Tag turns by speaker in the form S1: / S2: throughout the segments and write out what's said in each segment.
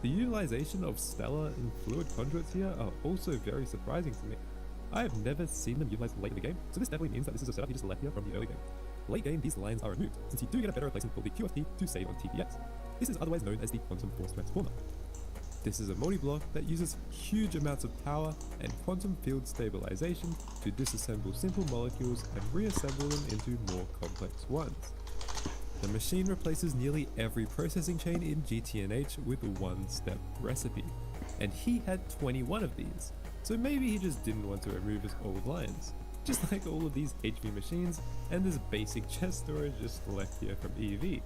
S1: The utilization of stellar and fluid conduits here are also very surprising to me. I have never seen them utilized late in the game, so this definitely means that this is a setup you just left here from the early game. Late game, these lines are removed, since you do get a better replacement called the QFT to save on TPX. This is otherwise known as the quantum force transformer. This is a multi-block that uses huge amounts of power and quantum field stabilization to disassemble simple molecules and reassemble them into more complex ones. The machine replaces nearly every processing chain in GTNH with a one-step recipe, and he had 21 of these, so maybe he just didn't want to remove his old lines. Just like all of these HV machines and this basic chest storage just left here from EV.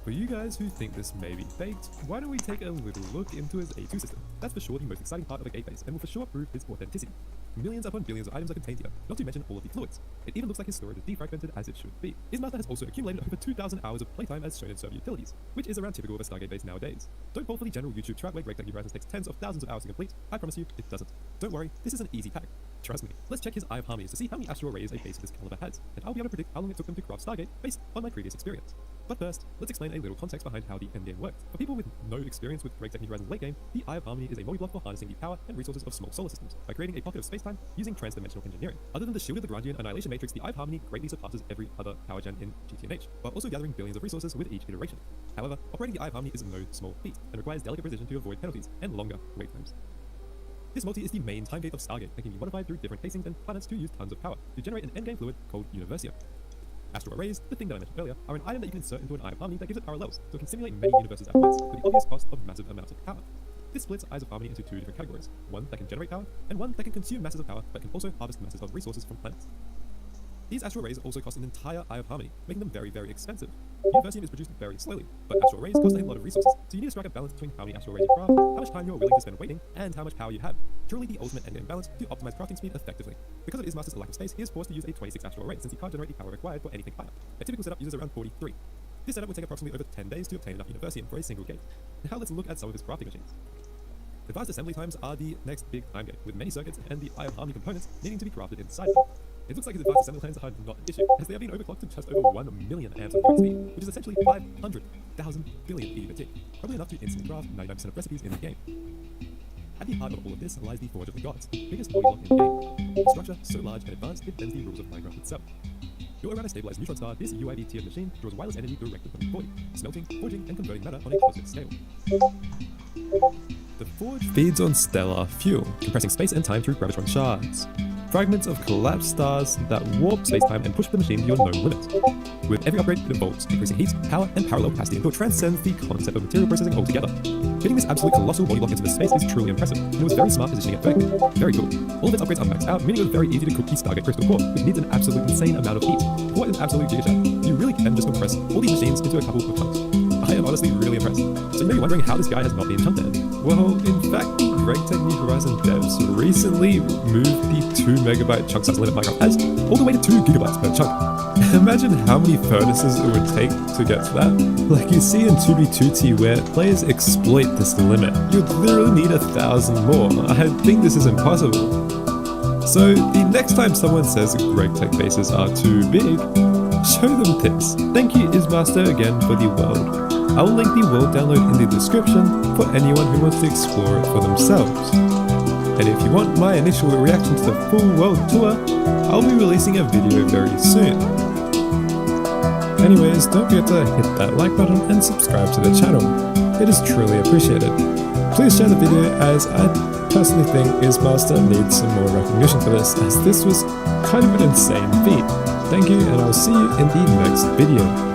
S1: For you guys who think this may be faked, why don't we take a little look into his A2 system? That's for sure the most exciting part of the gate base and will for sure prove his authenticity. Millions upon billions of items are contained here, not to mention all of the fluids. It even looks like his storage is defragmented as it should be. His master has also accumulated over 2,000 hours of playtime as shown in server utilities, which is around typical of a Stargate base nowadays. Don't fall for the general YouTube trap where Great Tech Horizons takes tens of thousands of hours to complete. I promise you, it doesn't. Don't worry, this is an easy pack. Trust me. Let's check his Eye of Harmonies to see how many astral arrays a base of this caliber has, and I'll be able to predict how long it took them to craft Stargate based on my previous experience. But first, let's explain a little context behind how the endgame works. For people with no experience with Great Tech Horizons late game, the Eye of Harmony is a multi-block for harnessing the power and resources of small solar systems by creating a pocket of space-time using transdimensional engineering. Other than the shielded Lagrangian annihilation matrix, the Eye of Harmony greatly surpasses every other power gen in GTNH, while also gathering billions of resources with each iteration. However, operating the Eye of Harmony is no small feat, and requires delicate precision to avoid penalties and longer wait times. This multi is the main time gate of Stargate and can be modified through different casings and planets to use tons of power to generate an endgame fluid called Universium. Astral arrays, the thing that I mentioned earlier, are an item that you can insert into an Eye of Harmony that gives it parallels, so it can simulate many universes at once with the obvious cost of massive amounts of power. This splits Eyes of Harmony into two different categories, one that can generate power, and one that can consume masses of power but can also harvest masses of resources from planets. These astral rays also cost an entire Eye of Harmony, making them very, very expensive. Universium is produced very slowly, but astral rays cost a lot of resources, so you need to strike a balance between how many astral rays you craft, how much time you are willing to spend waiting, and how much power you have. Truly the ultimate endgame balance to optimize crafting speed effectively. Because of his master's lack of space, he is forced to use a 26 astral array since he can't generate the power required for anything higher. A typical setup uses around 43. This setup would take approximately over 10 days to obtain enough Universium for a single gate. Now let's look at some of his crafting machines. Advanced assembly times are the next big time gate, with many circuits and the Eye of Harmony components needing to be crafted inside them. It looks like his advanced assembly times are not an issue, as they have been overclocked to just over 1 million amps of UXP, which is essentially 500,000 billion EV per tick, probably enough to instantly craft 99% of recipes in the game. At the heart of all of this lies the Forge of the Gods, the biggest multi-block in the game. A structure so large and advanced, it bends the rules of Minecraft itself. Built around a stabilized neutron star, this UIV tiered machine draws wireless energy directly from the void, smelting, forging, and converting matter on a cosmic scale. The Forge feeds on stellar fuel, compressing space and time through gravitron shards. Fragments of collapsed stars that warp space-time and push the machine beyond known limits. With every upgrade, it evolves, increasing heat, power, and parallel capacity until it transcends the concept of material processing altogether. Fitting this absolute colossal body block into the space is truly impressive, and it was very smart positioning it perfectly. Very cool. All of its upgrades are maxed out, meaning it was very easy to cook the Stargate crystal core, which needs an absolute insane amount of heat. For an absolute gigachat, you really can just compress all these machines into a couple of chunks. I am honestly really impressed. So you may be wondering how this guy has not been chunked dead. Well, in fact, the Great Tech New Horizon devs recently moved the 2 megabyte chunk size limit Minecraft has all the way to 2 gigabytes per chunk. Imagine how many furnaces it would take to get to that. Like you see in 2B2T where players exploit this limit. You'd literally need 1,000 more. I think this is impossible. So the next time someone says Great Tech bases are too big, show them this. Thank you Ismaster again for the world. I will link the world download in the description for anyone who wants to explore it for themselves. And if you want my initial reaction to the full world tour, I'll be releasing a video very soon. Anyways, don't forget to hit that like button and subscribe to the channel. It is truly appreciated. Please share the video as I personally think Ismaster needs some more recognition for this, as this was kind of an insane feat. Thank you, and I'll see you in the next video.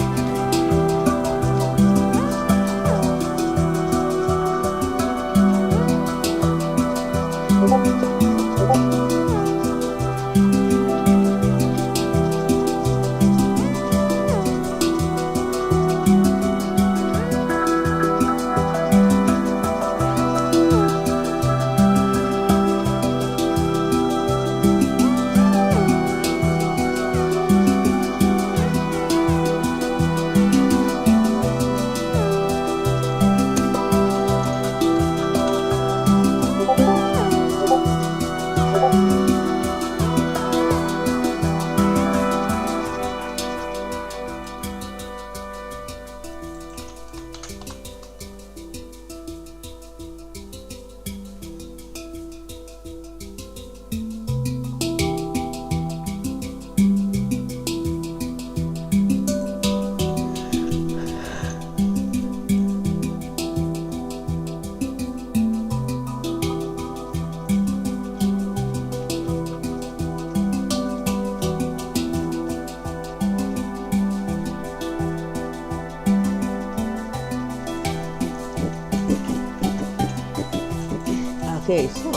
S2: Okay, so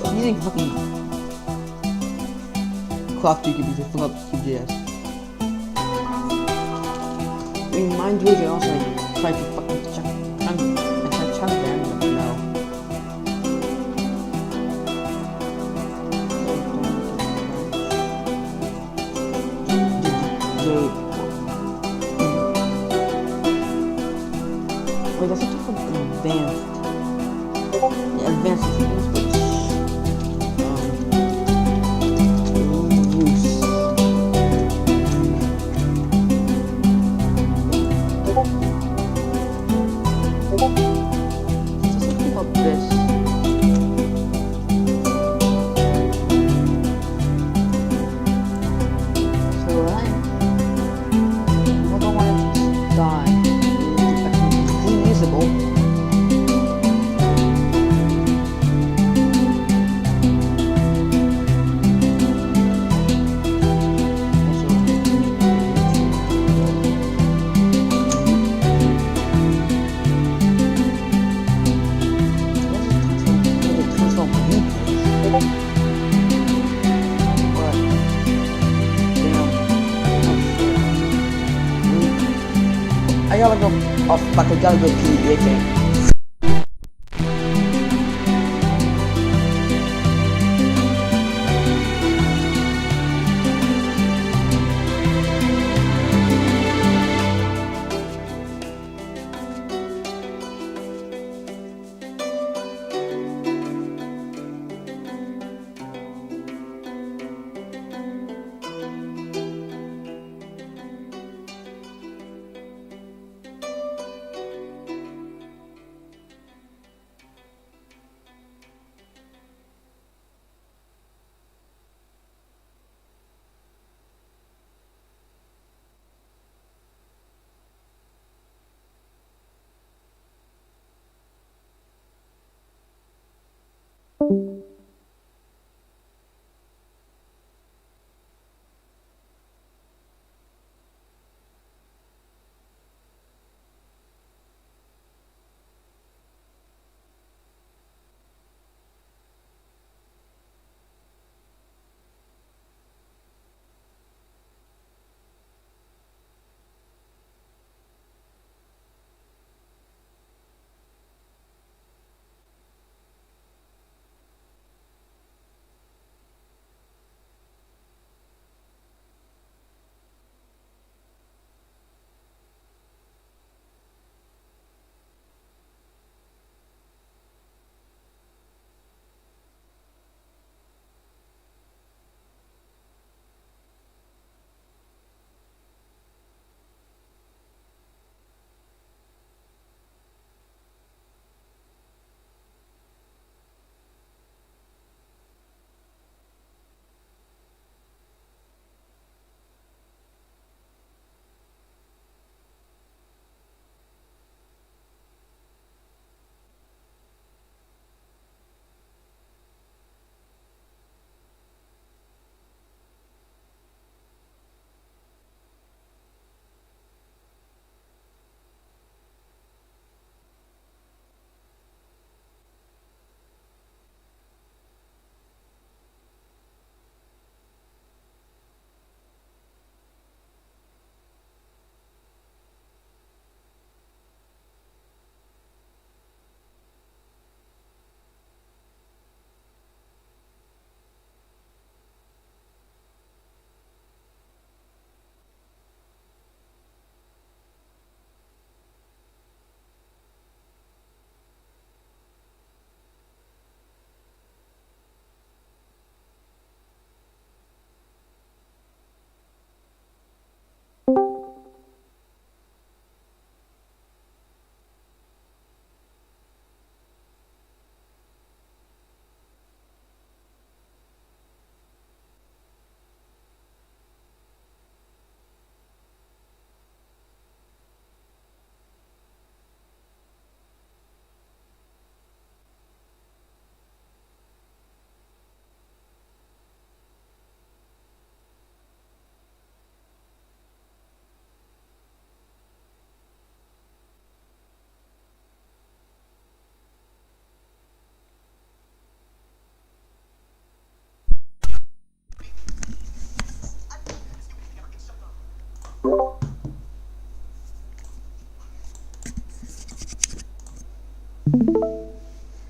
S2: I'm using fucking cloth to give you the full up QGS. I mean, mind you, they also like, try to fucking chunk them, but no. Wait, that's a talk about advanced. Yeah, advanced things, but use. Let's talk about this. So what I wanted to die is actually reusable. I gotta go off, but I gotta go pee, okay?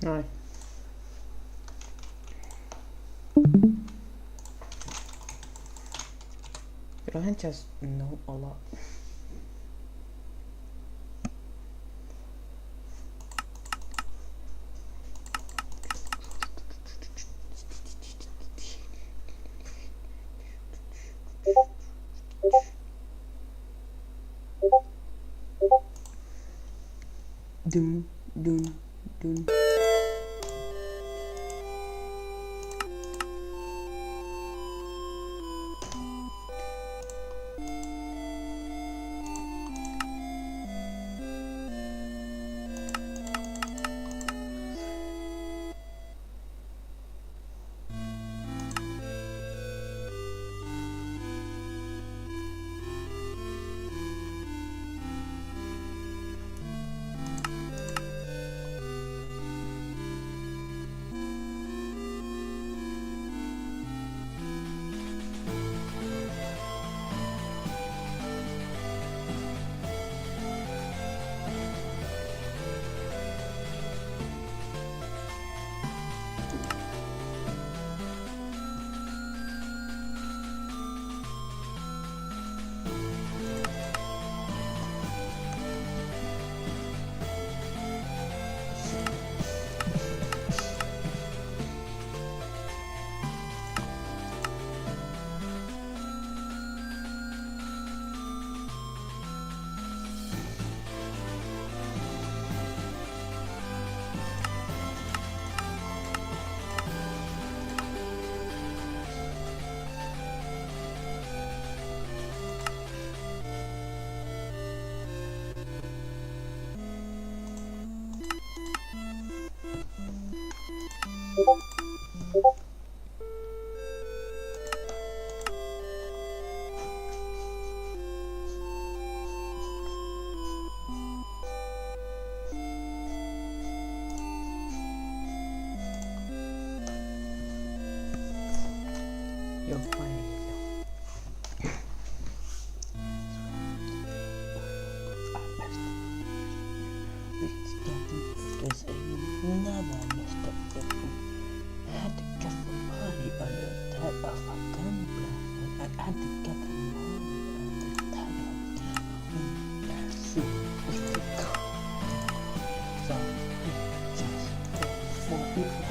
S2: Rồi. You don't just know a lot. Dun dun dun. You're fine. Because I never messed up the food. I had to get the money under that of a gun blast. I had to get the money under that of that's it. It's the car. So it just for people.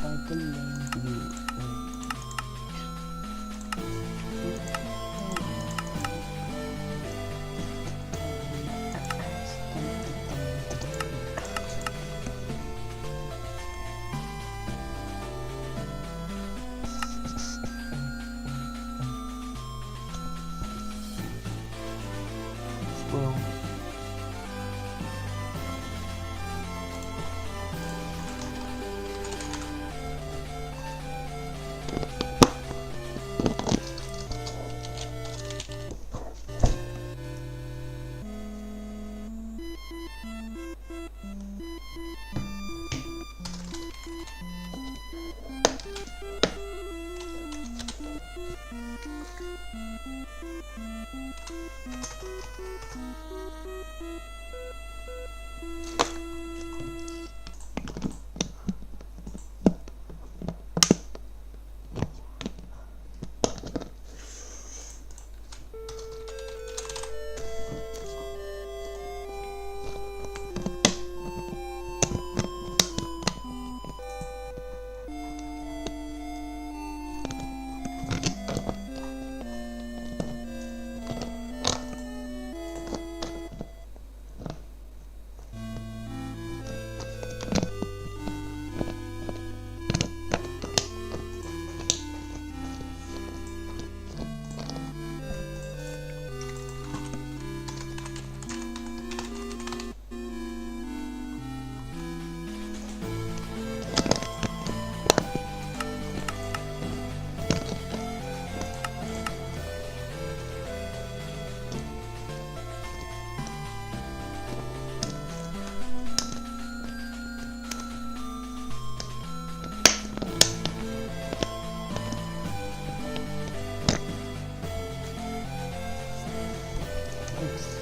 S2: I believe you. Well,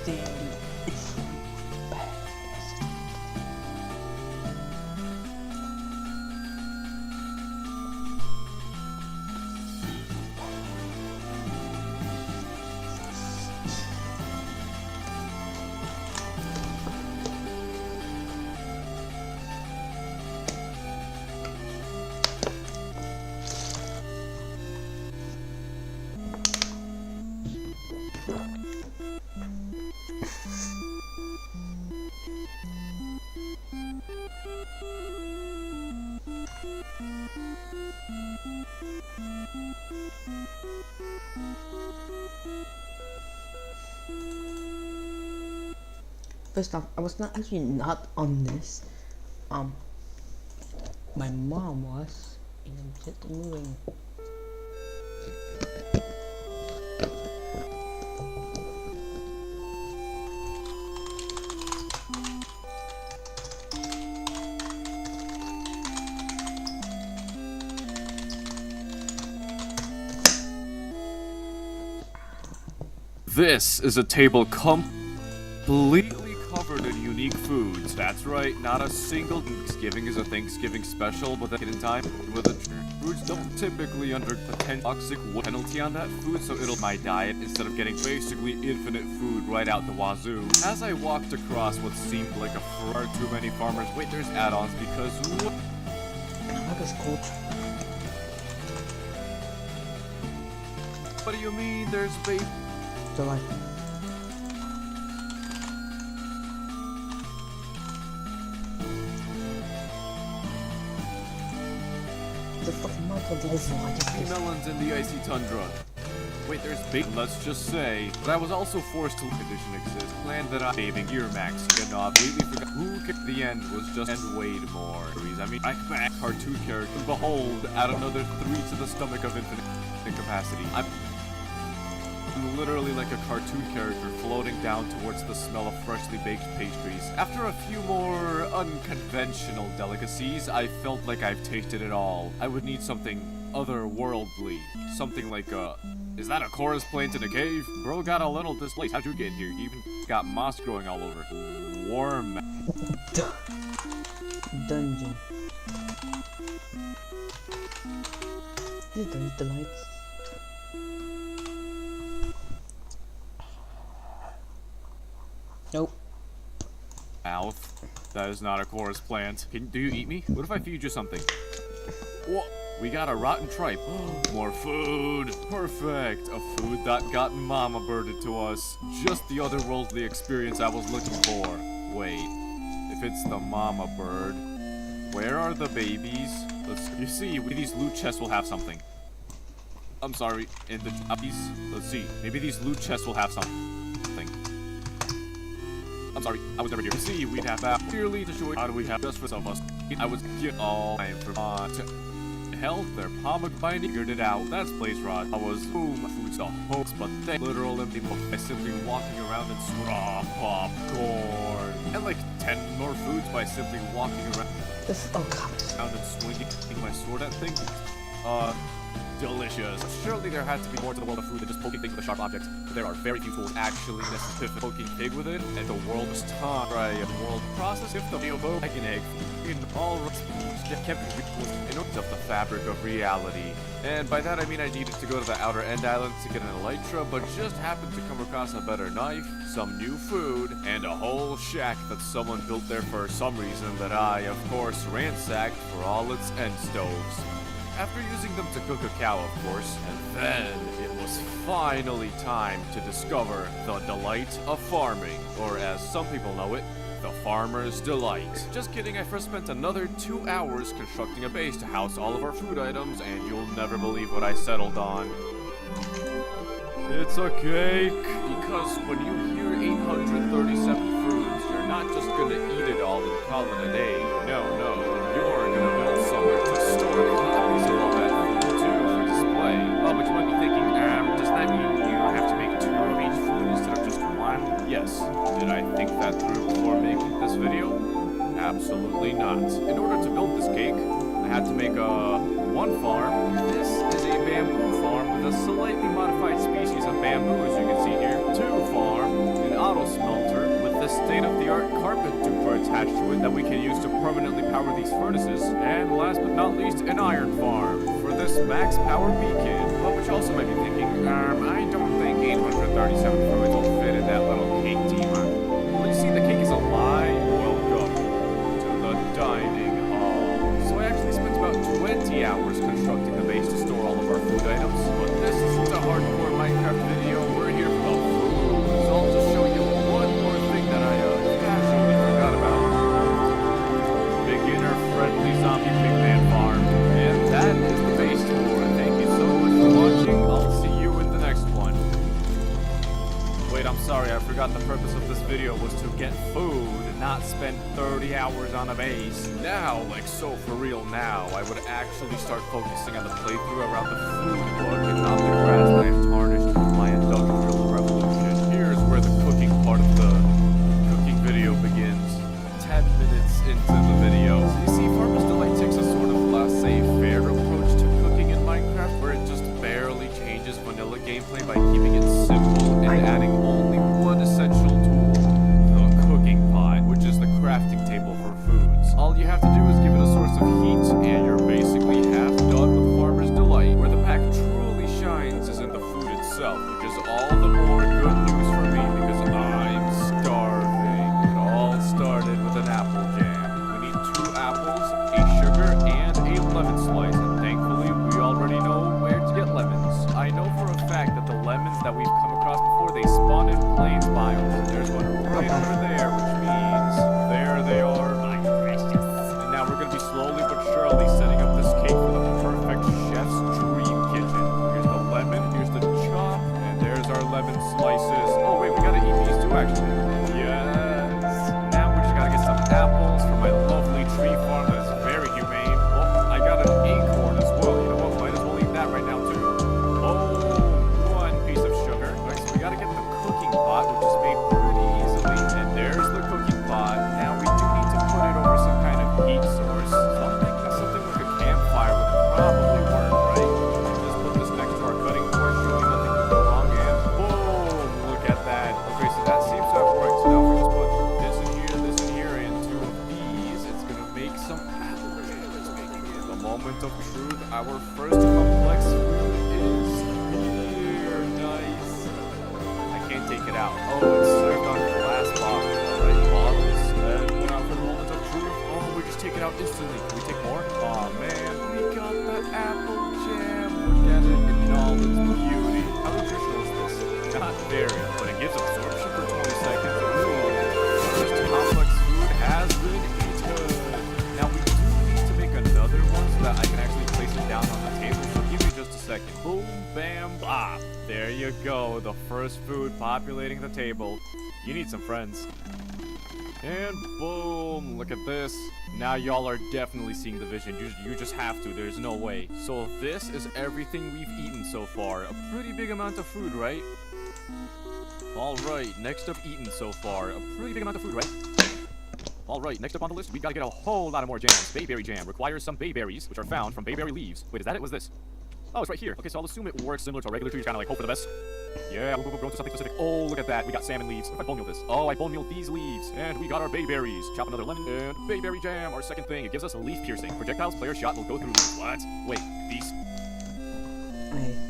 S2: very bad. First off, I was not actually not on this. My mom was, and I'm just moving.
S3: This is a table completely covered in unique foods. That's right, not a single Thanksgiving is a Thanksgiving special, but that in time with a foods don't typically under a toxic penalty on that food, so it'll my diet instead of getting basically infinite food right out the wazoo. As I walked across what seemed like a far too many farmers, wait, there's add-ons because
S2: That is cool.
S3: what do you mean there's baby?
S2: So like, the fucking Michael life logic.
S3: Melons in the icy tundra. Wait, there's big. Let's just say, but I was also forced to condition exist. Planned that I'm saving your max. And I completely forgot who kicked the end was just and weighed more. I mean, I back cartoon character. Behold, add another 3 to the stomach of infinite capacity. I'm literally like a cartoon character floating down towards the smell of freshly baked pastries. After a few more unconventional delicacies, I felt like I've tasted it all. I would need something otherworldly. Something like is that a chorus plant in a cave? Bro got a little displaced. How'd you get in here? He even got moss growing all over. Warm.
S2: Dungeon. Please don't hit the lights. Nope.
S3: Mouth. That is not a chorus plant. Do you eat me? What if I feed you something? What? We got a rotten tripe. More food. Perfect. A food that got mama birded to us. Just the otherworldly experience I was looking for. Wait. If it's the mama bird, where are the babies? You see, these loot chests will have something. I'm sorry. In the let's see. Maybe these loot chests will have something. I'm sorry, I was never here. You see, we'd have that clearly to show you how do we have just for some of us. I was get all time for hell, their palm binding figured it out. That's Blaze Rod. I was food's the host, but they literal empty by simply walking around and raw popcorn. And like 10 more foods by simply walking around. Around and swinging my sword at things. Delicious. Surely there had to be more to the world of food than just poking things with a sharp object. But there are very few tools actually necessary for poking pig with it, and the world was try a world process if the Neobo egg and egg in all kept in of the fabric of reality. And by that I mean I needed to go to the outer end island to get an elytra, but just happened to come across a better knife, some new food, and a whole shack that someone built there for some reason that I, of course, ransacked for all its end stoves. After using them to cook a cow, of course, and then it was finally time to discover the delight of farming, or as some people know it, the farmer's delight. Just kidding, I first spent another 2 hours constructing a base to house all of our food items, and you'll never believe what I settled on. It's a cake! Because when you hear 837 foods, you're not just gonna eat it all and call it a day. No, you're gonna build somewhere to store copies of all that food too for display. Oh, but you might be thinking, does that mean you have to make 2 of each food instead of just 1? Yes. Did I think that through before making this video? Absolutely not. In order to build this cake, I had to make one farm. This is a bamboo farm with a slightly modified species of bamboo, as you can see here. 2 farm, an auto carpet duper attached to it that we can use to permanently power these furnaces. And last but not least, an iron farm for this max power beacon. Which also might be thinking, I don't think 837 fruits will fit in that little cake demon. Well, you see, the cake is a lie. Welcome to the dining hall. So I actually spent about 20 hours constructing the base to store all of our food items. But this isn't a hardcore Minecraft video. We're here for the food. So I'll just show you one more thing that I casually forgot about. Beginner-friendly zombie pigman farm. And that is the base tour. Thank you so much for watching. I'll see you in the next one. Wait, I'm sorry, I forgot the purpose of this video was to get food and not spend 30 hours on a base. Now, like so for real now, I would actually start focusing on the playthrough around the food book and not the grass that I've tarnished with my industrial revolution. Here's where the cooking part of the cooking video begins. 10 minutes into the video. So you see, Farmer's Delight takes a sort of laissez-faire approach to cooking in Minecraft, where it just barely changes vanilla gameplay by keeping it simple and adding only one essential tool, the cooking pot, which is the crafting table for foods. All you have to do is give it a source of heat, and you're basically half done with Farmer's Delight. Where the pack truly shines is in the food itself, which is all the more good news for me because I'm starving. It all started with an apple jam. We need 2 apples, a sugar, and a lemon slice, and thankfully we already know where to get lemons. I know for a fact that the lemons that we've come across before, they spawn in plains biomes, and there's one right over there, which means there they are, my precious. And now we're gonna be slowly but surely setting up this cake for the perfect chef's dream kitchen. Here's the lemon, here's the chop, and there's our lemon slices. Oh wait, we gotta eat these too actually. Yes. Now we just gotta get some apples from my lovely tree farm that is very humane. Oh, I got an acorn as well. You know what? Might as well eat that right now too. Oh, 1 piece of sugar. Right, so we gotta get the cooking pot, which is made pretty easily. And there's the cooking pot. Now we do need to put it over some kind of heat source. Something like a campfire would probably work, right? Just put this next to our cutting board, surely nothing can go wrong. And boom! Look at that. Okay, so that seems to have worked. So now if we just put this in here, and 2 of these, it's gonna make some apple jam. It's making it. The moment of truth. Our first complex food is here. Nice. I can't take it out. Oh, it's served on glass bottles. Alright, bottles. And now for the moment of truth. Oh, we just take it out instantly. Can we take more? Oh man, we got the apple jam. Look at it in all its beauty. How nutritional is this? Not very, but it gives absorption for 20 seconds. Ooh, first complex food has been eaten. Now we do need to make another one so that I can actually place it down on the table. So give me just a second. Boom, bam, blah. There you go. The first food populating the table. You need some friends. And boom, look at this. Now y'all are definitely seeing the vision. You just have to. There's no way. So this is everything we've eaten so far. A pretty big amount of food, right? Alright, next up eaten so far. A pretty big amount of food, right? Alright, next up on the list, we gotta get a whole lot of more jams. Bayberry jam requires some bayberries, which are found from bayberry leaves. Wait, is that it? What's this? Oh, it's right here. Okay, so I'll assume it works similar to a regular tree. You kind of like hope for the best. Yeah, we'll go into something specific. Oh, look at that. We got salmon leaves. What if I bone meal this? Oh, I bone meal these leaves. And we got our bayberries. Chop another lemon. And bayberry jam. Our second thing. It gives us a leaf piercing. Projectiles player shot will go through leaves. What? Wait, these?
S2: I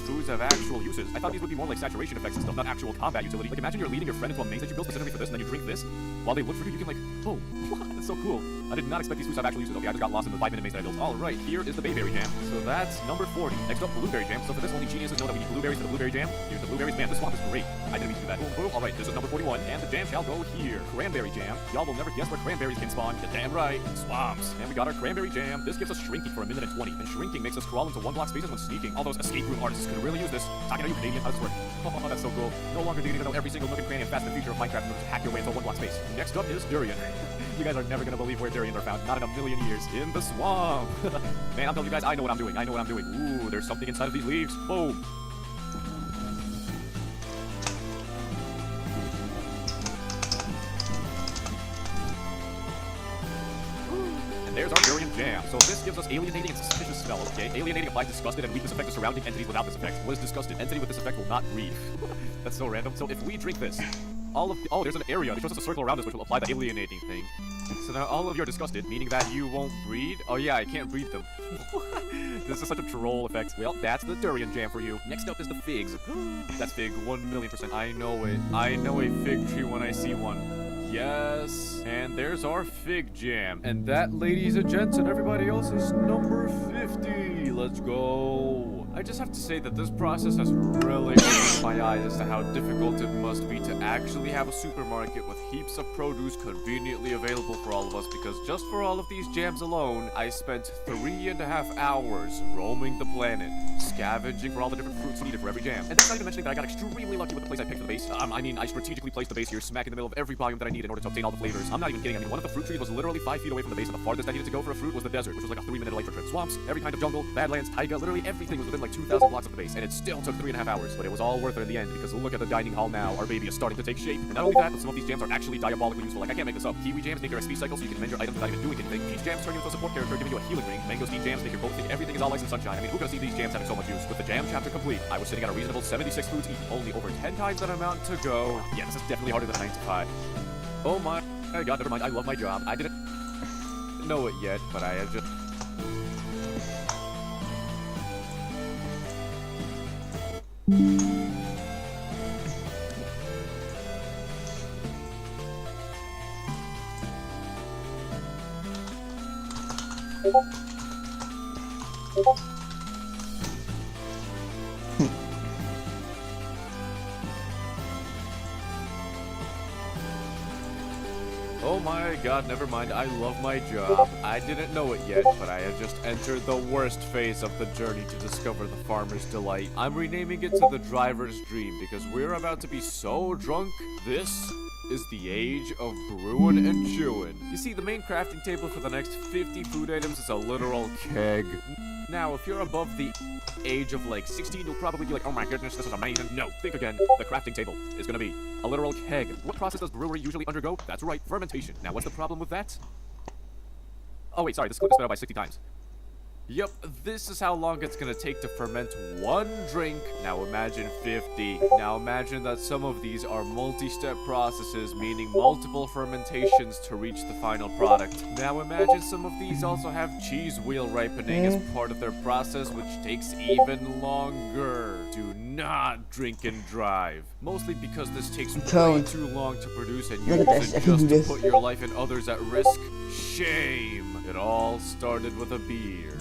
S3: Foods have actual uses. I thought these would be more like saturation effects and stuff, not actual combat utility. Like imagine you're leading your friend into a maze that you built specifically for this, and then you drink this. While they look for you, you can like, oh, what? That's so cool. I did not expect these foods to have actual uses. Okay, I just got lost in the 5-minute maze that I built. Alright, here is the bayberry jam. So that's number 40. Next up, blueberry jam. So for this, only geniuses know that we need blueberries for the blueberry jam. Here's the blueberries. Man, this swamp is great. I didn't mean to do that. Boom, boom. Alright, this is number 41. And the jam shall go here. Cranberry jam. Y'all will never guess where cranberries can spawn. You're damn right. Swamps. And we got our cranberry jam. This gives us shrinking for 1 minute and 20. And shrinking makes us crawl into 1 block spaces when sneaking. All those escape room artists could really use this. Talking to you, Canadian. How does this work? Oh, that's so cool. No longer do you need to know every single nook and cranny and fast and future of Minecraft in order to hack your way into a 1 block space. Next up is durian. You guys are never gonna believe where durians are found. Not in a million years. In the swamp. Man, I'm telling you guys, I know what I'm doing. I know what I'm doing. Ooh, there's something inside of these leaves. Boom. And there's our Durian Jam. So this gives us alienating and suspicious smell, okay? Alienating applies disgusted and weakness effect to surrounding entities without this effect. What is disgusted? Entity with this effect will not breathe. That's so random. So if we drink this, oh, there's an area. It shows us a circle around us which will apply the alienating thing. So now all of you are disgusted, meaning that you won't breed? Oh yeah, I can't breed them. This is such a troll effect. Well, that's the Durian Jam for you. Next up is the figs. That's fig, 1,000,000%. I know it. I know a fig tree when I see one. Yes. And there's our fig jam. And that, ladies and gents, and everybody else is number 50. Let's go. I just have to say that this process has really opened my eyes as to how difficult it must be to actually have a supermarket with heaps of produce conveniently available for all of us, because just for all of these jams alone, I spent 3.5 hours roaming the planet, scavenging for all the different fruits needed for every jam. And that's not even mentioning that I got extremely lucky with the place I picked for the base. I mean, I strategically placed the base here smack in the middle of every biome that I needed in order to obtain all the flavors. I'm not even kidding. I mean, one of the fruit trees was literally 5 feet away from the base, and the farthest I needed to go for a fruit was the desert, which was like a 3-minute electric trip. Swamps, every kind of jungle, badlands, taiga, literally everything was within like 2,000 blocks of the base, and it still took 3.5 hours, but it was all worth it in the end, because look at the dining hall now. Our baby is starting to take shape. And not only that, but some of these jams are actually diabolically useful. Like, I can't make this up. Kiwi jams make your XP cycle so you can mend your items without even doing anything. Peach jams turn you into a support character, giving you a healing ring. Mangosteen jams make your boat think everything is all ice and sunshine. I mean, who could have seen these jams having so much use? With the jam chapter complete, I was sitting at a reasonable 76 foods each, only over 10 times that amount to go. Yeah, this is definitely harder than a 9 to 5. Oh my god, never mind. I love my job. I didn't know it yet, but I have just... Oh my god, never mind. I love my job. I didn't know it yet, but I have just entered the worst phase of the journey to discover the farmer's delight. I'm renaming it to the driver's dream, because we're about to be so drunk. This is the age of brewing and chewing. You see, the main crafting table for the next 50 food items is a literal keg. Now, if you're above the age of like 16, you'll probably be like, oh my goodness, this is amazing. No, think again. The crafting table is gonna be a literal keg. What process does brewery usually undergo? That's right, fermentation. Now, what's the problem with that? Oh wait, sorry, this clip is sped up by 60 times. Yep, this is how long it's gonna take to ferment one drink. Now imagine 50. Now imagine that some of these are multi-step processes, meaning multiple fermentations to reach the final product. Now imagine some of these also have cheese wheel ripening as part of their process, which takes even longer. Do not drink and drive. Mostly because this takes way too long to produce, and you
S2: Look at
S3: use
S2: this,
S3: it
S2: I can
S3: just
S2: do
S3: to
S2: this.
S3: put your life and others at risk. Shame. It all started with a beer.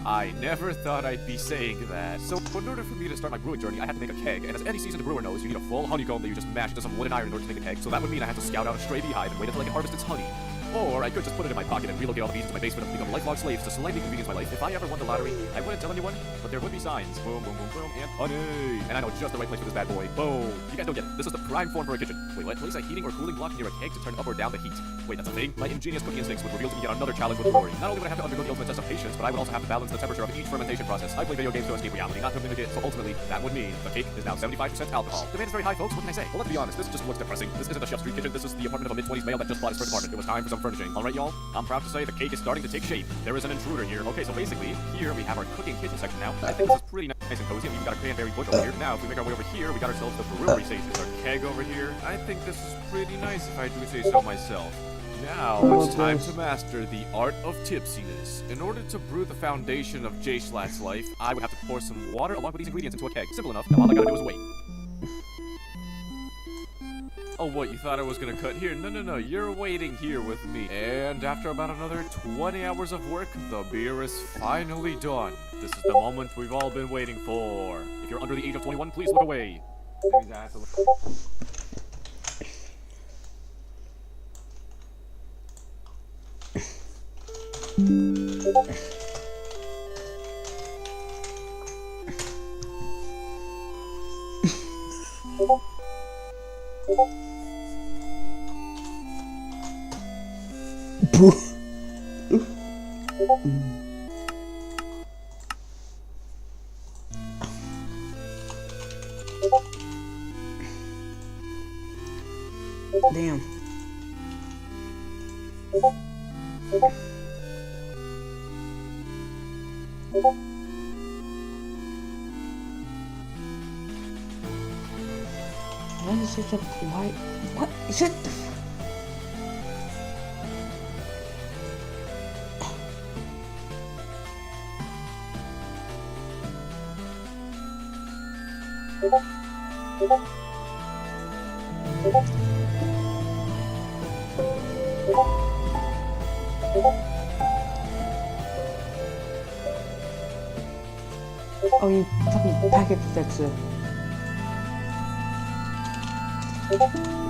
S3: I never thought I'd be saying that. So, in order for me to start my brewing journey, I had to make a keg, and as any seasoned brewer knows, you need a full honeycomb that you just mash into some wood and iron in order to make a keg. So that would mean I had to scout out a stray beehive and wait until I could harvest its honey. Or I could just put it in my pocket and relocate all the bees into my basement and become lifelong slaves to slightly convenience my life. If I ever won the lottery, I wouldn't tell anyone, but there would be signs. Boom, boom, boom, boom, and honey. And I know just the right place for this bad boy. Boom. You guys don't get it. This is the prime form for a kitchen. Wait, what? Place a heating or cooling block near a keg to turn up or down the heat. Wait, that's a thing? My ingenious cooking instincts would reveal to me yet another challenge with brewery. Not only would I have to undergo the ultimate test of patience, but I would also have to balance the temperature of each fermentation process. I play video games to escape reality, not to mimic it, so ultimately, that would mean the cake is now 75% alcohol. Demand is very high, folks. What can I say? Well, let's be honest. This just looks depressing. This isn't a Chef Street kitchen. This is the apartment of a mid-20s male that just bought his first apartment. It was time for some furnishing. All right, y'all? I'm proud to say the cake is starting to take shape. There is an intruder here. Okay, so basically, here we have our cooking kitchen section now. I think this is pretty nice and cozy. I mean, we've got a cranberry bush over here. Now, if we make our way over here, we got ourselves the brewery station. Our keg over here. I think this is pretty nice if I do say so myself. Now, it's time to master the art of tipsiness. In order to brew the foundation of J Schlatt's life, I would have to pour some water along with these ingredients into a keg. Simple enough. Now all I gotta do is wait. Oh, what, you thought I was gonna cut here? No, no, no, you're waiting here with me. And after about another 20 hours of work, the beer is finally done. This is the moment we've all been waiting for. If you're under the age of 21, please look away. That means I have to look.
S2: Damn. Why is such a why? What is it? Oh, you fucking packet fixer.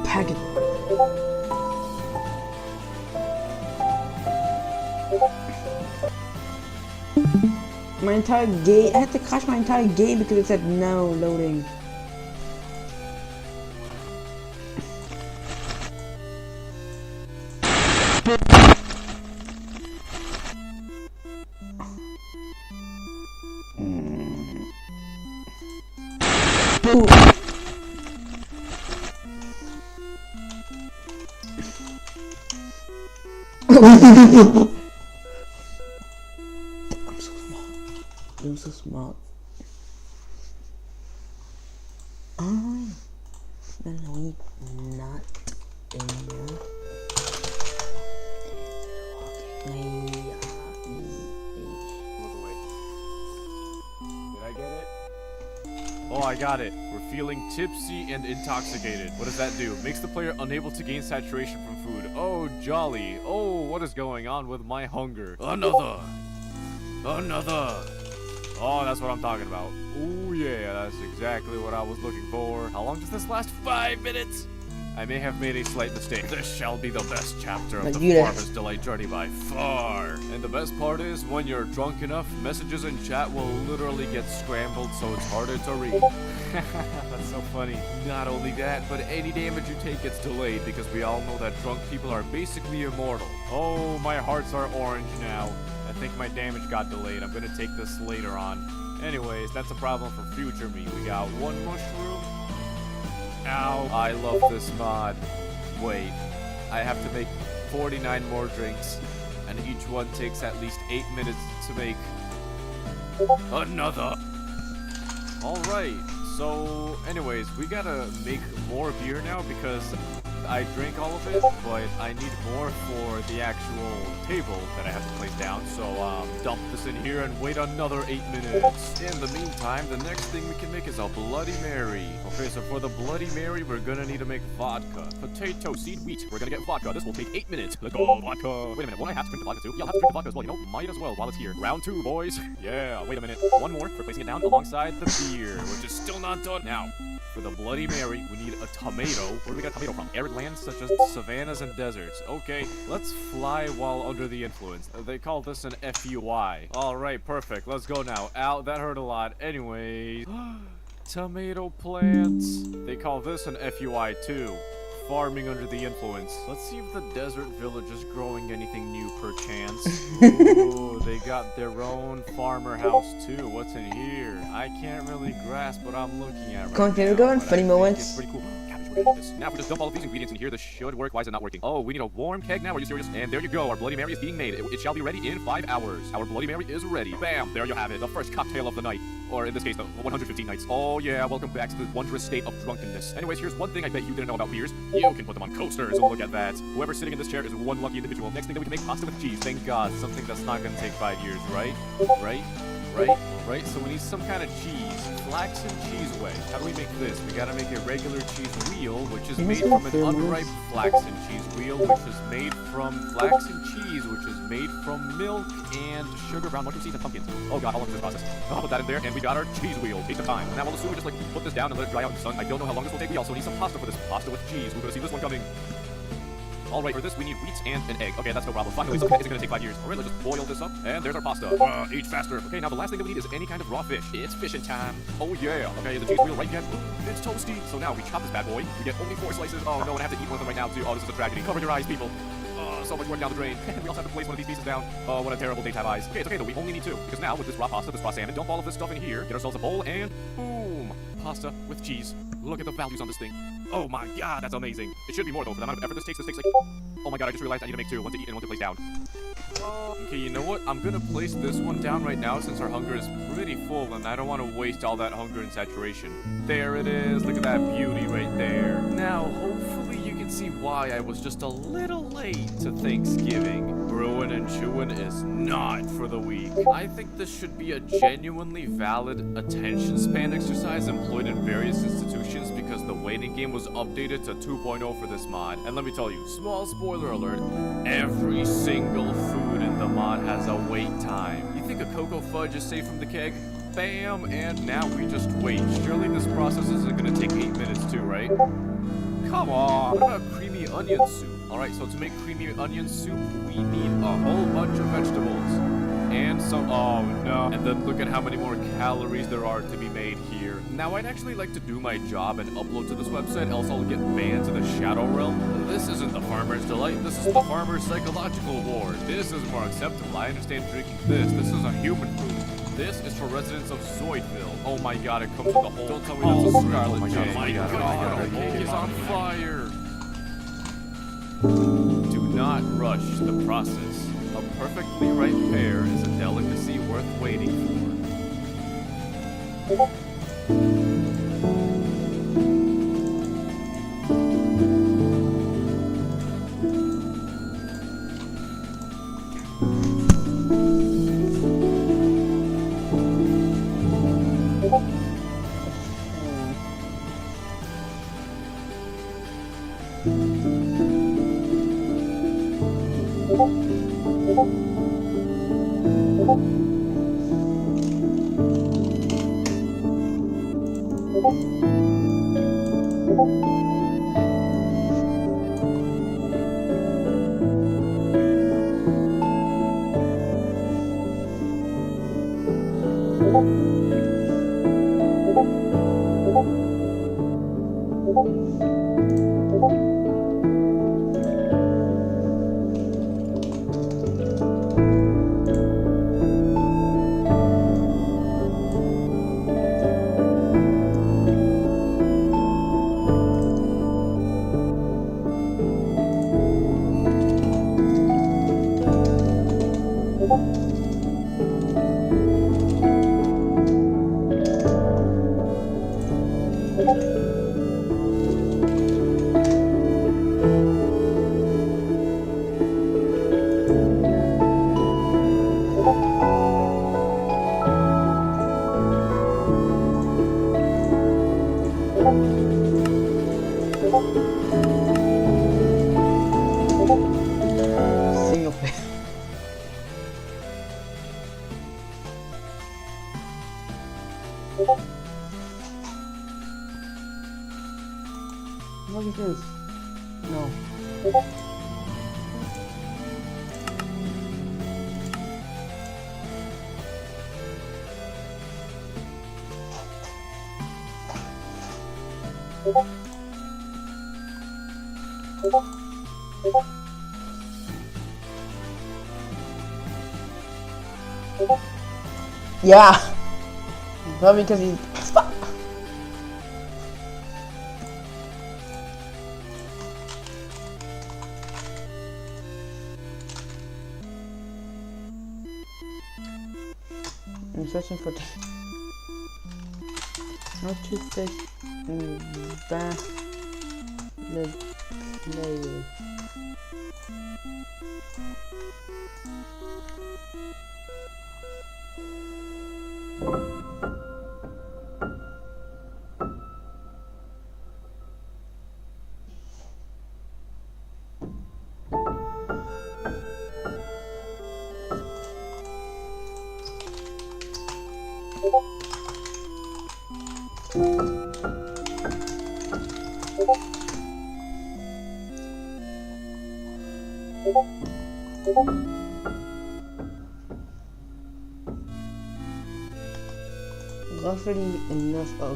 S2: Packet. My entire game, I had to crash my entire game because it said no loading. I'm so smart. I'm so smart. I'm gonna weep not enough.
S3: Did I get it? Oh, I got it. We're feeling tipsy and intoxicated. What does that do? Makes the player unable to gain saturation from food. Oh, jolly. Oh, what is going on with my hunger? Another. Oh, that's what I'm talking about. Oh, yeah, that's exactly what I was looking for. How long does this last? 5 minutes? I may have made a slight mistake. This shall be the best chapter of the Farmer's Delight journey by far. And the best part is, when you're drunk enough, messages in chat will literally get scrambled so it's harder to read. That's so funny. Not only that, but any damage you take gets delayed because we all know that drunk people are basically immortal. Oh, my hearts are orange now. I think my damage got delayed. I'm gonna take this later on. Anyways, that's a problem for future me. We got one mushroom. Ow. I love this mod. Wait, I have to make 49 more drinks, and each one takes at least 8 minutes to make. Another. Alright, so anyways, we gotta make more beer now because I drank all of it, but I need more for the actual table that I have to place down. So dump this in here and wait another 8 minutes. In the meantime, the next thing we can make is a Bloody Mary. Okay, so for the Bloody Mary, we're gonna need to make vodka. Potato, seed, wheat. We're gonna get vodka. This will take 8 minutes. Let's go, vodka. Wait a minute, won't I have to drink the vodka too? Yeah, I'll have to drink the vodka as well. You know, might as well while it's here. Round 2, boys. Yeah, wait a minute. One more for placing it down alongside the beer, which is still not done. Now, for the Bloody Mary, we need a tomato. Where do we get a tomato from? Arid lands such as savannas and deserts. Okay, let's fly while under the influence. They call this an FUI. Alright, perfect. Let's go now. Ow, that hurt a lot. Anyways, tomato plants. They call this an FUI too. Farming under the influence. Let's see if the desert village is growing anything new perchance. Ooh, they got their own farmer house too. What's in here? I can't really grasp what I'm looking at right now.
S2: Can we go in funny moments?
S3: It's pretty cool. Cabbage, we're gonna eat this. Now if we just dump all of these ingredients in here, this should work. Why is it not working? Oh, we need a warm keg now. Are you serious? And there you go. Our Bloody Mary is being made. It shall be ready in 5 hours. Our Bloody Mary is ready. Bam! There you have it. The first cocktail of the night. Or in this case, the 115 nights. Oh yeah, welcome back to the wondrous state of drunkenness. Anyways, here's one thing I bet you didn't know about beers. You can put them on coasters. Oh, look at that. Whoever's sitting in this chair is one lucky individual. Next thing that we can make pasta with cheese. Thank God. Something that's not gonna take 5 years, right? Right? So we need some kind of cheese. Flax and cheese way. How do we make this? We gotta make a regular cheese wheel, which is made from an unripe flaxen cheese wheel, which is made from flaxen cheese, which is made from milk and sugar, brown mushroom seeds, and pumpkins. Oh God, how long is this process? I'll put that in there, and we got our cheese wheel. Take the time. Now we'll assume we just like put this down and let it dry out in the sun. I don't know how long this will take. We also need some pasta for this. Pasta with cheese. We're gonna see this one coming. Alright, for this we need wheat and an egg. Okay, that's no problem. Finally, something isn't gonna take 5 years. Alright, let's just boil this up, and there's our pasta. Eat faster. Okay, now the last thing that we need is any kind of raw fish. It's fishing time. Oh yeah. Okay, the cheese wheel right yet. It's toasty. So now we chop this bad boy. We get only 4 slices. Oh no, and I have to eat one of them right now too. Oh, this is a tragedy. Cover your eyes, people. So much work down the drain. And we also have to place one of these pieces down. Oh, what a terrible day to have eyes. Okay, it's okay though. We only need 2. Because now with this raw pasta, this raw salmon, dump all of this stuff in here, get ourselves a bowl, and boom. Pasta with cheese. Look at the values on this thing. Oh my God, that's amazing. It should be more though for the amount of effort this takes. This takes like Oh my god, I just realized I need to make two. One to eat and one to place down. Okay, you know what? I'm gonna place this one down right now since our hunger is pretty full and I don't want to waste all that hunger and saturation. There it is. Look at that beauty right there. Now, hopefully you can see why I was just a little late to Thanksgiving. Brewing and chewing is not for the weak. I think this should be a genuinely valid attention span exercise employed in various institutions because the waiting game was updated to 2.0 for this mod. And let me tell you, small spoiler alert, every single food in the mod has a wait time. You think a cocoa fudge is safe from the keg? Bam, and now we just wait. Surely this process isn't gonna take 8 minutes too, right? Come on. What about creamy onion soup? Alright, so to make creamy onion soup, we need a whole bunch of vegetables. And some, oh no. And then look at how many more calories there are to be made here. Now, I'd actually like to do my job and upload to this website, else I'll get banned to the Shadow Realm. This isn't the Farmer's Delight, this is the Farmer's Psychological Ward. This is more acceptable. I understand drinking this. This is a human food. This is for residents of Zoidville. Oh my god, it comes with the whole... Don't tell me that's a Scarlet J. Oh my god, Hulk is on fire. Do not rush the process. A perfectly ripe pear is a delicacy worth waiting for.
S2: Single player. Look at this. No. Yeah. Probably because he's. I'm searching for no toothpaste in bath layer.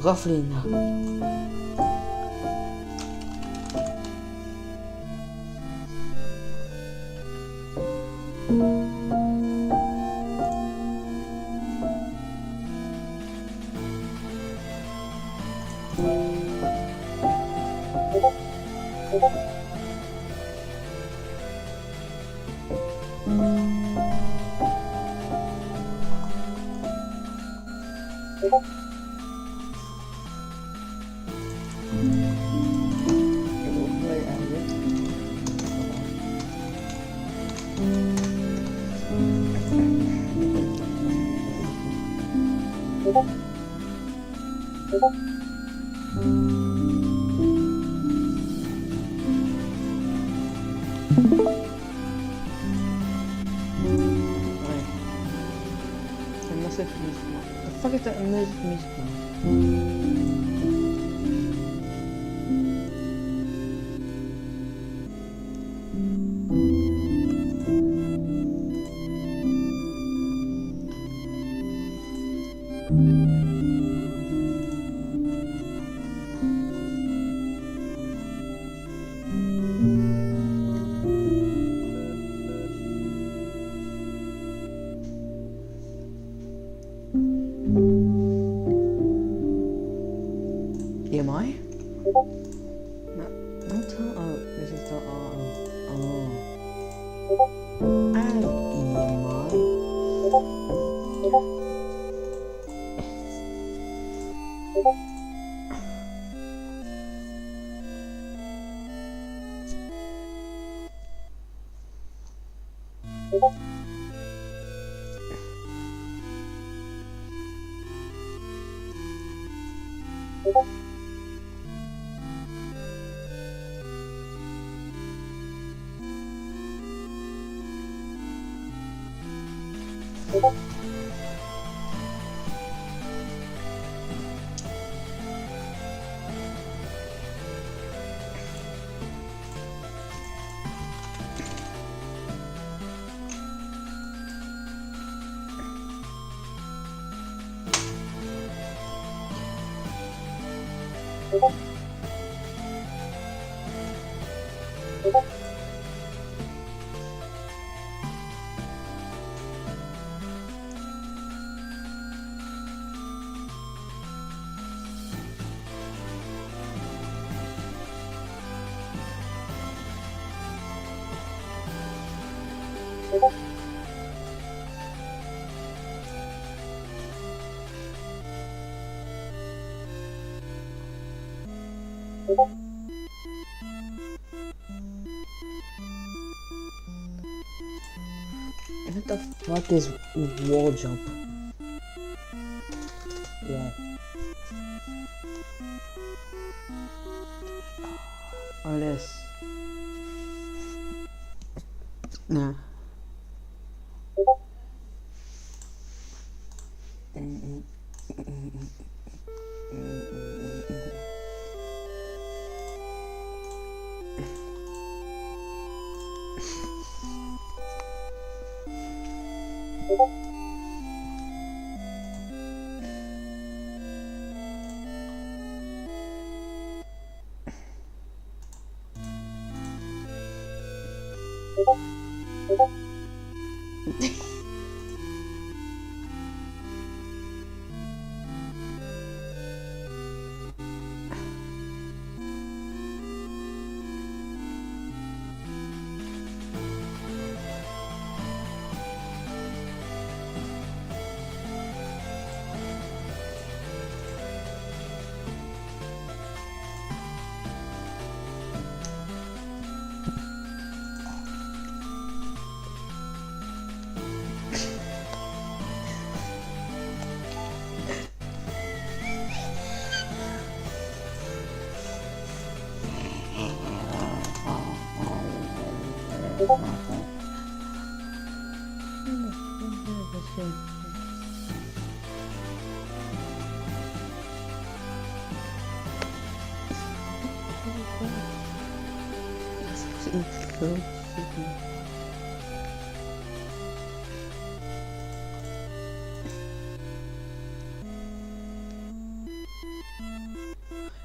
S2: Roughly enough. The fuck is that immersive music now? EMI? No, don't tell. Oh, this is the. Oh. I have EMI. What the fuck is wall jump? Yeah. Or this. Nah.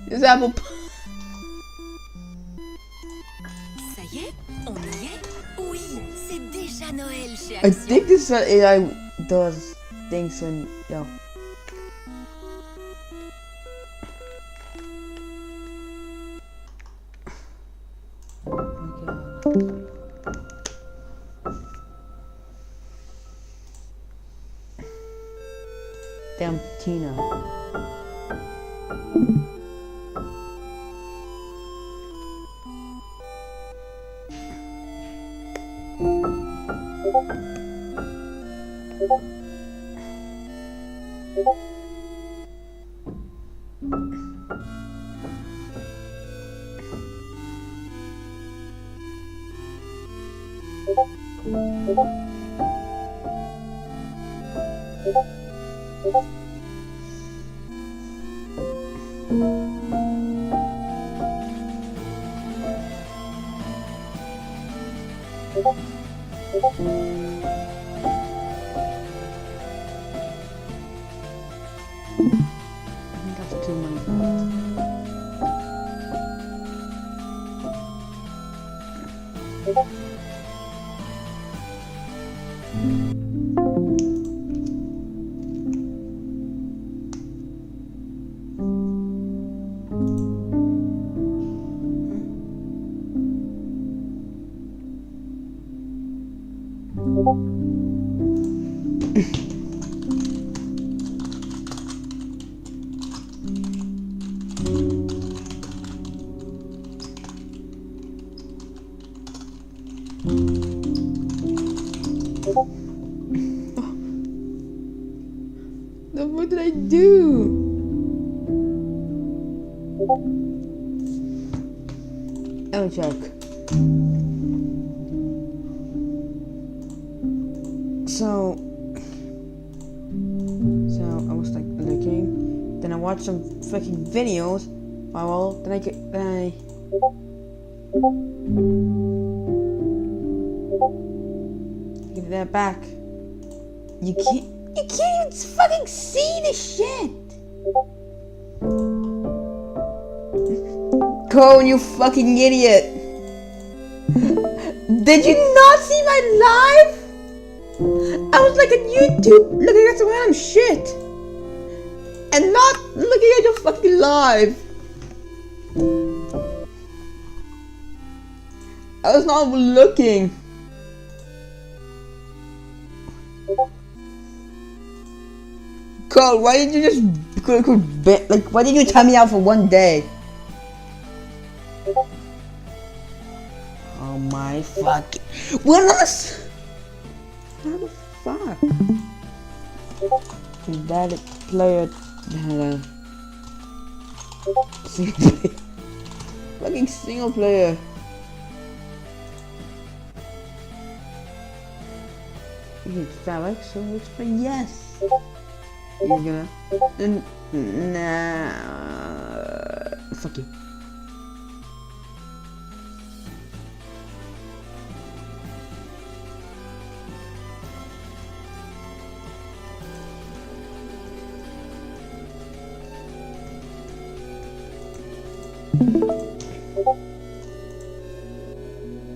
S2: This apple.
S4: Ça y est, on y est? Oui, c'est déjà Noël chez
S2: I
S4: Action.
S2: think this AI does things when yo. Damn Tina. That's too many thoughts. Then what did I do? Let me check. So I was like looking, then I watched some fucking videos. Well, then I give that back. You can't even fucking see the shit. Cone, you fucking idiot. Did you not see my live? I was like on YouTube looking at some random shit and not looking at your fucking live. I was not looking. God, why did you just like? Why did you tell me out for one day? Oh my fucking! What else? How the fuck? That player had a single player. Fucking single player. Phallic, so let's play yes. You're gonna nah. Fuck you.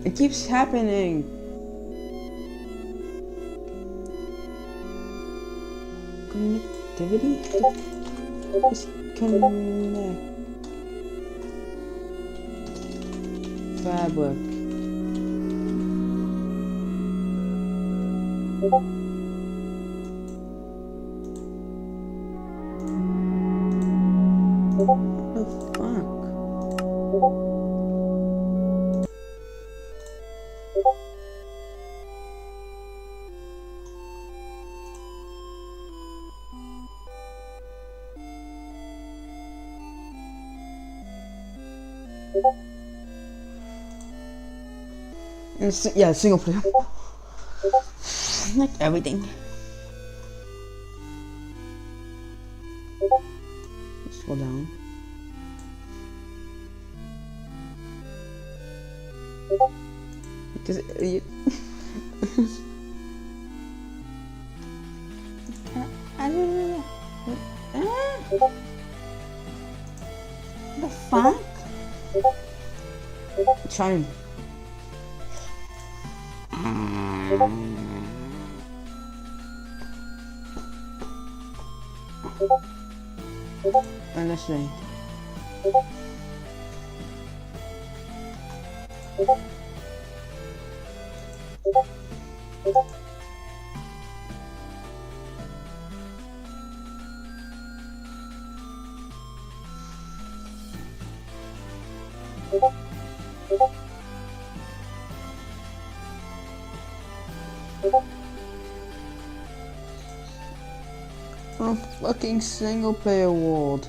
S2: It keeps happening. Connectivity? Disconnect. Fabric. What the fuck? Yeah, single player. Like everything. Scroll down. Because it, I don't know. The fuck? Trying. And let's see. Oh, fucking single player world.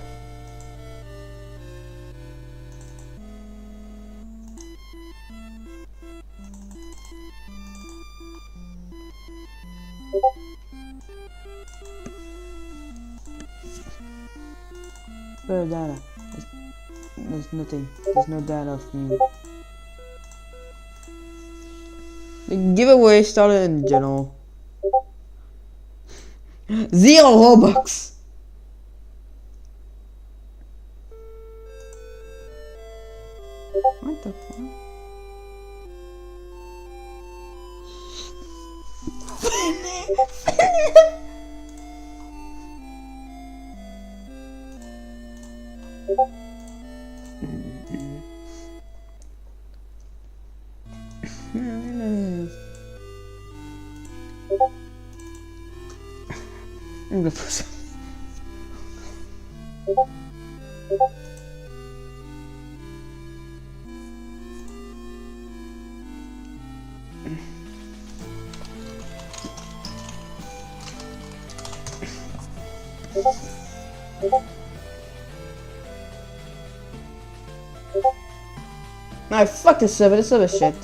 S2: Where data? There's nothing. There's no data for me. The giveaway started in general. 0 Robux. What the fuck? I'm gonna put some. No, fuck this server shit.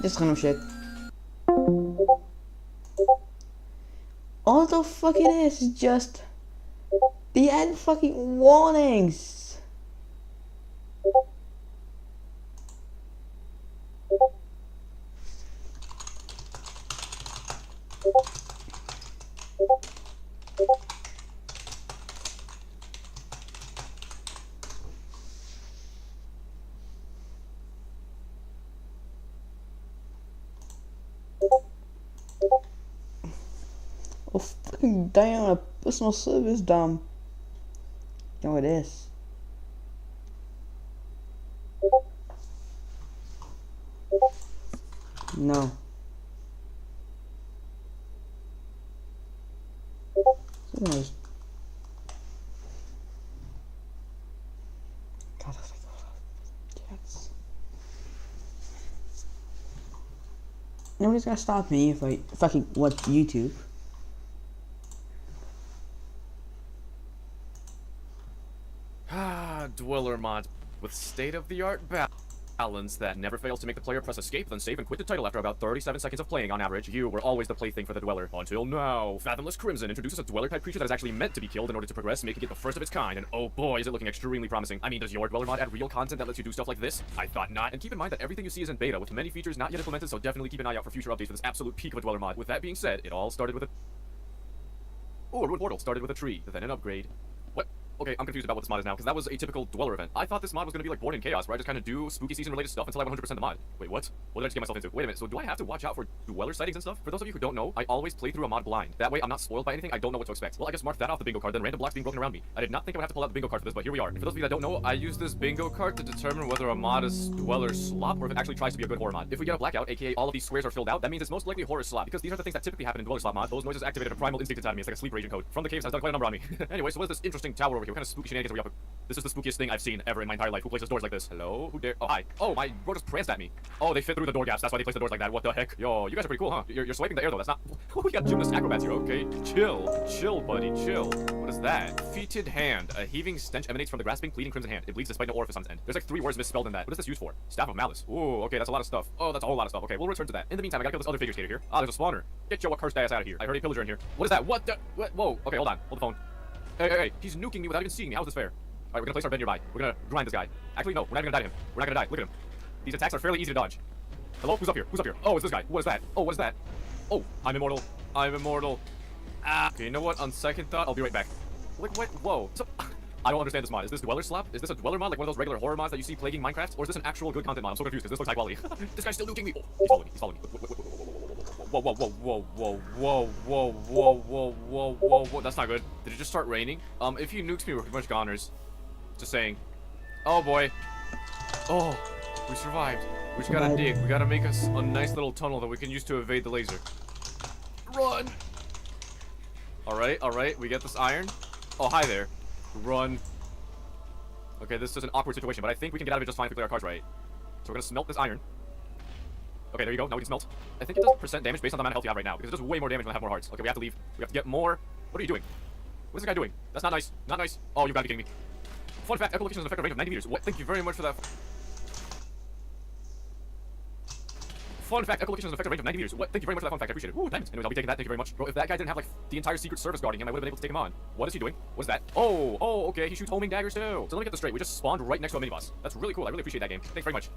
S2: Just random shit. All the fuck it is just the end fucking warnings. Oh fucking damn, a personal service dumb. You know what it is. No. God, yes. Nobody's gonna stop me if I fucking watch YouTube.
S3: Dweller mod with state-of-the-art balance that never fails to make the player press escape, then save and quit the title after about 37 seconds of playing on average. You were always the plaything for the Dweller. Until now. Fathomless Crimson introduces a Dweller-type creature that is actually meant to be killed in order to progress, making it the first of its kind, and oh boy, is it looking extremely promising. I mean, does your Dweller mod add real content that lets you do stuff like this? I thought not, and keep in mind that everything you see is in beta, with many features not yet implemented, so definitely keep an eye out for future updates for this absolute peak of a Dweller mod. With that being said, it all started with a... Ooh, a Ruined Portal started with a tree, then an upgrade. What? Okay, I'm confused about what this mod is now, because that was a typical Dweller event. I thought this mod was going to be like Born in Chaos, where I just kind of do spooky season-related stuff until I 100% the mod. Wait, what? What did I just get myself into? Wait a minute, so do I have to watch out for Dweller sightings and stuff? For those of you who don't know, I always play through a mod blind. That way, I'm not spoiled by anything, I don't know what to expect. Well, I guess mark that off the bingo card, then random blocks being broken around me. I did not think I would have to pull out the bingo card for this, but here we are. And for those of you that don't know, I use this bingo card to determine whether a mod is Dweller slop, or if it actually tries to be a good horror mod. If we get a blackout, aka all of these squares are filled out, that means it's most likely horror slop, because these are the things that typically happen in Dweller slop mod. Those noises activated a primal instinct inside of me. It's like a sleep agent code. From the caves has done quite a number on me. Anyway, so what is this interesting tower over here? What kind of spooky shenanigans are we up with? This is the spookiest thing I've seen ever in my entire life. Who places doors like this? Hello? Who dare? Oh, hi. Oh, my bro just pranced at me. Oh, they fit through the door gaps. That's why they place the doors like that. What the heck? Yo, you guys are pretty cool, huh? You're swiping the air, though. That's not... We got gymnast acrobats here, okay? Chill. Chill, buddy. Chill. What is that? Feeted hand. A heaving stench emanates from the grasping, pleading crimson hand. It bleeds despite no orifice on its end. There's like 3 words misspelled in that. What is this used for? Staff of Malice. Ooh, okay, that's a lot of stuff. Oh, that's a whole lot of stuff. Okay, we'll return to that. In the meantime, I gotta kill this other figure skater here. Ah, there's a spawner. Get your cursed ass out of here. I heard a pillager in here. What is that? What the... What? Whoa. Okay, hold on. Hold the phone. Hey. He's nuking me without even seeing me. How is this fair? Alright, we're gonna place our bed nearby. We're gonna grind this guy. Actually, no, we're not even gonna die to him. We're not gonna die. Look at him. These attacks are fairly easy to dodge. Hello? Who's up here? Who's up here? Oh, it's this guy. What is that? Oh, what is that? Oh, I'm immortal. I'm immortal. Ah. Okay, you know what? On second thought, I'll be right back. What? Whoa. So, I don't understand this mod. Is this Dweller slap? Is this a Dweller mod, like one of those regular horror mods that you see plaguing Minecraft? Or is this an actual good content mod? I'm so confused because this looks high quality. This guy's still nuking me. Oh, he's following me. He's following me. Whoa. That's not good. Did it just start raining? If he nukes me, we're pretty much goners. Just saying. Oh boy. Oh, we survived. We just gotta dig. We gotta make us a nice little tunnel that we can use to evade the laser. Run! Alright. We get this iron. Oh, hi there. Run. Okay, this is an awkward situation, but I think we can get out of it just fine if we play our cards right. So we're gonna smelt this iron. Okay, there you go. Now we can smelt. I think it does percent damage based on the amount of health you have right now, because it does way more damage when I have more hearts. Okay, we have to leave. We have to get more. What are you doing? What's this guy doing? That's not nice. Not nice. Oh, you've got to be kidding me. Fun fact, echolocation has an effective range of 90 meters. What? Thank you very much for that. Fun fact, echolocation has an effective range of 90 meters. What? Thank you very much for that fun fact. I appreciate it. Ooh, diamonds. Anyways, I'll be taking that. Thank you very much. Bro, if that guy didn't have, like, the entire Secret Service guarding him, I would have been able to take him on. What is he doing? What is that? Oh, okay. He shoots homing daggers too. So let me get this straight. We just spawned right next to a mini-boss. That's really cool. I really appreciate that game. Thanks very much.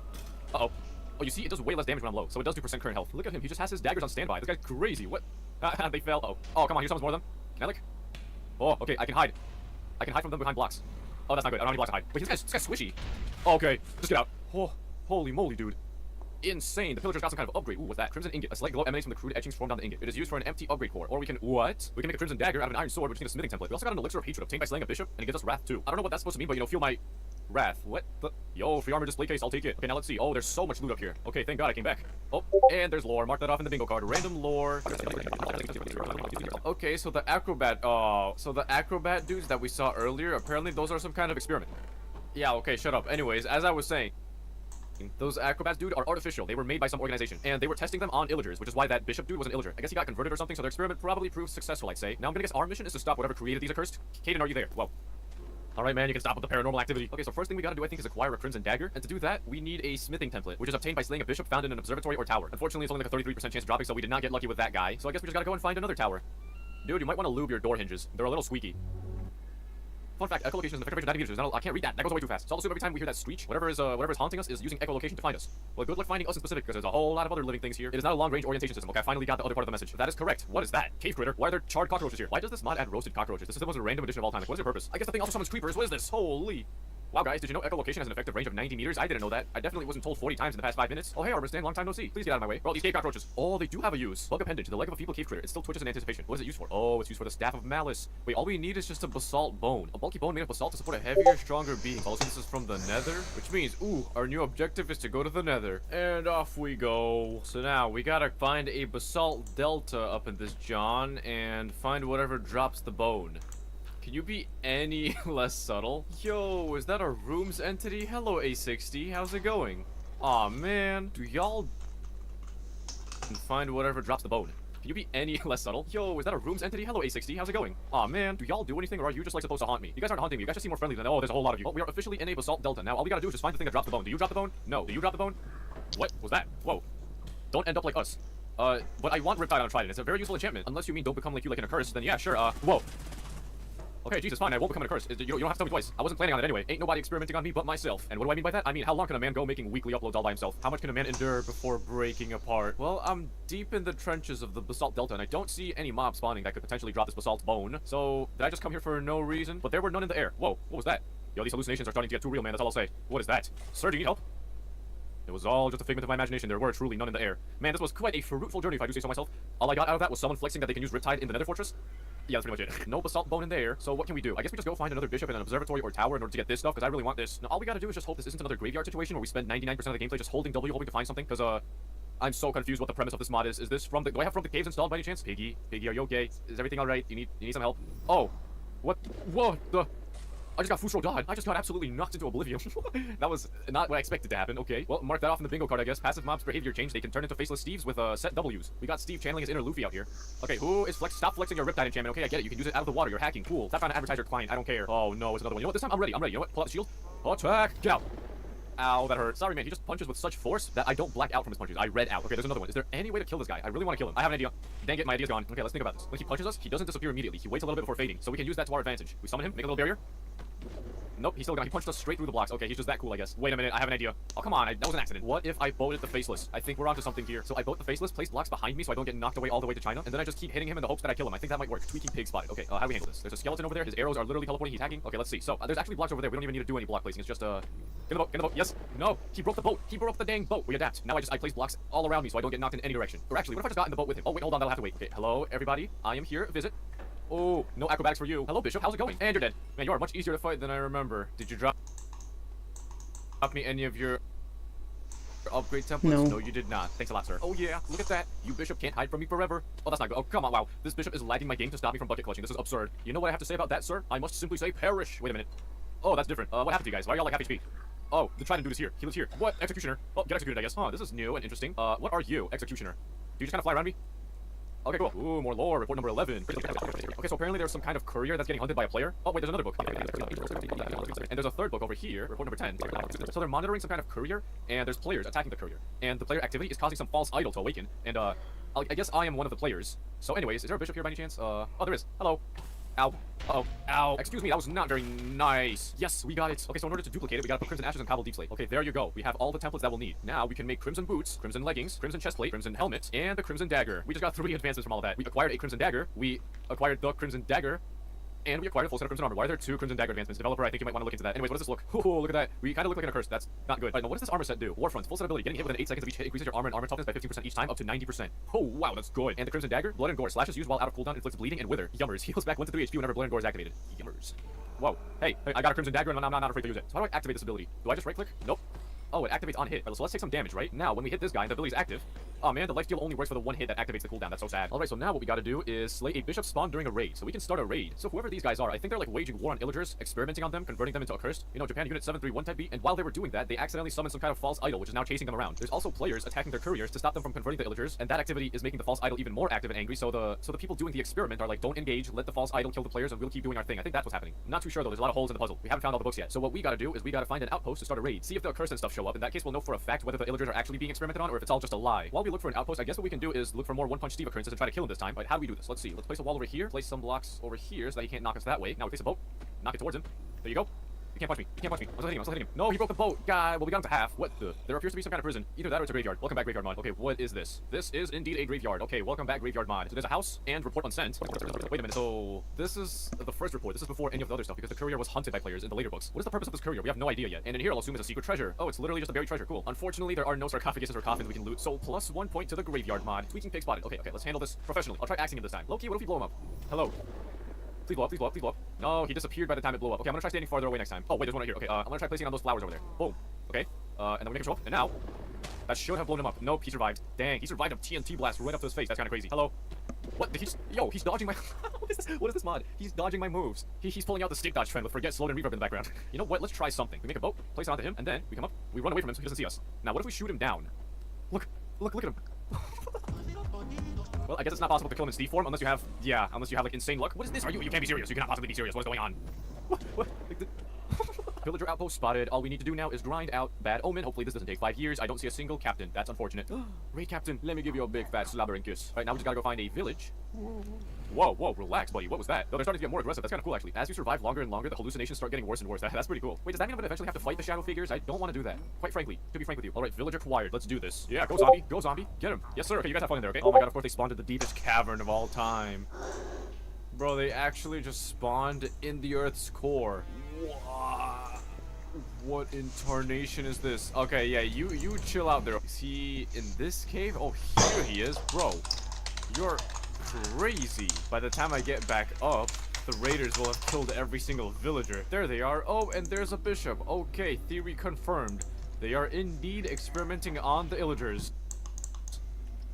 S3: Uh-oh. Oh, you see, it does way less damage when I'm low, so it does do percent current health. Look at him. He just has his daggers on standby. This guy's crazy. What? They fell. Oh, come on. Here's someone's more of them. Can I, like... Oh, okay. I can hide. I can hide from them behind blocks. Oh, that's not good. I don't have any blocks to hide. Wait, this guy's squishy. Oh, okay. Just get out. Oh, holy moly, dude. Insane. The pillager's got some kind of upgrade. Ooh, what's that? Crimson ingot. A slight glow emanates from the crude etchings formed on the ingot. It is used for an empty upgrade core. Or we can... What? We can make a crimson dagger out of an iron sword, which needs a smithing template. We also got an elixir of hatred obtained by slaying a bishop, and it gives us wrath too. I don't know what that's supposed to mean, but, you know, feel my... Wrath. What the? Yo, free armor display case. I'll take it. Okay, now let's see. Oh, there's so much loot up here. Okay, thank God I came back. Oh, and there's lore. Mark that off in the bingo card. Random lore. Okay, so the acrobat. So the acrobat dudes that we saw earlier, apparently those are some kind of experiment. Yeah, okay, shut up. Anyways, as I was saying, those acrobats, dude, are artificial. They were made by some organization, and they were testing them on illagers, which is why that bishop dude was an illager. I guess he got converted or something, so their experiment probably proved successful, I'd say. Now I'm gonna guess our mission is to stop whatever created these accursed. Caden, are you there? Whoa. Alright, man, you can stop with the paranormal activity. Okay, so first thing we gotta do, I think, is acquire a crimson dagger. And to do that, we need a smithing template, which is obtained by slaying a bishop found in an observatory or tower. Unfortunately, it's only like a 33% chance of dropping, so we did not get lucky with that guy. So I guess we just gotta go and find another tower. Dude, you might want to lube your door hinges. They're a little squeaky. Fun fact, echolocation is an effective range of 90 meters. I can't read that. That goes way too fast. So I'll assume every time we hear that screech, whatever is haunting us is using echolocation to find us. Well, good luck finding us in specific, because there's a whole lot of other living things here. It is not a long-range orientation system. Okay, I finally got the other part of the message. That is correct. What is that? Cave critter. Why are there charred cockroaches here? Why does this mod add roasted cockroaches? This is the most random addition of all time. Like, what is your purpose? I guess the thing also summons creepers. What is this? Holy... Wow, guys, did you know echolocation has an effective range of 90 meters? I didn't know that. I definitely wasn't told 40 times in the past 5 minutes. Oh, hey, Arbor Stand, long time no see. Please get out of my way. Bro, these cave cockroaches. Oh, they do have a use. Bug appendage, the leg of a feeble cave critter. It still twitches in anticipation. What is it used for? Oh, it's used for the Staff of Malice. Wait, all we need is just a basalt bone. A bulky bone made of basalt to support a heavier, stronger being. Also, this is from the nether, which means, ooh, our new objective is to go to the nether. And off we go. So now, we gotta find a basalt delta up in this John, and find whatever drops the bone. Can you be any less subtle? Yo, is that a rooms entity? Hello, A60. How's it going? Aw, man. Do y'all find whatever drops the bone? Can you be any less subtle? Yo, is that a rooms entity? Hello, A60. How's it going? Aw, man. Do y'all do anything, or are you just, like, supposed to haunt me? You guys aren't haunting me. You guys just seem more friendly than, oh, there's a whole lot of you. Well, we are officially in a basalt delta. Now, all we gotta do is just find the thing that drops the bone. Do you drop the bone? No. Do you drop the bone? What was that? Whoa. Don't end up like us. But I want Riptide on Trident. It's a very useful enchantment. Unless you mean don't become like you like in a curse, then yeah, sure, whoa. Okay, Jesus, fine, I won't become a curse. You don't have to tell me twice. I wasn't planning on it anyway. Ain't nobody experimenting on me but myself. And what do I mean by that? I mean, how long can a man go making weekly uploads all by himself? How much can a man endure before breaking apart? Well, I'm deep in the trenches of the Basalt Delta, and I don't see any mob spawning that could potentially drop this basalt bone. So, did I just come here for no reason? But there were none in the air. Whoa, what was that? Yo, these hallucinations are starting to get too real, man. That's all I'll say. What is that? Sir, do you need help? It was all just a figment of my imagination. There were truly none in the air. Man, this was quite a fruitful journey, if I do say so myself. All I got out of that was someone flexing that they can use Riptide in the Nether Fortress. Yeah, that's pretty much it. No basalt bone in there, so what can we do? I guess we just go find another bishop in an observatory or tower in order to get this stuff, because I really want this. Now, all we gotta do is just hope this isn't another graveyard situation where we spend 99% of the gameplay just holding W, hoping to find something, because, I'm so confused what the premise of this mod is. Is this from the... Do I have From the Caves installed by any chance? Piggy, are you okay? Is everything alright? You need some help? Oh. What? Whoa, the... I just got Fusro God. I just got absolutely knocked into oblivion. That was not what I expected to happen. Okay, well, mark that off in the bingo card, I guess. Passive mobs behavior change. They can turn into faceless Steves with set Ws. We got Steve channeling his inner Luffy out here. Okay, who is Stop flexing your Riptide enchantment. Okay, I get it. You can use it out of the water. You're hacking. Cool. Stop trying to advertise your client. I don't care. Oh no, it's another one. You know what? This time I'm ready. You know what? Pull out the shield. Attack. Get out. Ow, that hurt. Sorry, man. He just punches with such force that I don't black out from his punches. I red out. Okay, there's another one. Is there any way to kill this guy? I really want to kill him. I have an idea. Dang it, my idea's gone. Okay, let's think about this. When he punches us, he doesn't disappear immediately. He waits a little bit before fading, so we can use that to our advantage. We summon him, make a little barrier. Nope, he's still gone. He punched us straight through the blocks. Okay, he's just that cool, I guess. Wait a minute, I have an idea. Oh, come on, that was an accident. What if I boated the Faceless? I think we're onto something here. So I boat the Faceless, place blocks behind me so I don't get knocked away all the way to China, and then I just keep hitting him in the hopes that I kill him. I think that might work. Tweaking pig spotted. Okay, how do we handle this? There's a skeleton over there. His arrows are literally teleporting. He's hacking. Okay, let's see. So, there's actually blocks over there. We don't even need to do any block placing. It's just, get in the boat. Yes. No. He broke the boat. He broke the dang boat. We adapt. Now I place blocks all around me so I don't get knocked in any direction. Or actually, what if I just got in the boat with him? Oh, wait, hold on. That'll have to wait. Okay, hello, everybody. I am here. Visit. Oh, no acrobatics for you. Hello, Bishop. How's it going? And you're dead. Man, you are much easier to fight than I remember. Did you drop me any of your upgrade templates? No, you did not. Thanks a lot, sir. Oh yeah, look at that. You Bishop can't hide from me forever. Oh, that's not good. Oh, come on, wow. This Bishop is lagging my game to stop me from bucket clutching. This is absurd. You know what I have to say about that, sir? I must simply say perish. Wait a minute. Oh, that's different. What happened to you guys? Why are y'all like half HP? Oh, the trident dude is here. He lives here. What? Executioner. Oh, get executed, I guess. Huh, this is new and interesting. What are you, Executioner? Do you just kind of fly around me? Okay, cool. Ooh, more lore. Report number 11. Okay, so apparently there's some kind of courier that's getting hunted by a player. Oh, wait, there's another book. And there's a third book over here, report number 10. So they're monitoring some kind of courier, and there's players attacking the courier. And the player activity is causing some false idol to awaken. And, I guess I am one of the players. So anyways, is there a bishop here by any chance? Oh, there is. Hello. Ow. Uh-oh. Ow. Excuse me, that was not very nice. Yes, we got it. Okay, so in order to duplicate it, we gotta put Crimson Ashes and Cobble Deep Slate. Okay, there you go. We have all the templates that we'll need. Now we can make Crimson Boots, Crimson Leggings, Crimson Chestplate, Crimson Helmet, and the Crimson Dagger. We just got 3 advancements from all of that. We acquired a Crimson Dagger, we acquired the Crimson Dagger, and we acquired a full set of Crimson Armor. Why are there 2 Crimson Dagger advancements? Developer, I think you might want to look into that. Anyways, what does this look? Oh, look at that. We kind of look like an accursed. That's not good. Alright, now what does this armor set do? Warfront, full set ability. Getting hit within 8 seconds of each hit increases your armor and armor toughness by 15% each time, up to 90%. Oh, wow, that's good. And the Crimson Dagger, Blood and Gore. Slashes used while out of cooldown, inflicts bleeding and wither. Yummers. Heals back 1 to 3 HP whenever Blood and Gore is activated. Yummers. Whoa. Hey, I got a Crimson Dagger and I'm not afraid to use it. So how do I activate this ability? Do I just right click? Nope. Oh, it activates on hit. Right, so let's take some damage, right? Now, when we hit this guy and the ability is active, oh man, the lifesteal only works for the 1 hit that activates the cooldown. That's so sad. Alright, so now what we gotta do is slay a bishop spawn during a raid. So we can start a raid. So whoever these guys are, I think they're like waging war on illagers, experimenting on them, converting them into accursed. You know, Japan Unit 731 type B. And while they were doing that, they accidentally summoned some kind of false idol, which is now chasing them around. There's also players attacking their couriers to stop them from converting the illagers, and that activity is making the false idol even more active and angry. So the people doing the experiment are like, don't engage, let the false idol kill the players, and we'll keep doing our thing. I think that's what's happening. Not too sure though. There's a lot of holes in the puzzle. We haven't found all the books yet. So what we gotta do is we gotta find an outpost to start a raid. See if the accursed and stuff show up. In that case, we'll know for a fact whether the illagers are actually being experimented on or if it's all just a lie. While we look for an outpost, I guess what we can do is look for more one-punch Steve occurrences and try to kill him this time. But how do we do this? Let's see. Let's place a wall over here, place some blocks over here so that he can't knock us that way. Now we place a boat, knock it towards him. There you go. He can't punch me. He can't punch me. I'm still hitting him. No, he broke the boat. God, well, we got him to half. What the? There appears to be some kind of prison. Either that or it's a graveyard. Welcome back, Graveyard Mod. Okay, what is this? This is indeed a graveyard. Okay, welcome back, Graveyard Mod. So there's a house and report unsent. Wait a minute. So this is the first report. This is before any of the other stuff because the courier was hunted by players in the later books. What is the purpose of this courier? We have no idea yet. And in here, I'll assume it's a secret treasure. Oh, it's literally just a buried treasure. Cool. Unfortunately, there are no sarcophaguses or coffins we can loot. So plus 1 point to the Graveyard Mod. Tweaking pig spotted. Okay, let's handle this professionally. I'll try axing him this time. Loki, what if we blow him up? Hello. Please blow up, please blow up, please blow up. No, he disappeared by the time it blew up. Okay, I'm gonna try standing farther away next time. Oh, wait, there's one right here. Okay, I'm gonna try placing on those flowers over there. Boom. Okay, and then we make him show up. And now, that should have blown him up. Nope, he survived. Dang, he survived a TNT blast right up to his face. That's kind of crazy. Hello. What? Yo, he's dodging my... What is this mod? He's dodging my moves. He's pulling out the stick dodge trend with forget, slowed, and reverb in the background. You know what? Let's try something. We make a boat, place it onto him, and then we come up, we run away from him so he doesn't see us. Now, what if we shoot him down? Look at him. Well, I guess it's not possible to kill him in Steve form unless you have, like insane luck. What is this? You can't be serious. You cannot possibly be serious. What is going on? What? Villager outpost spotted. All we need to do now is grind out Bad Omen. Hopefully this doesn't take 5 years. I don't see a single captain. That's unfortunate. Raid captain, let me give you a big fat slobbering kiss. Right, now we just gotta go find a village. Whoa, relax, buddy. What was that? No, they're starting to get more aggressive. That's kind of cool, actually. As you survive longer and longer, the hallucinations start getting worse and worse. That's pretty cool. Wait, does that mean I'm gonna eventually have to fight the shadow figures? I don't want to do that. Quite frankly, to be frank with you. All right, village acquired. Let's do this. Yeah, go zombie. Go zombie. Get him. Yes, sir. Okay, you guys have fun in there, okay? Oh my god, of course they spawned in the deepest cavern of all time. Bro, they actually just spawned in the Earth's core. What incarnation is this? Okay, yeah, you chill out there. Is he in this cave? Oh, here he is. Bro, you're crazy. By the time I get back up, the raiders will have killed every single villager. There they are. Oh, and there's a bishop. Okay, theory confirmed. They are indeed experimenting on the illagers.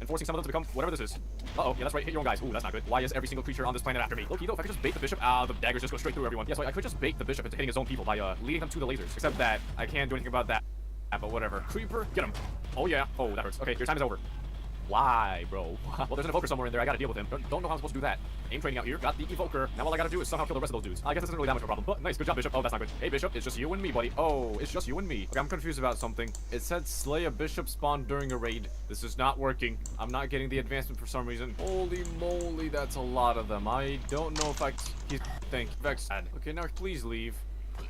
S3: And forcing some of them to become whatever this is. Uh-oh, yeah, that's right. Hit your own guys. Ooh, that's not good. Why is every single creature on this planet after me? Loki, though, if I could just bait the bishop, the daggers just go straight through everyone. Yeah, so I could just bait the bishop into hitting his own people by leading them to the lasers. Except that I can't do anything about that. But whatever. Creeper, get him. Oh yeah. Oh, that hurts. Okay, your time is over. Why, bro? Well, there's an evoker somewhere in there. I gotta deal with him. Don't know how I'm supposed to do that. Aim training out here. Got the evoker. Now all I gotta do is somehow kill the rest of those dudes. I guess this isn't really that much of a problem. But nice, good job, Bishop. Oh, that's not good. Hey, Bishop, it's just you and me, buddy. Oh, it's just you and me. Okay, I'm confused about something. It said slay a bishop spawn during a raid. This is not working. I'm not getting the advancement for some reason. Holy moly, that's a lot of them. I don't know if thank you. Vexed. Okay, now please leave.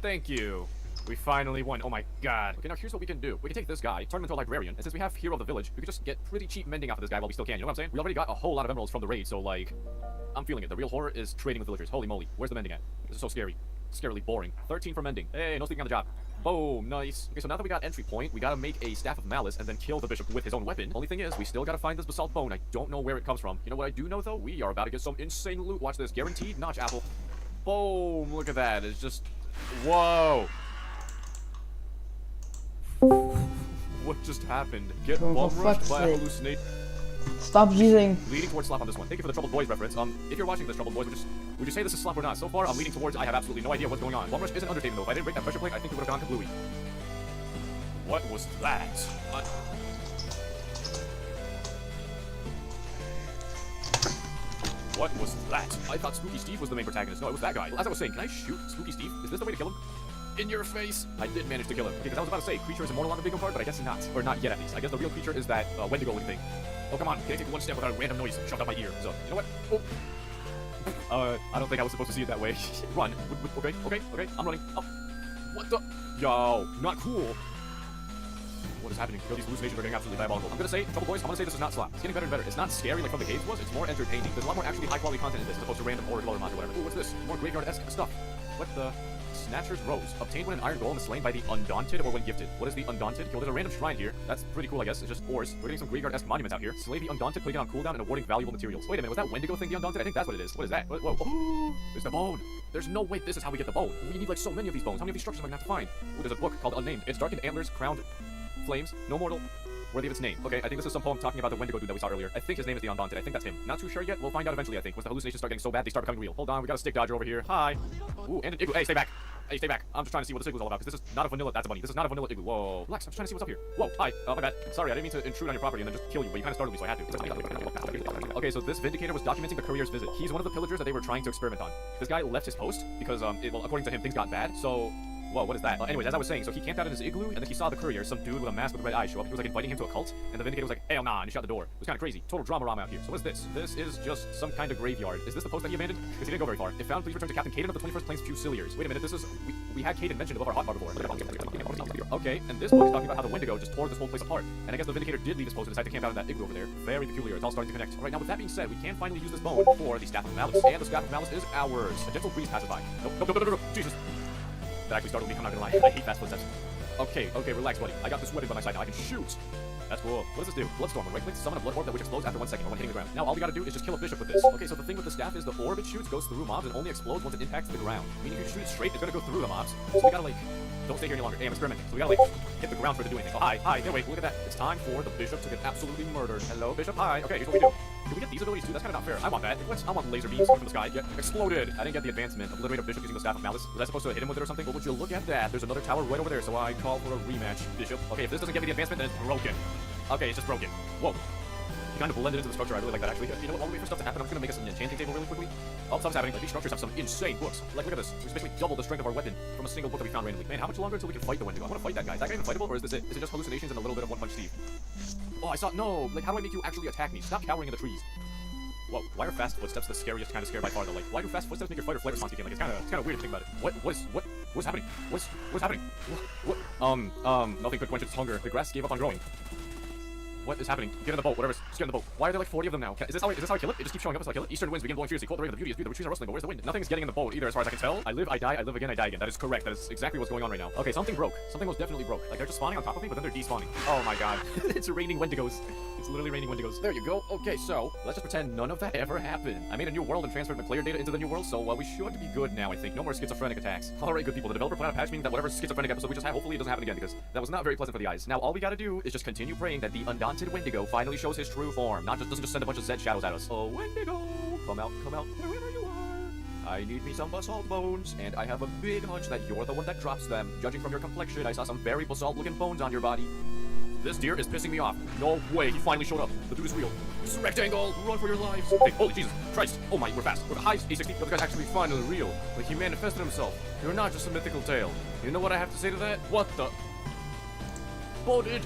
S3: Thank you. We finally won. Oh my god. Okay, now here's what we can do. We can take this guy, turn him into a librarian, and since we have Hero of the Village, we can just get pretty cheap mending off of this guy while we still can. You know what I'm saying? We already got a whole lot of emeralds from the raid, so like, I'm feeling it. The real horror is trading with villagers. Holy moly. Where's the mending at? This is so scary. Scarily boring. 13 for mending. Hey, no sleeping on the job. Boom, nice. Okay, so now that we got entry point, we gotta make a Staff of Malice and then kill the bishop with his own weapon. Only thing is, we still gotta find this basalt bone. I don't know where it comes from. You know what I do know, though? We are about to get some insane loot. Watch this. Guaranteed notch apple. Boom, look at that. It's just... Whoa. What just happened? Get bum rushed by a hallucinate.
S2: Stop using.
S3: Leading towards slop on this one. Thank you for the Troubled Boys reference. If you're watching this, Troubled Boys, would you say this is slop or not? So far, I'm leading towards. I have absolutely no idea what's going on. Bum rush is an undertaking though. If I didn't break that pressure plate, I think we would have gone to Bluey. What was that? What was that? I thought Spooky Steve was the main protagonist. No, it was that guy. As I was saying, can I shoot Spooky Steve? Is this the way to kill him? In your face! I did manage to kill him. Because I was about to say, creature is immortal on the bingo card, but I guess not. Or not yet, at least. I guess the real creature is that Wendigo-looking thing. Oh, come on. Can I take one step without a random noise shoved up my ear? So, you know what? Oh. I don't think I was supposed to see it that way. Run. Okay, I'm running. Oh. What the? Yo, not cool. What is happening? Yo, these hallucinations are getting absolutely diabolical. I'm gonna say, trouble boys, I'm gonna say this is not slap. It's getting better and better. It's not scary like from the caves was, it's more entertaining. There's a lot more actually high quality content in this as opposed to random horror mods or whatever. Ooh, what's this? More graveyard-esque stuff. What the? Snatcher's Rose. Obtained when an iron golem is slain by the Undaunted or when gifted. What is the Undaunted? Okay, well, there's a random shrine here. That's pretty cool, I guess. It's just ores. We're getting some graveyard-esque monuments out here. Slay the Undaunted, putting it on cooldown and awarding valuable materials. Wait a minute, was that Wendigo thing the Undaunted? I think that's what it is. What is that? Whoa. Oh, there's the bone. There's no way this is how we get the bone. We need like so many of these bones. How many of these structures am I gonna have to find? Ooh, there's a book called Unnamed. It's darkened antlers, crowned flames, no mortal, worthy of its name. Okay, I think this is some poem talking about the Wendigo dude that we saw earlier. I think his name is the Undaunted. I think that's him. Not too sure yet. We'll find out eventually, I think. Once the hallucinations start getting so bad, they start becoming real. Hold on, we got a stick dodger over here. Hi. Ooh, and an igloo. Hey, stay back. Hey, stay back. I'm just trying to see what this igloo's all about, because this is not a vanilla. That's a bunny. This is not a vanilla igloo. Whoa. Relax, I'm just trying to see what's up here. Whoa, hi. My bad. Sorry, I didn't mean to intrude on your property and then just kill you, but you kind of startled me, so I had to. Okay, so this Vindicator was documenting the courier's visit. He's one of the pillagers that they were trying to experiment on. This guy left his post because, well, according to him, things got bad, so... Whoa, what is that? Anyways, as I was saying, so he camped out in his igloo, and then he saw the courier, some dude with a mask with red eyes show up. He was like inviting him to a cult, and the Vindicator was like, hell nah, and he shut the door. It was kind of crazy. Total drama-rama out here. So what is this? This is just some kind of graveyard. Is this the post that he abandoned? Because he didn't go very far. If found, please return to Captain Caden of the 21st Plains Fusiliers. Wait a minute, this is... We had Caden mentioned above our hotbar before. Okay, and this book is talking about how the Wendigo just tore this whole place apart. And I guess the Vindicator did leave his post and decided to camp out in that igloo over there. Very peculiar. It's all starting to connect. Alright, now with that being said, we can finally use this bone for the Staff of Malice. And the Staff of Malice is ours. A gentle breeze passes by. Nope. Jesus. That actually startled me, I'm not gonna lie. I hate fast footsteps. Okay, relax, buddy. I got this weapon by my side now. I can shoot. That's cool. What does this do? Bloodstorm. Right click to summon a blood orb that which explodes after 1 second or when hitting the ground. Now all we gotta do is just kill a bishop with this. Okay, so the thing with the staff is the orb it shoots goes through mobs and only explodes once it impacts the ground. Meaning if you shoot it straight, it's gonna go through the mobs. So we gotta like... Don't stay here any longer. Hey, I'm experimenting. So we gotta like hit the ground for it to do anything. Oh, hi, there, wait, look at that. It's time for the bishop to get absolutely murdered. Hello, bishop, hi. Okay, here's what we do. Can we get these abilities too? That's kind of not fair. I want that. What? I want laser beams coming from the sky. Get exploded. I didn't get the advancement. Obliterate a bishop using the Staff of Malice. Was I supposed to hit him with it or something? But would you look at that? There's another tower right over there, so I call for a rematch. Bishop. Okay, if this doesn't get me the advancement, then it's broken. Okay, it's just broken. Whoa. You kind of blended into the structure. I really like that, actually. You know what? While we wait for stuff to happen, I'm just gonna make us an enchanting table really quickly. Oh, stuff's happening. Like, these structures have some insane books. Like, look at this. We basically double the strength of our weapon from a single book that we found randomly. Man, how much longer until we can fight the Wendigo? I want to fight that guy. Is that guy even fightable, or is this it? Is it just hallucinations and a little bit of One Punch Steve? Oh, I saw... No! Like, how do I make you actually attack me? Stop cowering in the trees. Whoa, why are fast footsteps the scariest kind of scare by far, though? Like, why do fast footsteps make your fight or flight response again? Like, it's kind of weird to think about it. What's happening? What's happening? Nothing could quench its hunger. The grass gave up on growing. What is happening? Get in the boat, whatever. Just get in the boat. Why are there like 40 of them now? Is this how I kill it? It just keeps showing up as I kill it. Eastern winds begin blowing fiercely. Quote the rate of the beauty is beauty. The trees are rustling, but where's the wind? Nothing's getting in the boat either, as far as I can tell. I live, I die, I live again, I die again. That is correct. That is exactly what's going on right now. Okay, something broke. Something most definitely broke. Like they're just spawning on top of me, but then they're despawning. Oh my god. It's raining Wendigos. It's literally raining Wendigos. There you go. Okay, so let's just pretend none of that ever happened. I made a new world and transferred my player data into the new world, so we should be good now, I think. No more schizophrenic attacks. Alright, good people. The developer put out a patch meaning that whatever schizophrenic episode we just had, hopefully it doesn't happen again, because that was not very pleasant for the eyes. Now all we gotta do is just continue praying that the Undaunted Wendigo finally shows his true form. Doesn't just send a bunch of Zed shadows at us. Oh, Wendigo! Come out, wherever you are. I need me some basalt bones, and I have a big hunch that you're the one that drops them. Judging from your complexion, I saw some very basalt-looking bones on your body. This deer is pissing me off. No way, he finally showed up. The dude is real. This is Rectangle, run for your lives. Hey, holy Jesus Christ. Oh my, we're fast. We're high A60. This guy's actually finally real. Like he manifested himself. You're not just a mythical tale. You know what I have to say to that? What the? Boated.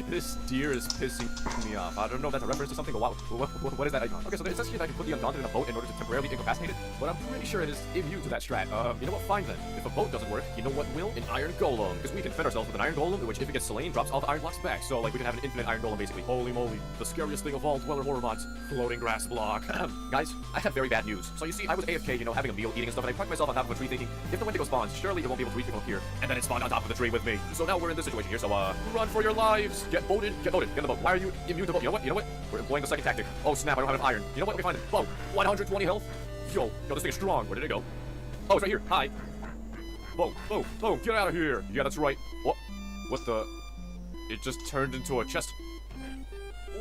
S3: This deer is pissing me off. I don't know if that's a reference to something, but wow. What is that icon? Okay, so it says here that I can put the Undaunted in a boat in order to temporarily incapacitate it, but I'm pretty sure it is immune to that strat. You know what? Fine then. If a boat doesn't work, you know what will? An Iron Golem. Because we can fit ourselves with an Iron Golem, which if it gets slain, drops all the Iron blocks back. So, like, we can have an infinite Iron Golem, basically. Holy moly. The scariest thing of all Dweller horror mods. Floating grass block. Guys, I have very bad news. So you see, I was AFK, you know, having a meal, eating and stuff, and I parked myself on top of a tree thinking, if the Wendigo spawns, surely it won't be able to reach me from here. And then it spawned on top of the tree with me. So now we're in this situation here, so, run for your lives. Get boated. Get boated. Get in the boat. Why are you immune to boat? You know what? We're employing the second tactic. Oh snap, I don't have enough iron. You know what? Okay, fine then. Whoa, 120 health. Yo, this thing is strong. Where did it go? Oh, it's right here. Hi. Whoa, get out of here. Yeah, that's right. What the? It just turned into a chest.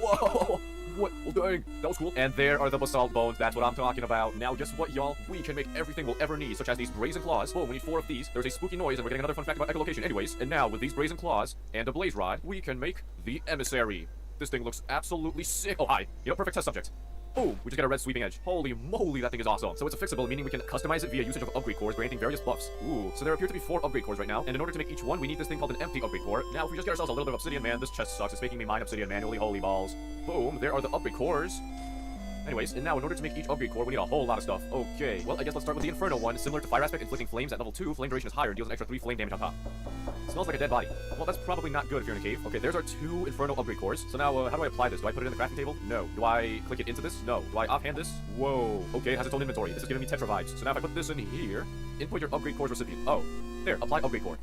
S3: Whoa. what? Oh, dang, that was cool. And there are the basalt bones. That's what I'm talking about. Now, guess what, y'all? We can make everything we'll ever need, such as these brazen claws. Oh, we need 4 of these. There's a spooky noise, and we're getting another fun fact about echolocation. Anyways, and now with these brazen claws and a blaze rod, we can make the emissary. This thing looks absolutely sick. Oh, hi. You know, perfect test subject. Boom! We just get a red sweeping edge. Holy moly, that thing is awesome. So it's a fixable, meaning we can customize it via usage of upgrade cores, granting various buffs. Ooh, so there appear to be 4 upgrade cores right now, and in order to make each one, we need this thing called an empty upgrade core. Now, if we just get ourselves a little bit of obsidian, man, this chest sucks. It's making me mine obsidian manually. Holy balls. Boom, there are the upgrade cores. Anyways, and now in order to make each upgrade core, we need a whole lot of stuff. Okay, well, I guess let's start with the Inferno one. Similar to Fire Aspect, inflicting flames at level 2, flame duration is higher and deals an extra 3 flame damage on top. Smells like a dead body. Well, that's probably not good if you're in a cave. Okay, there's our 2 Inferno upgrade cores. So now, how do I apply this? Do I put it in the crafting table? No. Do I click it into this? No. Do I offhand this? Whoa. Okay, it has its own inventory. This is giving me Tetra vibes. So now if I put this in here, input your upgrade cores recipient. Oh, there, apply upgrade core.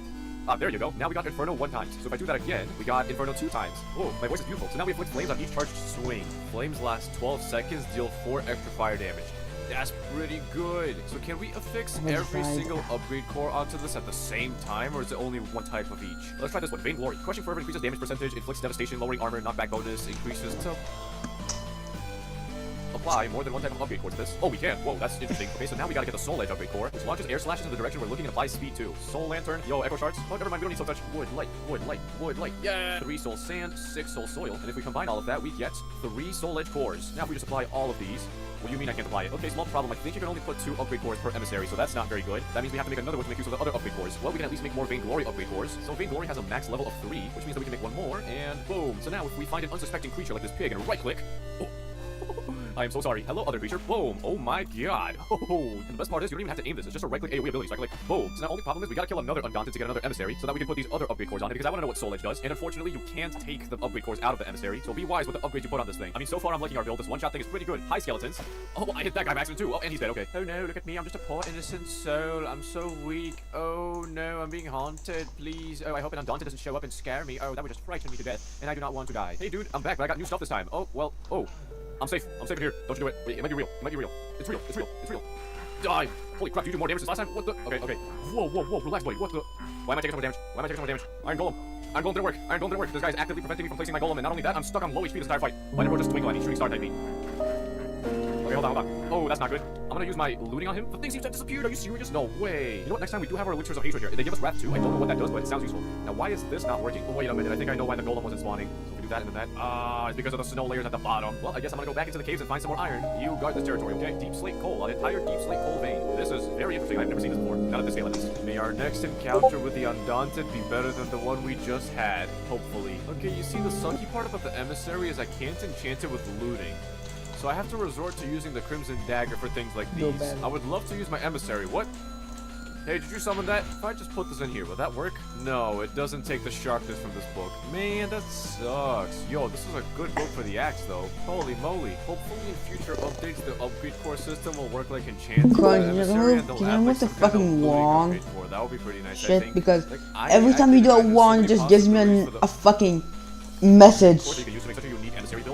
S3: Ah, there you go. Now we got Inferno 1 times. So if I do that again, we got Inferno 2 times. Oh, my voice is beautiful. So now we inflict flames on each charged swing. Flames last 12 seconds, deal 4 extra fire damage. That's pretty good. So can we affix every single upgrade core onto this at the same time, or is it only one type of each? Let's try this one. Vainglory. Crushing Fervor increases damage percentage, inflicts devastation, lowering armor, knockback bonus, increases to... Apply more than one type of upgrade core to this. Oh, we can. Whoa, that's interesting. Okay, so now we gotta get the Soul Edge upgrade core, which launches air slashes in the direction we're looking and applies speed too. Soul Lantern. Yo, Echo Shards. Oh, never mind. We don't need Soul Touch. Wood, light, wood, light, wood, light. Yeah! 3 Soul Sand, 6 Soul Soil. And if we combine all of that, we get 3 Soul Edge cores. Now if we just apply all of these, what do you mean I can't apply it? Okay, small problem. I think you can only put 2 upgrade cores per emissary, so that's not very good. That means we have to make another one to make use of the other upgrade cores. Well, we can at least make more Vainglory upgrade cores. So Vainglory has a max level of 3, which means that we can make 1 more, and boom. So now if we find an unsuspecting creature like this pig and right-click... Oh. I am so sorry. Hello, other creature. Boom. Oh my god. Oh. And the best part is you don't even have to aim this. It's just a right-click AoE ability. So I click, boom. So now only problem is we gotta kill another Undaunted to get another emissary so that we can put these other upgrade cores on it, because I want to know what Soul Edge does. And unfortunately, you can't take the upgrade cores out of the emissary. So be wise with the upgrades you put on this thing. I mean, so far I'm liking our build. This one-shot thing is pretty good. Hi, skeletons. Oh, I hit that guy by accident too. Oh, and he's dead. Okay. Oh no, look at me. I'm just a poor innocent soul. I'm so weak. Oh no, I'm being haunted. Please. Oh, I hope an Undaunted doesn't show up and scare me. Oh, that would just frighten me to death. And I do not want to die. Hey, dude, I'm back, but I got new stuff this time. Oh, well. Oh. I'm safe. I'm safe in here. Don't you do it. Wait, it might be real. It might be real. It's real. It's real. It's real. Die. Holy crap, you do more damage since last time? What the? Okay, okay. Whoa, whoa, whoa. Relax, buddy. What the? Why am I taking so much damage? Why am I taking so much damage? Iron Golem. Iron Golem didn't work. Iron Golem didn't work. This guy's actively preventing me from placing my Golem, and not only that, I'm stuck on low HP this entire fight. Why didn't just twinkle at each shooting star type me? Okay, hold on, hold on. Oh, that's not good. I'm gonna use my looting on him. The thing seems to have disappeared. Are you serious? No way. You know what? Next time we do have our elixirs of hatred here. They give us wrath too. I don't know what that does, but it sounds useful. Now, why is this not working? Oh, wait a minute. I think I know why the golem wasn't spawning. So if we do that and then that. Ah, it's because of the snow layers at the bottom. Well, I guess I'm gonna go back into the caves and find some more iron. You guard this territory, okay? Deep slate coal. An entire deep slate coal vein. This is very interesting. I've never seen this before. Not at this scale, at least. May our next encounter with the Undaunted be better than the one we just had. Hopefully. Okay, you see, the sucky part about the emissary is I can't enchant it with looting. So I have to resort to using the Crimson Dagger for things like these. I would love to use my emissary. What? Hey, did you summon that? If I just put this in here, will that work? No, it doesn't take the sharpness from this book. Man, that sucks. Yo, this is a good book for the axe, though. Holy moly. Hopefully in future updates, the upgrade core system will work like enchanted.
S2: Can you remove the fucking wand?
S3: That would be pretty nice, I
S2: Shit,
S3: think.
S2: because
S3: Like,
S2: every time you do a wand, it just gives me a fucking message.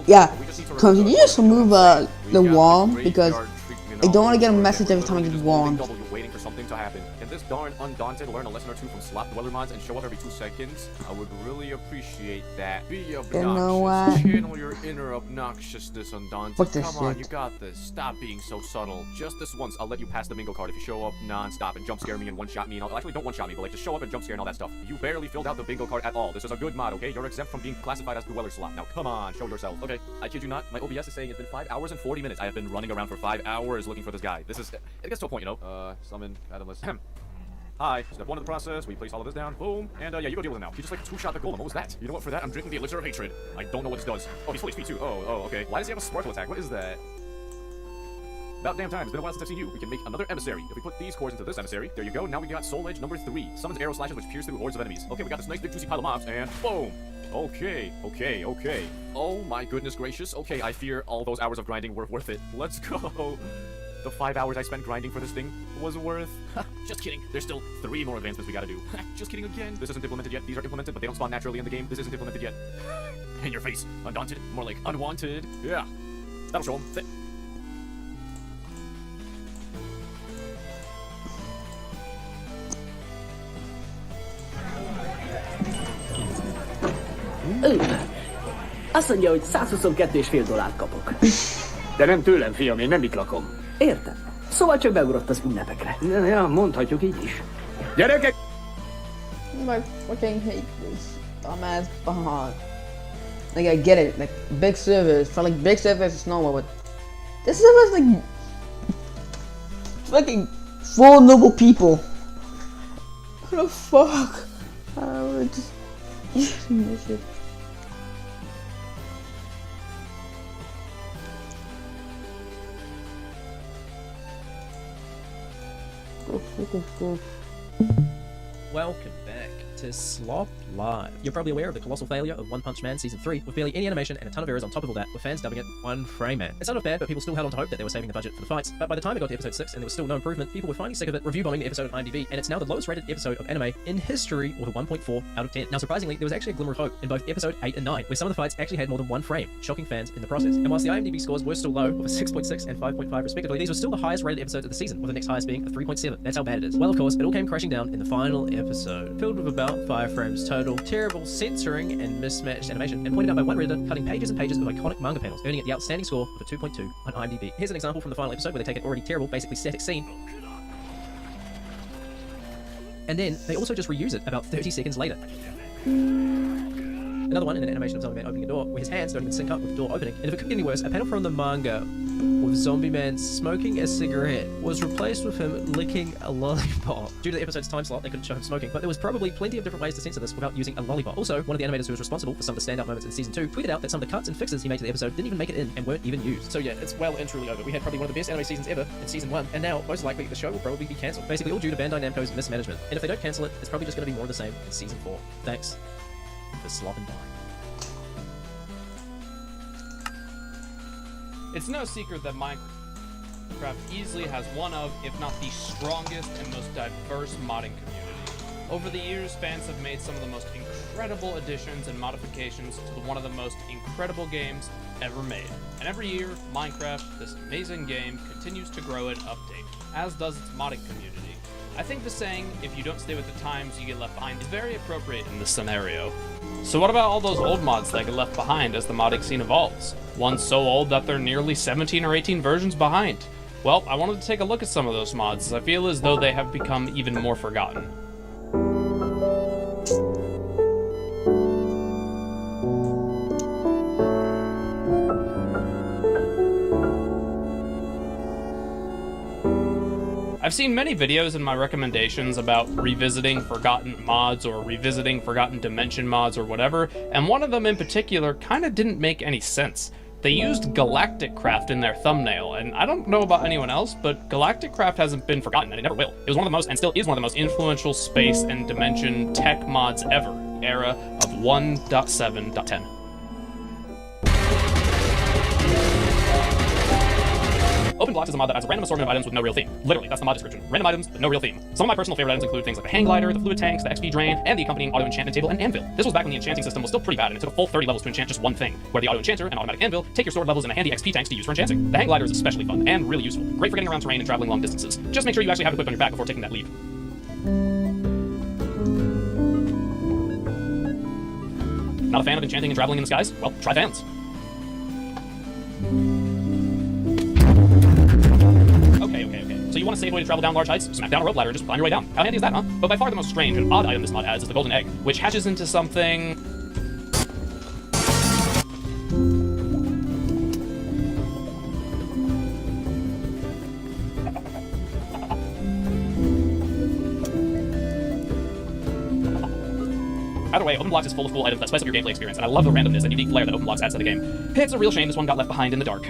S2: Yeah, can you just remove the wand, because I don't want to get a message every time I get a wand.
S3: Waiting for something to happen. Can this darn Undaunted learn a lesson or two from Slop Dweller mods and show up every 2 seconds? I would really appreciate that. Be obnoxious.
S2: You know what?
S3: Channel your inner obnoxiousness, Undaunted.
S2: Fuck this
S3: Come on,
S2: shit.
S3: you got this. Stop being so subtle. Just this once, I'll let you pass the bingo card if you show up non-stop and jump scare me and one-shot me and all. Actually, don't one-shot me, but like just show up and jump scare and all that stuff. You barely filled out the bingo card at all. This is a good mod, okay? You're exempt from being classified as Dweller Slop. Now come on, show yourself. Okay, I kid you not, my OBS is saying it's been 5 hours and 40 minutes. I have been running around for 5 hours looking for this guy. This is, it gets to a point, you know. Summon, Adamless. Hi, step 1 of the process, we place all of this down, boom, and yeah, you go deal with him now. He just like 2-shot the golem, what was that? You know what, for that, I'm drinking the elixir of hatred. I don't know what this does. Oh, he's full HP too, oh, okay. Why does he have a sparkle attack? What is that? About damn time, it's been a while since I've seen you. We can make another emissary. If we put these cores into this emissary, there you go, now we got Soul Edge number 3. Summons arrow slashes which pierce through hordes of enemies. Okay, we got this nice big juicy pile of mobs, and boom! Okay. Oh my goodness gracious. Okay, I fear all those hours of grinding were worth it. Let's go. The 5 hours I spent grinding for this thing was worth. Just kidding. There's still 3 more advancements we gotta do. Just kidding again. This isn't implemented yet. These are implemented, but they don't spawn naturally in the game. This isn't implemented yet. In your face. Undaunted. More like unwanted. Yeah. That'll show them.
S5: Azt mondja, hogy $122,5 kapok. De nem tőlem, fiam, én nem itt lakom. Értem. Szóval csak beugrott az ünnepekre. Ja, mondhatjuk így is. Gyerekek!
S2: I fucking hate this dumbass bot. Like, I get it, like, big servers, for like, big servers is normal, but this server's like, fucking 4 noble people. What the fuck? I would just using this shit.
S6: Welcome back to Slop Live. You're probably aware of the colossal failure of One Punch Man Season 3, with barely any animation and a ton of errors on top of all that, with fans dubbing it One Frame Man. It started off bad, but people still held on to hope that they were saving the budget for the fights, but by the time it got to episode 6 and there was still no improvement, people were finally sick of it, review bombing the episode on IMDb, and it's now the lowest rated episode of anime in history with a 1.4 out of 10. Now surprisingly, there was actually a glimmer of hope in both episode 8 and 9, where some of the fights actually had more than one frame, shocking fans in the process. And whilst the IMDb scores were still low, with a 6.6 and 5.5 respectively, these were still the highest rated episodes of the season, with the next highest being a 3.7. That's how bad it is. Well, of course, it all came crashing down in the final episode, filled with about 5 frames total, terrible censoring and mismatched animation, and pointed out by one Redditor cutting pages and pages of iconic manga panels, earning it the outstanding score of a 2.2 on IMDb. Here's an example from the final episode where they take an already terrible, basically static scene, and then they also just reuse it about 30 seconds later. Another one in an animation of Zombie Man opening a door, where his hands don't even sync up with the door opening. And if it could get any worse, a panel from the manga with Zombie Man smoking a cigarette was replaced with him licking a lollipop. Due to the episode's time slot, they couldn't show him smoking, but there was probably plenty of different ways to censor this without using a lollipop. Also, one of the animators who was responsible for some of the standout moments in Season 2 tweeted out that some of the cuts and fixes he made to the episode didn't even make it in and weren't even used. So yeah, it's well and truly over. We had probably one of the best anime seasons ever in Season 1, and now, most likely, the show will probably be cancelled. Basically all due to Bandai Namco's mismanagement. And if they don't cancel it, it's probably just going to be more of the same in Season 4. Thanks for Slop and Die.
S7: It's no secret that Minecraft easily has one of, if not the strongest and most diverse modding community. Over the years, fans have made some of the most incredible additions and modifications to one of the most incredible games ever made. And every year, Minecraft, this amazing game, continues to grow and update, as does its modding community. I think the saying, if you don't stay with the times, you get left behind, is very appropriate in this scenario. So what about all those old mods that get left behind as the modding scene evolves? Ones so old that they're nearly 17 or 18 versions behind. Well, I wanted to take a look at some of those mods, as I feel as though they have become even more forgotten. I've seen many videos in my recommendations about revisiting forgotten mods or revisiting forgotten dimension mods or whatever, and one of them in particular kind of didn't make any sense. They used Galactic Craft in their thumbnail, and I don't know about anyone else, but Galactic Craft hasn't been forgotten, and it never will. It was one of the most, and still is one of the most influential space and dimension tech mods ever, era of 1.7.10. OpenBlocks is a mod that adds a random assortment of items with no real theme. Literally, that's the mod description. Random items with no real theme. Some of my personal favorite items include things like the hang glider, the fluid tanks, the XP drain, and the accompanying auto enchantment table and anvil. This was back when the enchanting system was still pretty bad, and it took a full 30 levels to enchant just one thing, where the auto enchanter and automatic anvil take your sword levels and the handy XP tanks to use for enchanting. The hang glider is especially fun and really useful. Great for getting around terrain and traveling long distances. Just make sure you actually have it equipped on your back before taking that leap. Not a fan of enchanting and traveling in the skies? Well, try fans. Okay. So you want a safe way to travel down large heights? Smack down a rope ladder and just climb your way down. How handy is that, huh? But by far the most strange and odd item this mod adds is the golden egg, which hatches into something... Either way, OpenBlocks is full of cool items that spice up your gameplay experience, and I love the randomness and unique flair that OpenBlocks adds to the game. It's a real shame this one got left behind in the dark.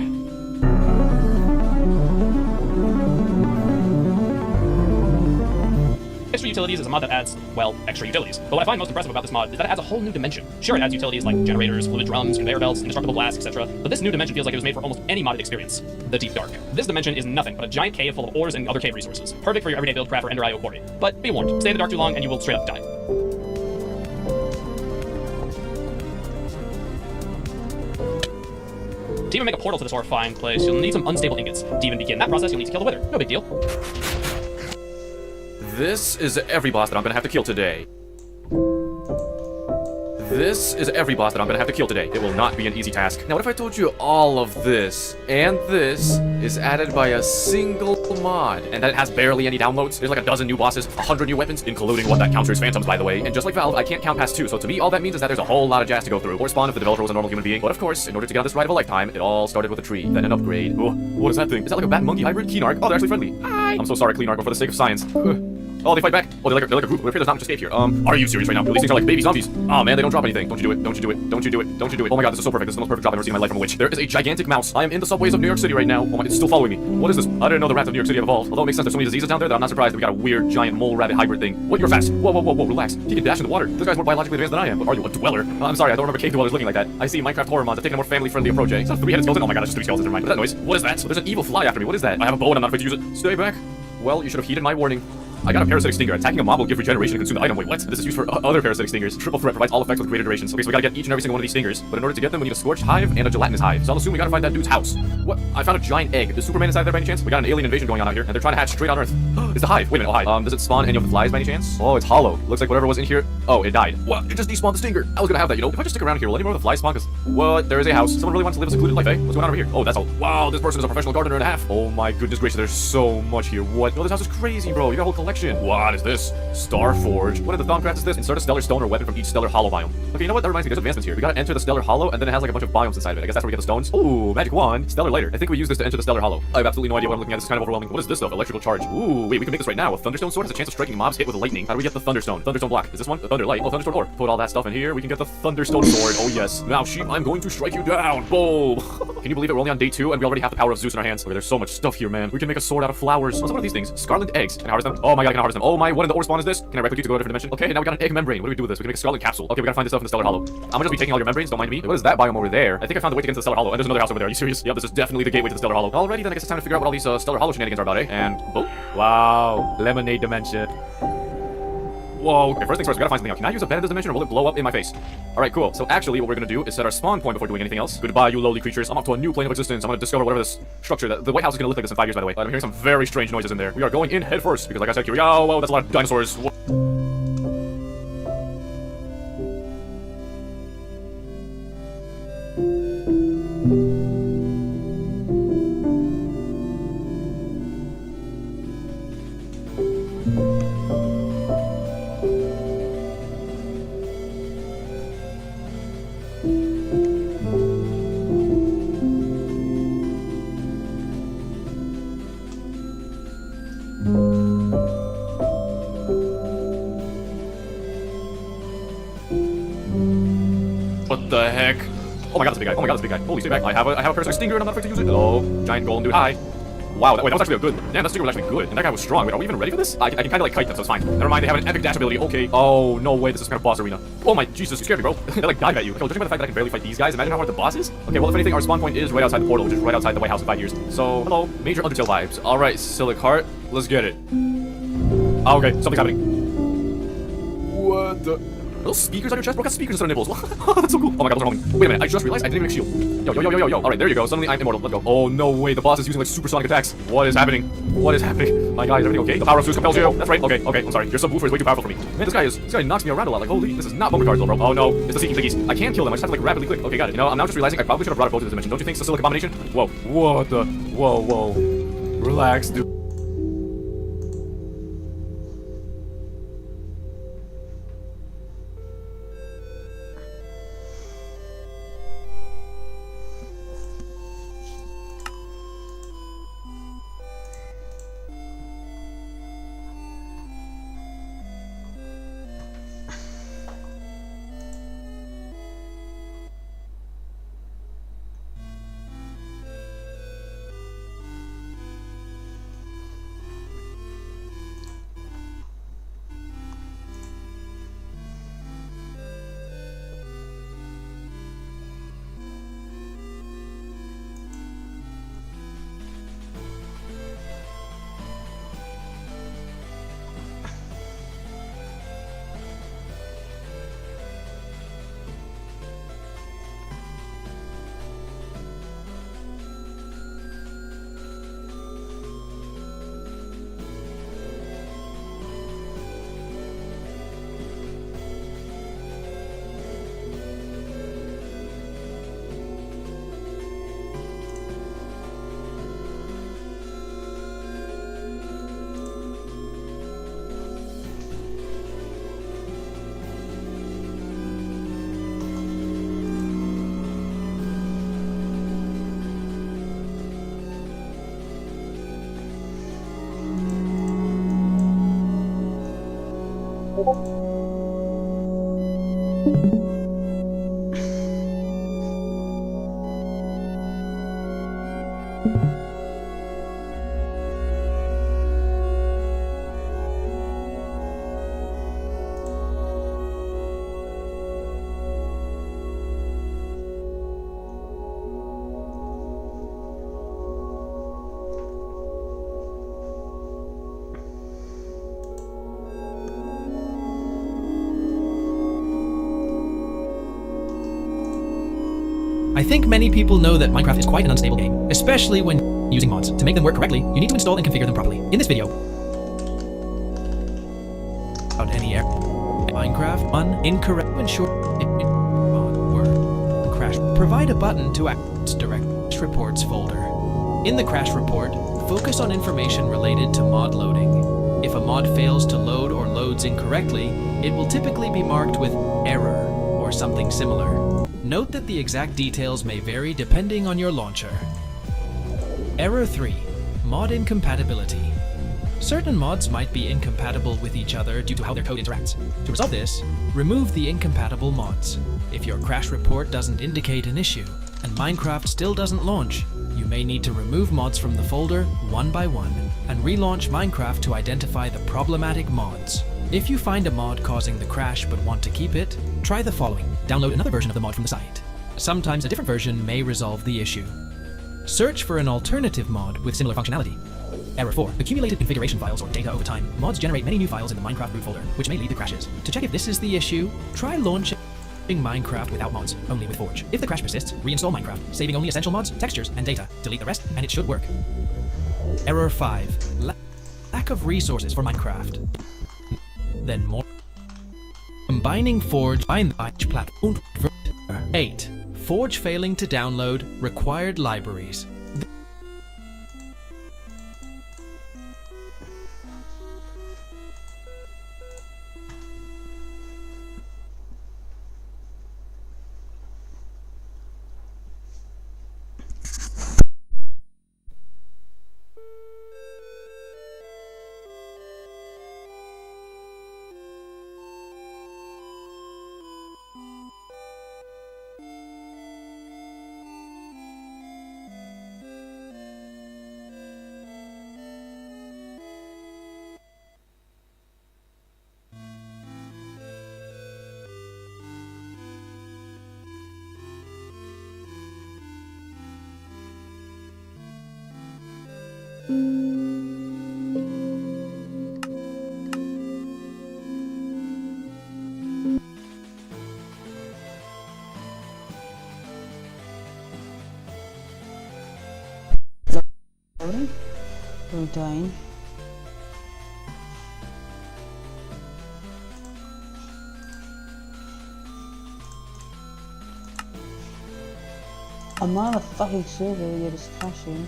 S7: Extra Utilities is a mod that adds, well, extra utilities. But what I find most impressive about this mod is that it adds a whole new dimension. Sure, it adds utilities like generators, fluid drums, conveyor belts, indestructible glass, etc. But this new dimension feels like it was made for almost any modded experience. The Deep Dark. This dimension is nothing but a giant cave full of ores and other cave resources. Perfect for your everyday build craft or Ender IO quarry. But be warned, stay in the dark too long and you will straight up die. To even make a portal to this horrifying place, you'll need some unstable ingots. To even begin that process, you'll need to kill the Wither. No big deal.
S3: This is every boss that I'm gonna have to kill today. This is every boss that I'm gonna have to kill today. It will not be an easy task. Now, what if I told you all of this and this is added by a single mod, and that it has barely any downloads? There's like a dozen new bosses, 100 new weapons, including one that counters phantoms, by the way. And just like Valve, I can't count past 2, so to me, all that means is that there's a whole lot of jazz to go through. Or spawn if the developer was a normal human being. But of course, in order to get on this ride of a lifetime, it all started with a tree, then an upgrade. Oh, what is that thing? Is that like a bat-monkey hybrid? Keenark? Oh, they're actually friendly. Hi! I'm so sorry, Keenark, but for the sake of science. Oh, they fight back. Oh, they're like a group. We're afraid there's not much escape here. Are you serious right now? These things are like baby zombies. Oh man, they don't drop anything. Don't you do it. Don't you do it. Don't you do it. Don't you do it. Oh my god, this is so perfect. This is the most perfect drop I've ever seen in my life from a witch. There is a gigantic mouse. I am in the subways of New York City right now. Oh my, it's still following me. What is this? I didn't know the rats of New York City have evolved. Although it makes sense, there's so many diseases down there that I'm not surprised that we got a weird giant mole rabbit hybrid thing. What? You're fast. Whoa, whoa, whoa, whoa, relax. He can dash in the water. This guy's more biologically advanced than I am. But are you a dweller? I'm sorry, I don't remember cave dwellers looking like that. I see Minecraft horror mods have taken a more family-friendly approach, eh? It's a three-headed skeleton. Oh my god, it's just 3 skeletons. Never mind. What's that noise? What is that? There's an evil fly after me. What is that? I have a bow and I'm not afraid to use it. Stay back. Well, you should have heeded my warning. I got a parasitic stinger. Attacking a mob will give regeneration and consume the item. Wait, what? This is used for other parasitic stingers. Triple threat provides all effects with greater durations. Okay, so we gotta get each and every single one of these stingers. But in order to get them, we need a scorched hive and a gelatinous hive. So I'll assume we gotta find that dude's house. What? I found a giant egg. Is Superman inside there by any chance? We got an alien invasion going on out here, and they're trying to hatch straight on Earth. It's the hive. Wait a minute. Oh, hive. Does it spawn any of the flies by any chance? Oh, it's hollow. Looks like whatever was in here. Oh, it died. What? It just despawned the stinger. I was gonna have that, you know. If I just stick around here, will any more of the flies spawn? Cause what? There is a house. Someone really wants to live a secluded life, eh? What's going on over here? Oh, that's all. Wow, this person is a professional gardener and a half. Oh my goodness gracious, there's so much here. What? No, this house is crazy, bro. You got a whole collection. What is this? Starforge. What in the Thaumcraft is this? Insert a stellar stone or weapon from each stellar hollow biome. Okay, you know what? That reminds me. There's advancements here. We gotta enter the stellar hollow, and then it has like a bunch of biomes inside of it. I guess that's where we get the stones. Ooh, magic wand. Stellar lighter. I think we use this to enter the stellar hollow. I have absolutely no idea what I'm looking at. This is kind of overwhelming. What is this though? Electrical charge. Ooh, wait, we can make this right now. A thunderstone sword has a chance of striking mobs hit with lightning. How do we get the thunderstone? Thunderstone block. Is this one? The thunder light. Oh, thunderstone ore. Put all that stuff in here. We can get the thunderstone sword. Oh yes. Now, sheep, I'm going to strike you down. Boom. Can you believe it? We're only on day 2, and we already have the power of Zeus in our hands. Okay, there's so much stuff here, man. We can make a sword out of flowers. What's one of these things? Scarlet eggs. Can I harvest them? Oh my god, I can harvest them. Oh my, what in the ore spawn is this? Can I replicate to go to a different dimension? Okay, now we got an egg membrane. What do we do with this? We can make a scarlet capsule. Okay, we gotta find this stuff in the stellar hollow. I'm gonna just be taking all your membranes. Don't mind me. What is that biome over there? I think I found the way to get into the stellar hollow. And there's another house over there. Are you serious? Yep, this is definitely the gateway to the stellar hollow. Alrighty, then I guess it's time to figure out what all these stellar hollow shenanigans are about, eh? And boom. Wow, lemonade dimension. Whoa. Okay, first things first, we gotta find something out. Can I use a bed in this dimension or will it blow up in my face? Alright, cool. So actually what we're gonna do is set our spawn point before doing anything else. Goodbye, you lowly creatures. I'm off to a new plane of existence. I'm gonna discover whatever this structure that the White House is gonna look like this in 5 years, by the way. I'm hearing some very strange noises in there. We are going in head first, because like I said, here we go. Whoa, that's a lot of dinosaurs. Whoa. What the heck? Oh my god, that's a big guy. Oh my god, that's a big guy. Holy, stay back. I have a parasitic stinger and I'm not afraid to use it. Hello, giant golem dude. Hi. Wow, wait, that was actually a good. Damn, that stinger was actually good. And that guy was strong. Wait, are we even ready for this? I can kind of like kite them, so it's fine. Never mind, they have an epic dash ability. Okay. Oh, no way, this is kind of boss arena. Oh my Jesus, you scared me, bro. They like dive at you. Okay, well, judging by the fact that I can barely fight these guys, imagine how hard the boss is. Okay, well, if anything, our spawn point is right outside the portal, which is right outside the White House in 5 years. So, hello, major Undertale vibes. Alright, Silicart, let's get it. Oh, okay, something's happening. What the? Are those speakers on your chest? Bro, got speakers instead of nipples. That's so cool. Oh my god, those are homing. Wait a minute, I just realized I didn't even make a shield. Yo, yo, yo, yo, yo, yo. Alright, there you go. Suddenly I'm immortal. Let's go. Oh, no way. The boss is using like supersonic attacks. What is happening? What is happening? My guy, is everything okay? The power of Zeus compels you. That's right. Okay, okay, I'm sorry. Your subwoofer is way too powerful for me. Man, this guy knocks me around a lot. Like, holy, this is not bumper cars though, bro. Oh no, it's the seeking thingies. I can't kill them. I just have to like rapidly click. Okay, got it. You know, I'm now just realizing I probably should have brought a bow to this dimension. Don't you think, Sicilic Abomination? Whoa. What the? Whoa, whoa. Relax, dude.
S6: I think many people know that Minecraft is quite an unstable game, especially when using mods. To make them work correctly, you need to install and configure them properly. In this video, without any error, Minecraft incorrect to ensure mod word crash. Provide a button to access direct reports folder. In the crash report, focus on information related to mod loading. If a mod fails to load or loads incorrectly, it will typically be marked with error or something similar. Note that the exact details may vary depending on your launcher. Error 3. Mod incompatibility. Certain mods might be incompatible with each other due to how their code interacts. To resolve this, remove the incompatible mods. If your crash report doesn't indicate an issue, and Minecraft still doesn't launch, you may need to remove mods from the folder one by one, and relaunch Minecraft to identify the problematic mods. If you find a mod causing the crash but want to keep it, try the following. Download another version of the mod from the site. Sometimes a different version may resolve the issue. Search for an alternative mod with similar functionality. Error 4. Accumulated configuration files or data over time. Mods generate many new files in the Minecraft root folder, which may lead to crashes. To check if this is the issue, try launching Minecraft without mods, only with Forge. If the crash persists, reinstall Minecraft, saving only essential mods, textures, and data. Delete the rest, and it should work. Error 5. Lack of resources for Minecraft. Then more. Combining Forge and platform. 8. Forge failing to download required libraries.
S2: We're dying. I'm on a fucking server, yet it's crashing.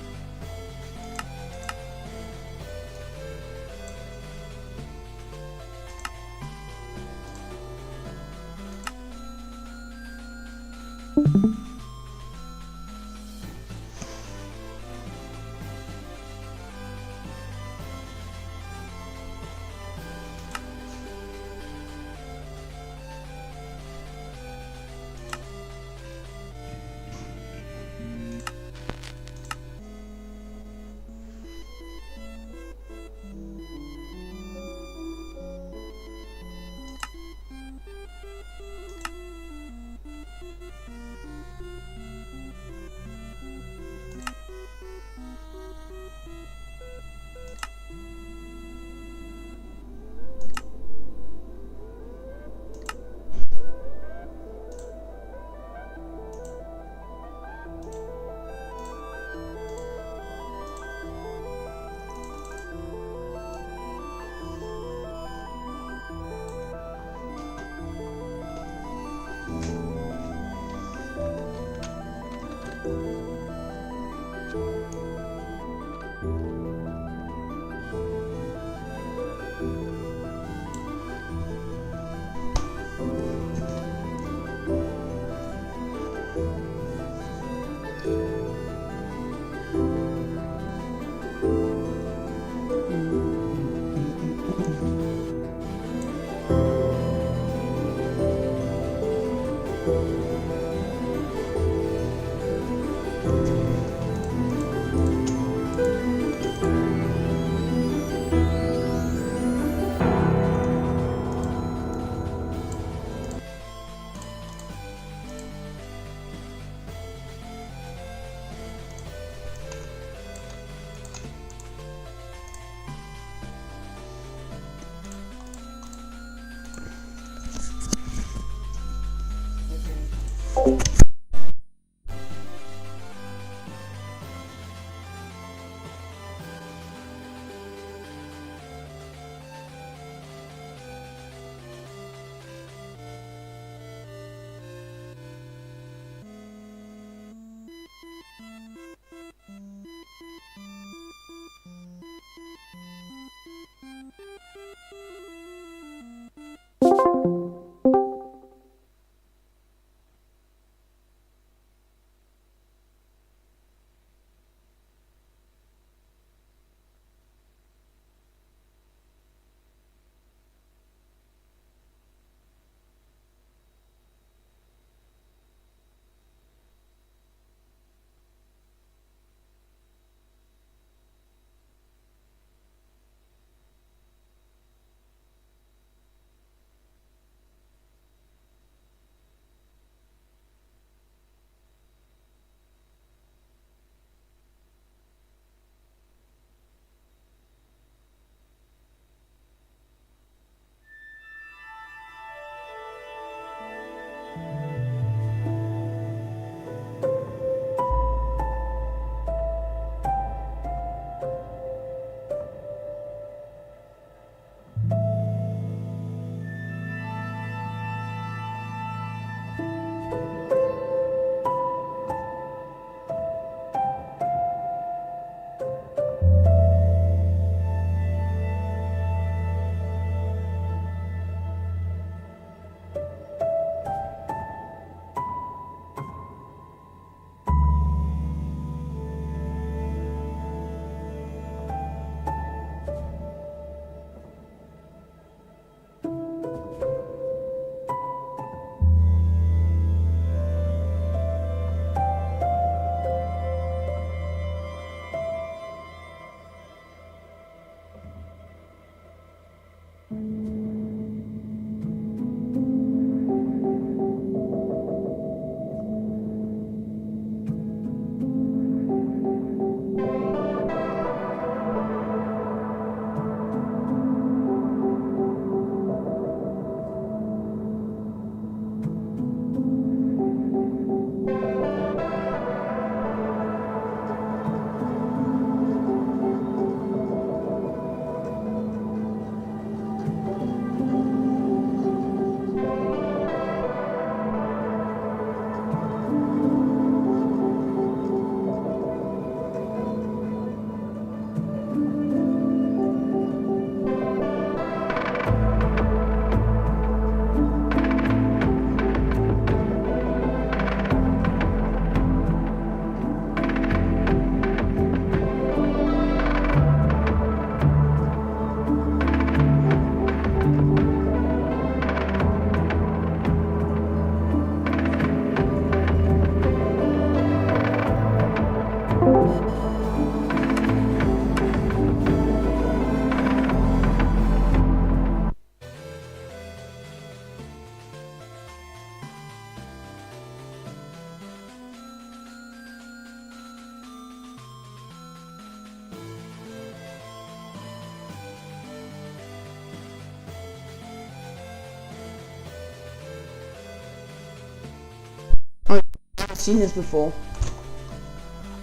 S2: seen this before.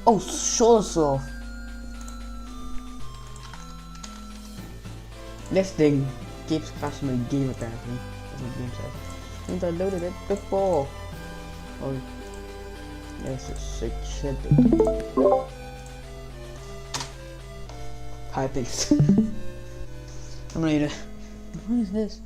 S2: Oh, sort of. This thing keeps crashing my game apparently. That's what the game says. Since I loaded it before. Oh, yes, it's sick shit. High pace. I'm ready to. What is this?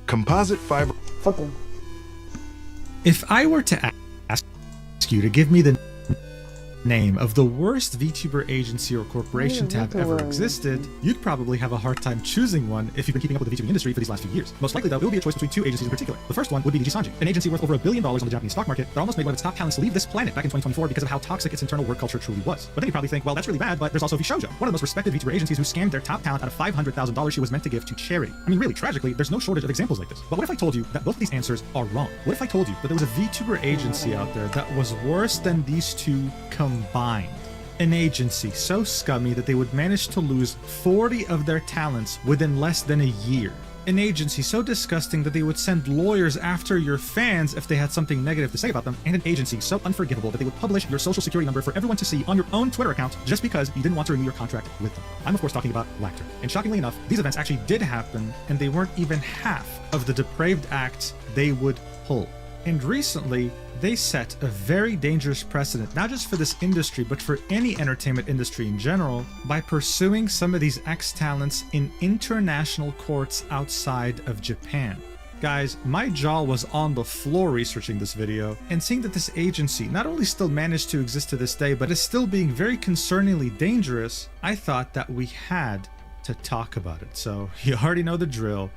S8: Composite fiber.
S2: Fuck them.
S9: If I were to ask you to give me the name of the worst VTuber agency or corporation to have ever existed, you'd probably have a hard time choosing one if you've been keeping up with the VTubing industry for these last few years. Most likely, though, it would be a choice between two agencies in particular. The first one would be DG Sanji, an agency worth over $1 billion on the Japanese stock market that almost made one of its top talents leave this planet back in 2024 because of how toxic its internal work culture truly was. But then you probably think, well, that's really bad, but there's also VShojo, one of the most respected VTuber agencies who scammed their top talent out of $500,000 she was meant to give to charity. I mean, really, tragically, there's no shortage of examples like this. But what if I told you that both of these answers are wrong? What if I told you that there was a VTuber agency out there that was worse than these two combined? An agency so scummy that they would manage to lose 40 of their talents within less than a year. An agency so disgusting that they would send lawyers after your fans if they had something negative to say about them, and an agency so unforgivable that they would publish your social security number for everyone to see on your own Twitter account just because you didn't want to renew your contract with them. I'm of course talking about Wactor. And shockingly enough, these events actually did happen, and they weren't even half of the depraved acts they would pull. And recently, they set a very dangerous precedent, not just for this industry, but for any entertainment industry in general, by pursuing some of these ex-talents in international courts outside of Japan. Guys, my jaw was on the floor researching this video, and seeing that this agency not only still managed to exist to this day, but is still being very concerningly dangerous, I thought that we had to talk about it. So, you already know the drill.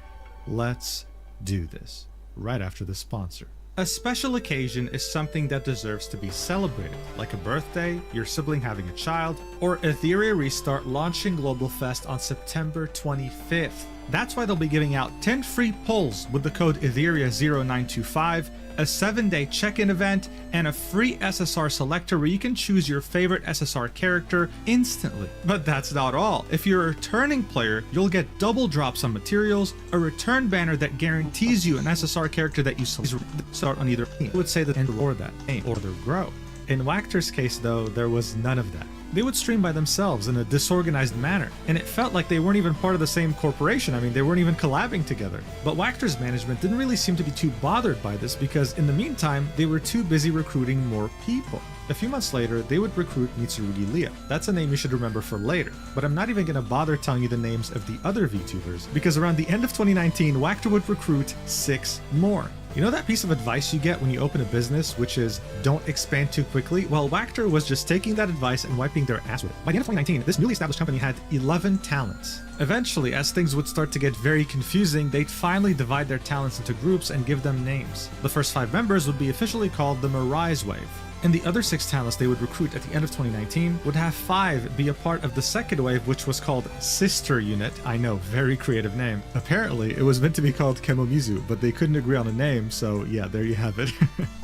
S9: Let's do this right after the sponsor. A special occasion is something that deserves to be celebrated, like a birthday, your sibling having a child, or Etheria Restart launching Global Fest on September 25th. That's why they'll be giving out 10 free polls with the code Etheria0925, a 7-day check-in event, and a free SSR selector where you can choose your favorite SSR character instantly. But that's not all. If you're a returning player, you'll get double drops on materials, a return banner that guarantees you an SSR character that you start on either team. I would say that and or that or their grow. In Wactor's case though, there was none of that. They would stream by themselves in a disorganized manner, and it felt like they weren't even part of the same corporation. I mean, they weren't even collabing together. But Wactor's management didn't really seem to be too bothered by this because in the meantime, they were too busy recruiting more people. A few months later, they would recruit Mitsurugi Leah. That's a name you should remember for later. But I'm not even gonna bother telling you the names of the other VTubers, because around the end of 2019, Wactor would recruit 6 more. You know that piece of advice you get when you open a business, which is don't expand too quickly? Well, Wactor was just taking that advice and wiping their ass with it. By the end of 2019, this newly established company had 11 talents. Eventually, as things would start to get very confusing, they'd finally divide their talents into groups and give them names. The first 5 members would be officially called the Mirage Wave. And the other 6 talents they would recruit at the end of 2019 would have 5 be a part of the second wave, which was called Sister Unit. I know, very creative name. Apparently, it was meant to be called Kemomizu, but they couldn't agree on a name, so yeah, there you have it.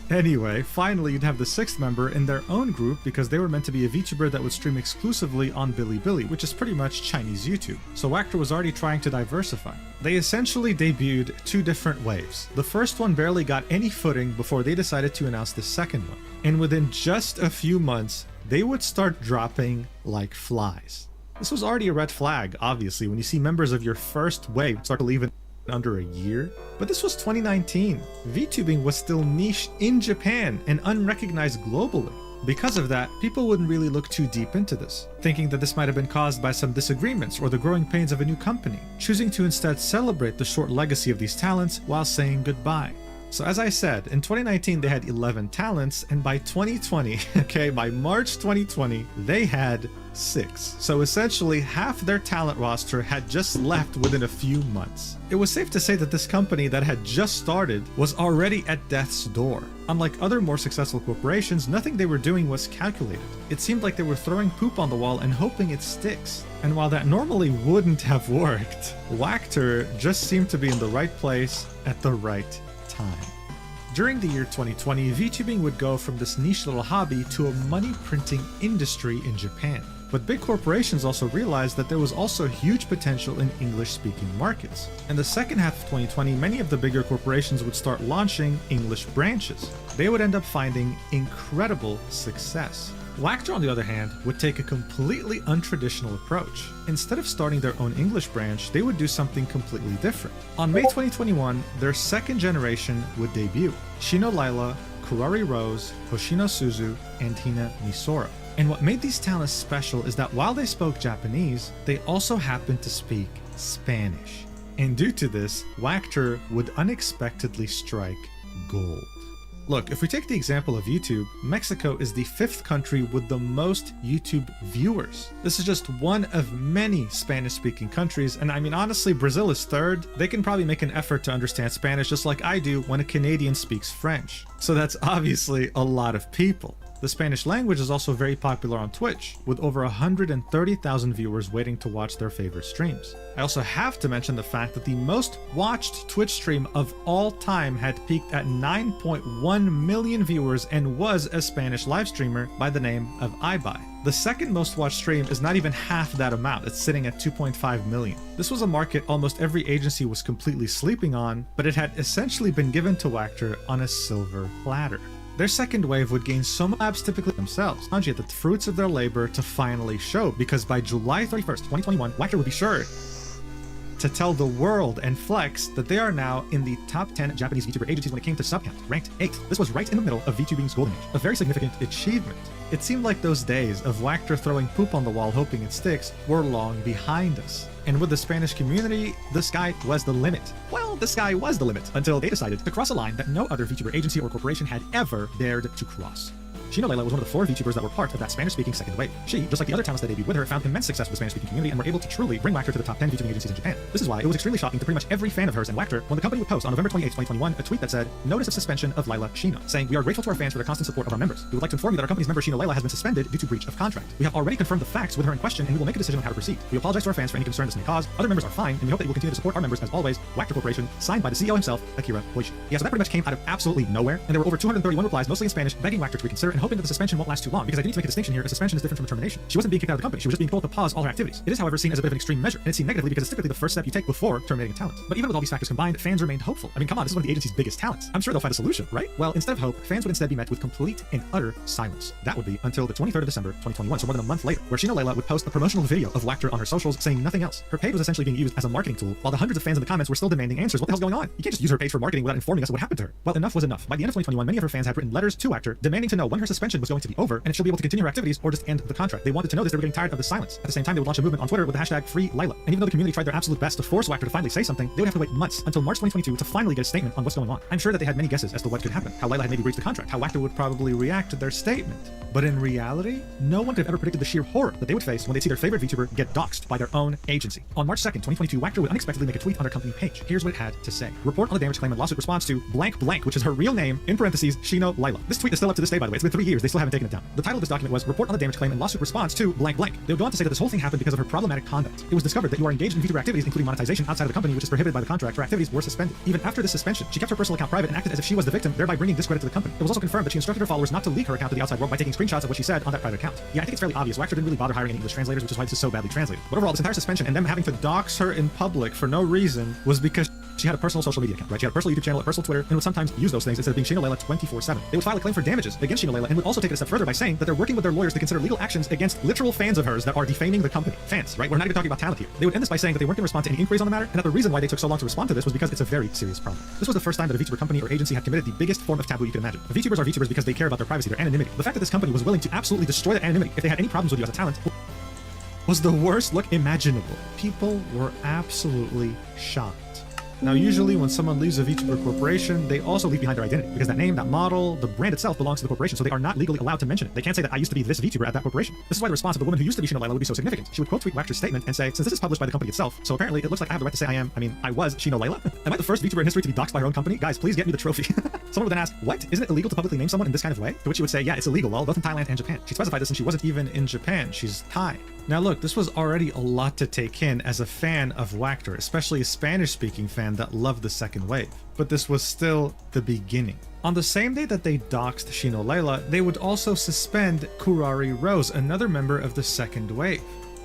S9: Anyway, finally you'd have the 6th member in their own group because they were meant to be a VTuber that would stream exclusively on Bilibili, which is pretty much Chinese YouTube. So Wactor was already trying to diversify. They essentially debuted 2 different waves. The first one barely got any footing before they decided to announce the second one. And within just a few months, they would start dropping like flies. This was already a red flag, obviously, when you see members of your first wave start to leave in under a year. But this was 2019. VTubing was still niche in Japan and unrecognized globally. Because of that, people wouldn't really look too deep into this, thinking that this might have been caused by some disagreements or the growing pains of a new company, choosing to instead celebrate the short legacy of these talents while saying goodbye. So as I said, in 2019 they had 11 talents, and by 2020, okay, by March 2020, they had 6. So essentially half their talent roster had just left within a few months. It was safe to say that this company that had just started was already at death's door. Unlike other more successful corporations, nothing they were doing was calculated. It seemed like they were throwing poop on the wall and hoping it sticks. And while that normally wouldn't have worked, Wachter just seemed to be in the right place at the right time. During the year 2020, VTubing would go from this niche little hobby to a money printing industry in Japan. But big corporations also realized that there was also huge potential in English-speaking markets. In the second half of 2020, many of the bigger corporations would start launching English branches. They would end up finding incredible success. Wachter, on the other hand, would take a completely untraditional approach. Instead of starting their own English branch, they would do something completely different. On May 2021, their second generation would debut: Shino Lila, Kurari Rose, Hoshino Suzu, and Hina Misora. And what made these talents special is that while they spoke Japanese, they also happened to speak Spanish. And due to this, Wachter would unexpectedly strike gold. Look, if we take the example of YouTube, Mexico is the 5th country with the most YouTube viewers. This is just one of many Spanish-speaking countries, and I mean honestly, Brazil is 3rd. They can probably make an effort to understand Spanish just like I do when a Canadian speaks French. So that's obviously a lot of people. The Spanish language is also very popular on Twitch, with over 130,000 viewers waiting to watch their favorite streams. I also have to mention the fact that the most watched Twitch stream of all time had peaked at 9.1 million viewers and was a Spanish live streamer by the name of iBuy. The second most watched stream is not even half that amount, it's sitting at 2.5 million. This was a market almost every agency was completely sleeping on, but it had essentially been given to Wachter on a silver platter. Their second wave would gain so much labs typically themselves, yet the fruits of their labor to finally show, because by July 31st, 2021, Wachter would be sure to tell the world and flex that they are now in the top 10 Japanese VTuber agencies when it came to sub count, ranked 8th. This was right in the middle of VTubing's golden age, a very significant achievement. It seemed like those days of Wachter throwing poop on the wall hoping it sticks were long behind us. And with the Spanish community, the sky was the limit. Well, the sky was the limit until they decided to cross a line that no other VTuber agency or corporation had ever dared to cross. Shino Lila was one of the 4 VTubers that were part of that Spanish-speaking second wave. She, just like the other talents that debuted with her, found immense success with the Spanish-speaking community and were able to truly bring Wachter to the top 10 VTubing agencies in Japan. This is why it was extremely shocking to pretty much every fan of hers and Wachter when the company would post on November 28, 2021, a tweet that said, "Notice of suspension of Lila Shino," saying, "We are grateful to our fans for their constant support of our members. We would like to inform you that our company's member Shino Lila has been suspended due to breach of contract. We have already confirmed the facts with her in question and we will make a decision on how to proceed. We apologize to our fans for any concern this may cause. Other members are fine and we hope that you will continue to support our members as always. Wachter Corporation, signed by the CEO himself, Akira Hoishi." Yeah, so that pretty much came out of absolutely nowhere, and there were over 231 replies, mostly in Spanish, begging Wachter to reconsider and hoping that the suspension won't last too long, because I do need to make a distinction here. A suspension is different from a termination. She wasn't being kicked out of the company, she was just being told to pause all her activities. It is, however, seen as a bit of an extreme measure, and it's seen negatively because it's typically the first step you take before terminating a talent. But even with all these factors combined, fans remained hopeful. I mean, come on, this is one of the agency's biggest talents. I'm sure they'll find a solution, right? Well, instead of hope, fans would instead be met with complete and utter silence. That would be until the 23rd of December, 2021, so more than a month later, where Shino Lila would post a promotional video of Wachter on her socials saying nothing else. Her page was essentially being used as a marketing tool, while the hundreds of fans in the comments were still demanding answers. What the hell's going on? You can't just use her page for marketing without informing us of what happened to her. Well, enough was enough. By the end of 2021, many of her fans had written letters to Wachter demanding to know when her suspension was going to be over and if she'll be able to continue her activities or just end the contract. They wanted to know this, they were getting tired of the silence. At the same time, they would launch a movement on Twitter with the hashtag #FreeLila. And even though the community tried their absolute best to force Wachter to finally say something, they would have to wait months until March 2022 to finally get a statement on what's going on. I'm sure that they had many guesses as to what could happen, how Lila had maybe breached the contract, how Wachter would probably react to their statement. But in reality, no one could have ever predicted the sheer horror that they would face when they see their favorite VTuber get doxxed by their own agency. On March 2nd, 2022, Wachter would unexpectedly make a tweet on their company page. Here's what it had to say. "Report on the damage claim and lawsuit response to blank blank," which is her real name, in parentheses, Shino Lila. This tweet is still up to this day, by the way. It's been 3 years. They still haven't taken it down. The title of this document was "Report on the damage claim and lawsuit response to blank blank." They would go on to say that this whole thing happened because of her problematic conduct. It was discovered that you are engaged in VTuber activities, including monetization outside of the company, which is prohibited by the contract. Her activities were suspended. Even after this suspension, she kept her personal account private and acted as if she was the victim, thereby bringing discredit to the company. It was also confirmed that she instructed her followers not to leak her account to the outside world by taking screenshots of what she said on that private account. Yeah, I think it's fairly obvious. Wachter didn't really bother hiring any English translators, which is why this is so badly translated. But overall, this entire suspension and them having to dox her in public for no reason was because she had a personal social media account, right? She had a personal YouTube channel, a personal Twitter, and would sometimes use those things instead of being Shino Layla 24/7. They would file a claim for damages against Shino Layla and would also take it a step further by saying that they're working with their lawyers to consider legal actions against literal fans of hers that are defaming the company. Fans, right? We're not even talking about talent here. They would end this by saying that they weren't going to respond to any inquiries on the matter, and that the reason why they took so long to respond to this was because it's a very serious problem. This was the first time that a VTuber company or agency had committed the biggest form of taboo you can imagine. VTubers are VTubers because they care about their privacy, their anonymity. The fact that this company was willing to absolutely destroy that anonymity if they had any problems with you as a talent was the worst look imaginable. People were absolutely shocked. Now, usually when someone leaves a VTuber corporation, they also leave behind their identity, because that name, that model, the brand itself belongs to the corporation, so they are not legally allowed to mention it. They can't say that I used to be this VTuber at that corporation. This is why the response of the woman who used to be Shino Layla would be so significant. She would quote tweet Wactor's statement and say, since this is published by the company itself, so apparently it looks like I have the right to say I was Shino Layla? Am I the first VTuber in history to be doxxed by her own company? Guys, please get me the trophy. Someone would then ask, what? Isn't it illegal to publicly name someone in this kind of way? To which she would say, yeah, it's illegal, both in Thailand and Japan. She specified this and she wasn't even in Japan. She's Thai. Now look, this was already a lot to take in as a fan of Wactor, especially a Spanish-speaking fan that loved the second wave. But this was still the beginning. On the same day that they doxed Shino Layla, they would also suspend Kurari Rose, another member of the second wave.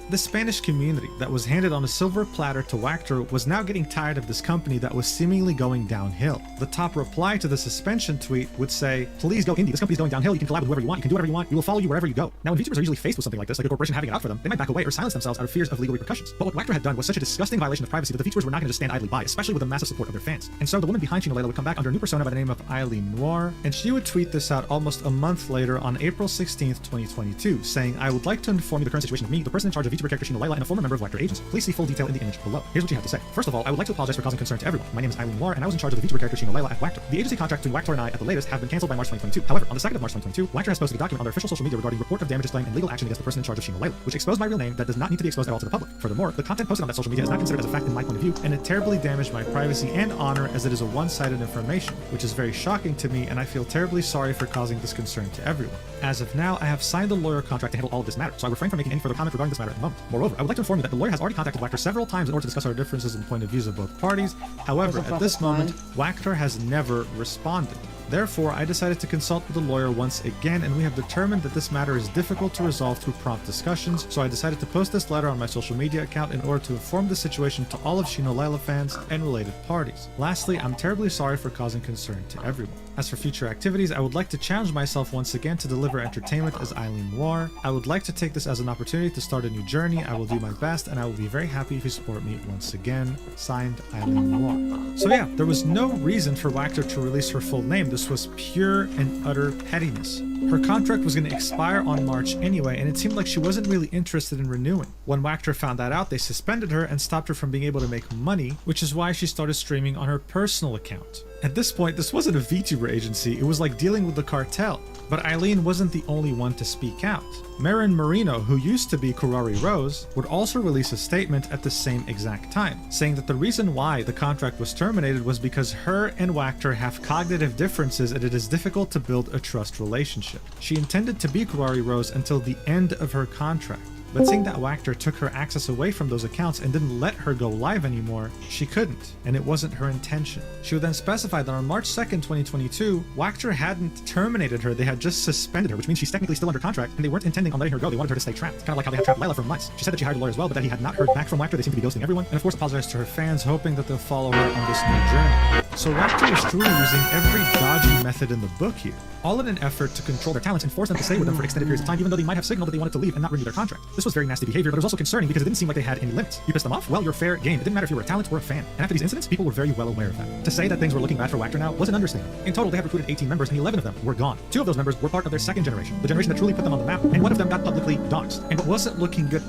S9: The Spanish community that was handed on a silver platter to Wactor was now getting tired of this company that was seemingly going downhill. The top reply to the suspension tweet would say, please go indie, this company's going downhill, you can collab with whoever you want, you can do whatever you want, we will follow you wherever you go. Now when VTubers are usually faced with something like this, like a corporation having it out for them, they might back away or silence themselves out of fears of legal repercussions. But what Wactor had done was such a disgusting violation of privacy that the VTubers were not going to just stand idly by, especially with the massive support of their fans. And so the woman behind Shino Layla would come back under a new persona by the name of Eileen Noir, and she would tweet this out almost a month later on April 16th, 2022, saying, I would like to inform you the current situation of me, the person in charge of VTuber character Shino Layla, and a former member of Wactor Agency. Please see full detail in the image below. Here's what you have to say. First of all, I would like to apologize for causing concern to everyone. My name is Eileen Noir, and I was in charge of the VTuber character Shino Layla at Wactor. The agency contract between Wactor and I at the latest have been cancelled by March 2022. However, on the 2nd of March 2022, Wactor has posted a document on their official social media regarding report of damages claim and legal action against the person in charge of Shino Layla, which exposed my real name that does not need to be exposed at all to the public. Furthermore, the content posted on that social media is not considered as a fact in my point of view, and it terribly damaged my privacy and honor as it is a one-sided information, which is very shocking to me, and I feel terribly sorry for causing this concern to everyone. As of now, I have signed a lawyer contract to handle all of this matter, so I refrain from making any further comment regarding this matter at the moment. Moreover, I would like to inform you that the lawyer has already contacted Wactor several times in order to discuss our differences in point of views of both parties. However, at this moment, Wactor has never responded. Therefore, I decided to consult with the lawyer once again, and we have determined that this matter is difficult to resolve through prompt discussions, so I decided to post this letter on my social media account in order to inform the situation to all of Shino Layla fans and related parties. Lastly, I'm terribly sorry for causing concern to everyone. As for future activities, I would like to challenge myself once again to deliver entertainment as Eileen Noir. I would like to take this as an opportunity to start a new journey. I will do my best, and I will be very happy if you support me once again. Signed, Eileen Noir. So yeah, there was no reason for Wactor to release her full name. This was pure and utter pettiness. Her contract was going to expire on March anyway, and it seemed like she wasn't really interested in renewing. When Wactor found that out, they suspended her and stopped her from being able to make money, which is why she started streaming on her personal account. At this point, this wasn't a VTuber agency, it was like dealing with the cartel. But Eileen wasn't the only one to speak out. Marin Marino, who used to be Kurari Rose, would also release a statement at the same exact time, saying that the reason why the contract was terminated was because her and Wactor have cognitive differences and it is difficult to build a trust relationship. She intended to be Kurari Rose until the end of her contract. But seeing that Wactor took her access away from those accounts and didn't let her go live anymore, she couldn't, and it wasn't her intention. She would then specify that on March 2nd, 2022, Wactor hadn't terminated her, they had just suspended her, which means she's technically still under contract, and they weren't intending on letting her go, they wanted her to stay trapped. Kind of like how they had trapped Layla for months. She said that she hired a lawyer as well, but that he had not heard back from Wactor, they seemed to be ghosting everyone, and of course apologized to her fans, hoping that they'll follow her on this new journey. So Wactor was truly using every dodgy method in the book here, all in an effort to control their talents and force them to stay with them for extended periods of time, even though they might have signaled that they wanted to leave and not renew their contract. This was very nasty behavior, but it was also concerning because it didn't seem like they had any limits. You pissed them off? Well, you're fair game. It didn't matter if you were a talent or a fan. And after these incidents, people were very well aware of that. To say that things were looking bad for Wactor now was an understatement. In total, they had recruited 18 members, and 11 of them were gone. 2 of those members were part of their second generation, the generation that truly put them on the map, and 1 of them got publicly doxxed. And what wasn't looking good.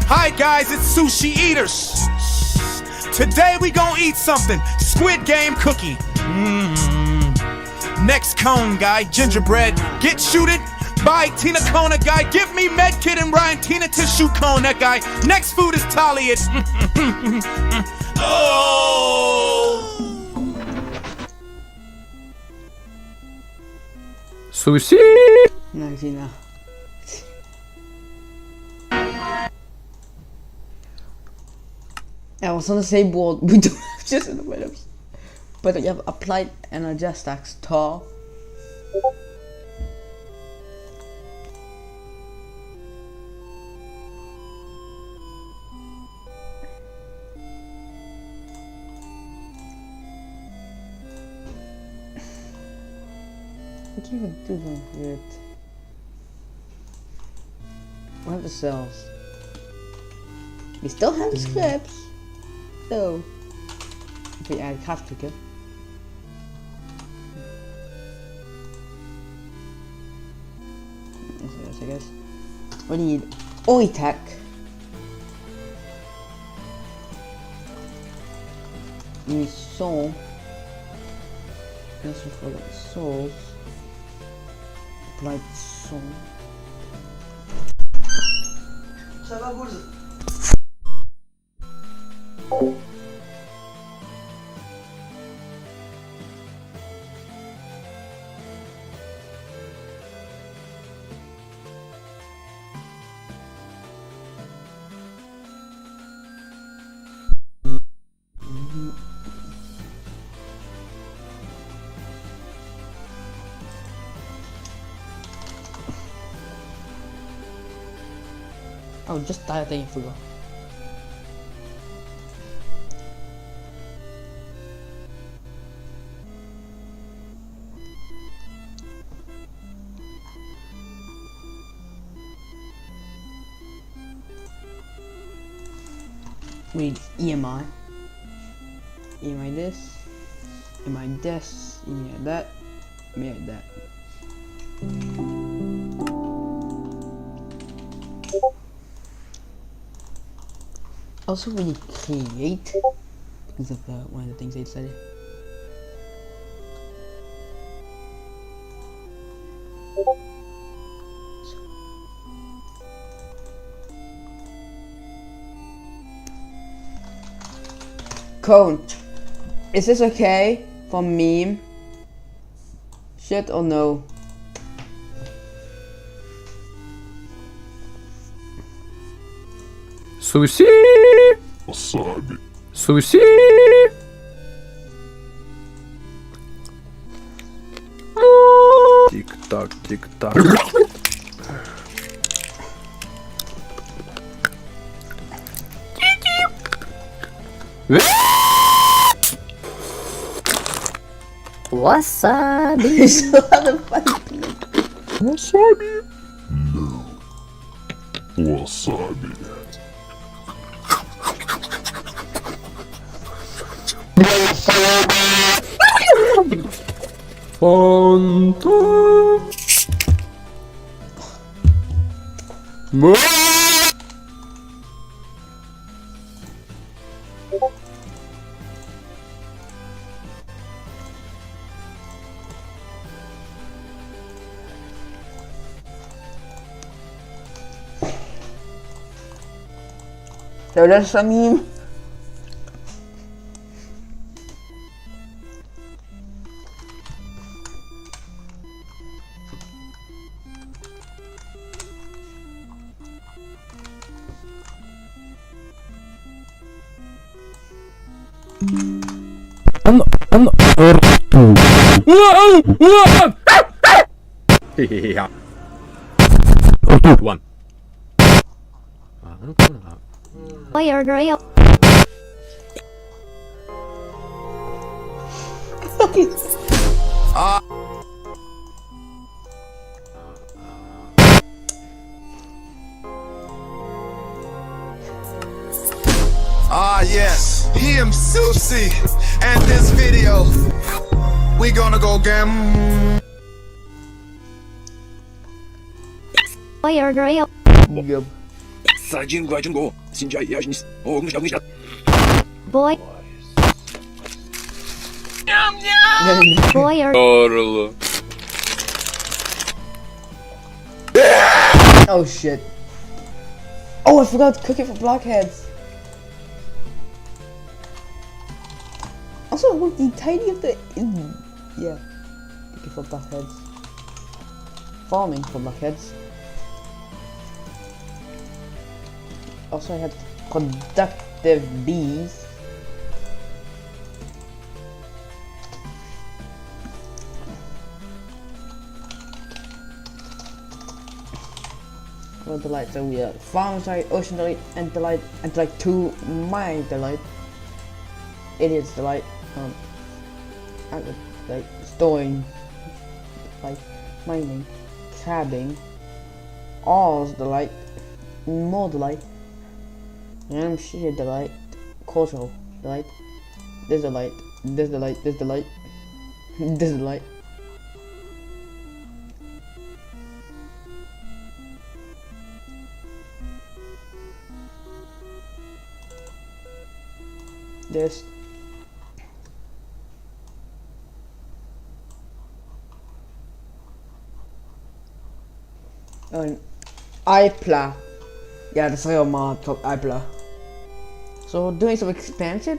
S8: Hi guys, it's Sushi Eaters. Today we gon' eat something. Squid Game cookie. Next cone guy, gingerbread. Get shooted by Tina Kona guy. Give me Medkit and Ryan Tina tissue cone that guy. Next food is Talia. Oh.
S5: Sushi!
S2: No, see now. I was on the same board. We don't have just in the middle. But you have applied analgesics, tar. think you could do something weird. What have the cells? We still have the scripts. So, if we add Kafka. I guess. We need Oitek. We need Soul. Also for the souls. Applied Soul. Oh, just die até fuga. We need EMI. EMI this. EMI this. EMI that. EMI that. Also, we need create because of one of the things they decided. Cone, is this okay for meme? Shit or no?
S3: Sushi! Wasabi. Sushi! Tick tock, tick tock.
S2: Wasabi! So how the fuck?
S3: Wasabi?
S10: Wasabi.
S3: Fanta.
S2: So that's a meme.
S3: Yeah. One.
S4: Fire drill.
S8: Yes, him Susie, and this video, we gonna go
S4: Fire drill.
S2: Yep.
S4: Boy. Boy or
S2: Oh shit. Oh, I forgot to cook it for blockheads. Also, I want the tiny of the yeah. Cooking for blockheads. Farming for blockheads. Also, I had productive bees. Well, delight. So we have farm delight, ocean delight, and delight 2, my delight. Idiot's delight. I would like storing like mining, crabbing, all's delight, more delight, sheer delight, cultural delight, this delight, this delight, this delight, this delight. This an iPla. Yeah, this real mod called iPla. So doing some expansion.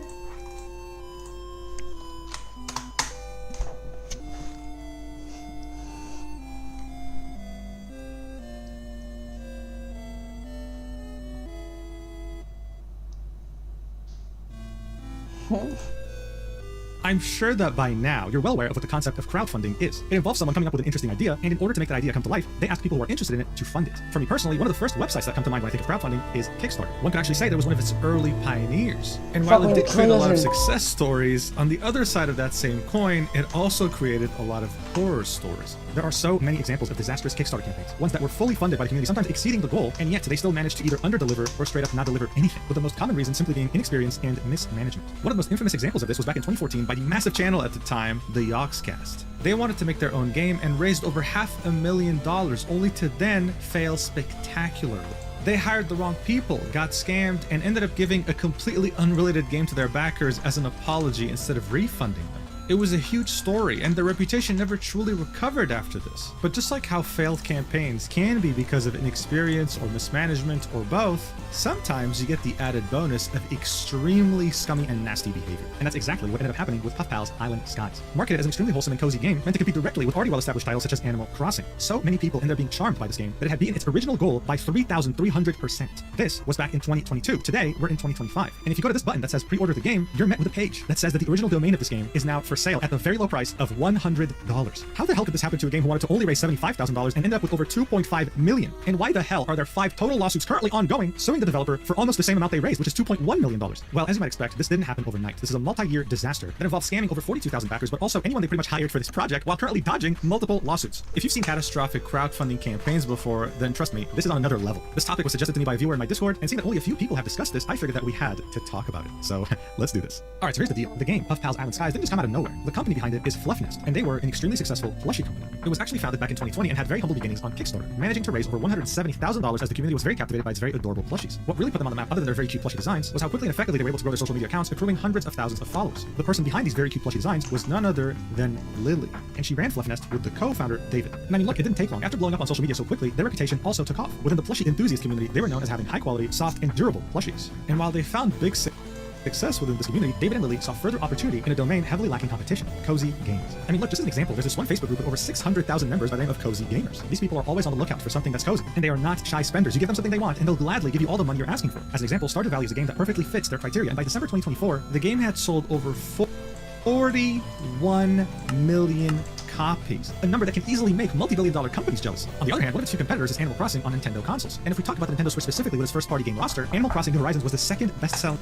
S9: I'm sure that by now you're well aware of what the concept of crowdfunding is. It involves someone coming up with an interesting idea, and in order to make that idea come to life, they ask people who are interested in it to fund it. For me personally, one of the first websites that come to mind when I think of crowdfunding is Kickstarter. One could actually say that was one of its early pioneers. And while it did create a lot of success stories, on the other side of that same coin, it also created a lot of horror stories. There are so many examples of disastrous Kickstarter campaigns, ones that were fully funded by the community, sometimes exceeding the goal, and yet they still managed to either underdeliver or straight up not deliver anything, with the most common reason simply being inexperience and mismanagement. One of the most infamous examples of this was back in 2014 by the massive channel at the time, the Yogscast. They wanted to make their own game and raised over $500,000, only to then fail spectacularly. They hired the wrong people, got scammed, and ended up giving a completely unrelated game to their backers as an apology instead of refunding them. It was a huge story, and their reputation never truly recovered after this. But just like how failed campaigns can be because of inexperience or mismanagement or both, sometimes you get the added bonus of extremely scummy and nasty behavior. And that's exactly what ended up happening with Puff Pals Island Skies. Marketed as an extremely wholesome and cozy game, meant to compete directly with already well-established titles such as Animal Crossing. So many people ended up being charmed by this game that it had beaten its original goal by 3,300%. This was back in 2022. Today, we're in 2025. And if you go to this button that says pre-order the game, you're met with a page that says that the original domain of this game is now for sale at the very low price of $100. How the hell could this happen to a game who wanted to only raise $75,000 and end up with over $2.5 million? And why the hell are there 5 total lawsuits currently ongoing suing the developer for almost the same amount they raised, which is $2.1 million? Well, as you might expect, this didn't happen overnight. This is a multi-year disaster that involved scamming over 42,000 backers, but also anyone they pretty much hired for this project while currently dodging multiple lawsuits. If you've seen catastrophic crowdfunding campaigns before, then trust me, this is on another level. This topic was suggested to me by a viewer in my Discord, and seeing that only a few people have discussed this, I figured that we had to talk about it. So let's do this. Alright, so here's the deal. The game, Puff Pals Island Skies, didn't just come out of nowhere. The company behind it is Fluffnest, and they were an extremely successful plushie company. It was actually founded back in 2020 and had very humble beginnings on Kickstarter, managing to raise over $170,000 as the community was very captivated by its very adorable plushies. What really put them on the map, other than their very cute plushie designs, was how quickly and effectively they were able to grow their social media accounts, accruing hundreds of thousands of followers. The person behind these very cute plushie designs was none other than Lily, and she ran Fluffnest with the co-founder, David. And I mean, look, it didn't take long. After blowing up on social media so quickly, their reputation also took off. Within the plushie enthusiast community, they were known as having high-quality, soft, and durable plushies. And while they found big success within this community, David and Lily saw further opportunity in a domain heavily lacking competition, Cozy Games. I mean, look, just as an example, there's this one Facebook group with over 600,000 members by the name of Cozy Gamers. These people are always on the lookout for something that's cozy, and they are not shy spenders. You give them something they want, and they'll gladly give you all the money you're asking for. As an example, Stardew Valley is a game that perfectly fits their criteria, and by December 2024, the game had sold over 41 million copies, a number that can easily make multi-billion-dollar companies jealous. On the other hand, one of its two competitors is Animal Crossing on Nintendo consoles. And if we talk about the Nintendo Switch specifically with its first-party game roster, Animal Crossing New Horizons was the second best-selling.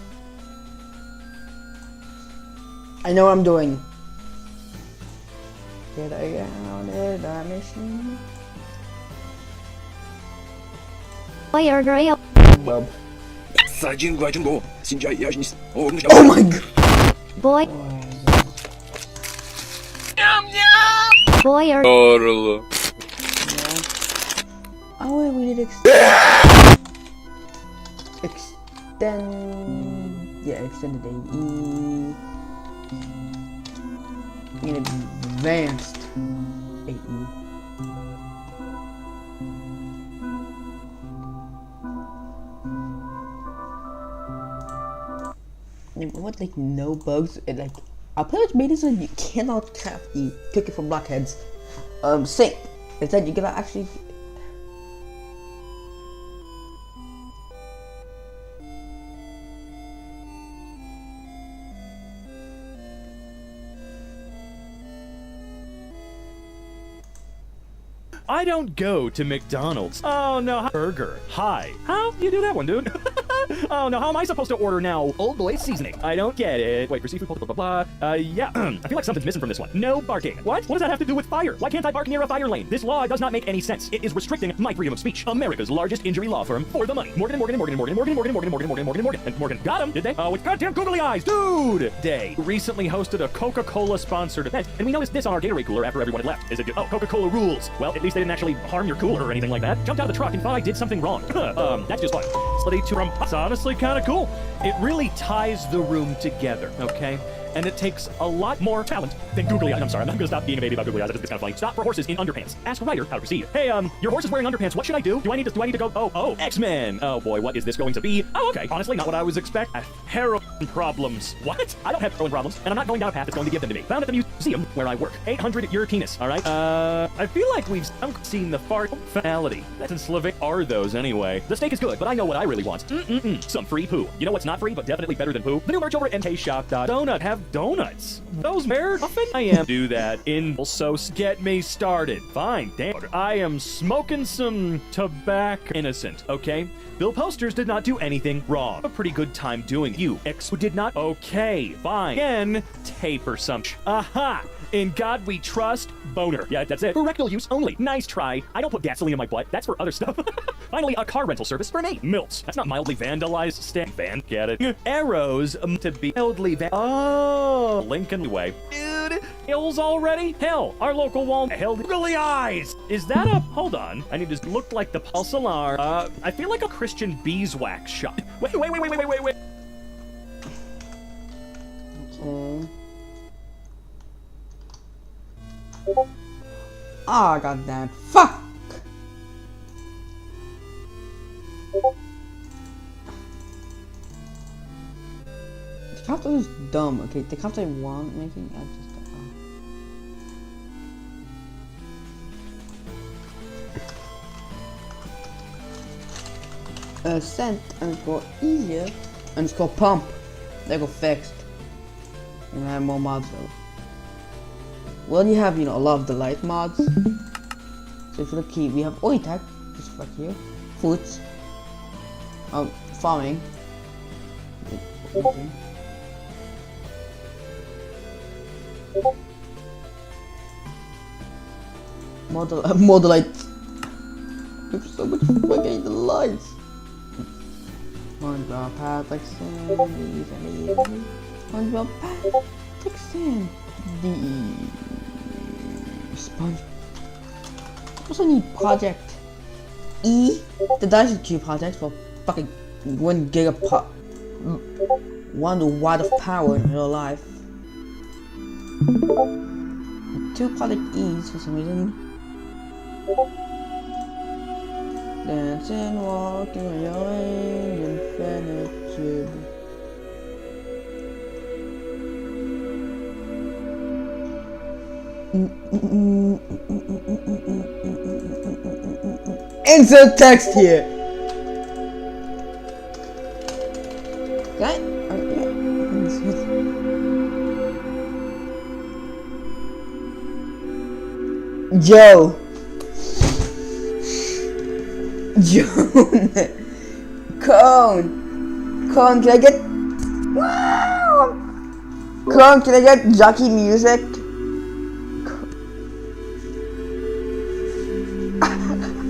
S2: I know what I'm doing. Did I get out of that mission? Well. Oh my god!
S4: Boy. Boy or
S2: Oh, we need extended AE. We need advanced AE. What, like, no bugs? And, like, I pretty much made it so you cannot tap the cookie from blockheads sync. Instead, you gotta actually.
S10: I don't go to McDonald's. Oh no, burger. Hi. How you do that one, dude? Oh no, how am I supposed to order now? Old Boy seasoning. I don't get it. Wait, for seafood, blah, blah, blah, blah. Yeah. I feel like something's missing from this one. No barking. What? What does that have to do with fire? Why can't I bark near a fire lane? This law does not make any sense. It is restricting my freedom of speech. America's largest injury law firm for the money. Morgan. Got him, did they? Oh, it's goddamn googly eyes, dude! Day recently hosted a Coca-Cola sponsored event, and we noticed this on our Gatorade cooler after everyone had left. Is it good? Oh, Coca-Cola rules. Well, at least they didn't actually harm your cooler or anything like that. Jumped out of the truck and thought I did something wrong. That's just fine. It's honestly kind of cool. It really ties the room together, okay? And it takes a lot more talent than googly eyes. I'm sorry, I'm not gonna stop being a baby about googly eyes. It's kind of funny. Stop for horses in underpants. Ask Ryder how to proceed. Hey, your horse is wearing underpants. What should I do? Do I need to go? Oh, X-Men. Oh boy, what is this going to be? Oh, okay. Honestly, not what I was expecting. Heroin problems. What? I don't have heroin problems, and I'm not going down a path that's going to give them to me. Found at the museum where I work. 800 your penis. All right. I feel like we've seen the fart finality. That's in Slavic. Are those anyway? The steak is good, but I know what I really want. Some free poo. You know what's not free, but definitely better than poo? The new merch over at MKShop. Donut have donuts. Those very often I am do that in also get me started. Fine, damn. I am smoking some tobacco. Innocent, okay? Bill Posters did not do anything wrong. A pretty good time doing. You ex did not. Okay, fine. Again, taper some. Aha! In God we trust, boner. Yeah, that's it. For rectal use only. Nice try. I don't put gasoline in my butt. That's for other stuff. Finally, a car rental service for me. Milts. That's not mildly vandalized stamp. Van, get it. Arrows to be mildly Oh, Lincoln way. Dude, hills already? Hell, our local wall held googly eyes. Is that a... Hold on. I need to look like the Pulsalar. I feel like a Christian beeswax shop. Wait.
S2: Okay. Ah, got that. Fuck! The counter is dumb, okay? The counter I want making, I just sent underscore easier underscore pump. They go fixed. And I have more mods though. Well, you have, a lot of the light mods. So if you look here, we have Oitech, just right here. Foods. Farming. Okay. Model light. There's so much fucking the lights. SpongeBob Patrickson. SpongeBob Patrickson. The Sponge. Also need Project E, the Dyson Cube project for fucking 1 gigawatt, 1 watt of power in real life. 2 Project E's for some reason. Dancing, walking, yelling, infinitude. Insert text here. Right? Joe. Cone, can I get? Wow. Cone, can I get jockey music?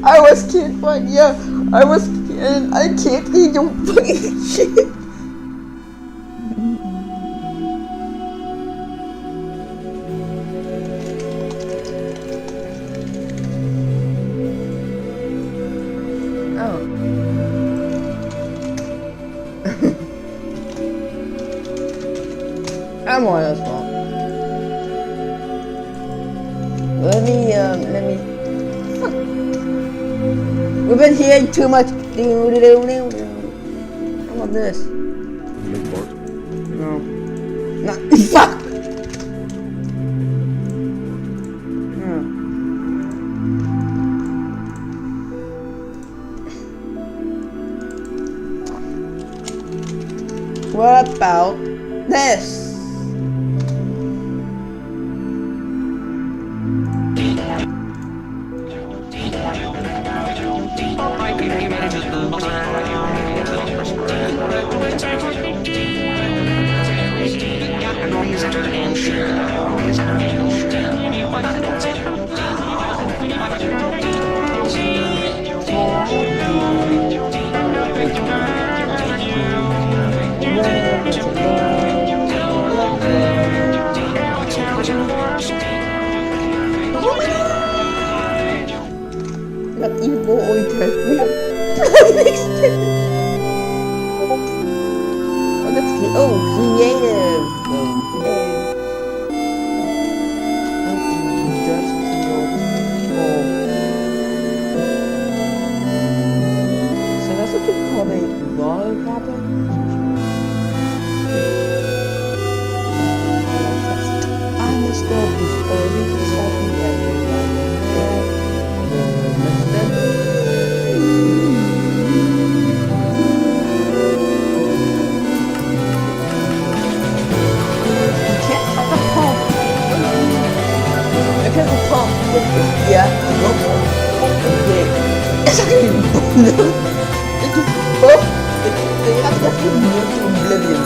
S2: I was kidding, but yeah, I was kidding. I can't eat your fucking shit. Oh. I'm on this one. Let me. We've been hearing too much. How about this? No. Not. Fuck! What about this? got even more ointment. We have oh, that's creative. So that's what you call a log cabin? I'm the store who's always exactly as the because the pump yeah, it's actually it's both they have to get to oblivion.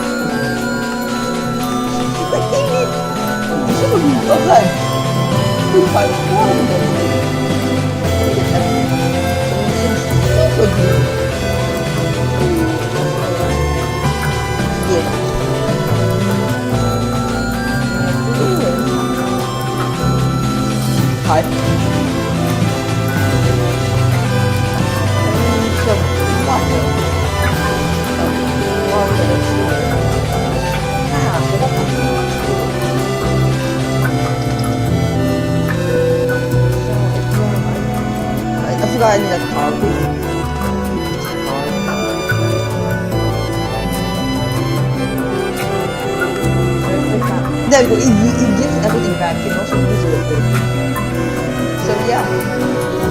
S2: This would be okay. We fight one of them. Hi. Some water. I forgot I need a car. There we go. It gives everything back. You can also use it a bit. So yeah,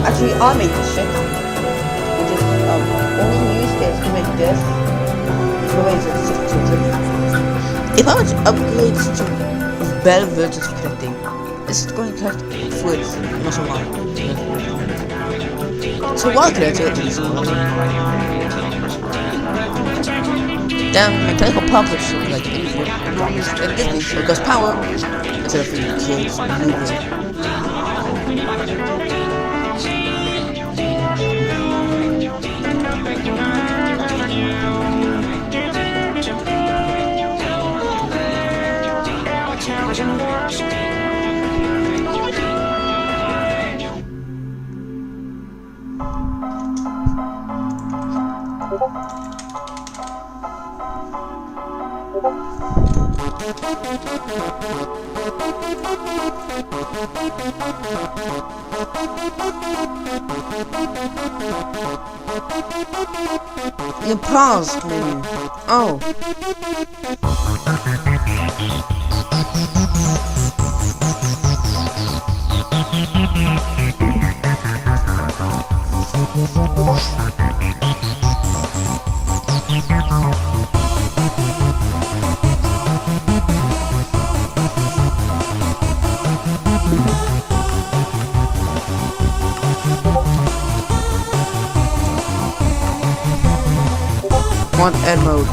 S2: actually I'll make this shit. We just only use this to make this. If I want to upgrade this to better versions of collecting, this is going to collect fluids, not so long. So while collecting it, then mechanical pump which should like input and this so it does power instead of creates movement. You paused menu. Oh. Want end mode.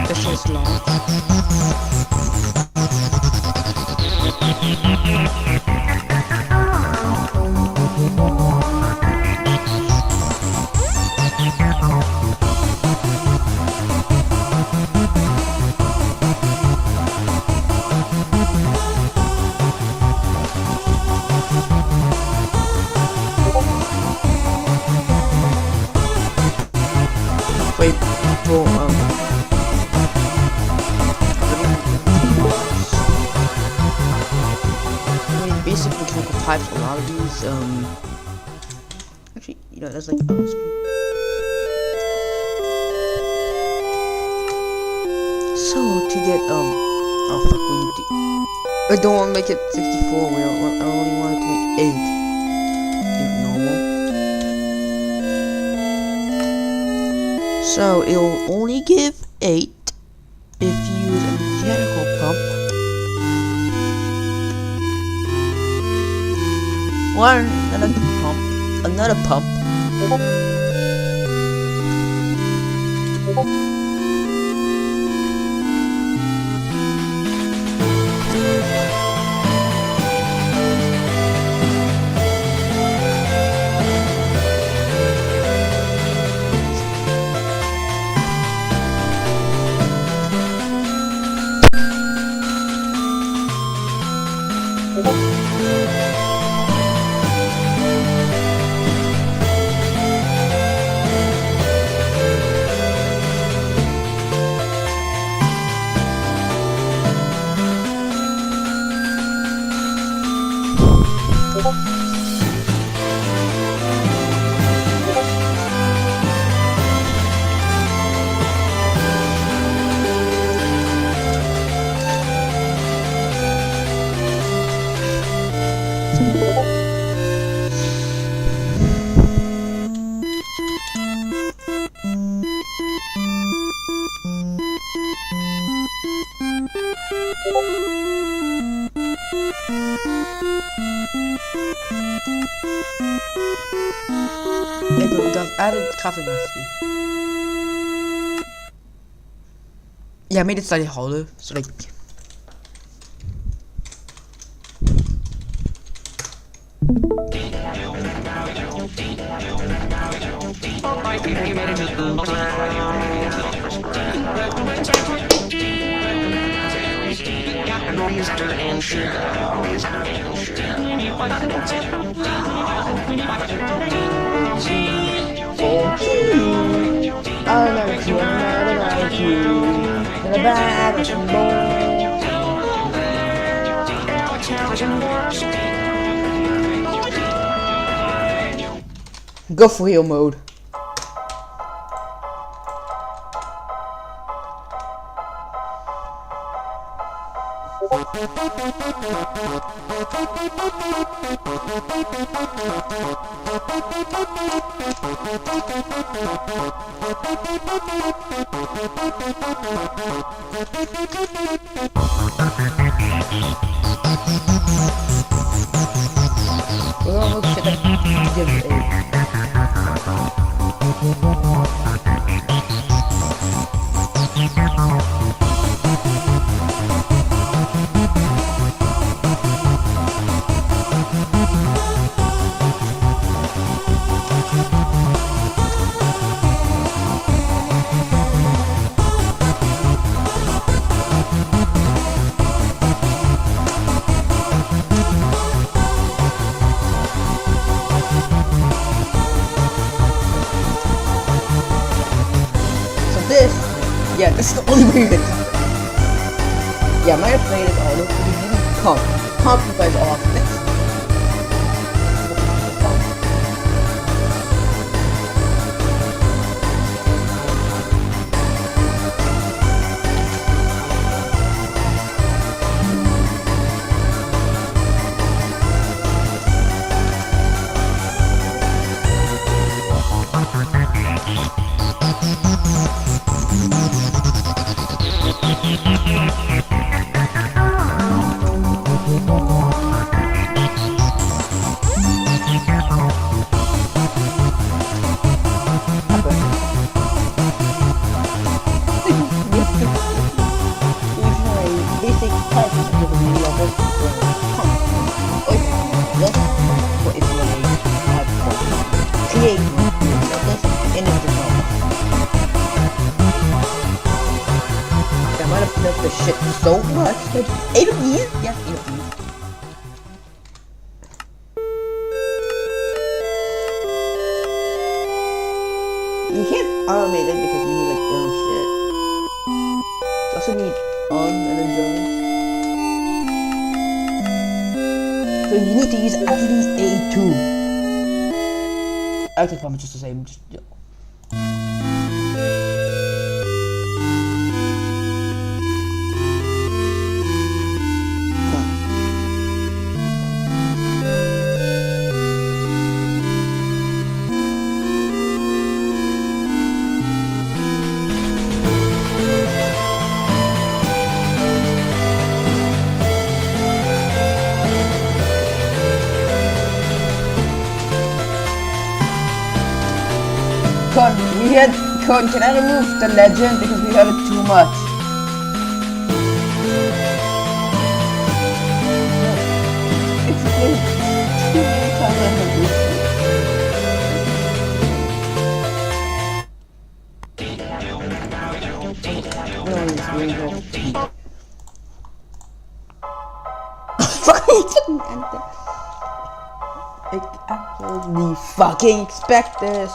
S2: This is long. Wait, for basic mechanical types, a lot of these, actually, you know, there's like, so, to get, oh fuck, we need to, I don't want to make it 64, I only want it to make 8, in normal. So it'll only give 8 if you use a mechanical pump. Or another pump. Dat added crafting recipe. Yeah, I made it slightly hollow, so like. Go for real mode. Yeah, this is the only way you can do it. Yeah, I might have played it all over, but you didn't pump you guys off this. The shit so much. 8 of these? Yes, 8 of these. You can't automate it because you need like your own shit. You also need and then joins. So you need to use actually A2. Actually, probably just the same. Just, yeah. Can I remove the legend because we have it too much? It's like too many times I have this. No, it's really good. Fucking enter. I totally fucking expect this.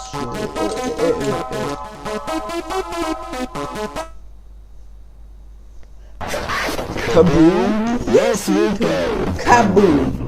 S2: Kaboom! Yes, we play. Kaboom!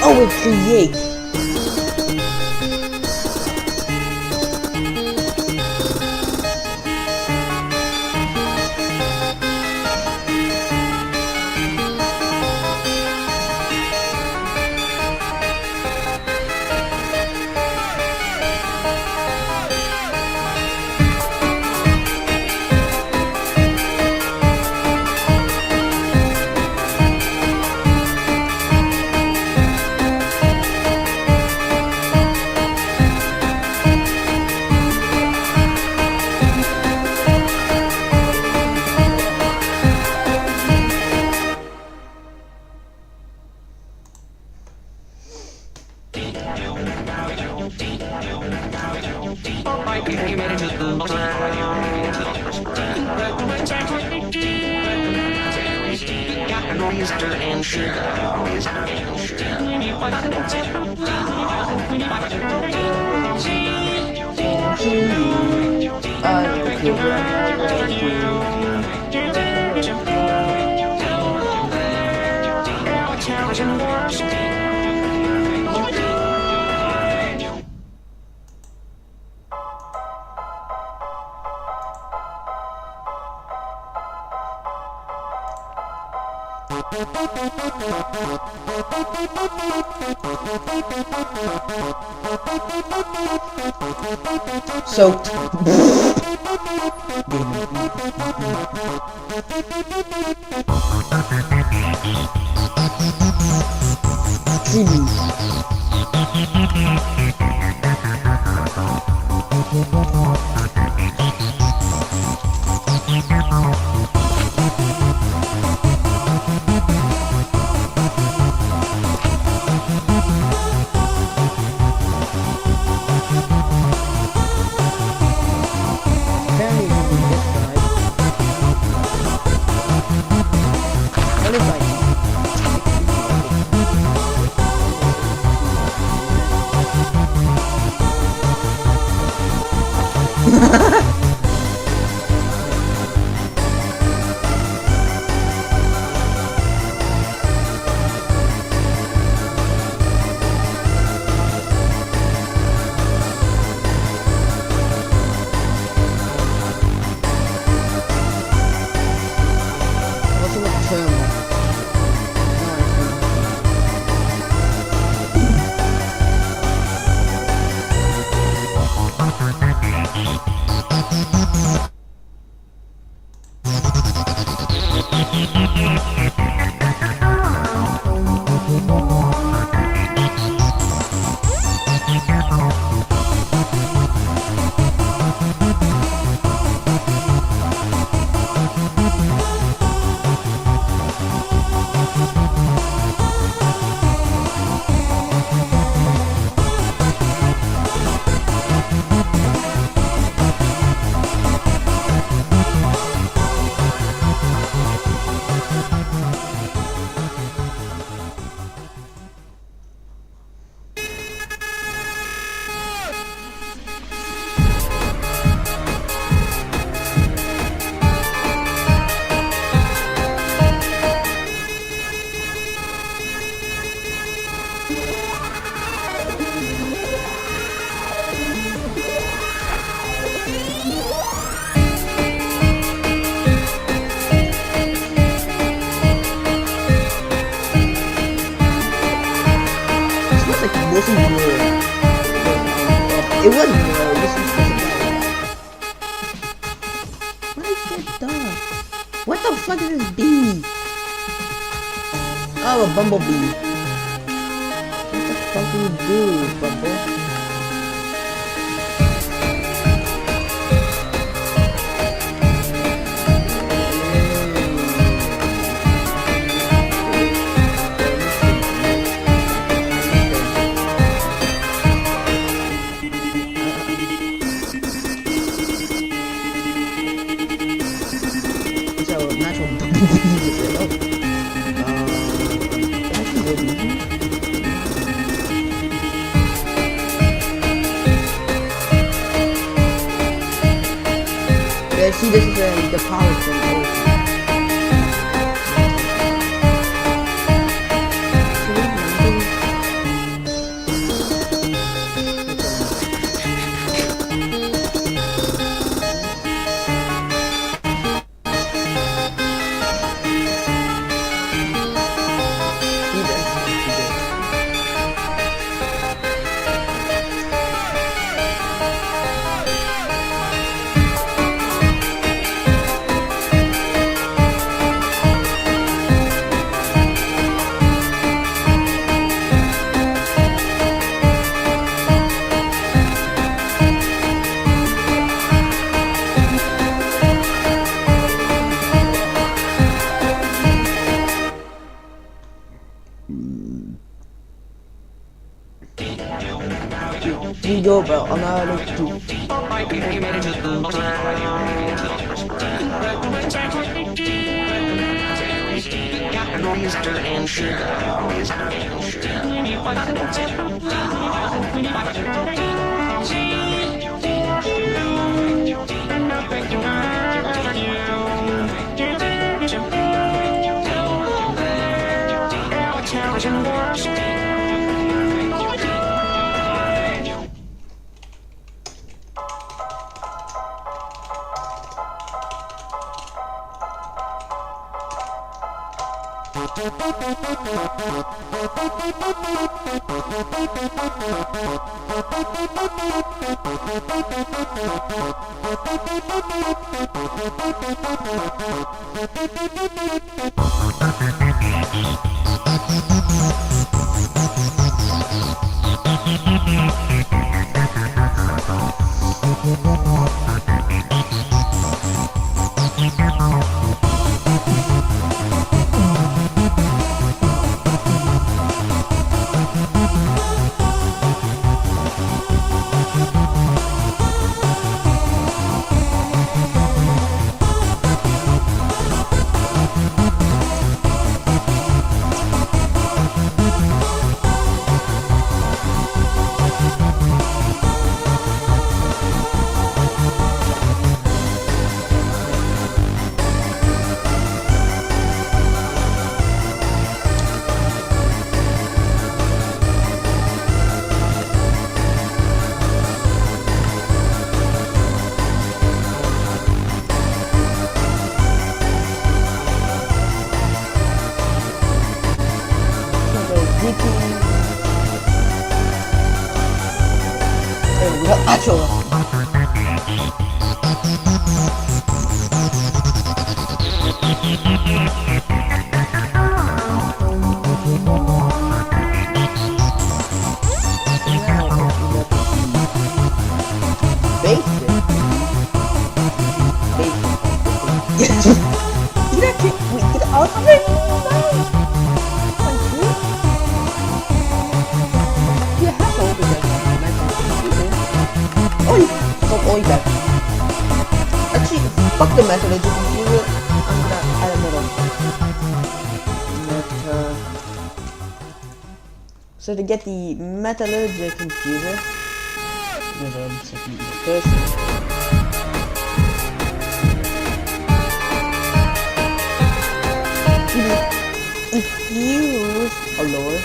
S2: Oh, it's the Yig. Soaked. looks like mostly wood. It was wood. This is what is that dog? What the fuck is this bee? Oh, a bumblebee. What the fuck do you do, Bumble? See, this is the power thing. Go, bro. I'm not like to. Fuck the metallurgy confuser. I'm gonna add a middle. So to get the metallurgy confuser, if you use a lower,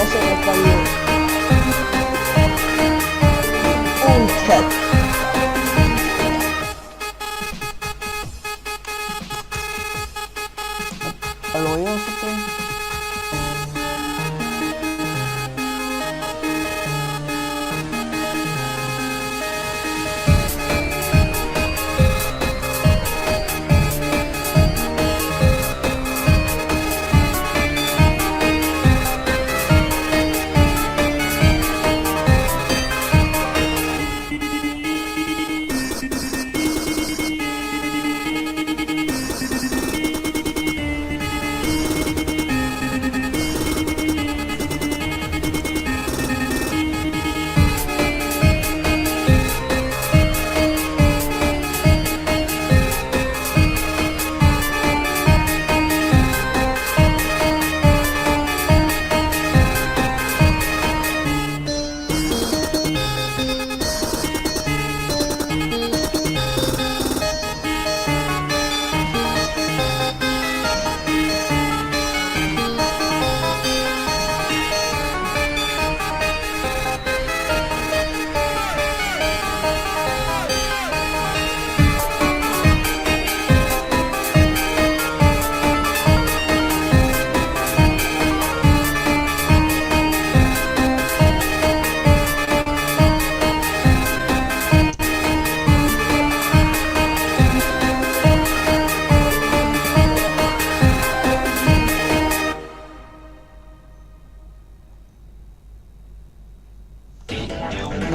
S2: also if I use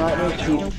S2: Bullshit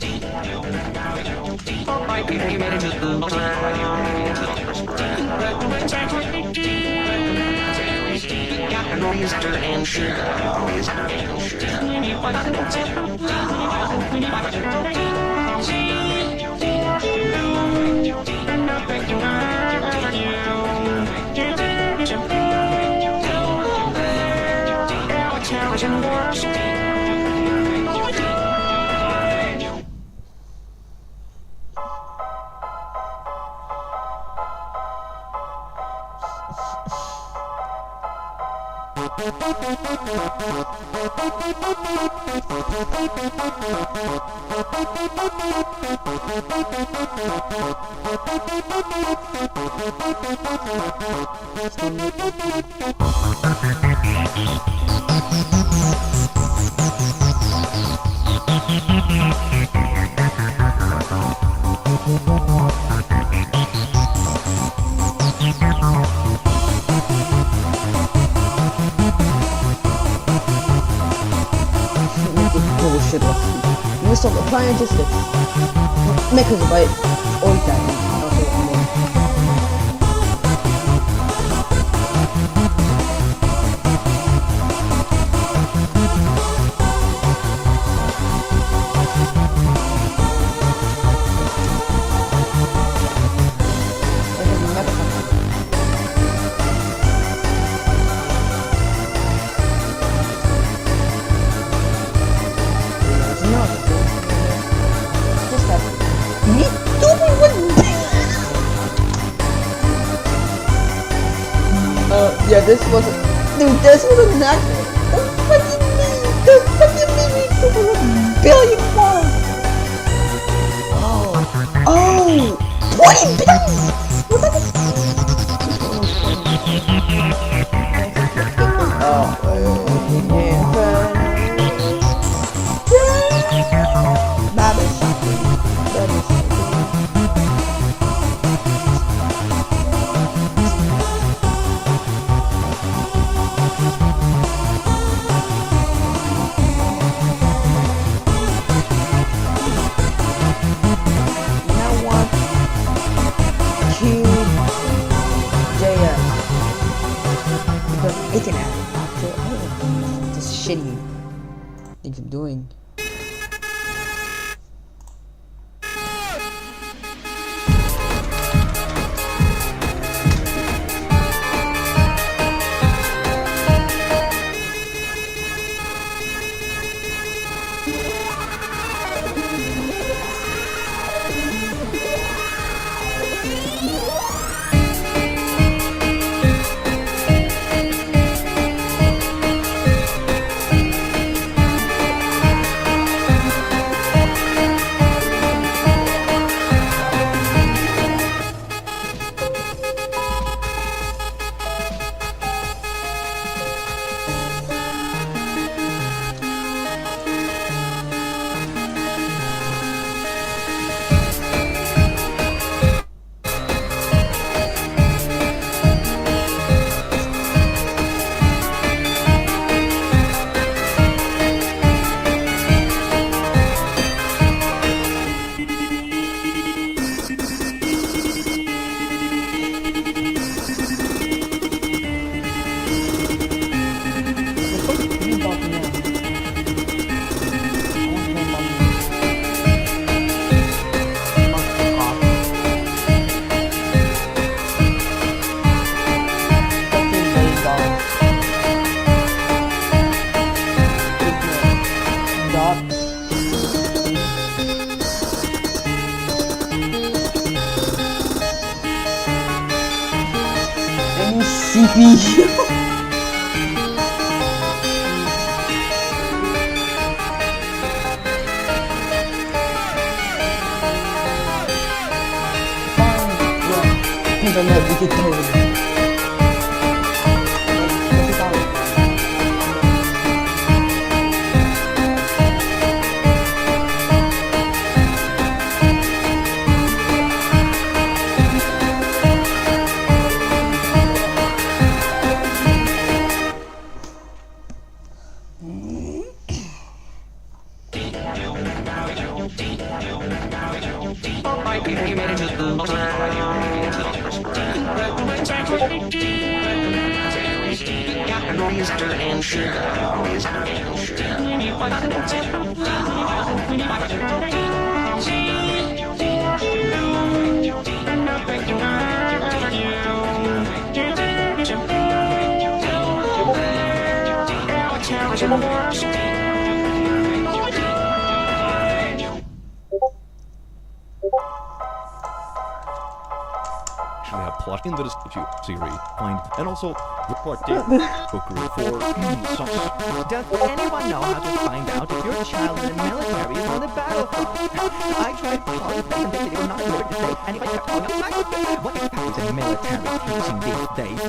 S2: ウソのパインテストメカズバイ置いたいYeah, this wasn't. Dude, this was a nightmare. What do you mean? What do you mean? This was a billion bucks. Oh, 20 billion. What the shitty things I'm doing. CPU. Internet, we get told.
S11: Actually have plot in the series. Find and also report cookery for sauce.
S12: Does anyone know how to find out if your child in the military is on the battlefront? I tried calling them and they said they were not delivered today, and if I kept calling up, what happens in military teaching these days?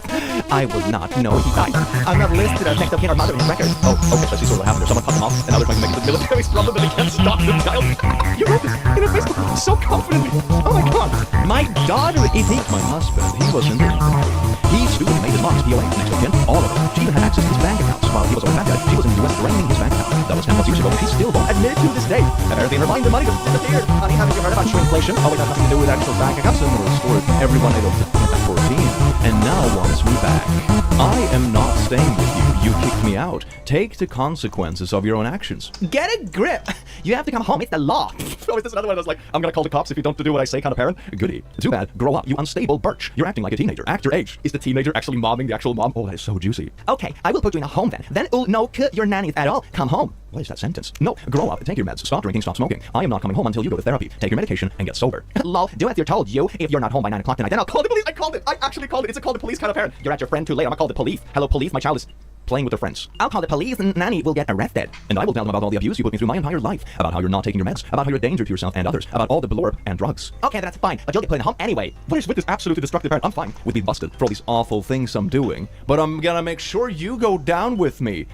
S12: I will not know he died. I'm not listed as next of kin or mother in his record.
S11: Oh, okay, so I see sort of what happened there. Someone cut them off, and now they're trying to make the military struggle that they can't stop the child. You wrote this in a Facebook so confidently. Oh my god.
S12: My daughter is
S11: My husband, he was in the infantry. He too made his mom's POA next of kin, all of it. She even had access to his bank accounts while he was over Baghdad. She was in the US draining his bank account. That was 10 plus years ago. She still won't admit it to this day. Apparently in her mind, the money just disappeared. Honey, haven't you heard about shrinkflation? Oh, it has nothing to do with actual bank accounts. Similar story. Everyone ate at 14, and now wants me back. I am not staying with you. You kicked me out. Take the consequences of your own actions.
S12: Get a grip. You have to come home. It's the law.
S11: Oh, is this another one that's like, I'm gonna call the cops if you don't do what I say kind of parent? Goody. Too bad. Grow up, you unstable birch. You're acting like a teenager. Act your age. Is the teenager actually momming the actual mom? Oh, that is so juicy.
S12: Okay, I will put you in a home then. Then you'll no cut your nannies at all. Come home.
S11: What is that sentence? No, grow up, take your meds, stop drinking, stop smoking. I am not coming home until you go to therapy. Take your medication and get sober.
S12: Lol, do as you're told, you. If you're not home by 9 o'clock tonight, then I'll call the police. I called it. I actually called it. It's a call the police kind of parent. You're at your friend too late. I'm gonna call the police. Hello, police. My child is playing with their friends. I'll call the police and nanny will get arrested.
S11: And I will tell them about all the abuse you put me through my entire life, about how you're not taking your meds, about how you're a danger to yourself and others, about all the blorb and drugs.
S12: Okay, that's fine, but you'll get put in a home anyway.
S11: What is with this absolutely destructive parent? I'm fine with being busted for all these awful things I'm doing, but I'm gonna make sure you go down with me.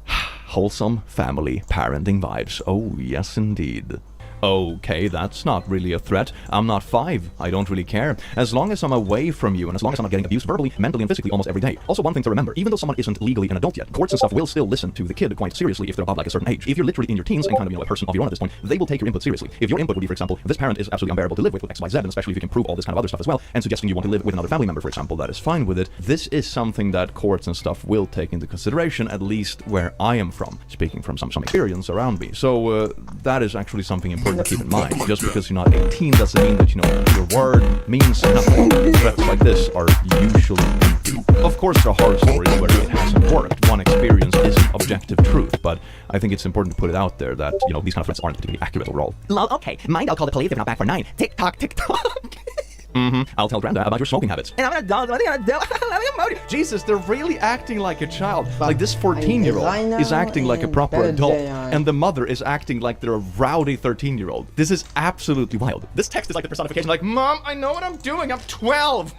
S11: Wholesome family parenting vibes. Oh, yes indeed. Okay, that's not really a threat. I'm not 5. I don't really care. As long as I'm away from you and as long as I'm not getting abused verbally, mentally, and physically almost every day. Also, one thing to remember, even though someone isn't legally an adult yet, courts and stuff will still listen to the kid quite seriously if they're above like a certain age. If you're literally in your teens and kind of, a person of your own at this point, they will take your input seriously. If your input would be, for example, this parent is absolutely unbearable to live with X, Y, Z, and especially if you can prove all this kind of other stuff as well, and suggesting you want to live with another family member, for example, that is fine with it. This is something that courts and stuff will take into consideration, at least where I am from, speaking from some experience around me. So, that is actually something important to keep in mind. Just because you're not 18 doesn't mean that, your word means nothing. Threats like this are usually empty. Of course, there are horror stories where it hasn't worked. One experience isn't objective truth, but I think it's important to put it out there that, these kind of threats aren't particularly accurate overall.
S12: Lol, okay. Mind, I'll call the police if you're not back for 9. Tick-tock, tick-tock.
S11: I'll tell Granda about your smoking habits.
S12: And I'm gonna do.
S11: Jesus, they're really acting like a child. Like this 14-year-old is acting like a proper adult, and the mother is acting like they're a rowdy 13-year-old. This is absolutely wild. This text is like the personification, like, Mom, I know what I'm doing. I'm 12.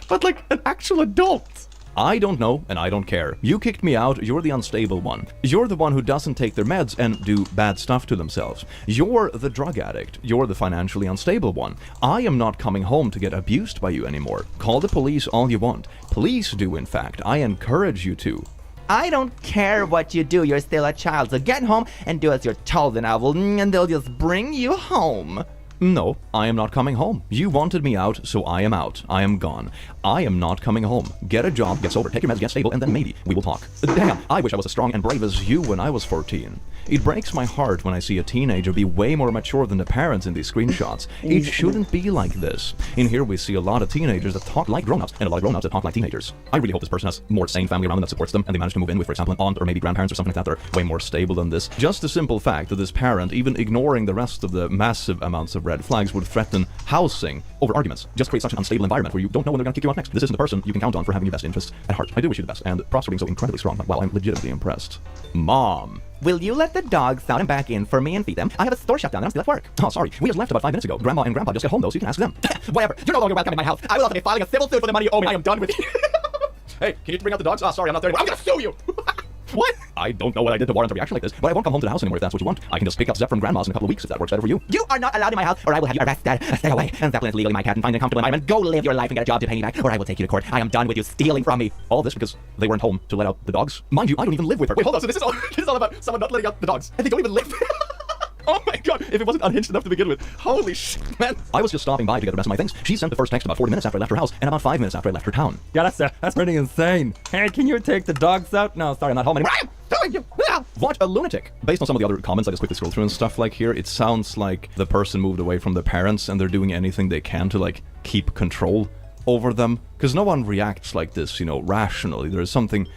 S11: But like an actual adult. I don't know, and I don't care. You kicked me out, you're the unstable one. You're the one who doesn't take their meds and do bad stuff to themselves. You're the drug addict. You're the financially unstable one. I am not coming home to get abused by you anymore. Call the police all you want. Please do, in fact. I encourage you to.
S12: I don't care what you do, you're still a child, so get home and do as you're told and they'll just bring you home.
S11: No, I am not coming home. You wanted me out, so I am out. I am gone. I am not coming home. Get a job, get sober, take your meds, get stable, and then maybe we will talk. Damn, I wish I was as strong and brave as you when I was 14. It breaks my heart when I see a teenager be way more mature than the parents in these screenshots. It shouldn't be like this. In here we see a lot of teenagers that talk like grown-ups, and a lot of grown-ups that talk like teenagers. I really hope this person has more sane family around them that supports them, and they manage to move in with, for example, an aunt or maybe grandparents or something like that that are way more stable than this. Just the simple fact that this parent, even ignoring the rest of the massive amounts of red flags, would threaten housing over arguments just creates such an unstable environment where you don't know when they're going to kick you out next. This isn't the person you can count on for having your best interests at heart. I do wish you the best, and props for being so incredibly strong. Well, I'm legitimately impressed. Mom.
S12: Will you let the dogs out and back in for me and feed them? I have a store shut down and I'm still at work.
S11: Oh, sorry. We just left about 5 minutes ago. Grandma and Grandpa just got home, though, so you can ask them.
S12: Whatever. You're no longer welcome in my house. I will also be filing a civil suit for the money you owe me. I am done with you.
S11: Hey, can you bring out the dogs? Oh, sorry, I'm not there anymore. I'm gonna sue you! What? I don't know what I did to warrant a reaction like this, but I won't come home to the house anymore if that's what you want. I can just pick up Zep from Grandma's in a couple of weeks if that works better for you.
S12: You are not allowed in my house, or I will have you arrested. Stay away. And Zeppelin is legally my cat, and find a comfortable environment. Go live your life and get a job to pay me back, or I will take you to court. I am done with you stealing from me.
S11: All this because they weren't home to let out the dogs? Mind you, I don't even live with her. Wait, hold on. So this is all about someone not letting out the dogs, and they don't even live. Oh my god, if it wasn't unhinged enough to begin with. Holy shit, man. I was just stopping by to get the rest of my things. She sent the first text about 40 minutes after I left her house, and about 5 minutes after I left her town.
S13: Yeah, that's pretty insane. Hey, can you take the dogs out? No, sorry, I'm not home anymore.
S11: What a lunatic. Based on some of the other comments I just quickly scrolled through and stuff like here, it sounds like the person moved away from their parents and they're doing anything they can to, like, keep control over them. Because no one reacts like this, you know, rationally. There's something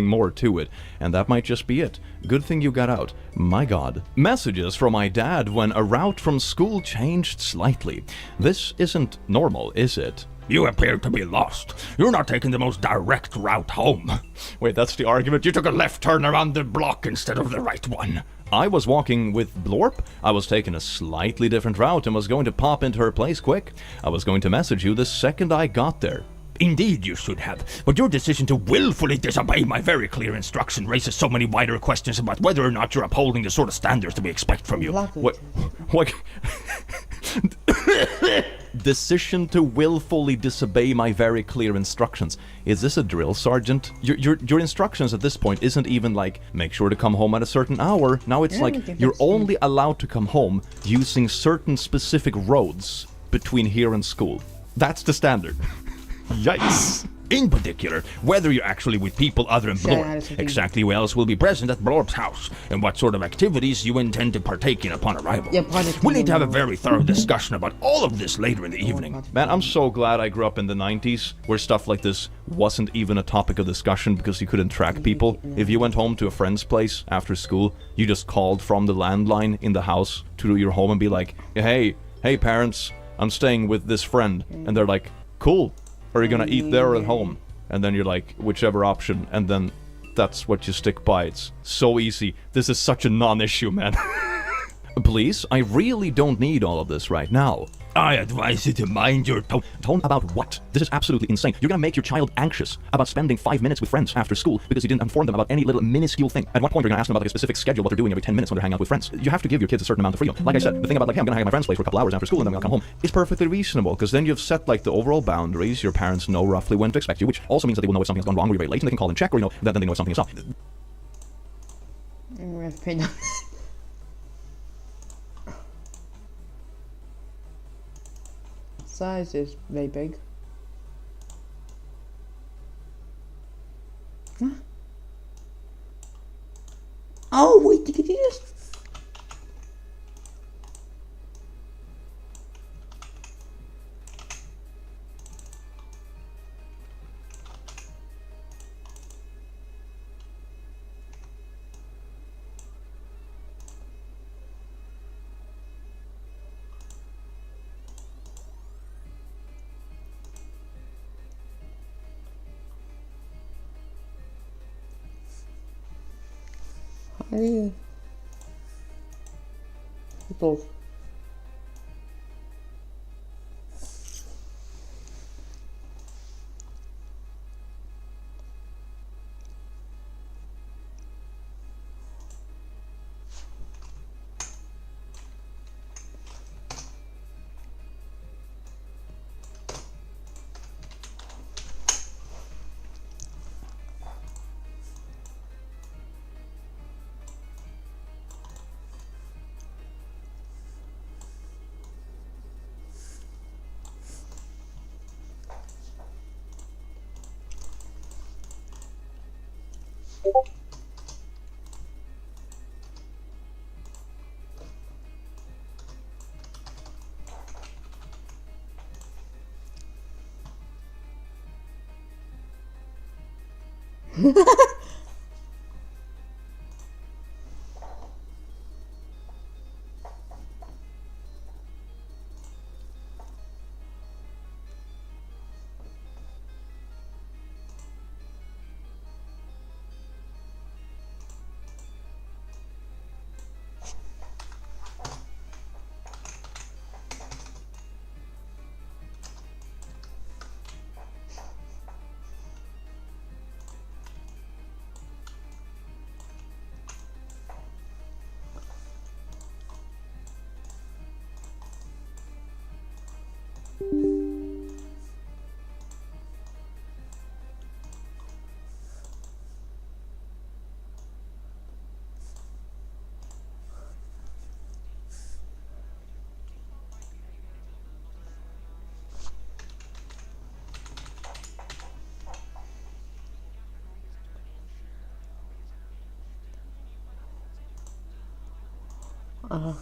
S11: more to it, and that might just be it. Good thing you got out. My god. Messages from my dad when a route from school changed slightly. This isn't normal, is it?
S14: You appear to be lost. You're not taking the most direct route home.
S11: Wait, that's the argument?
S14: You took a left turn around the block instead of the right one.
S11: I was walking with Blorp. I was taking a slightly different route and was going to pop into her place quick. I was going to message you the second I got there.
S14: Indeed you should have, but your decision to willfully disobey my very clear instruction raises so many wider questions about whether or not you're upholding the sort of standards that we expect from you.
S11: What? Decision to willfully disobey my very clear instructions. Is this a drill sergeant? Your instructions at this point isn't even like, make sure to come home at a certain hour. Now it's like, you're only allowed to come home using certain specific roads between here and school. That's the standard. Yikes.
S14: In particular, whether you're actually with people other than Blorp, exactly who else will be present at Blorp's house, and what sort of activities you intend to partake in upon arrival. We'll need to have a very thorough discussion about all of this later in the evening.
S11: Man, I'm so glad I grew up in the 90s, where stuff like this wasn't even a topic of discussion because you couldn't track people. If you went home to a friend's place after school, you just called from the landline in the house to your home and be like, hey parents, I'm staying with this friend. And they're like, cool. Are you gonna eat there or at home? And then you're like, whichever option, and then that's what you stick by. It's so easy. This is such a non-issue, man. Please, I really don't need all of this right now.
S14: I advise you to mind your tone.
S11: Tone about what? This is absolutely insane. You're gonna make your child anxious about spending 5 minutes with friends after school because you didn't inform them about any little minuscule thing. At one point, you're gonna ask them about like a specific schedule, what they're doing every 10 minutes when they're hanging out with friends. You have to give your kids a certain amount of freedom. Like I said, the thing about like, hey, I'm gonna hang at my friend's place for a couple hours after school and then I'll come home is perfectly reasonable because then you've set like the overall boundaries. Your parents know roughly when to expect you, which also means that they will know if something has gone wrong or you're very late and they can call and check, or you know, then they know if something is up.
S2: Size is very big. Huh? Oh wait, did you just... How do you... Both. Wow,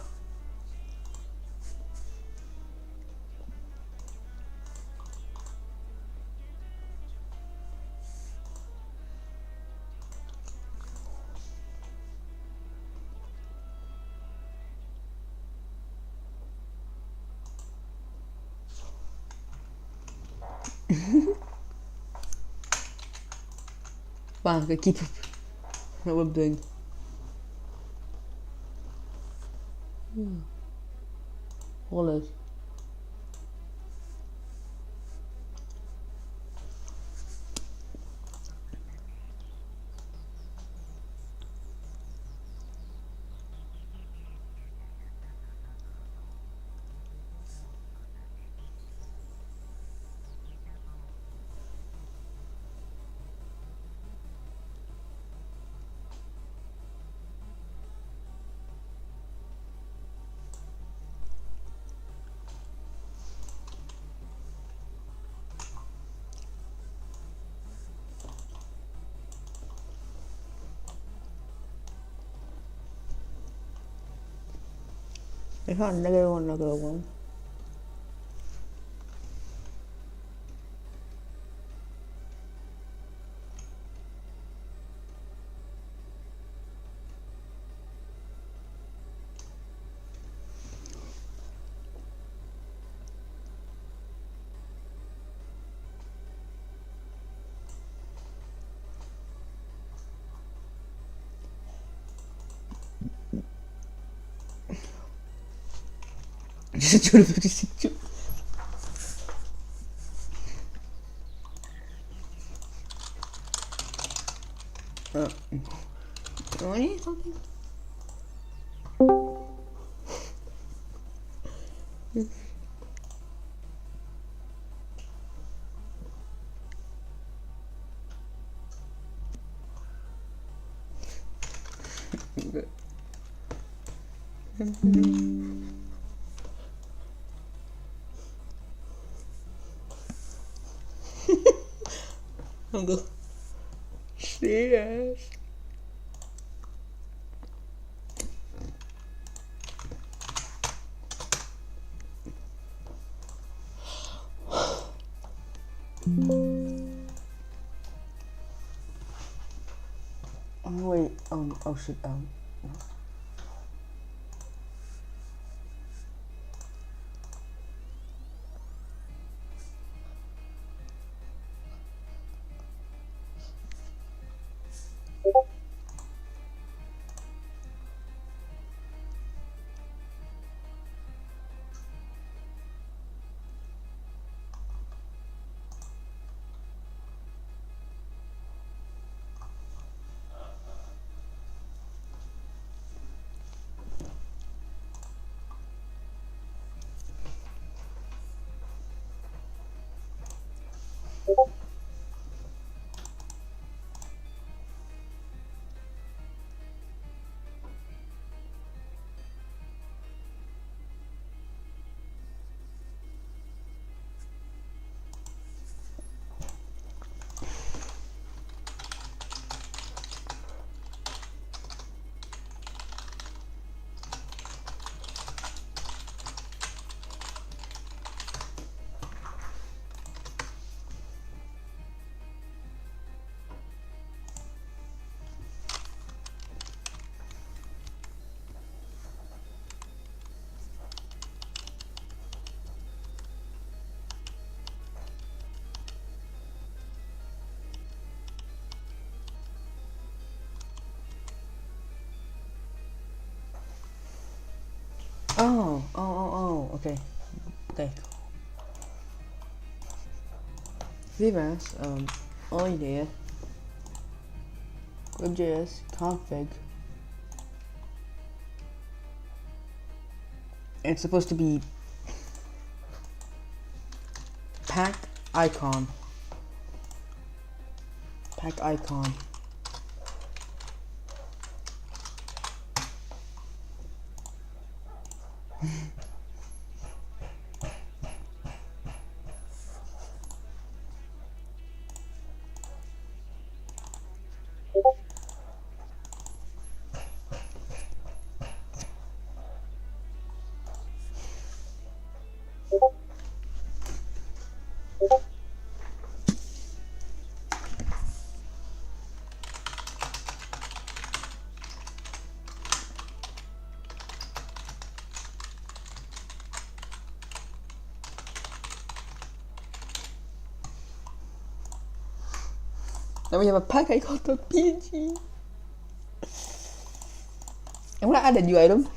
S2: I keep up. What we're doing. Hold it. It's not another one. Just Ronnie, something? I'm go. Yes. Oh wait, oh shit, okay. VMAS, all idea. WebJS config. It's supposed to be pack icon. Pack icon. Now we have a pack icon on PG. I want to add a new item.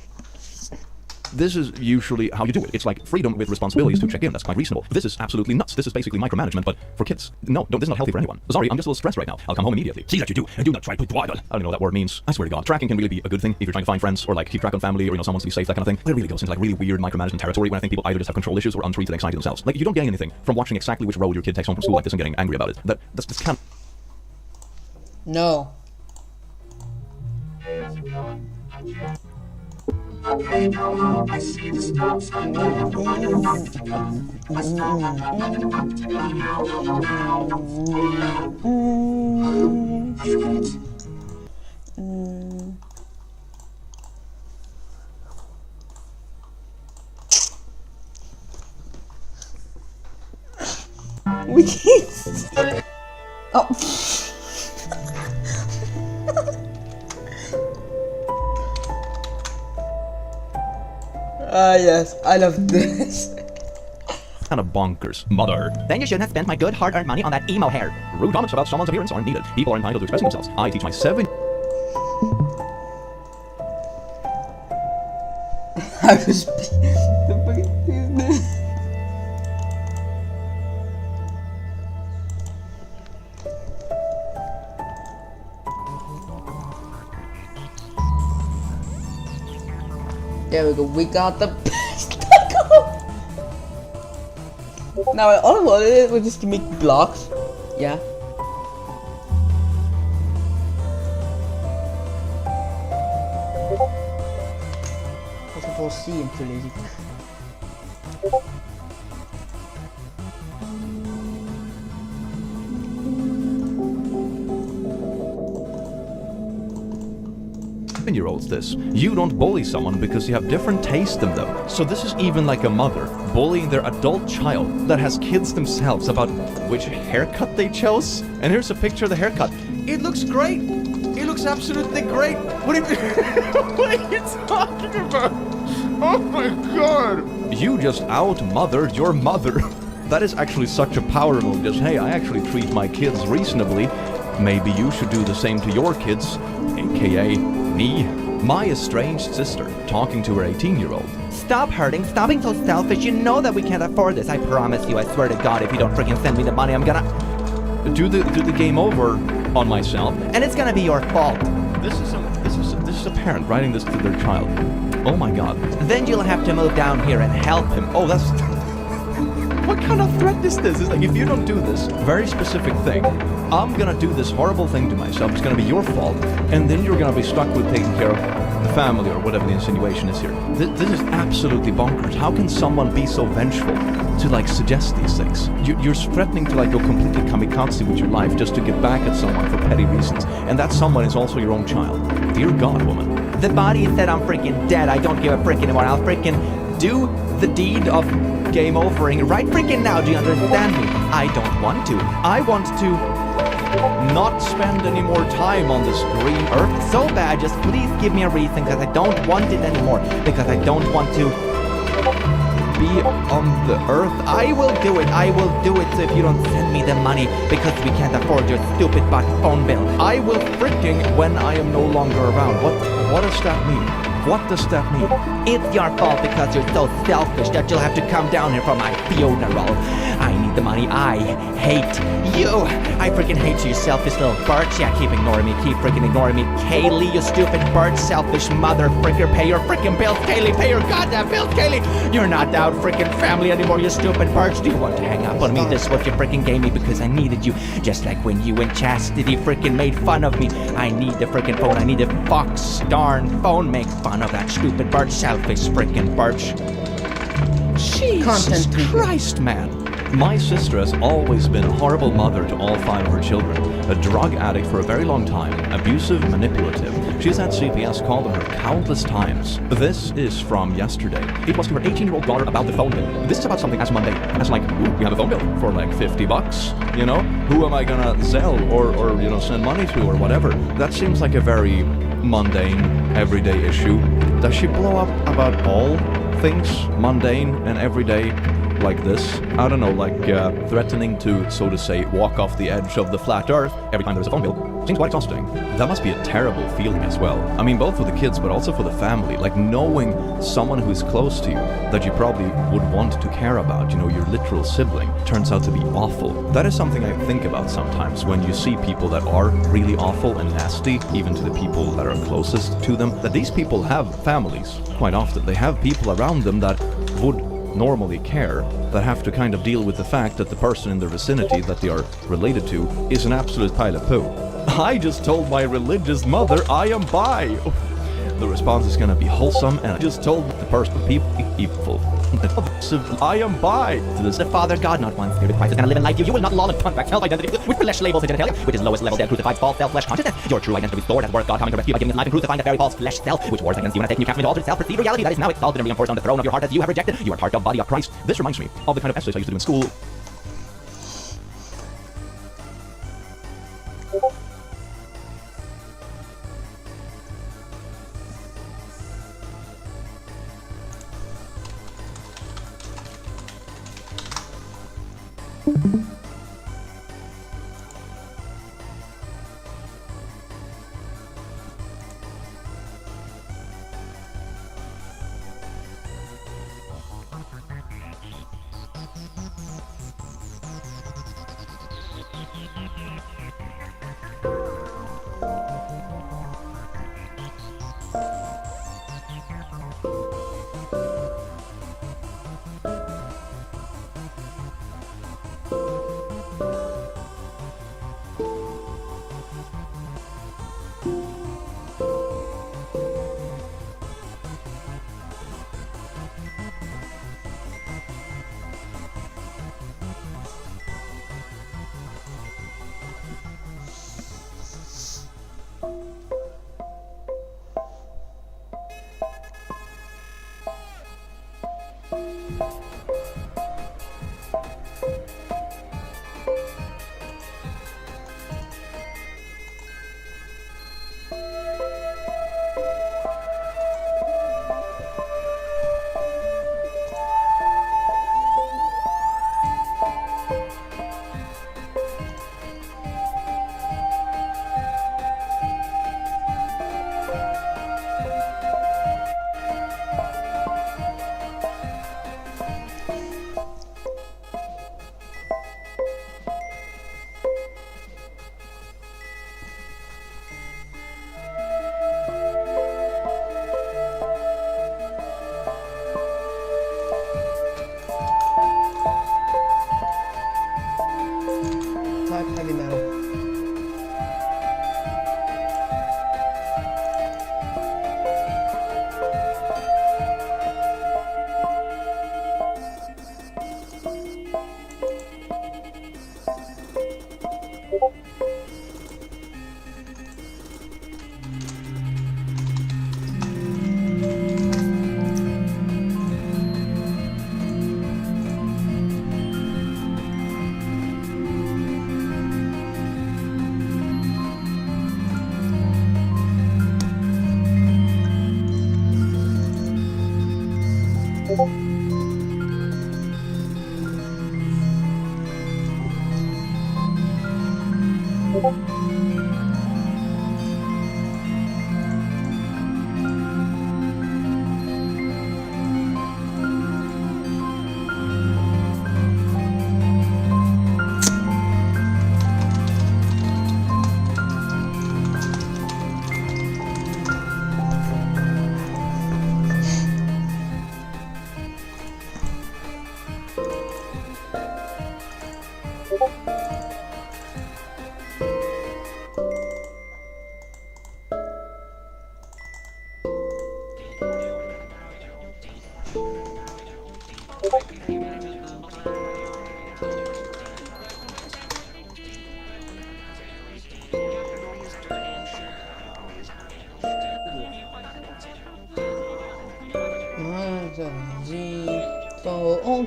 S11: This is usually how you do it. It's like freedom with responsibilities to check in. That's quite reasonable. This is absolutely nuts. This is basically micromanagement, but for kids. No, this is not healthy for anyone. Sorry, I'm just a little stressed right now. I'll come home immediately. See that you do, and do not try to twaddle. I don't know what that word means. I swear to God. Tracking can really be a good thing if you're trying to find friends or like keep track on family or someone wants to be safe, that kind of thing. But it really goes into like really weird micromanagement territory when I think people either just have control issues or untreated anxiety themselves. Like you don't gain anything from watching exactly which road your kid takes home from school like this and getting angry about it. That's kind.
S2: No. We can't. Oh. Yes, I love this.
S11: Kind of bonkers. Mother.
S12: Then you shouldn't have spent my good hard-earned money on that emo hair.
S11: Rude comments about someone's appearance aren't needed. People are entitled to expressing themselves. I teach my 7...
S2: How to speak. The fucking There we go, we got the best taco! Now all I wanted was just to make blocks. Yeah. Control C, I'm too lazy.
S11: Year-olds this. You don't bully someone because you have different taste than them. So this is even like a mother bullying their adult child that has kids themselves about which haircut they chose. And here's a picture of the haircut. It looks great. It looks absolutely great. What are you talking about? Oh my god. You just out-mothered your mother. That is actually such a power move. Just, hey, I actually treat my kids reasonably. Maybe you should do the same to your kids, aka me. My estranged sister talking to her 18-year-old.
S12: Stop hurting, stop being so selfish. You know that we can't afford this. I promise you, I swear to God, if you don't freaking send me the money, I'm gonna
S11: do the game over on myself.
S12: And it's gonna be your fault.
S11: This is a parent writing this to their child. Oh my god.
S12: Then you'll have to move down here and help him.
S11: Oh, that's... What kind of threat is this? It's like, if you don't do this very specific thing, I'm gonna do this horrible thing to myself. It's gonna be your fault, and then you're gonna be stuck with taking care of the family or whatever the insinuation is here. This is absolutely bonkers. How can someone be so vengeful to like suggest these things? You're threatening to like go completely kamikaze with your life just to get back at someone for petty reasons, and that someone is also your own child. Dear God, woman.
S12: The body said I'm freaking dead. I don't give a frick anymore. I'll freaking do the deed of game overing right freaking now. Do you understand me? I don't want to. I want to not spend any more time on this green earth so bad. Just please give me a reason, because I don't want it anymore. Because I don't want to be on the earth. I will do it. I will do it. So if you don't send me the money because we can't afford your stupid butt phone bill,
S11: I will freaking when I am no longer around. What does that mean? What does that mean?
S12: It's your fault because you're so selfish that you'll have to come down here for my funeral. I need the money. I hate you. I freaking hate you selfish little birch. Yeah, keep ignoring me. Keep freaking ignoring me. Kaylee, you stupid birch, selfish mother fricker. Pay your freaking bills, Kaylee. Pay your goddamn bills, Kaylee. You're not our freaking family anymore, you stupid birch. Do you want to hang up on me? This is what you freaking gave me because I needed you. Just like when you and Chastity freaking made fun of me. I need the freaking phone. I need the fox darn phone. Make fun of that stupid birch, selfish freaking birch.
S11: Jesus Christ, man. My sister has always been a horrible mother to all 5 of her children. A drug addict for a very long time, abusive, manipulative. She's had CPS called on her countless times. This is from yesterday. It was to her 18-year-old daughter about the phone bill. This is about something as mundane as like, ooh, we have a phone bill for like $50, you know? Who am I gonna sell or you know, send money to or whatever? That seems like a very mundane, everyday issue. Does she blow up about all things mundane and everyday? like this. I don't know, like threatening to, so to say, walk off the edge of the flat earth every time there's a phone bill seems quite exhausting. That must be a terrible feeling as well. I mean, both for the kids, but also for the family. Like knowing someone who is close to you that you probably would want to care about, you know, your literal sibling, turns out to be awful. That is something I think about sometimes when you see people that are really awful and nasty, even to the people that are closest to them, that these people have families quite often. They have people around them that would normally care, that have to kind of deal with the fact that the person in their vicinity that they are related to is an absolute pile of poo. I just told my religious mother I am bi. The response is gonna be wholesome, and I just told the person, people, I am bi. To the
S12: Father God, not one spirit of Christ is gonna live in life. You will not lull and punt back self-identity with flesh labels and genitalia, which is lowest level dead crucified false self-flesh consciousness. Your true identity restored as worth God coming to rescue by giving his life and crucifying that very false flesh self, which wars against you and has taken you captive into altered self-perceived reality that is now exalted and reinforced on the throne of your heart as you have rejected. You are part of the body of Christ. This reminds me of the kind of exercise I used to do in school.
S2: Heavy metal.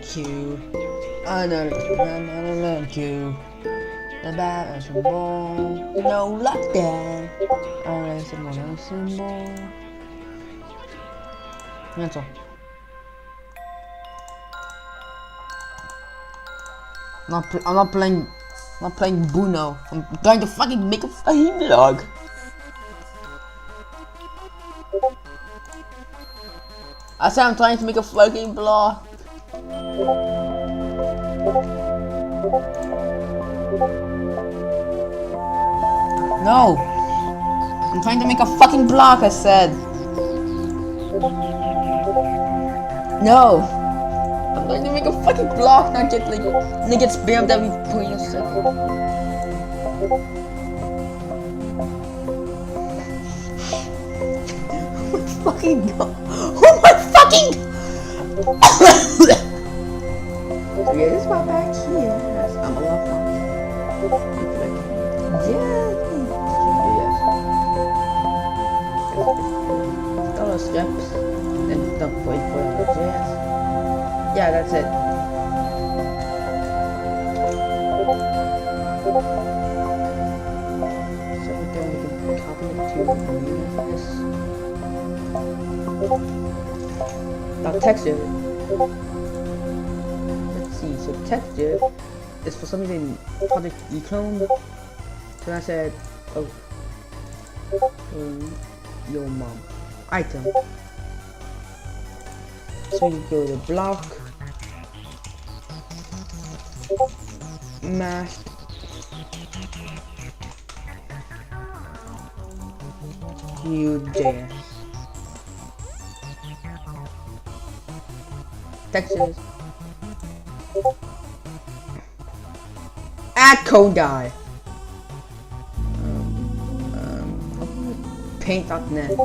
S2: Q. Another Q. The bat is a ball. No lockdown. Alright, some symbol. That's all. I'm not playing Buno. I'm trying to fucking make a fucking vlog. I said I'm trying to make a fucking vlog. No! I'm trying to make a fucking block, I said. No! I'm trying to make a fucking block, not get like get spammed every point a second. Oh my fucking god! Oh my fucking! So yeah, this is my back here. I'm a lot of Dollar steps and the wait for the jazz. Yeah, that's it. So then we can copy it to this. Now texture. Let's see. So texture is for some reason Project Eclone. So I said, oh, your mom. Item. So you go to block, mask, Vue.js, textures, add code die, paint.net.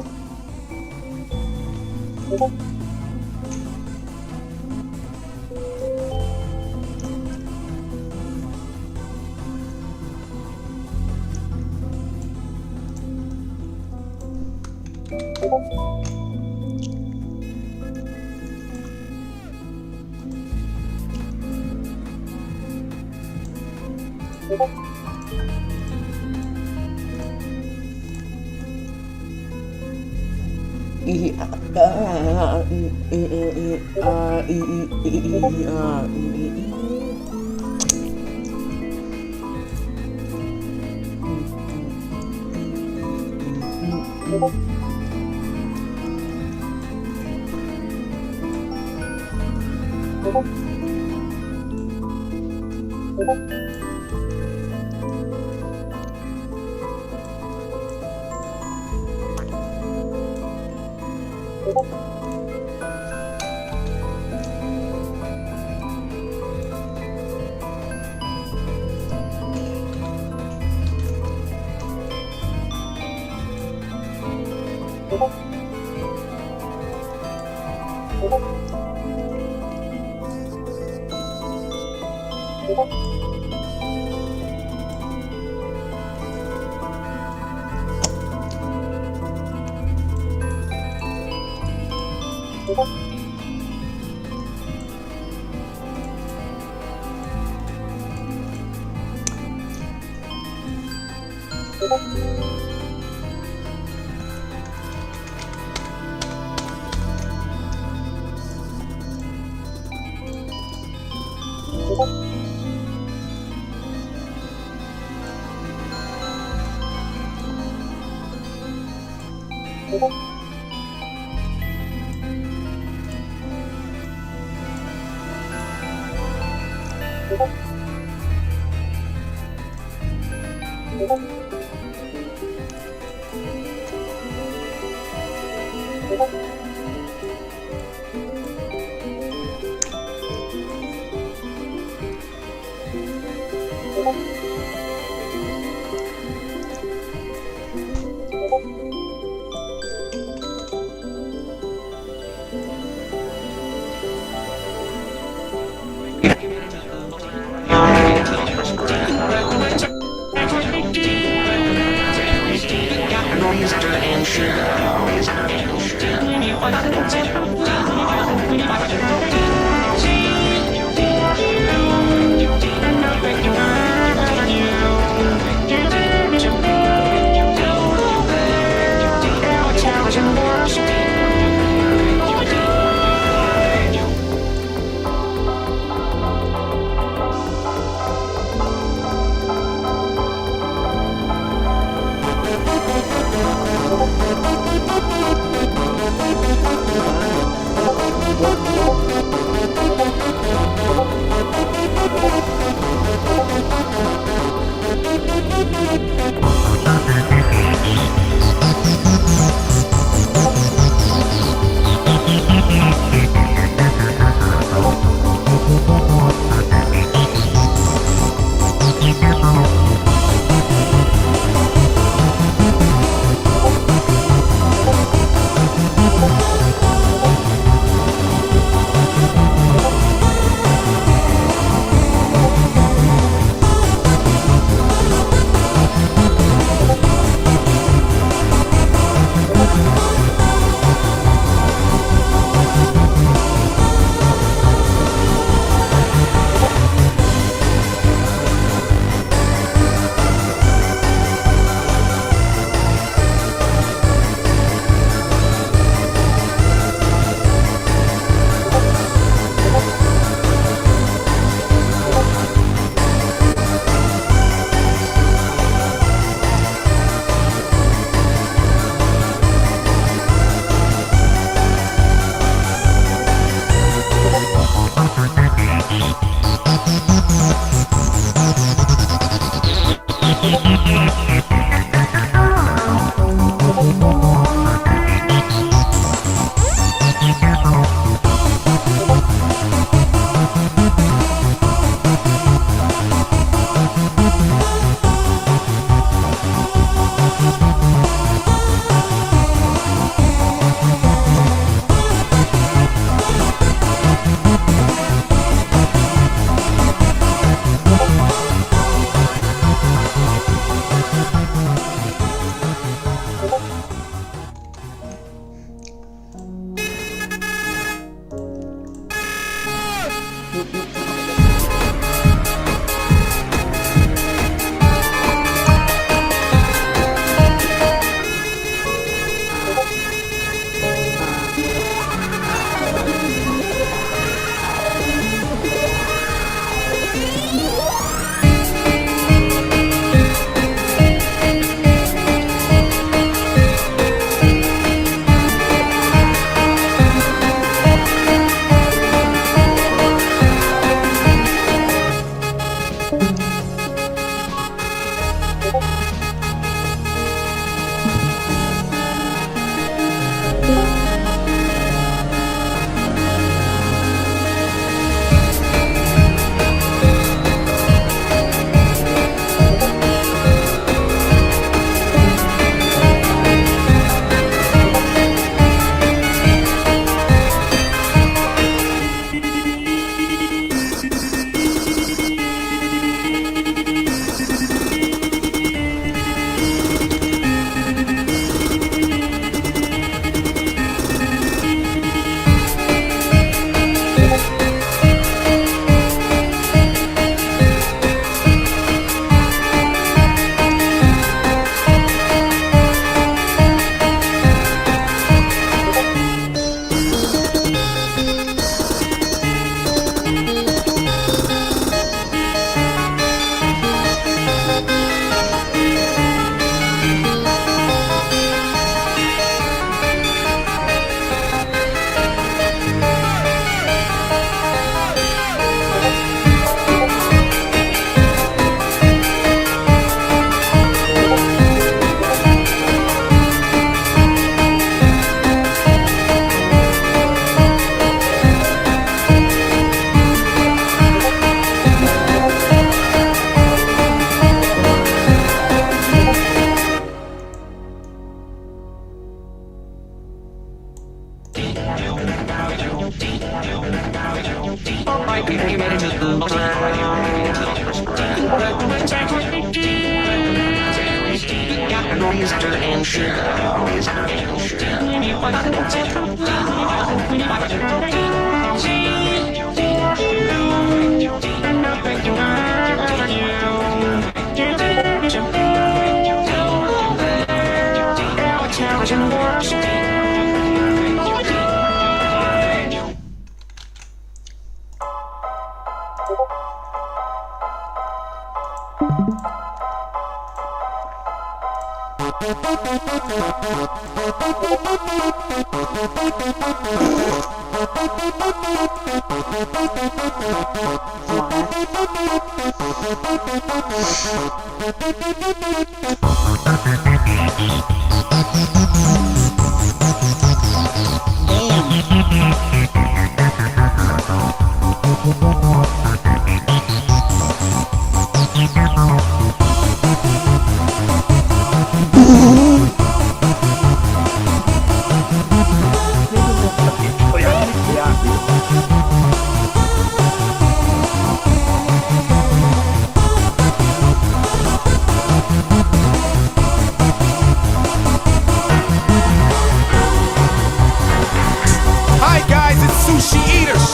S8: Hi guys, it's Sushi Eaters.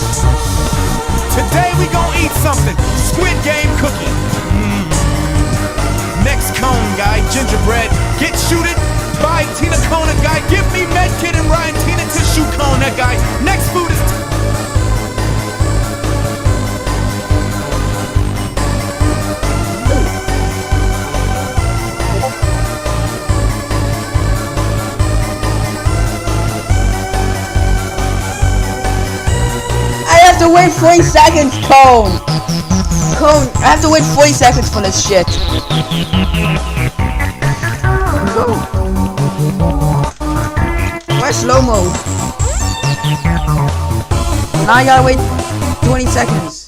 S8: Today we gon' eat something. Squid Game cookie. Next cone guy, gingerbread. Get shooted by Tina Kona guy. Give me Medkit and Ryan Tina tissue cone that guy. Next food is
S2: I have to wait 40 seconds, Cone! Cone, I have to wait 40 seconds for this shit. Go. Where's slow-mo? Now I gotta wait 20 seconds.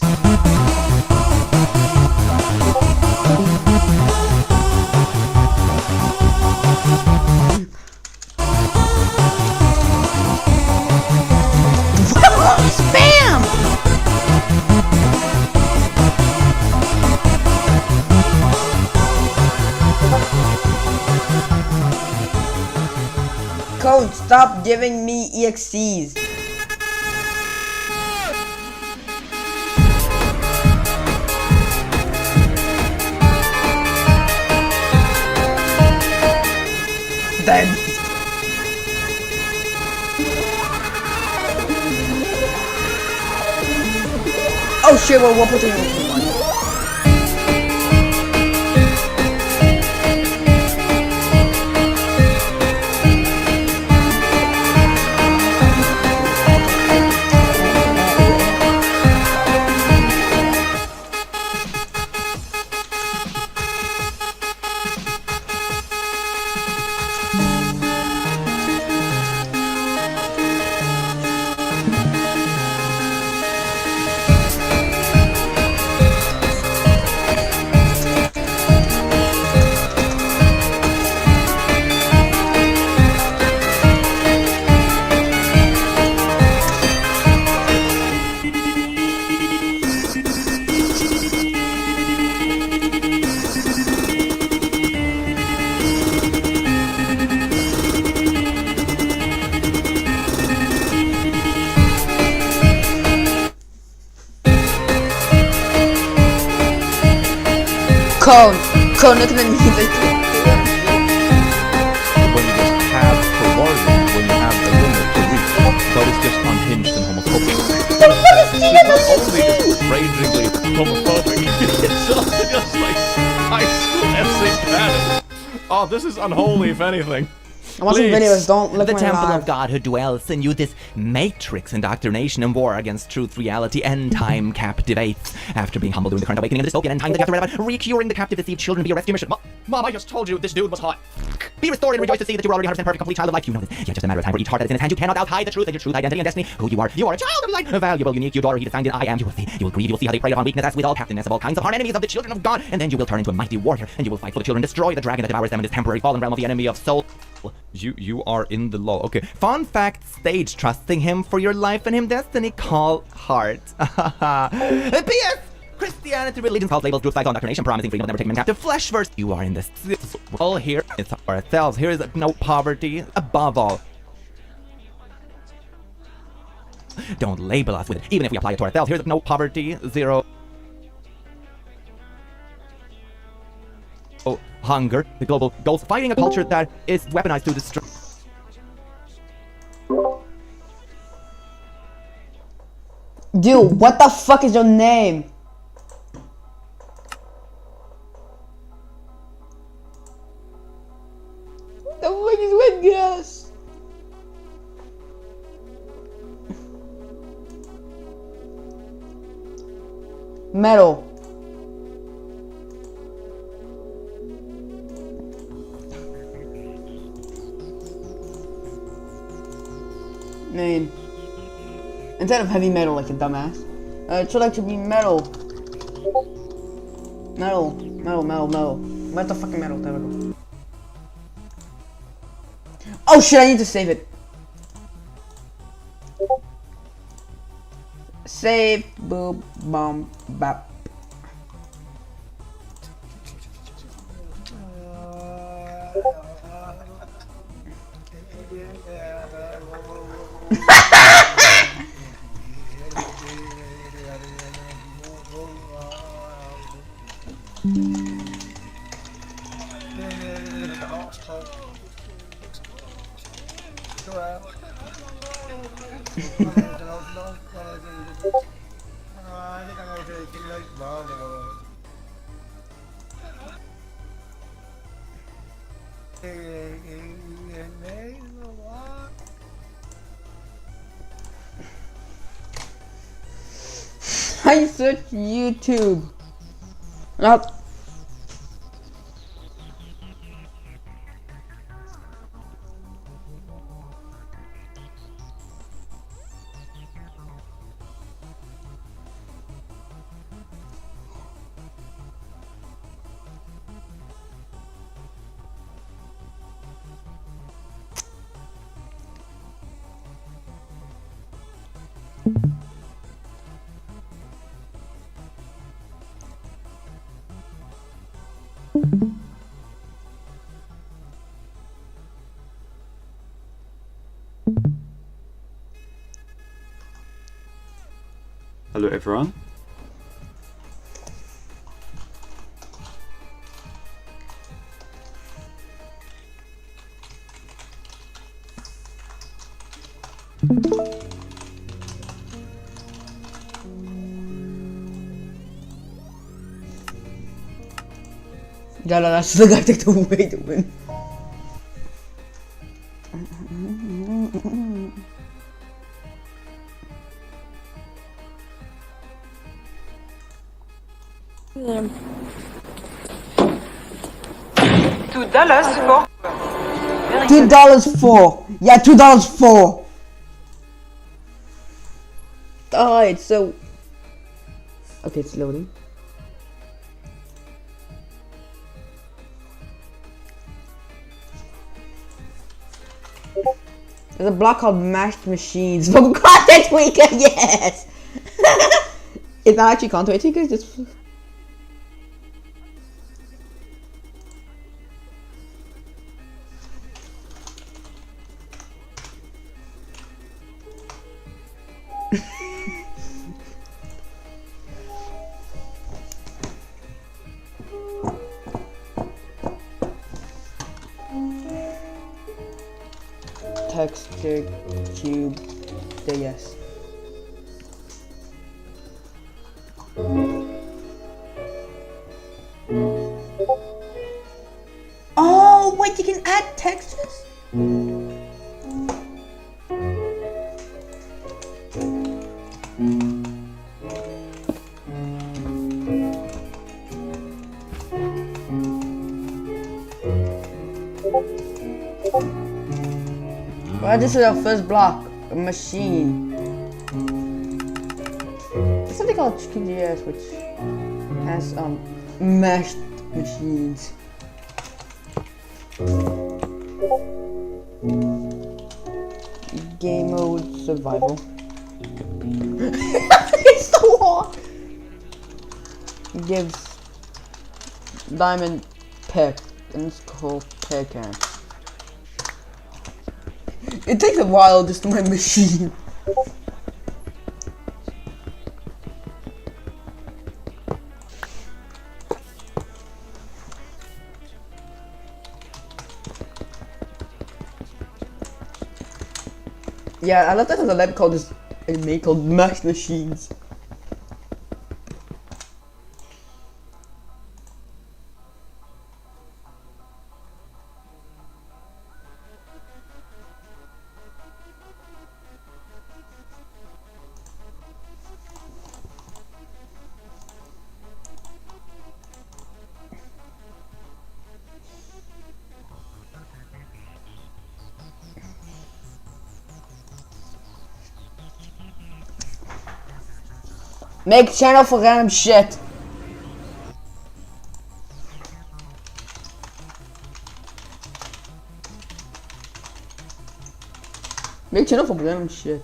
S2: Spam! Cone, stop giving me EXCs. Dead. Oh shit, well, what put you Cone, look at the music.
S11: When you just have priority, when you have the limit to reach, but it's just unhinged and homophobic.
S2: The fuck is Tina
S11: Only just ragingly homophobic. It's just like high school essay canon. Oh, this is unholy, if anything.
S2: I want some videos, don't look
S12: The
S2: at my
S12: temple
S2: live.
S12: of God who dwells in you, this matrix indoctrination and war against truth, reality, end time captivates. After being humbled during the current awakening of the dystopian end time, that you have to read about recuring the captive deceived children be your rescue mission.
S3: Mom, I just told you this dude was hot.
S12: Be restored and rejoice to see that you are already 100% perfect, complete child of light. You know this. Yet just a matter of time for each heart that is in its hand. You cannot out hide the truth and your truth, identity, and destiny. Who you are. You are a child of light. Valuable, unique. Your daughter, he designed it. I am. You will see. You will grieve. You will see how they prey upon weakness, as with all captainness of all kinds of harm, enemies of the children of God. And then you will turn into a mighty warrior, and you will fight for the children, destroy the dragon that devours them in this temporary fallen realm of the enemy of soul.
S11: You are in the law. Okay. Fun fact, stage trusting him for your life and him destiny. Call heart. P.S. Christianity, religion, false labels, truth, indoctrination, promising freedom, never taking men captive. Flesh verse. You are in this all here. It's ourselves. Here is no poverty. Above all, don't label us with it. Even if we apply it to ourselves, here's no poverty. Zero. Oh, hunger. The global goals. Fighting a culture that is weaponized to destroy.
S2: Dude, what the fuck is your name? The fuck is wet grass? Metal. Man. Instead of heavy metal like a dumbass. It should actually be metal. Metal. Where's the fucking metal? There we go. Oh shit, I need to save it. Save, boop, bomb, bap. I search YouTube. Nope.
S15: Hello everyone.
S2: Yalla, that's the guy take the way to win.
S16: $2 for
S2: $2 for. Yeah, $2 for. Alright, so. Okay, it's loading. There's a block called Mashed Machines. For Content Tweaker, yes! Is that actually Content Tweaker? Just. Texture cube. There, yes. Oh, wait, you can add textures? Alright, this is our first block. A machine. There's something called QGS which has meshed machines. Game mode survival. It's so hard. Gives diamond pick and skull pickaxe. It takes a while just to my machine. Yeah, I love that there's a lab called called Mesh Machines. Make channel for random shit. Make channel for random shit.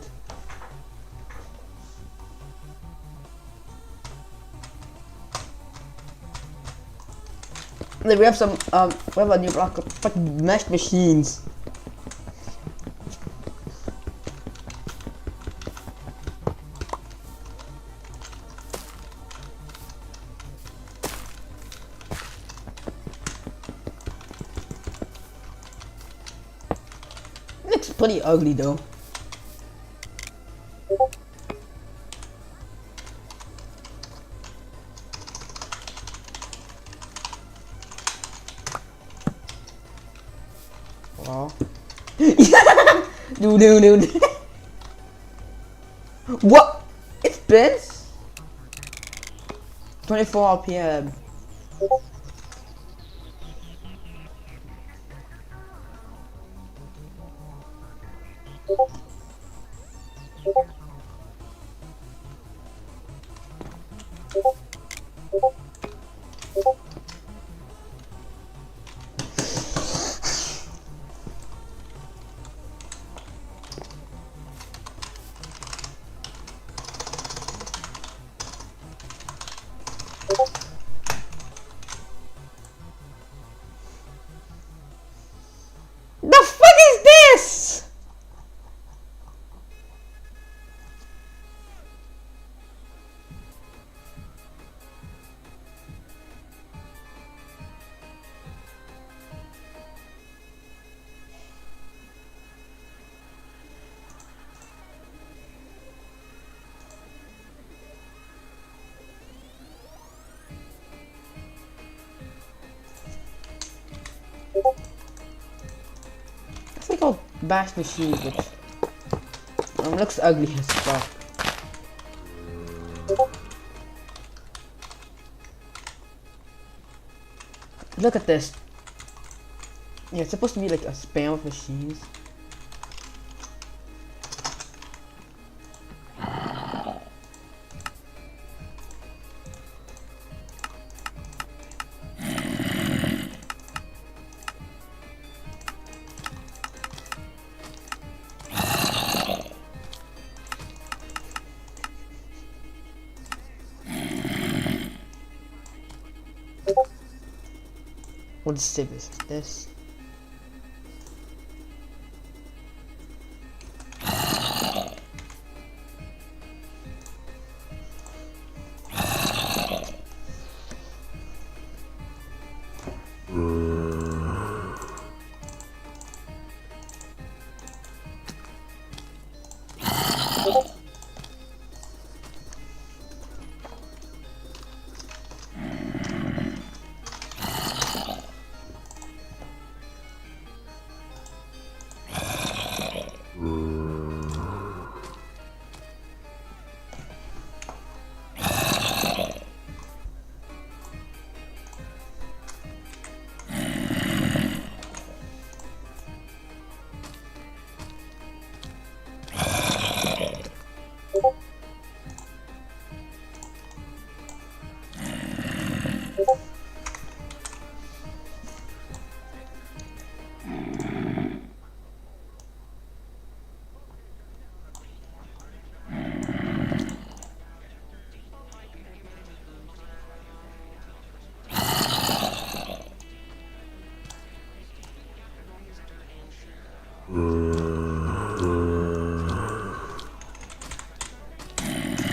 S2: We have some we have a new block of fucking mesh machines. Looks pretty ugly though. Wow. Dude. What? It's been 24 PM. The fuck is this? It's like a bash machine, which looks ugly as fuck. Look at this. Yeah, it's supposed to be like a spam of machines. What is this?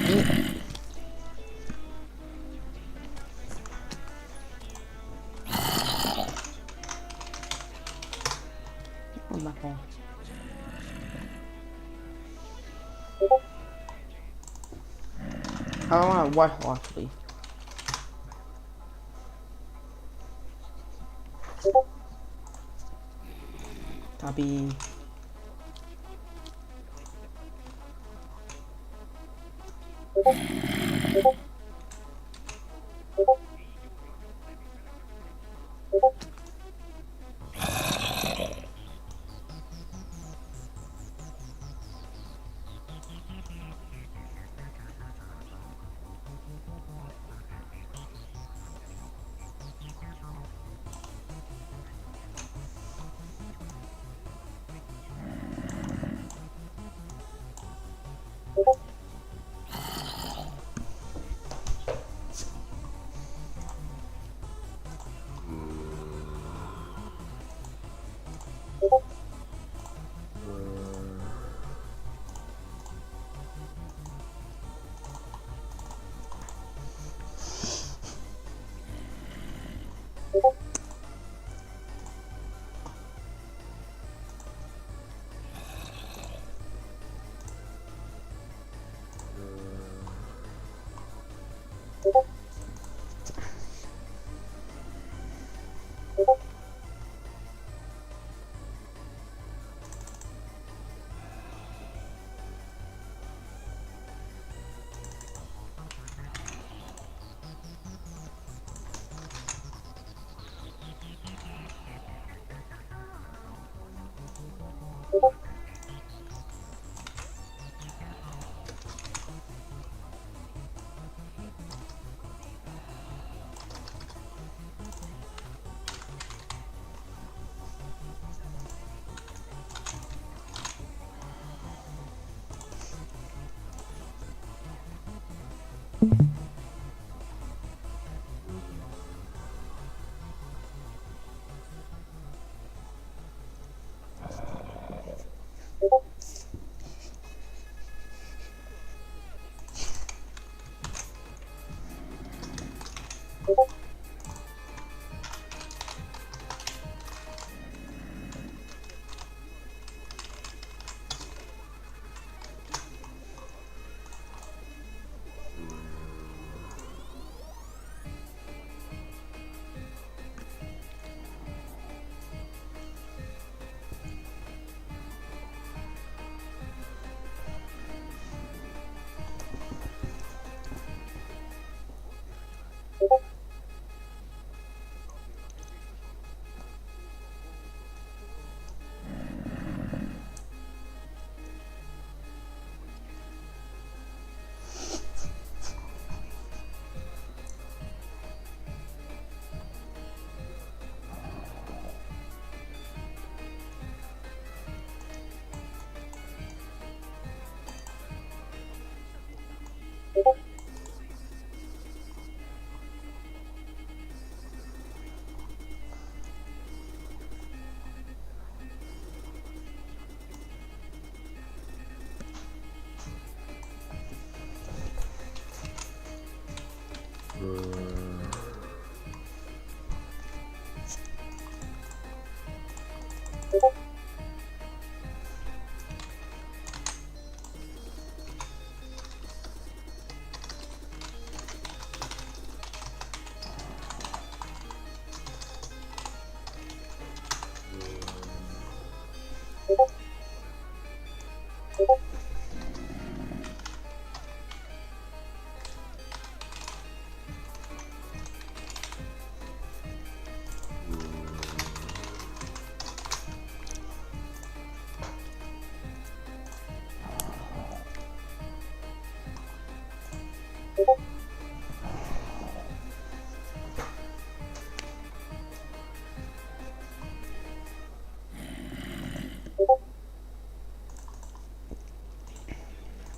S2: Oh, d'accord. I don't want to watch actually. Copy.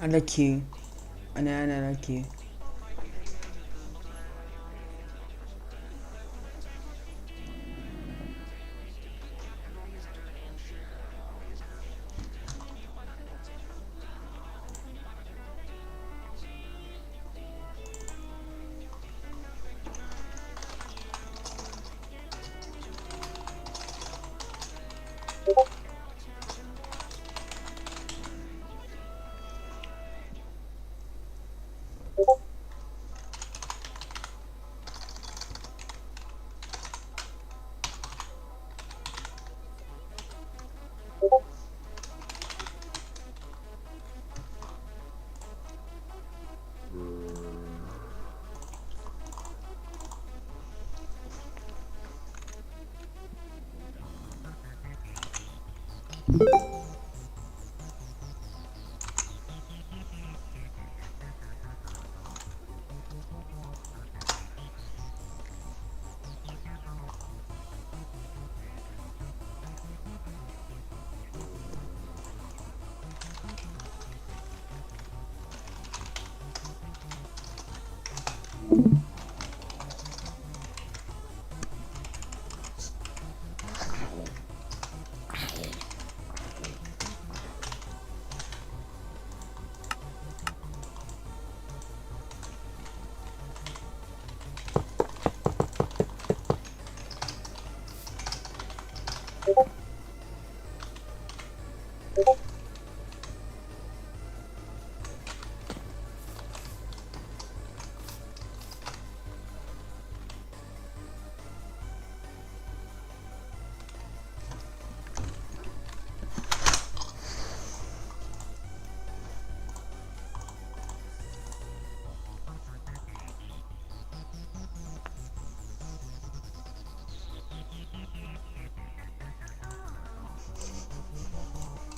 S2: I like you. I know, I like you.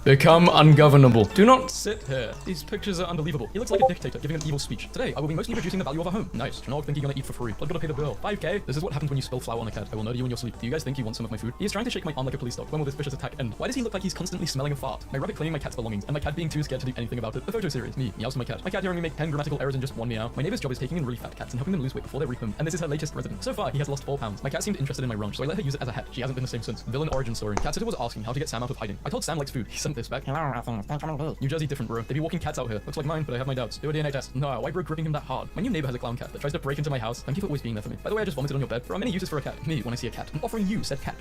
S16: Become ungovernable. Do not sit here. These pictures are unbelievable. He looks like a dictator giving an evil speech. Today, I will be mostly reducing the value of our home. Nice. Jannog think you're gonna eat for free. I've gotta pay the bill. 5k? This is what happens when you spill flour on a cat. I will murder you in your sleep. Do you guys think he wants some of my food? He is trying to shake my arm like a police dog. When will this vicious attack end? Why does he look like he's constantly smelling a fart? My rabbit claiming my cat's belongings, and my cat being too scared to do anything about it. The photo series. Me, meows to my cat. My cat hearing me make 10 grammatical errors in just one meow. My neighbor's job is taking in really fat cats and helping them lose weight before they're rehomed. And this is her latest resident. So far, he has lost 4 pounds. My cat seemed interested in my ranch, so I let her use it as a hat. She hasn't been the same since. Villain origin story. Cat sitter was asking how to get Sam out of hiding. I told Sam likes food. He sent this back. New Jersey different, bro. They be walking cats out here. Looks like mine, but I have my doubts. Do a DNA test. No, why bro gripping him that hard? My new neighbor has a clown cat that tries to break into my house. Thank you for always being there for me. By the way, I just vomited on your bed. There are many uses for a cat. Me, when I see a cat. I'm offering you said cat.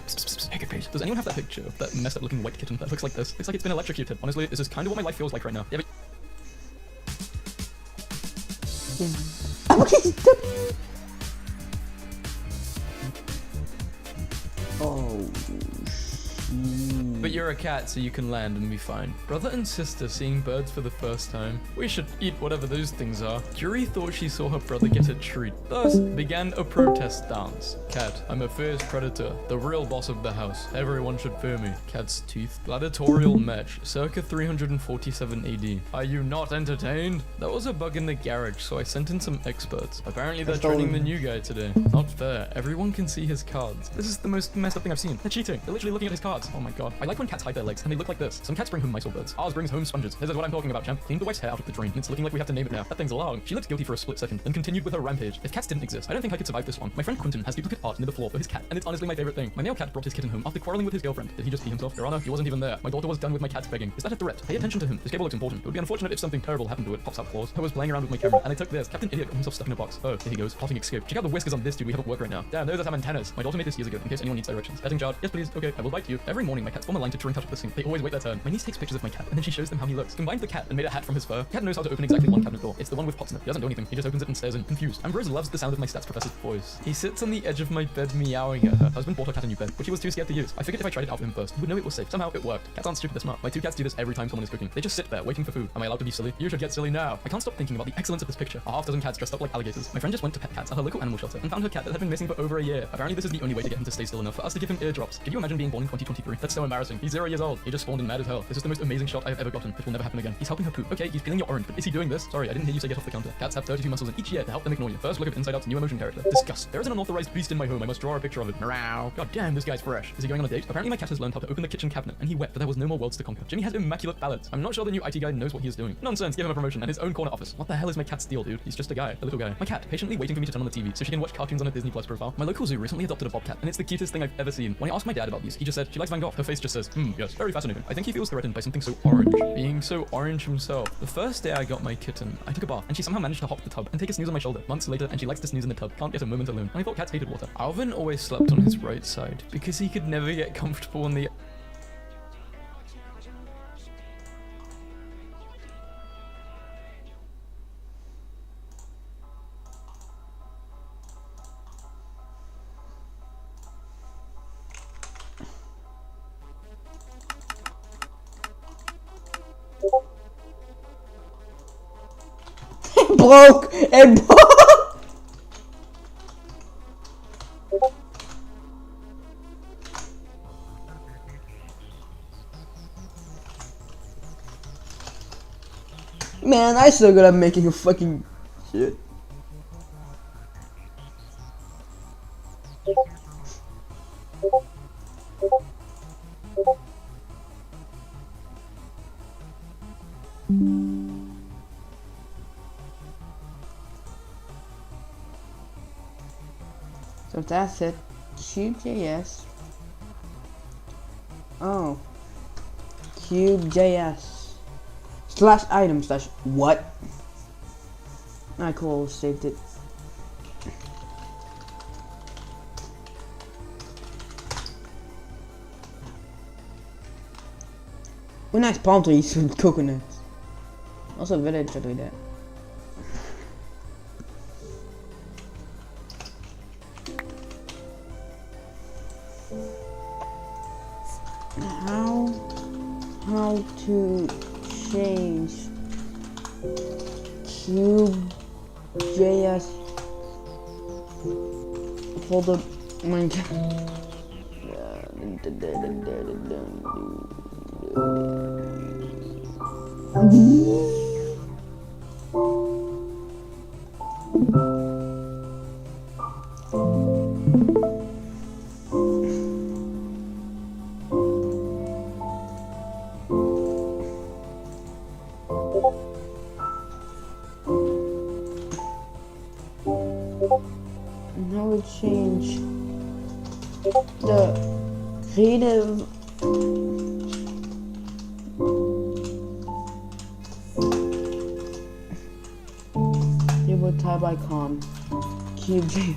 S16: Take a piece. Does anyone have that picture of that messed up looking white kitten that looks like this? Looks like it's been electrocuted. Honestly, this is kind of what my life feels like right now. Yeah,
S2: Oh.
S16: But you're a cat, so you can land and be fine. Brother and sister seeing birds for the first time. We should eat whatever those things are. Curie thought she saw her brother get a treat. Thus began a protest dance. Cat, I'm a fierce predator, the real boss of the house. Everyone should fear me. Cat's teeth. Gladiatorial match, circa 347 AD. Are you not entertained? There was a bug in the garage, so I sent in some experts. Apparently they're training the new guy today. Not fair. Everyone can see his cards. This is the most messed up thing I've seen. They're cheating. They're literally looking at his cards. Oh my god. I like when cats hide their legs, and they look like this. Some cats bring home mice or birds. Ours brings home sponges. This is what I'm talking about, champ. Cleaned the wife's hair out of the drain, and it's looking like we have to name it now. That thing's long. She looked guilty for a split second, then continued with her rampage. If cats didn't exist, I don't think I could survive this one. My friend Quentin has duplicate art near the floor for his cat, and it's honestly my favorite thing. My male cat brought his kitten home after quarreling with his girlfriend. Did he just pee himself? Your Honor, he wasn't even there. My daughter was done with my cat's begging. Is that a threat? Pay attention to him. This cable looks important. It would be unfortunate if something terrible happened to it. Pops out claws. I was playing around with my camera, and I took this. Captain Idiot got himself stuck in a box. Oh, here he goes. Plotting escape. Check out the whiskers on this dude we have at work right now. Damn, those are some antennas. My daughter made this years ago, in case anyone needs directions. Petting jar. Yes, please. Okay, I will bite you. Every morning, my cats form a line to drink out of the sink. They always wait their turn. My niece takes pictures of my cat, and then she shows them how he looks. Combined the cat and made a hat from his fur. Cat knows how to open exactly one cabinet door. It's the one with pots in it. He doesn't do anything. He just opens it and stares in, confused. Ambrose loves the sound of my stats professor's voice. He sits on the edge of my bed meowing at her. Husband bought her cat a new bed, which he was too scared to use. I figured if I tried it out with him first, he would know it was safe. Somehow it worked. Cats aren't stupid, they're smart. My 2 cats do this every time someone is cooking. They just sit there waiting for food. Am I allowed to be silly? You should get silly now. I can't stop thinking about the excellence of this picture. A half-dozen cats dressed up like alligators. My friend just went to pet cats at her local animal shelter and found her cat that had been missing for over a year. Apparently this is the only way to get him to stay still enough for us to give him eardrops. Can you imagine being born in 2023? That's so embarrassing. He's 0 years old. He just spawned in mad as hell. This is the most amazing shot I have ever gotten. It will never happen again. He's helping her poop. Okay, he's peeling your orange, but is he doing this? Sorry, I didn't hear you say get off the counter. Cats have 32 muscles in each ear to help them ignore you. First look at Inside Out's new emotion character. Disgust. There is an unauthorized beast in my home. I must draw a picture of it. Meow. God damn, this guy's fresh. Is he going on a date? Apparently my cat has learned how to open the kitchen cabinet, and he wept that there was no more worlds to conquer. Jimmy has immaculate ballads. I'm not sure the new IT guy knows what he is doing. Nonsense, give him a promotion and his own corner office. What the hell is my cat's deal, dude? He's just a guy, a little guy. My cat, patiently waiting for me to turn on the TV so she can watch cartoons on a Disney Plus profile. My local zoo recently adopted a bobcat, and it's the cutest thing I've ever seen. When I asked my dad about these, he just said, she likes Van Gogh. Her face just says, yes, very fascinating. I think he feels threatened by something so orange. Being so orange himself. The first day I got my kitten, I took a bath, and she somehow managed to hop the tub and take a snooze on my shoulder. Months later, and she likes to snooze in the tub. Can't get a moment alone. And I thought cats hated water. Alvin always slept on his right side, because he could never get comfortable on the
S2: broke! It broke! Man, I still good at making a fucking shit. So that's it. Cube.js. Oh. Cube.js. /item/ what? Alright, cool. Saved it. What nice palm trees with coconuts. Also village should do that. How to change Cube.js for the Minecraft. Now we change the creative type icon Cube.js.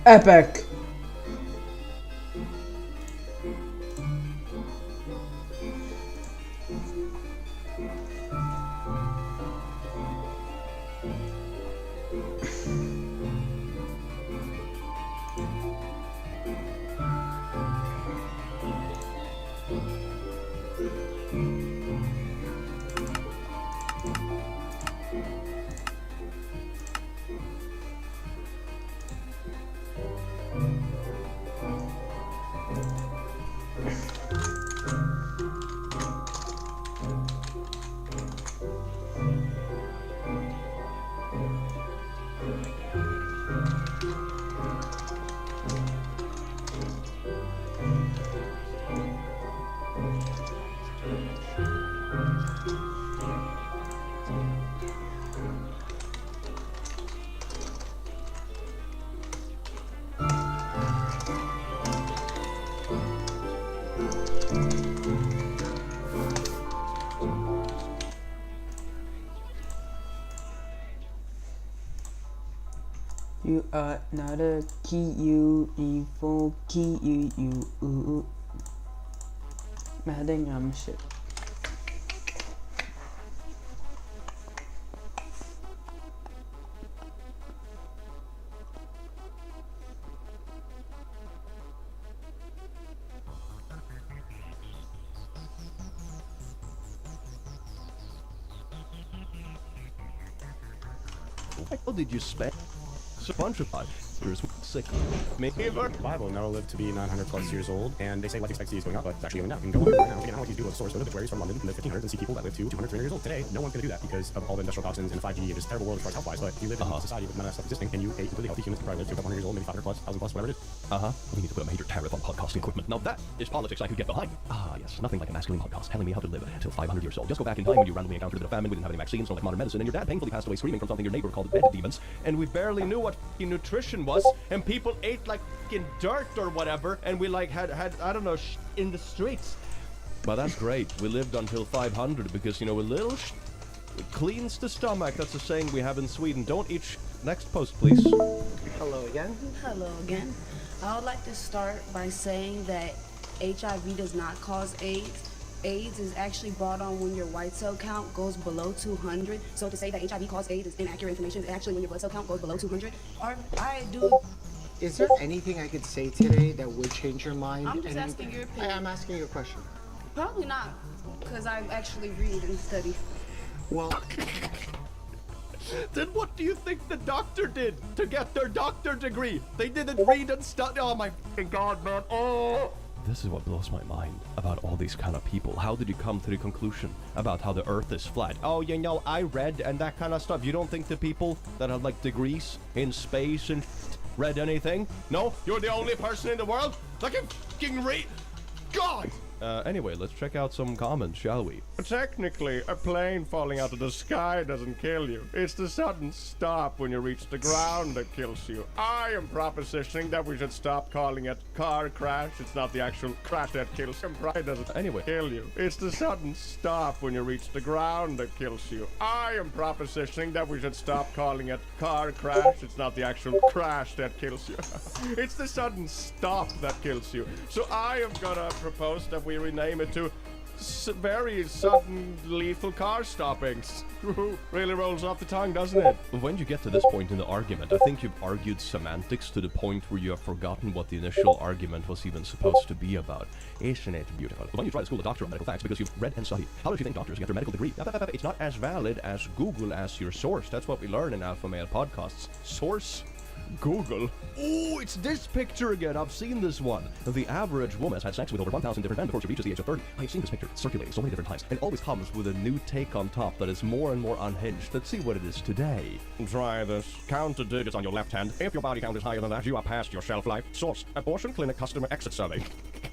S2: Epic. You are not a Q-U-E-4-Q-U-U. Mading shit.
S11: What did you spend? A bunch of fun. doctors sick.
S17: Bible, Noah lived to be 900 plus years old, and they say life expectancy is going up, but it's actually going down. You can go on right now, take an analysis, do a source, go to obituaries from London in the 1500s and see people that live to 200, 300 years old. Today, no one's going to do that because of all the industrial toxins and 5G and just terrible world as far as health-wise, but if you live in a society with none of that stuff existing, and you, a completely healthy human, can probably live to a couple hundred years old, maybe 500 plus, 1,000 plus, whatever it is.
S11: We need to put a major tariff on podcasting equipment. Now that is politics I could get behind. Yes, nothing like a masculine podcast telling me how to live until 500 years old. Just go back in time when you randomly encountered a bit of famine, we didn't have any vaccines, not like modern medicine, and your dad painfully passed away screaming from something your neighbor called bed demons, and we barely knew what nutrition was, and people ate like fucking dirt or whatever, and we like had I don't know, in the streets. But that's great. We lived until 500 because, you know, a little it cleans the stomach. That's a saying we have in Sweden. Don't eat Next post, please.
S18: Hello again. Hello again. I would like to start by saying that HIV does not cause AIDS. AIDS is actually brought on when your white cell count goes below 200. So to say that HIV causes AIDS is inaccurate information. It's actually when your blood cell count goes below 200. I do.
S19: Is there anything I could say today that would change your mind?
S18: I'm just asking your opinion.
S19: I'm asking you a question.
S18: Probably not, because I actually read and study.
S19: Well,
S11: then what do you think the doctor did to get their doctor degree? They didn't read and study. Oh my fucking god, man. Oh. This is what blows my mind about all these kind of people. How did you come to the conclusion about how the earth is flat? Oh, you know, I read and that kind of stuff. You don't think the people that have like degrees in space and read anything? No? You're the only person in the world that can fucking read? God! Anyway, let's check out some comments, shall we?
S20: Technically, a plane falling out of the sky doesn't kill you. It's the sudden stop when you reach the ground that kills you. I am propositioning that we should stop calling it car crash. It's not the actual crash that kills you. It doesn't kill you. It's the sudden stop when you reach the ground that kills you. I am propositioning that we should stop calling it car crash. It's not the actual crash that kills you. It's the sudden stop that kills you. So I am gonna propose that we rename it to very sudden lethal car stoppings. Really rolls off the tongue, doesn't it?
S11: When you get to this point in the argument, I think you've argued semantics to the point where you have forgotten what the initial argument was even supposed to be about. Isn't it beautiful? When you try to school a doctor on medical facts because you've read and studied, how did you think doctors get their medical degree? It's not as valid as Google as your source. That's what we learn in Alpha Male podcasts. Source? Google. Oh, it's this picture again. I've seen this one. The average woman has had sex with over 1,000 different men before she reaches the age of 30. I've seen this picture circulating so many different times, and it always comes with a new take on top that is more and more unhinged. Let's see what it is today.
S20: Try this. Count the digits on your left hand. If your body count is higher than that, you are past your shelf life. Source: Abortion Clinic Customer Exit Survey.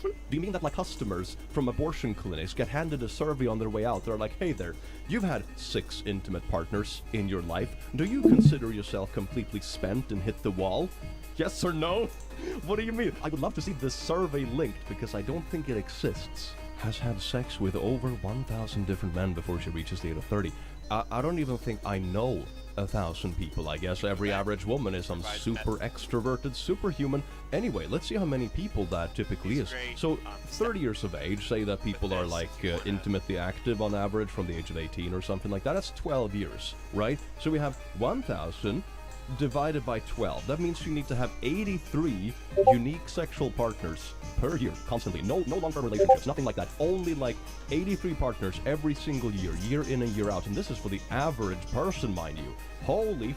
S11: Do you mean that like customers from abortion clinics get handed a survey on their way out? They're like, hey there, you've had 6 intimate partners in your life. Do you consider yourself completely spent and hit the wall? Yes or no? What do you mean? I would love to see this survey linked because I don't think it exists. Has had sex with over 1,000 different men before she reaches the age of 30. I don't even think I know 1,000 people. I guess every average woman is some super extroverted superhuman. Anyway, let's see how many people that typically is. So 30 years of age, say that people are like intimately active on average from the age of 18 or something like that. That's 12 years, right? So we have 1,000 divided by 12. That means you need to have 83 unique sexual partners per year, constantly. No long-term relationships, nothing like that. Only like 83 partners every single year in and year out. And this is for the average person, mind you. Holy.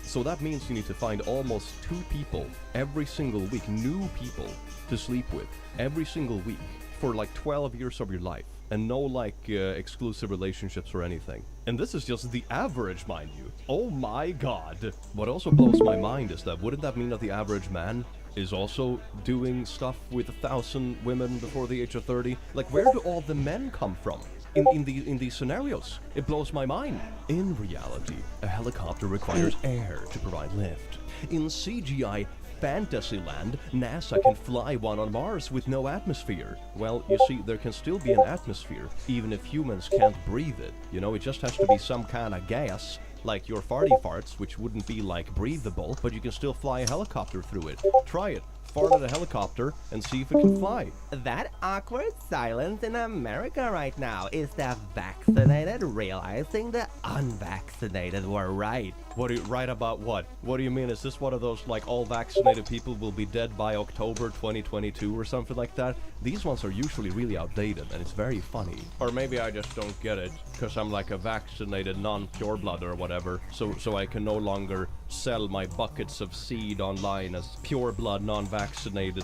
S11: So that means you need to find almost 2 people every single week, new people to sleep with every single week for like 12 years of your life. And no like exclusive relationships or anything. And this is just the average, mind you. Oh my god. What also blows my mind is that wouldn't that mean that the average man is also doing stuff with 1,000 women before the age of 30? Like, where do all the men come from in these scenarios? It blows my mind. In reality, a helicopter requires air to provide lift. In CGI Fantasyland, NASA can fly one on Mars with no atmosphere. Well, you see, there can still be an atmosphere, even if humans can't breathe it. You know, it just has to be some kind of gas, like your farty farts, which wouldn't be, like, breathable, but you can still fly a helicopter through it. Try it. Fart at a helicopter and see if it can fly.
S12: That awkward silence in America right now is the vaccinated realizing the unvaccinated were right.
S11: What are you right about what? What do you mean? Is this one of those like all vaccinated people will be dead by October 2022 or something like that? These ones are usually really outdated and it's very funny. Or maybe I just don't get it because I'm like a vaccinated non-pureblood or whatever, so I can no longer
S21: sell my buckets of seed online as pure blood, non-vaccinated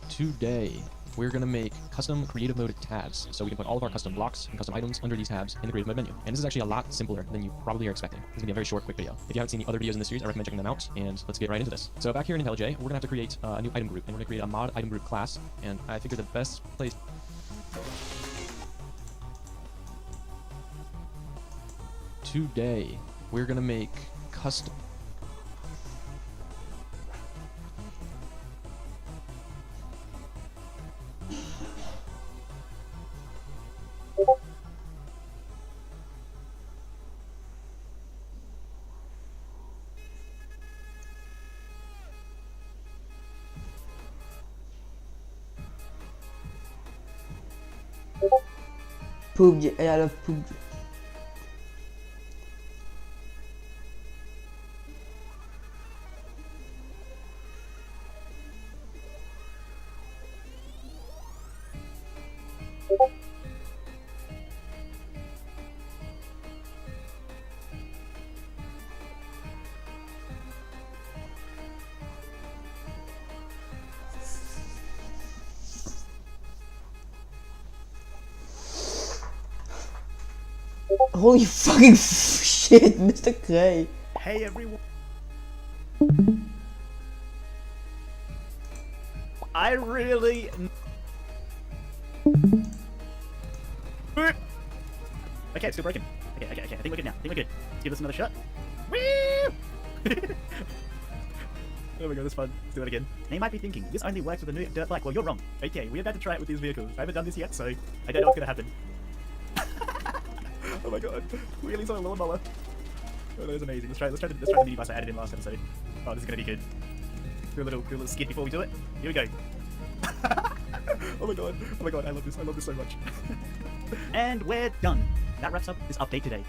S6: Today, we're gonna make custom creative mode tabs, so we can put all of our custom blocks and custom items under these tabs in the creative mode menu. And this is actually a lot simpler than you probably are expecting. This is gonna be a very short, quick video. If you haven't seen the other videos in this series, I recommend checking them out, and let's get right into this. So back here in IntelliJ, we're gonna have to create a new item group, and we're gonna create a mod item group class, and I figured the best place today, we're gonna make custom
S2: PUBG, I love PUBG. Holy fucking shit, Mr. Gray.
S22: Hey everyone. I really... Okay, it's still breaking. Okay, I think we're good now. I think we're good. Let's give this another shot. Woo! Oh my god, that's fun. Let's do it again. Now you might be thinking, this only works with the new Dirt Bike. Well, you're wrong. Okay, we're about to try it with these vehicles. I haven't done this yet, so I don't know what's gonna happen. Oh my god, wheelies on a lawnmower. Oh, that is amazing. Let's try the minibus I added in last episode. Oh, this is gonna be good. Do a little skid before we do it. Here we go. Oh my god, I love this so much. And we're done. That wraps up this update today.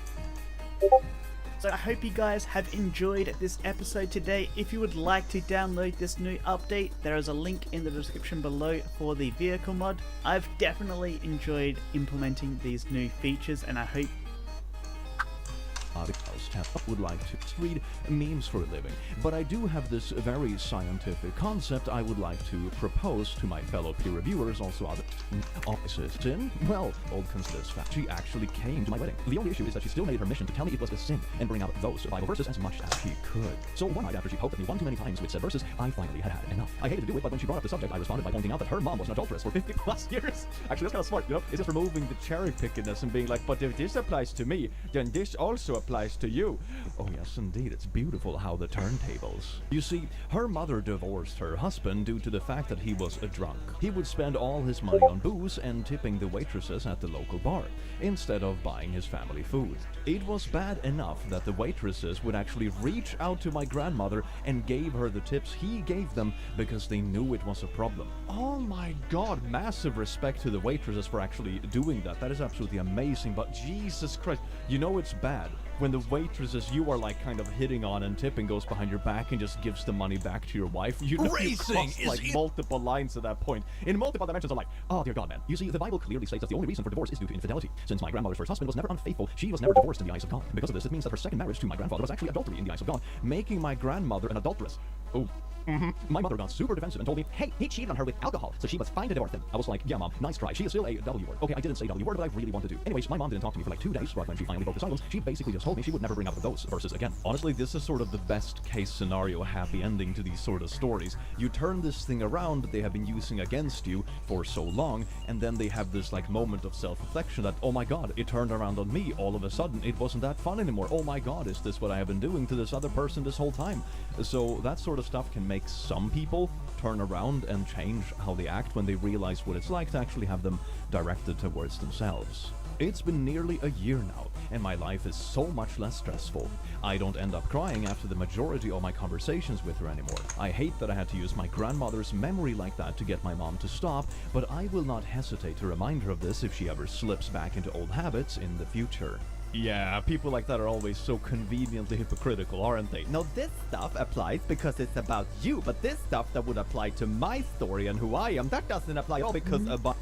S22: So I hope you guys have enjoyed this episode today. If you would like to download this new update, there is a link in the description below for the vehicle mod. I've definitely enjoyed implementing these new features, and I hope
S11: would like to read memes for a living, but I do have this very scientific concept I would like to propose to my fellow peer reviewers, also other officers. Sin? Well, old considers fact. She actually came to my wedding. The only issue is that she still made her mission to tell me it was a sin and bring out those Bible verses as much as she could. So one night after she poked at me one too many times with said verses, I finally had enough. I hated to do it, but when she brought up the subject, I responded by pointing out that her mom was an adulteress for 50 plus years. Actually, that's kind of smart, you know? It's just removing the cherry pickiness and being like, but if this applies to me, then this also applies to you. Oh yes, indeed, it's beautiful how the turntables. You see, her mother divorced her husband due to the fact that he was a drunk. He would spend all his money on booze and tipping the waitresses at the local bar, instead of buying his family food. It was bad enough that the waitresses would actually reach out to my grandmother and gave her the tips he gave them because they knew it was a problem. Oh my god, massive respect to the waitresses for actually doing that. That is absolutely amazing, but Jesus Christ, you know it's bad when the waitresses you are like kind of hitting on and tipping goes behind your back and just gives the money back to your wife. You know, you cross like multiple lines at that point. In multiple dimensions of like, oh dear god, man. You see, the Bible clearly states that the only reason for divorce is due to infidelity. Since my grandmother's first husband was never unfaithful, she was never divorced in the eyes of God. Because of this, it means that her second marriage to my grandfather was actually adultery in the eyes of God, making my grandmother an adulteress. Oh, My mother got super defensive and told me, hey, he cheated on her with alcohol, so she was fine to divorce him. I was like, yeah, Mom, nice try. She is still a W word. Okay, I didn't say W word, but I really want to do. Anyways, my mom didn't talk to me for like 2 days, but when she finally broke the silence, she basically just told me she would never bring up those verses again. Honestly, this is sort of the best case scenario, happy ending to these sort of stories. You turn this thing around that they have been using against you for so long, and then they have this like moment of self-reflection that, oh my god, it turned around on me all of a sudden. It wasn't that fun anymore. Oh my god, is this what I have been doing to this other person this whole time? So that sort of stuff can make some people turn around and change how they act when they realize what it's like to actually have them directed towards themselves. It's been nearly a year now, and my life is so much less stressful. I don't end up crying after the majority of my conversations with her anymore. I hate that I had to use my grandmother's memory like that to get my mom to stop, but I will not hesitate to remind her of this if she ever slips back into old habits in the future. Yeah, people like that are always so conveniently hypocritical, aren't they?
S12: No, this stuff applies because it's about you, but this stuff that would apply to my story and who I am, that doesn't apply at all because about...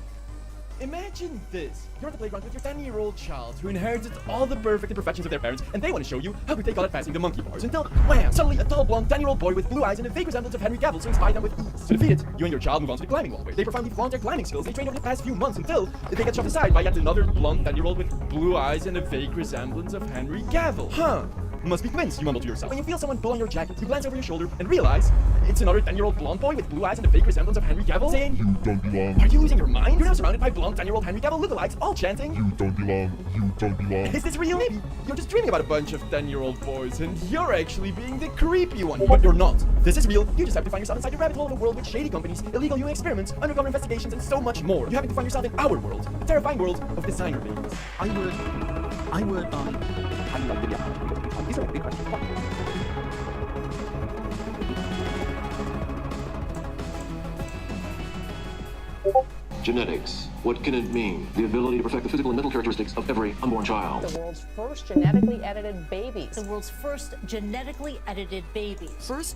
S1: Imagine this. You're at the playground with your 10-year-old child who inherited all the perfect imperfections of their parents, and they want to show you how they got at passing the monkey bars until, wham! Suddenly a tall, blonde 10-year-old boy with blue eyes and a vague resemblance of Henry Cavill swings by them with ease. To defeat it, you and your child move on to the climbing wall, where they profoundly flaunt their climbing skills they trained over the past few months until they get shoved aside by yet another blonde 10-year-old with blue eyes and a vague resemblance of Henry Cavill. Huh. Must be convinced, you mumble to yourself. When you feel someone pull on your jacket, you glance over your shoulder and realize it's another 10-year-old blonde boy with blue eyes and a fake resemblance of Henry Cavill saying, "You don't belong." Are you losing your mind? You're now surrounded by blonde 10-year-old Henry Cavill lookalikes, all chanting, "You don't belong. You don't belong." Is this real? Maybe you're just dreaming about a bunch of 10-year-old boys and you're actually being the creepy one. But you're not. This is real. You just have to find yourself inside the rabbit hole of a world with shady companies, illegal human experiments, undercover investigations, and so much more. You happen to find yourself in our world, the terrifying world of designer babies. These are big questions.
S7: Genetics. What can it mean? The ability to perfect the physical and mental characteristics of every unborn child.
S23: The world's first genetically edited babies.
S4: The world's first genetically edited babies.
S24: First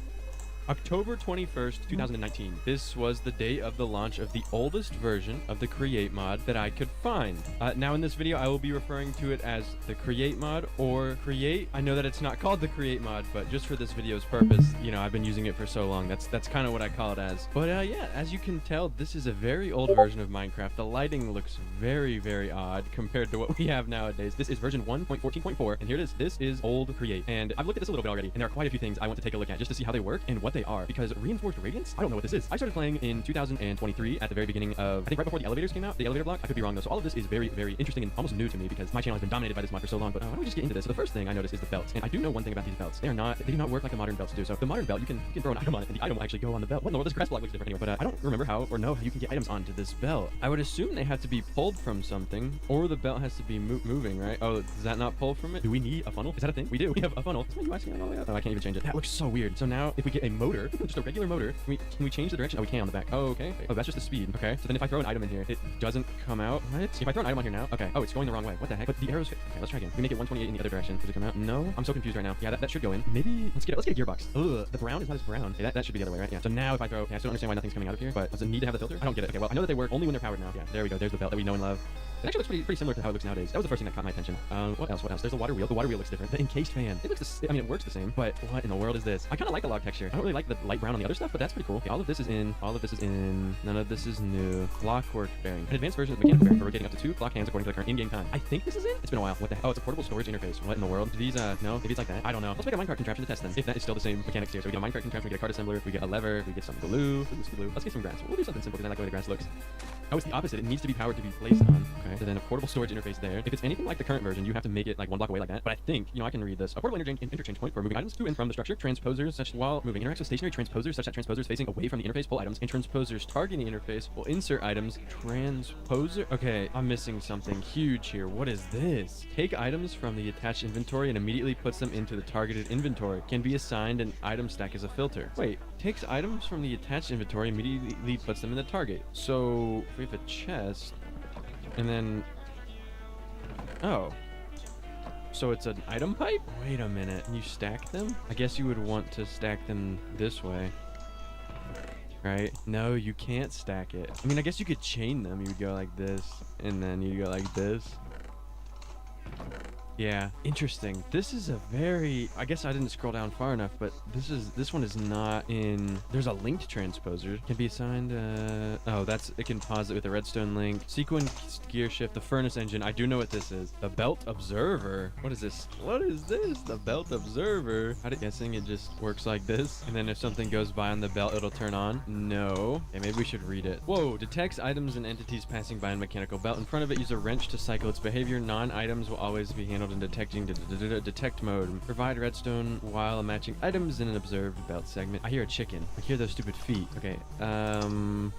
S24: October 21st, 2019. This was the day of the launch of the oldest version of the Create mod that I could find. Now in this video, I will be referring to it as the Create mod or Create. I know that it's not called the Create mod, but just for this video's purpose, you know, I've been using it for so long. That's kind of what I call it as. But yeah, as you can tell, this is a very old version of Minecraft. The lighting looks very, very odd compared to what we have nowadays. This is version 1.14.4, and here it is. This is old Create. And I've looked at this a little bit already, and there are quite a few things I want to take a look at just to see how they work and what they are, because Reinforced Radiance, I don't know what this is. I started playing in 2023 at the very beginning of, I think right before the elevators came out, the elevator block. I could be wrong though. So all of this is very, very interesting and almost new to me because my channel has been dominated by this mod for so long. But why don't we just get into this? So the first thing I noticed is the belts, and I do know one thing about these belts. They do not work like the modern belts do. So the modern belt, you can throw an item on it, and the item will actually go on the belt. What in the world? This crest block looks different anyway. But I don't remember how or know how you can get items onto this belt. I would assume they have to be pulled from something, or the belt has to be moving, right? Oh, does that not pull from it? Do we need a funnel? Is that a thing? We do. We have a funnel. Is my UI scaling all the way up? Oh, I can't even change it. That looks so weird. So now if we get a motor, just a regular motor, can we change the direction? Oh, we can on the back. Oh, okay. Oh, that's just the speed. Okay. So then if I throw an item in here, it doesn't come out. What? If I throw an item on here now, okay. Oh, it's going the wrong way. What the heck? But the arrows fit. Okay, let's try again. We make it 128 in the other direction. Does it come out? No. I'm so confused right now. Yeah, that should go in. Maybe let's get a gearbox. Ugh, the brown is not as brown. Okay, that should be the other way, right? Yeah. So now if I throw, okay, I still don't understand why nothing's coming out of here, but does it need to have the filter? I don't get it. Okay, well, I know that they work only when they're powered now. Yeah, there we go. There's the belt that we know and love. It actually looks pretty similar to how it looks nowadays. That was the first thing that caught my attention. What else? There's the water wheel. The water wheel looks different. The encased fan. It looks I mean, it works the same, but what in the world is this? I kind of like the log texture. I don't really like the light brown on the other stuff, but that's pretty cool. Okay, all of this is in. All of this is in. None of this is new. Clockwork bearing. An advanced version of the mechanical bearing for rotating up to 2 clock hands according to the current in-game time. I think this is it. It's been a while. What the hell? Oh, it's a portable storage interface. What in the world? Do these, no? Maybe it's like that. I don't know. Let's make a minecart contraption to test them. If that is still the same mechanics here. So we get a minecart contraption, we get a card assembler, we get a lever, we get some glue. Let's get some grass. We'll do something simple because I like the way the grass looks. Oh, it's the opposite. It needs to be powered to be placed on. Okay. So then a portable storage interface there. If it's anything like the current version, you have to make it like 1 block away like that. But I think, you know, I can read this. A portable interchange point for moving items to and from the structure. Transposers such while moving interacts with stationary transposers such that transposers facing away from the interface pull items, and transposers targeting the interface will insert items. Transposer. Okay, I'm missing something huge here. What is this? Take items from the attached inventory and immediately puts them into the targeted inventory. Can be assigned an item stack as a filter. Wait, takes items from the attached inventory, immediately puts them in the target. So if we have a chest, and then oh, so it's an item pipe? Wait a minute. Can you stack them? I guess you would want to stack them this way, right? No, you can't stack it. I mean, I guess you could chain them. You would go like this, and then you go like this. Yeah, interesting. This is a very, I guess I didn't scroll down far enough, but this one is not in, there's a linked transposer. Can be assigned, oh, it can pause it with a redstone link. Sequence gear shift, the furnace engine. I do know what this is. The belt observer. What is this? What is this? The belt observer. I'm guessing it just works like this. And then if something goes by on the belt, it'll turn on. No. Okay, maybe we should read it. Whoa, detects items and entities passing by a mechanical belt. In front of it, use a wrench to cycle its behavior. Non-items will always be handled in detecting detect mode. Provide redstone while matching items in an observed belt segment. I hear a chicken. I hear those stupid feet. Okay.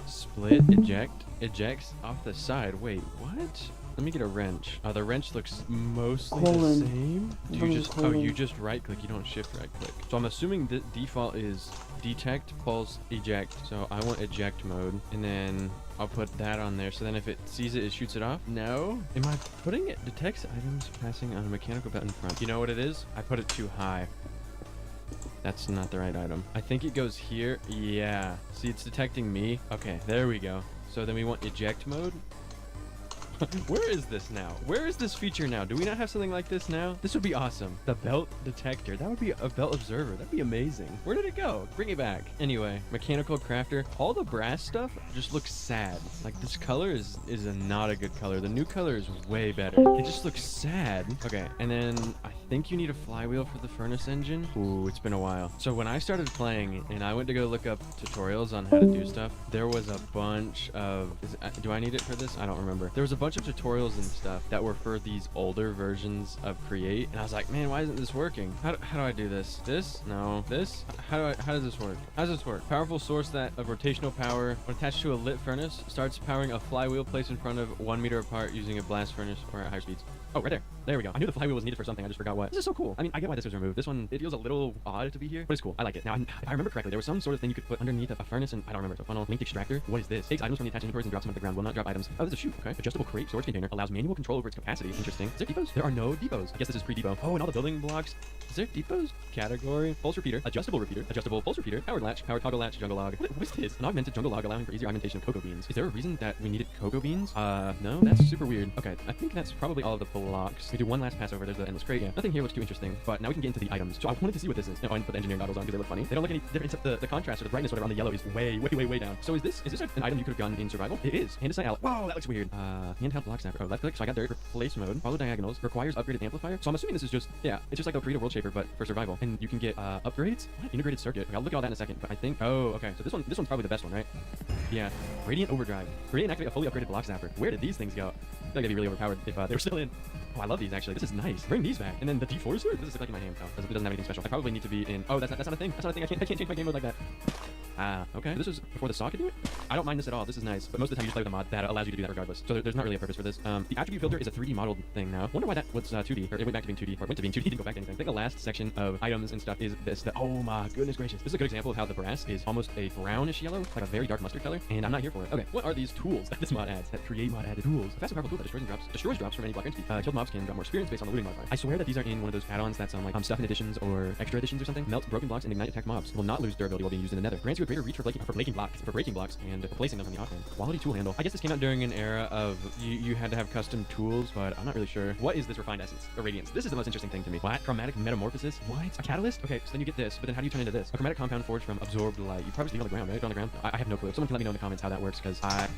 S24: Split, eject, ejects off the side. Wait, what? Let me get a wrench. The wrench looks mostly the same. Do you just, oh, you just right click. You don't shift right click. So I'm assuming the default is detect, pulse, eject. So I want eject mode, and then I'll put that on there. So then if it sees it, it shoots it off. No. Am I putting it? Detects items passing on a mechanical belt in front. You know what it is? I put it too high. That's not the right item. I think it goes here. Yeah. See, it's detecting me. Okay, there we go. So then we want eject mode. Where is this now? Where is this feature now? Do we not have something like this now? This would be awesome. The belt detector. That would be a belt observer. That'd be amazing. Where did it go? Bring it back. Anyway, mechanical crafter. All the brass stuff just looks sad. Like, this color is not a good color. The new color is way better. It just looks sad. Okay, and then I think you need a flywheel for the furnace engine. Ooh, it's been a while. So when I started playing and I went to go look up tutorials on how to do stuff, there was a bunch of... do I need it for this? I don't remember. There was a bunch of tutorials and stuff that were for these older versions of Create, and I was like, man, why isn't this working? How do I do this? This? No. This? How does this work? How does this work? Powerful source that of rotational power when attached to a lit furnace starts powering a flywheel placed in front of 1 meter apart using a blast furnace or at higher speeds. Oh, right there. There we go. I knew the flywheel was needed for something. I just forgot what. This is so cool. I mean, I get why this was removed. This one, it feels a little odd to be here, but it's cool. I like it. Now, if I remember correctly, there was some sort of thing you could put underneath a furnace, and I don't remember. It's a funnel linked extractor. What is this? Takes items from the attached inventories and drops them to the ground. Will not drop items. Oh, this is a chute. Okay. Adjustable crate storage container allows manual control over its capacity. Interesting. Is there depots? There are no depots. I guess this is pre-depot. Oh, and all the building blocks. Is there depots? Category. Pulse repeater. Adjustable pulse repeater. Powered latch. Powered toggle latch. Jungle log. What is this? An augmented jungle log allowing for easier augmentation of cocoa beans. Is there a reason that we needed cocoa beans? No. That's super weird. Okay. I think that's probably all of the blocks. We do one last pass over. There's the endless crate. Yeah. Nothing here looks too interesting, but now we can get into the items. So I wanted to see what this is. No, I didn't put the engineering goggles on because they look funny. They don't look any different except the contrast or the brightness or whatever on the yellow is way down. So is this an item you could have gotten in survival? It is. Hand aside outlet. Whoa, that looks weird. Handheld block snapper. Oh, left click. So I got there. Replace mode. Follow diagonals. Requires upgraded amplifier. So I'm assuming this is just, yeah, it's just like the Create a World Shaper, but for survival. And you can get upgrades. What? Integrated circuit. Okay, I'll look at all that in a second. But I think, oh, okay. So this one's probably the best one, right? Yeah. Radiant overdrive. Create and activate a fully upgraded block snapper. Where did these things go? I feel like they'd be really overpowered if they were still in. Oh, I love these actually. This is nice. Bring these back. And then the deforcer. This is like in my hand. Oh, it doesn't have anything special. I probably need to be in. Oh, that's not a thing. That's not a thing. I can't change my game mode like that. Ah, okay. So this was before the saw could do it? I don't mind this at all. This is nice. But most of the time you just play with a mod that allows you to do that regardless. So there's not really a purpose for this. The attribute filter is a 3D modeled thing now. Wonder why that was 2D. Or it went back to being 2D. Or it went to being 2D, didn't go back to anything. I think the last section of items and stuff is this. Oh my goodness gracious. This is a good example of how the brass is almost a brownish yellow, like a very dark mustard color. And I'm not here for it. Okay, what are these tools that this mod adds? That Create mod added tools. A fast and powerful tool that destroys drops from any block entity. Killed mobs can drop more experience based on the looting modifier. I swear that these are in one of those add-ons that's on like stuff in editions or extra editions or something. Melt broken blocks and ignite attack mobs. Will not lose durability while being used in the nether. Grants you a greater reach for breaking blocks and replacing them on the offhand. Quality tool handle. I guess this came out during an era of you had to have custom tools, but I'm not really sure. What is this refined essence or radiance? This is the most interesting thing to me. What? Chromatic metamorphosis? What? A catalyst? Okay, so then you get this, but then how do you turn into this? A chromatic compound forged from absorbed light. You probably just leave it on the ground, right? On the ground. I have no clue. Someone can let me know in the comments how that works because I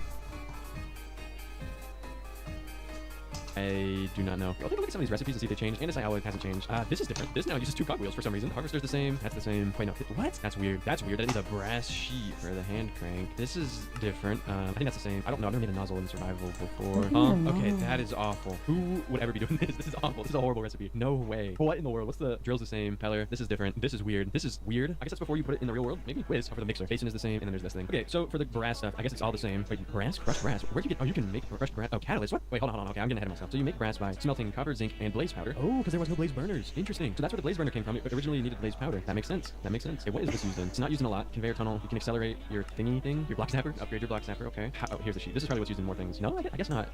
S24: do not know. I'll take a look at some of these recipes and see if they changed. Andesite alloy hasn't changed. This is different. This now uses 2 cogwheels for some reason. Harvester's the same. That's the same. Wait, no. What? That's weird. That's weird. That needs a brass sheet for the hand crank. This is different. I think that's the same. I don't know. I've never made a nozzle in survival before. Okay, that is awful. Who would ever be doing this? This is awful. This is a horrible recipe. No way. What in the world? What's the drill's the same? Peller. This is different. This is weird. This is weird. I guess that's before you put it in the real world. Maybe. Whiz for the mixer. Basin is the same, and then there's this thing. Okay, so for the brass stuff, I guess it's all the same. Wait, brass? Crushed brass? Where'd you get? Oh, you can make crushed brass. Oh, catalyst. What? Wait, hold on. Okay, I'm getting ahead of myself. So you make brass by smelting copper, zinc, and blaze powder. Oh, because there was no blaze burners. Interesting. So that's where the blaze burner came from. It originally needed blaze powder. That makes sense. That makes sense. Okay, what is this used in? It's not used in a lot. Conveyor tunnel. You can accelerate your thingy thing. Your block snapper. Upgrade your block snapper. Okay. Oh, here's the sheet. This is probably what's used in more things. No, I guess not.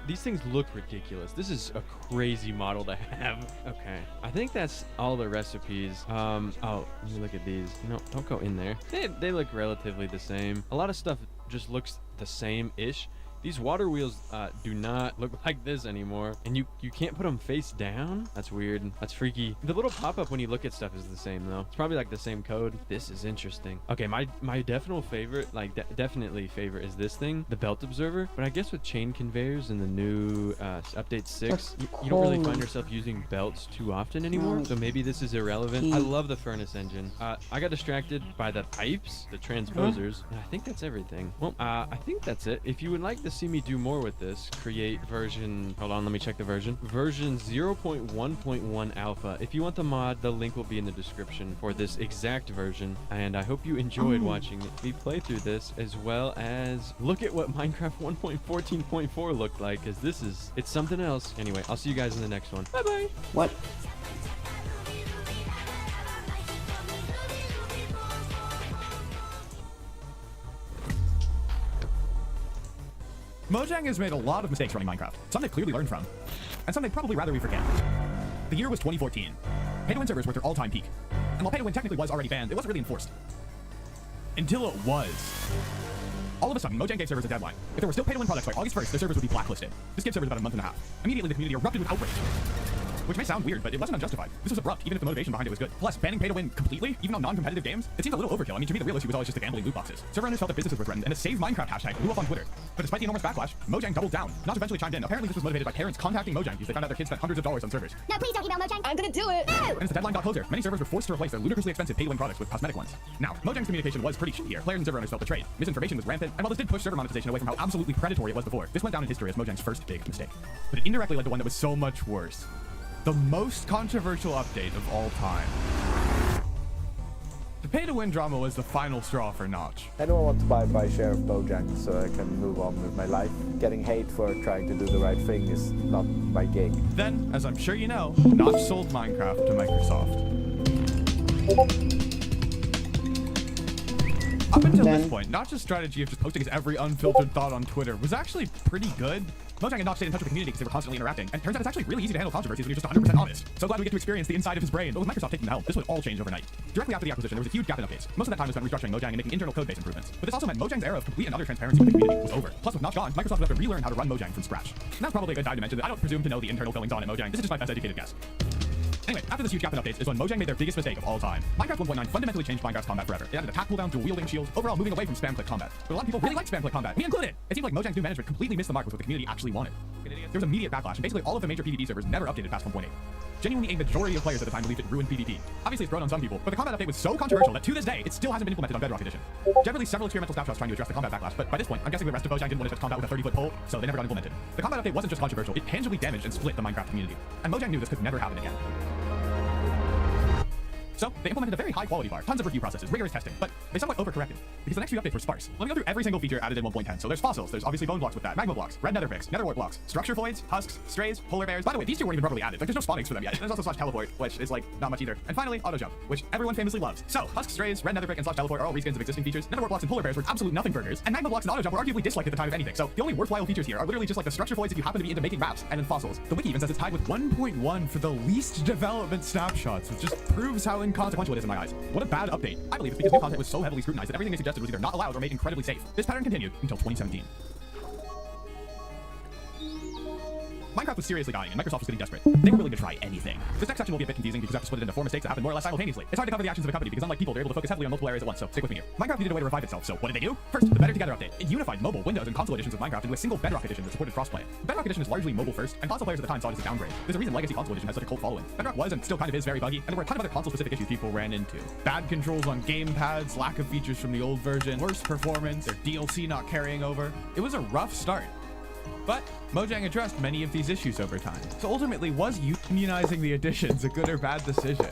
S24: These things look ridiculous. This is a crazy model to have. Okay. I think that's all the recipes. Oh, let me look at these. No, don't go in there. They look relatively the same. A lot of stuff just looks the same-ish. These water wheels do not look like this anymore, and you can't put them face down. That's weird. That's freaky. The little pop-up when you look at stuff is the same though. It's probably like the same code. This is interesting. Okay, my definite favorite, like definitely favorite, is this thing, the belt observer. But I guess with chain conveyors in the new update 6, you don't really find yourself using belts too often anymore. So maybe this is irrelevant. I love the furnace engine. I got distracted by the pipes, the transposers, and I think that's everything. Well, I think that's it. If you would like to see me do more with this, create version, hold on, let me check the version. Version 0.1.1 alpha. If you want the mod, the link will be in the description for this exact version. And I hope you enjoyed watching me play through this, as well as look at what Minecraft 1.14.4 looked like, because it's something else. Anyway, I'll see you guys in the next one. Bye bye.
S2: What?
S22: Mojang has made a lot of mistakes running Minecraft. Some they've clearly learned from, and some they'd probably rather we forget. The year was 2014. Pay-to-win servers were at their all-time peak. And while pay-to-win technically was already banned, it wasn't really enforced. Until it was. All of a sudden, Mojang gave servers a deadline. If there were still pay-to-win products by August 1st, their servers would be blacklisted. This gave servers about a month and a half. Immediately, the community erupted with outrage. Which may sound weird, but it wasn't unjustified. This was abrupt, even if the motivation behind it was good. Plus, banning pay-to-win completely, even on non-competitive games, it seems a little overkill. I mean, to me, the real issue was always just the gambling loot boxes. Server owners felt that businesses were threatened, and a Save Minecraft hashtag blew up on Twitter. But despite the enormous backlash, Mojang doubled down. Notch eventually chimed in. Apparently, this was motivated by parents contacting Mojang because they found out their kids spent hundreds of dollars on servers.
S5: No, please don't email Mojang. I'm gonna do it. No!
S22: And as the deadline got closer, many servers were forced to replace their ludicrously expensive pay-to-win products with cosmetic ones. Now, Mojang's communication was pretty shitty here. Players and server owners felt betrayed. Misinformation was rampant, and while this did push server monetization away from how absolutely predatory it was before, this went down in history as Mojang's first big mistake. But it indirectly led to one that was so much worse. The most controversial update of all time. The pay-to-win drama was the final straw for Notch.
S9: I don't want to buy my share of Mojang so I can move on with my life. Getting hate for trying to do the right thing is not my gig.
S22: Then, as I'm sure you know, Notch sold Minecraft to Microsoft. Up until this point, Notch's strategy of just posting his every unfiltered thought on Twitter was actually pretty good. Mojang and Notch stayed in touch with the community because they were constantly interacting, and turns out it's actually really easy to handle controversies when you're just 100% honest. So glad we get to experience the inside of his brain. But with Microsoft taking the helm, this would all change overnight. Directly after the acquisition, there was a huge gap in updates. Most of that time was spent restructuring Mojang and making internal code-based improvements. But this also meant Mojang's era of complete and utter transparency with the community was over. Plus, with Notch gone, Microsoft would have to relearn how to run Mojang from scratch. And that's probably a good time to mention that I don't presume to know the internal goings on at Mojang. This is just my best educated guess. Anyway, after this huge gap in updates is when Mojang made their biggest mistake of all time. Minecraft 1.9 fundamentally changed Minecraft's combat forever. It added attack cooldown, dual-wielding shields, overall moving away from spam-click combat. But a lot of people really liked spam-click combat, me included! It seemed like Mojang's new management completely missed the mark with what the community actually wanted. There was immediate backlash, and basically all of the major PvP servers never updated past 1.8. Genuinely, a majority of players at the time believed it ruined PvP. Obviously, it's grown on some people, but the combat update was so controversial that to this day, it still hasn't been implemented on Bedrock Edition. Generally, several experimental snapshots trying to address the combat backlash, but by this point, I'm guessing the rest of Mojang didn't want to touch combat with a 30-foot pole, so they never got implemented. The combat update wasn't just controversial, it tangibly damaged and split the Minecraft community. And Mojang knew this could never happen again. So, they implemented a very high-quality bar, tons of review processes, rigorous testing, but they somewhat overcorrected, because the next few updates were sparse. Let me go through every single feature added in 1.10. So there's fossils, there's obviously bone blocks with that, magma blocks, red nether bricks, netherwort blocks, structure voids, husks, strays, polar bears. By the way, these two weren't even properly added. Like, there's no spawnings for them yet. There's also slash teleport, which is like not much either. And finally, auto jump, which everyone famously loves. So, husks, strays, red nether brick, and slash teleport are all reskins of existing features. Netherwort blocks and polar bears were absolute nothing burgers, and magma blocks and auto jump were arguably disliked at the time of anything. So the only worthwhile features here are literally just like the structure voids if you happen to be into making maps, and then fossils. The wiki even says it's tied with 1.1 for the least development snapshots, which just proves how inconsequential it is in my eyes. What a bad update. I believe it's because new content was so heavily scrutinized that everything they suggested was either not allowed or made incredibly safe. This pattern continued until 2017. Minecraft was seriously dying, and Microsoft was getting desperate. They were willing to try anything. This next section will be a bit confusing because I have to split it into 4 mistakes that happened more or less simultaneously. It's hard to cover the actions of a company because unlike people, they're able to focus heavily on multiple areas at once, so stick with me here. Minecraft needed a way to revive itself, so what did they do? First, the Better Together update. It unified mobile, Windows, and console editions of Minecraft into a single Bedrock edition that supported crossplay. Bedrock edition is largely mobile first, and console players at the time saw it as a downgrade. There's a reason Legacy console edition has such a cult following. Bedrock was and still kind of is very buggy, and there were a ton of other console-specific issues people ran into. Bad controls on gamepads, lack of features from the old version, worse performance, their DLC not carrying over. It was a rough start. But Mojang addressed many of these issues over time. So ultimately, was unionizing the editions a good or bad decision?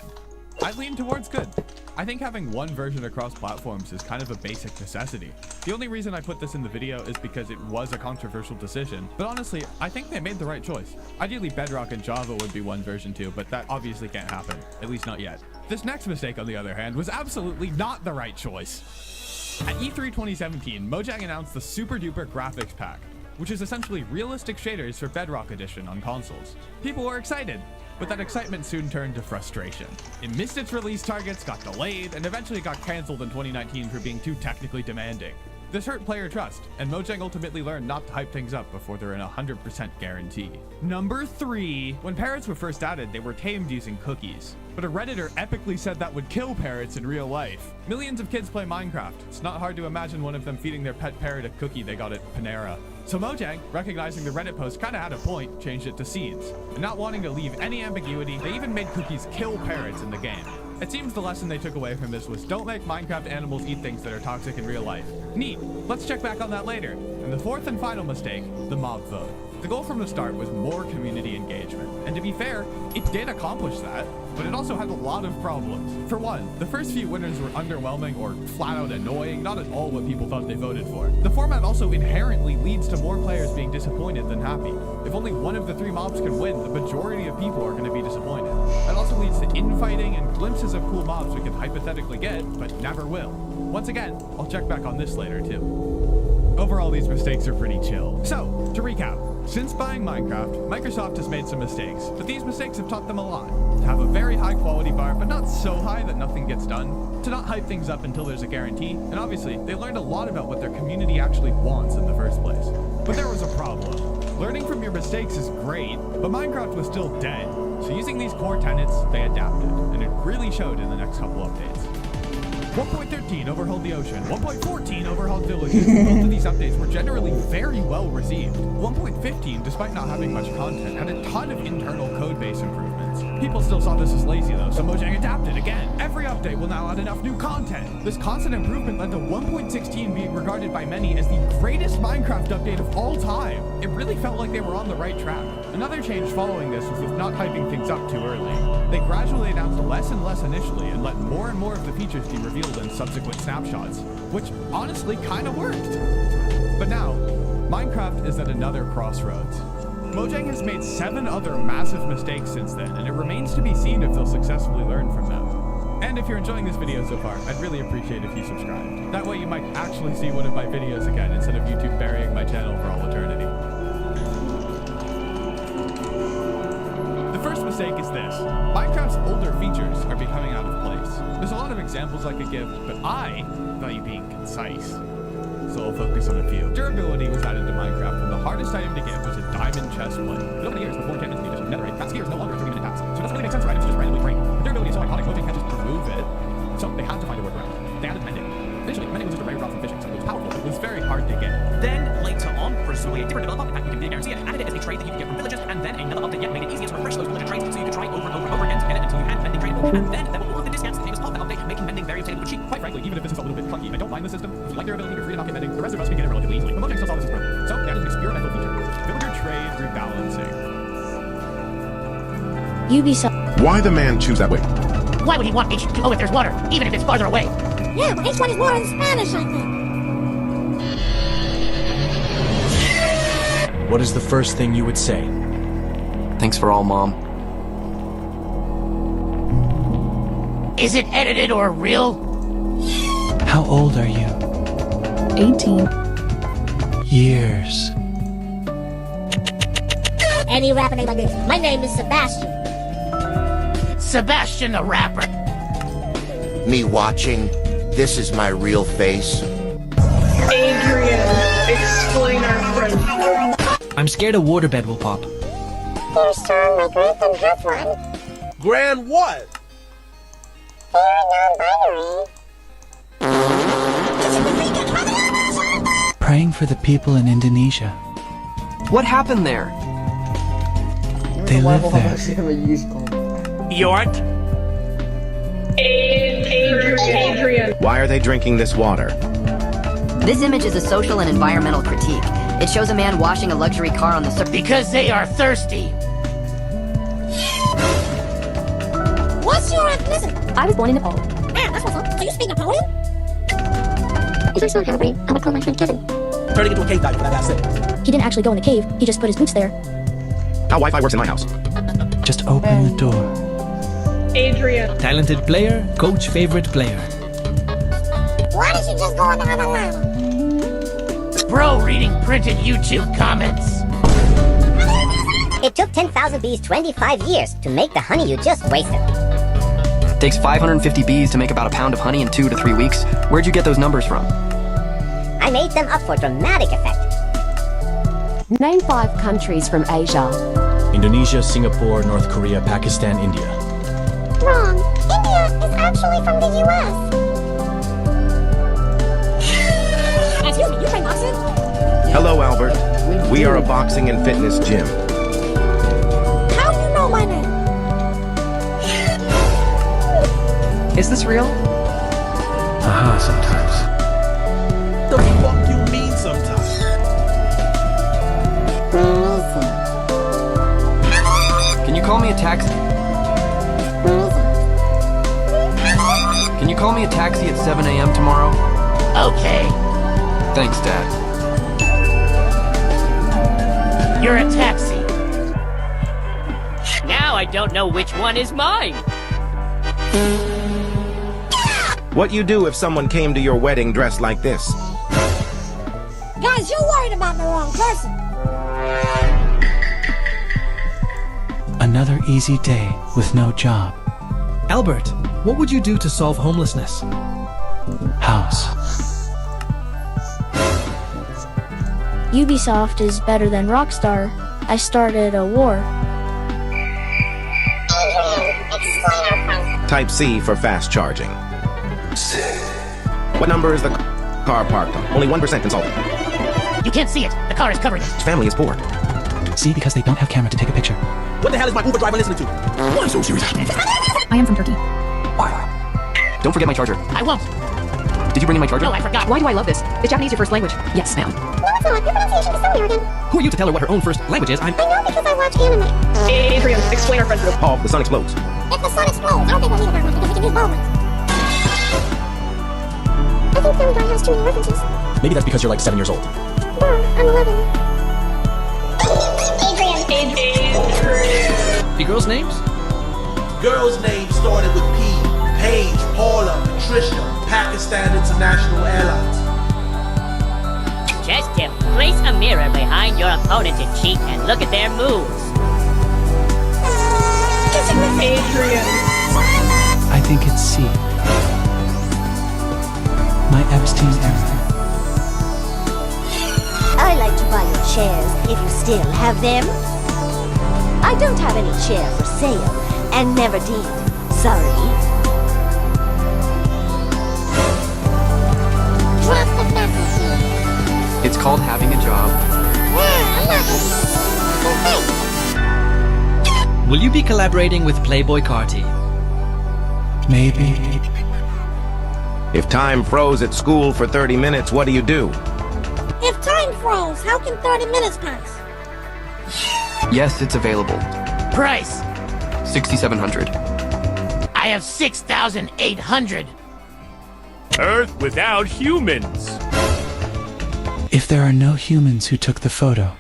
S22: I lean towards good. I think having one version across platforms is kind of a basic necessity. The only reason I put this in the video is because it was a controversial decision, but honestly, I think they made the right choice. Ideally, Bedrock and Java would be one version too, but that obviously can't happen, at least not yet. This next mistake, on the other hand, was absolutely not the right choice. At E3 2017, Mojang announced the Super Duper Graphics Pack, which is essentially realistic shaders for Bedrock Edition on consoles. People were excited, but that excitement soon turned to frustration. It missed its release targets, got delayed, and eventually got cancelled in 2019 for being too technically demanding.
S8: This hurt player trust, and Mojang ultimately learned not to hype things up before they're in a 100% guarantee. Number 3. When parrots were first added, they were tamed using cookies. But a Redditor epically said that would kill parrots in real life. Millions of kids play Minecraft. It's not hard to imagine one of them feeding their pet parrot a cookie they got at Panera. So Mojang, recognizing the Reddit post kinda had a point, changed it to seeds. And not wanting to leave any ambiguity, they even made cookies kill parrots in the game. It seems the lesson they took away from this was don't make Minecraft animals eat things that are toxic in real life. Neat. Let's check back on that later. And the fourth and final mistake, the mob vote. The goal from the start was more community engagement. And to be fair, it did accomplish that, but it also had a lot of problems. For one, the first few winners were underwhelming or flat out annoying, not at all what people thought they voted for. The format also inherently leads to more players being disappointed than happy. If only one of the 3 mobs can win, the majority of people are going to be disappointed. That also leads to infighting and glimpses of cool mobs we could hypothetically get, but never will. Once again, I'll check back on this later too. Overall, these mistakes are pretty chill. So, to recap, since buying Minecraft, Microsoft has made some mistakes, but these mistakes have taught them a lot. To have a very high quality bar, but not so high that nothing gets done. To not hype things up until there's a guarantee, and obviously, they learned a lot about what their community actually wants in the first place. But there was a problem. Learning from your mistakes is great, but Minecraft was still dead. So using these core tenets, they adapted, and it really showed in the next couple updates. 1.13 overhauled the ocean, 1.14 overhauled villages. Both of these updates were generally very well received. 1.15, despite not having much content, had a ton of internal codebase improvements. People still saw this as lazy though, so Mojang adapted again. Every update will now add enough new content. This constant improvement led to 1.16 being regarded by many as the greatest Minecraft update of all time. It really felt like they were on the right track. Another change following this was with not hyping things up too early. They gradually announced less and less initially and let more and more of the features be revealed in subsequent snapshots, which honestly kinda worked. But now, Minecraft is at another crossroads. Mojang has made 7 other massive mistakes since then, and it remains to be seen if they'll successfully learn from them. And if you're enjoying this video so far, I'd really appreciate if you subscribed. That way you might actually see one of my videos again instead of YouTube burying my channel for all eternity. The first mistake is this. Minecraft's older features are becoming out of place. There's a lot of examples I could give, but I value being concise. So I'll focus on a few. Durability was added to Minecraft when the hardest item to get was a diamond chest plate. But over the years, before enchantments and the addition of netherite, fast gear is no longer a 3-minute task. So it doesn't really make sense for items to just randomly break. But durability is so iconic, Mojang can't just remove it. So they had to find a workaround. They added mending. Initially, mending was just a rare drop from fishing, so it was powerful, but it was very hard to get.
S6: Then, later on, presumably a different developer, in fact, you can guarantee it, added it as a trade that you could get from villagers, and then another update yet made it easier to refresh those villager trades, so you could try over and over and over again to get it until you had mending tradable. And then there were all of the discounts that came as part of that update, making mending very obtainable but cheap. Quite frankly, even if this is a little bit clunky, I don't mind the system. If you like durability, you're free to not get mending. The rest of us can get it relatively easily. But Mojang still saw this as broken. So they added an experimental feature. Villager trade rebalancing.
S10: Ubisoft. Why the man choose that way?
S13: Why would he want H2O if there's water, even if it's farther away?
S5: Yeah, but H1 is more in Spanish, I think.
S14: What is the first thing you would say?
S25: Thanks for all, Mom.
S13: Is it edited or real?
S14: How old are you?
S5: 18.
S14: Years.
S5: Any rapper name like this. My name is Sebastian.
S13: Sebastian the rapper.
S26: Me watching. This is my real face.
S27: Adrian, explain our friendship.
S14: I'm scared a waterbed will pop.
S5: Dear sir, my grandson has one.
S26: Grand what?
S14: Praying for the people in Indonesia.
S25: What happened there?
S14: They live there.
S13: Yort?
S27: Adrian.
S26: Why are they drinking this water?
S28: This image is a social and environmental critique. It shows a man washing a luxury car on the surface.
S13: Because they are thirsty.
S5: What's your ethnicity?
S28: I was born in Nepal.
S5: Ah, that's what's up. So you speak Napoleon? If you're so hungry, I would call my friend Kevin.
S14: Turning into a cave dive for that asset.
S5: He didn't actually go in the cave. He just put his boots there.
S26: How Wi-Fi works in my house.
S14: Just open the door.
S27: Adrian.
S14: Talented player, coach favorite player.
S5: Why did you just go on the other line?
S13: Bro reading printed YouTube comments.
S29: It took 10,000 bees 25 years to make the honey you just wasted.
S25: Takes 550 bees to make about a pound of honey in 2 to 3 weeks. Where'd you get those numbers from?
S29: I made them up for dramatic effect.
S3: Name 5 countries from Asia.
S14: Indonesia, Singapore, North Korea, Pakistan, India.
S5: Wrong. India is actually from the US. Excuse me, you play boxing?
S26: Hello, Albert. We are a boxing and fitness gym.
S5: How do you know my name?
S12: Is this real?
S14: Sometimes.
S13: The fuck you mean sometimes?
S25: Can you call me a taxi? Can you call me a taxi at 7 a.m. tomorrow?
S13: Okay.
S25: Thanks, Dad.
S13: You're a taxi. Now I don't know which one is mine.
S26: What you do if someone came to your wedding dressed like this?
S5: Guys, you're worried about the wrong person.
S14: Another easy day with no job.
S11: Albert, what would you do to solve homelessness?
S14: House.
S15: Ubisoft is better than Rockstar. I started a war.
S26: Type C for fast charging. What number is the car parked on? Only 1% consulted.
S13: You can't see it. The car is covering it.
S26: His family is poor.
S14: See, because they don't have camera to take a picture.
S13: What the hell is my Uber driver listening to?
S26: Why so serious?
S15: I am from Turkey.
S25: Don't forget my charger.
S13: I won't.
S25: Did you bring in my charger?
S13: No, I forgot.
S12: Why do I love this? Is Japanese your first language? Yes, ma'am.
S5: No, it's not. Your pronunciation is so arrogant.
S6: Who are you to tell her what her own first language is?
S5: I know because I watch anime.
S27: Adrian, explain our friend group.
S26: Paul, the sun explodes.
S5: If the sun explodes, I don't think we'll need a background because we can use ball ones. I think Family Guy has too many references.
S14: Maybe that's because you're like 7 years old.
S5: Well, I'm 11. Adrian.
S6: The girls' names?
S13: Girls' names started with P. Paige, Paula, Patricia, Pakistan International Airlines.
S16: Just to place a mirror behind your opponent and cheek and look at their moves.
S27: Adrian.
S14: I think it's C. My Epstein error.
S29: I like to buy your chairs if you still have them. I don't have any chair for sale and never did. Sorry.
S5: Drop the message.
S25: It's called having a job.
S5: I'm not okay.
S12: Will you be collaborating with Playboy Carti?
S14: Maybe.
S26: If time froze at school for 30 minutes, what do you do?
S5: If time froze, how can 30 minutes pass?
S25: Yes, it's available.
S13: Price.
S25: 6,700.
S13: I have 6,800.
S17: Earth without humans.
S14: If there are no humans who took the photo.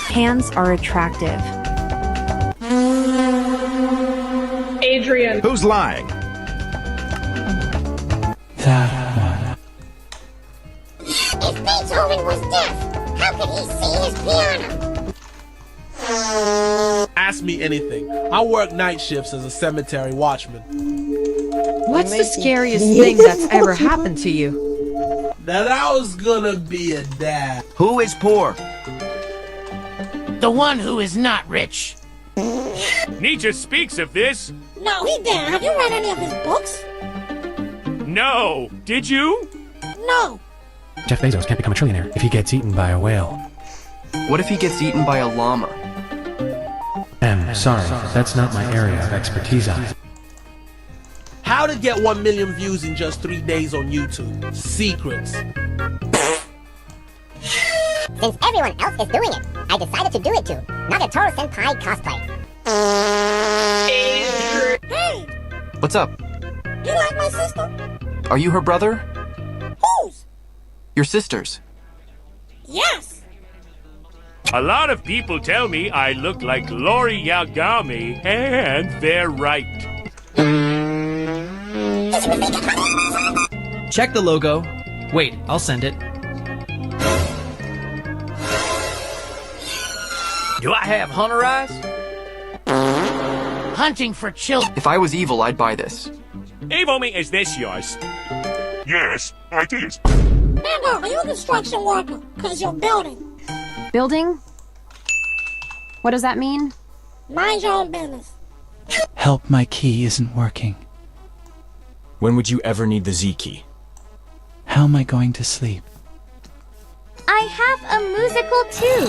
S15: Hands are attractive.
S27: Adrian.
S26: Who's lying?
S14: That one.
S5: If Beethoven was deaf, how could he see his piano?
S13: Ask me anything. I work night shifts as a cemetery watchman.
S12: What's the scariest thing that's ever happened to you?
S13: That I was gonna be a dad.
S26: Who is poor?
S13: The one who is not rich.
S17: Nietzsche speaks of this.
S5: No, he didn't. Have you read any of his books?
S17: No. Did you?
S5: No.
S14: Jeff Bezos can't become a trillionaire if he gets eaten by a whale.
S25: What if he gets eaten by a llama?
S14: Sorry, that's not my area of expertise on it.
S13: How to get 1 million views in just 3 days on YouTube. Secrets.
S29: Since everyone else is doing it, I decided to do it too. Nagatoro Senpai cosplay.
S5: Hey!
S25: What's up?
S5: You like my sister?
S25: Are you her brother?
S5: Whose?
S25: Your sister's.
S5: Yes!
S17: A lot of people tell me I look like Lori Yagami, and they're right.
S12: Check the logo. Wait, I'll send it.
S13: Do I have hunter eyes? Hunting for children.
S25: If I was evil, I'd buy this.
S17: Evo me, is this yours? Yes, it is.
S5: Mango, are you a construction worker? Cause you're building.
S1: Building? What does that mean?
S5: Mind your own business.
S14: Help, my key isn't working.
S4: When would you ever need the Z key?
S14: How am I going to sleep?
S29: I have a musical too.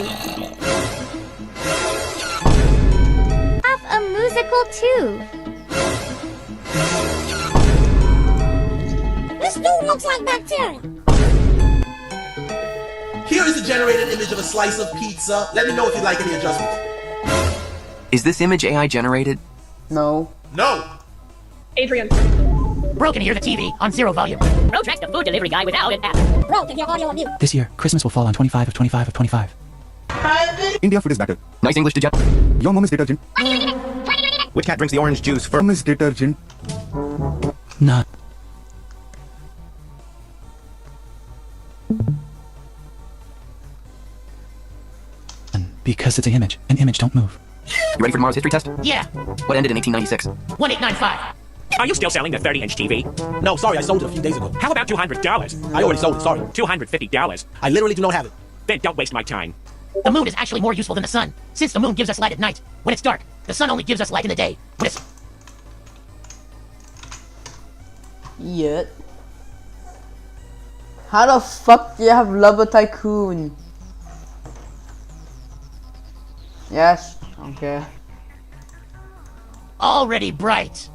S29: This dude looks like bacteria.
S13: Here is a generated image of a slice of pizza. Let me know if you'd like any adjustments.
S25: Is this image AI generated?
S7: No.
S13: No.
S27: Adrian.
S16: Bro can hear the TV on 0 volume. Bro tracks the food delivery guy without an app.
S5: Bro, can your audio on mute?
S14: This year, Christmas will fall on 25 of 25 of 25.
S25: India food is better. Nice English to Your mom is detergent. Which cat drinks the orange juice first?
S7: Mom is detergent.
S14: Not. Because it's an image. An image don't move.
S25: You ready for tomorrow's history test?
S16: Yeah.
S25: What ended in 1896?
S16: 1895.
S17: Are you still selling the 30-inch TV?
S13: No, sorry, I sold it a few days ago.
S17: How about $200?
S13: I already sold it, sorry.
S17: $250.
S13: I literally do not have it.
S17: Then don't waste my time.
S16: The moon is actually more useful than the sun, since the moon gives us light at night. When it's dark, the sun only gives us light in the day. When it's...
S7: Yet. How the fuck do you have Love a Tycoon? Yes, okay.
S16: Already bright.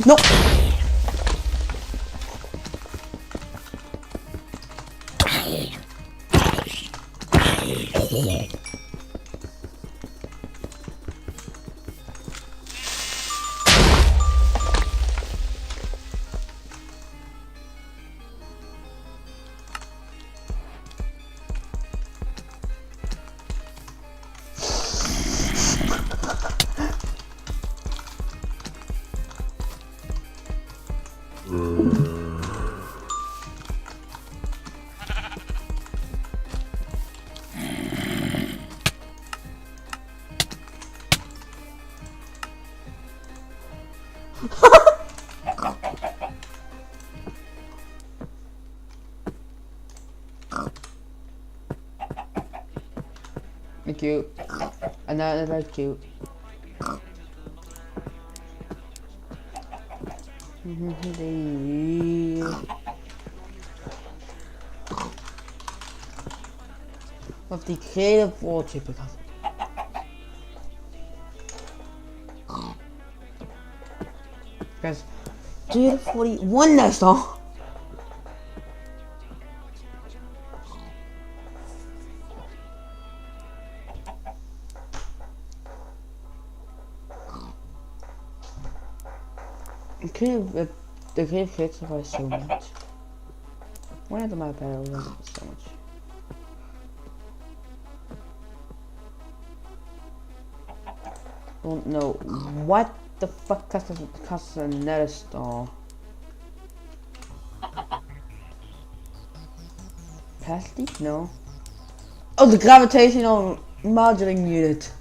S7: No. Cute. Another cute. Of the creative wallpaper. Guys, 241 next song. The creative hits survive so much. One of them are better, I love it so much. Don't know what the fuck costs another star. Plastic? No. Oh, the gravitational modeling unit.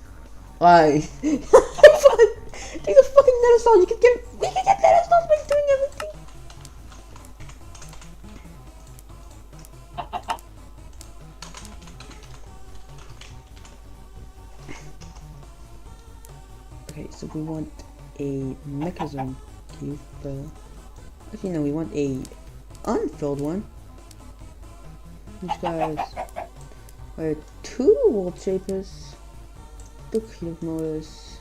S7: Right. Take a fucking nether star. We can get nether stars by doing everything. Okay, so we want a Mechazone cube, but actually no, we want a unfilled one. These guys are 2 world shapers, 2 creative motors,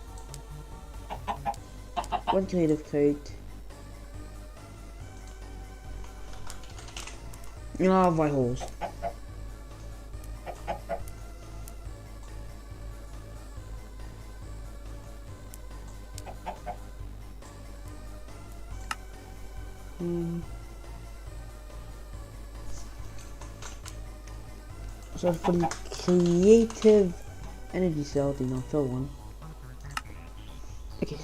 S7: 1 creative crate, and a lot of white holes. So for the creative energy cell, do not fill one. Okay.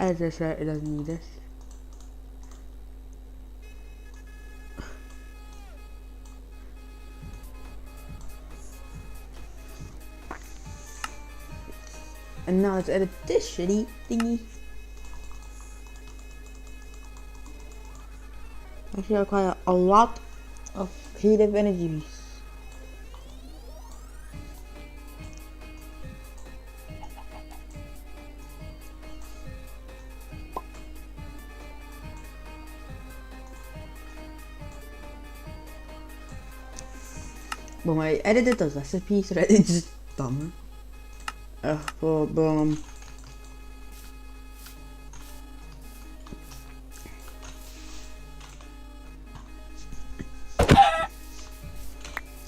S7: As I said, it doesn't need this. And now let's edit this shitty thingy. Actually, I require a lot of creative energies. But I edited the recipe so that it's just dumber.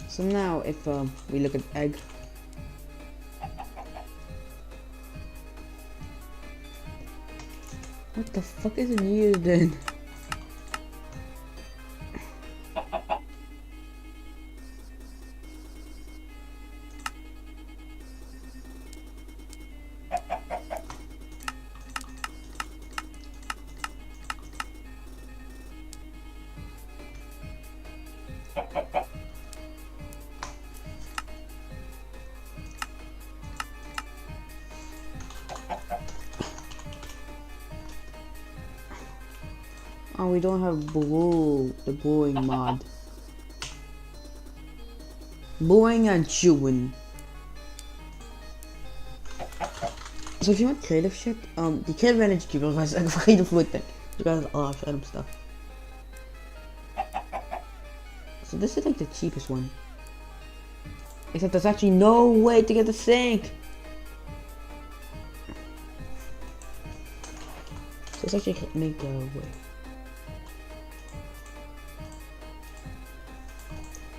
S7: So now if we look at egg, what the fuck is it used in? Oh, we don't have the brewing mod. Brewing and chewing. So if you want creative shit, the creative energy cube requires a creative fluid tank. You guys a lot of random stuff. So this is like the cheapest one. Except there's actually no way to get the sink. So let's actually make a way.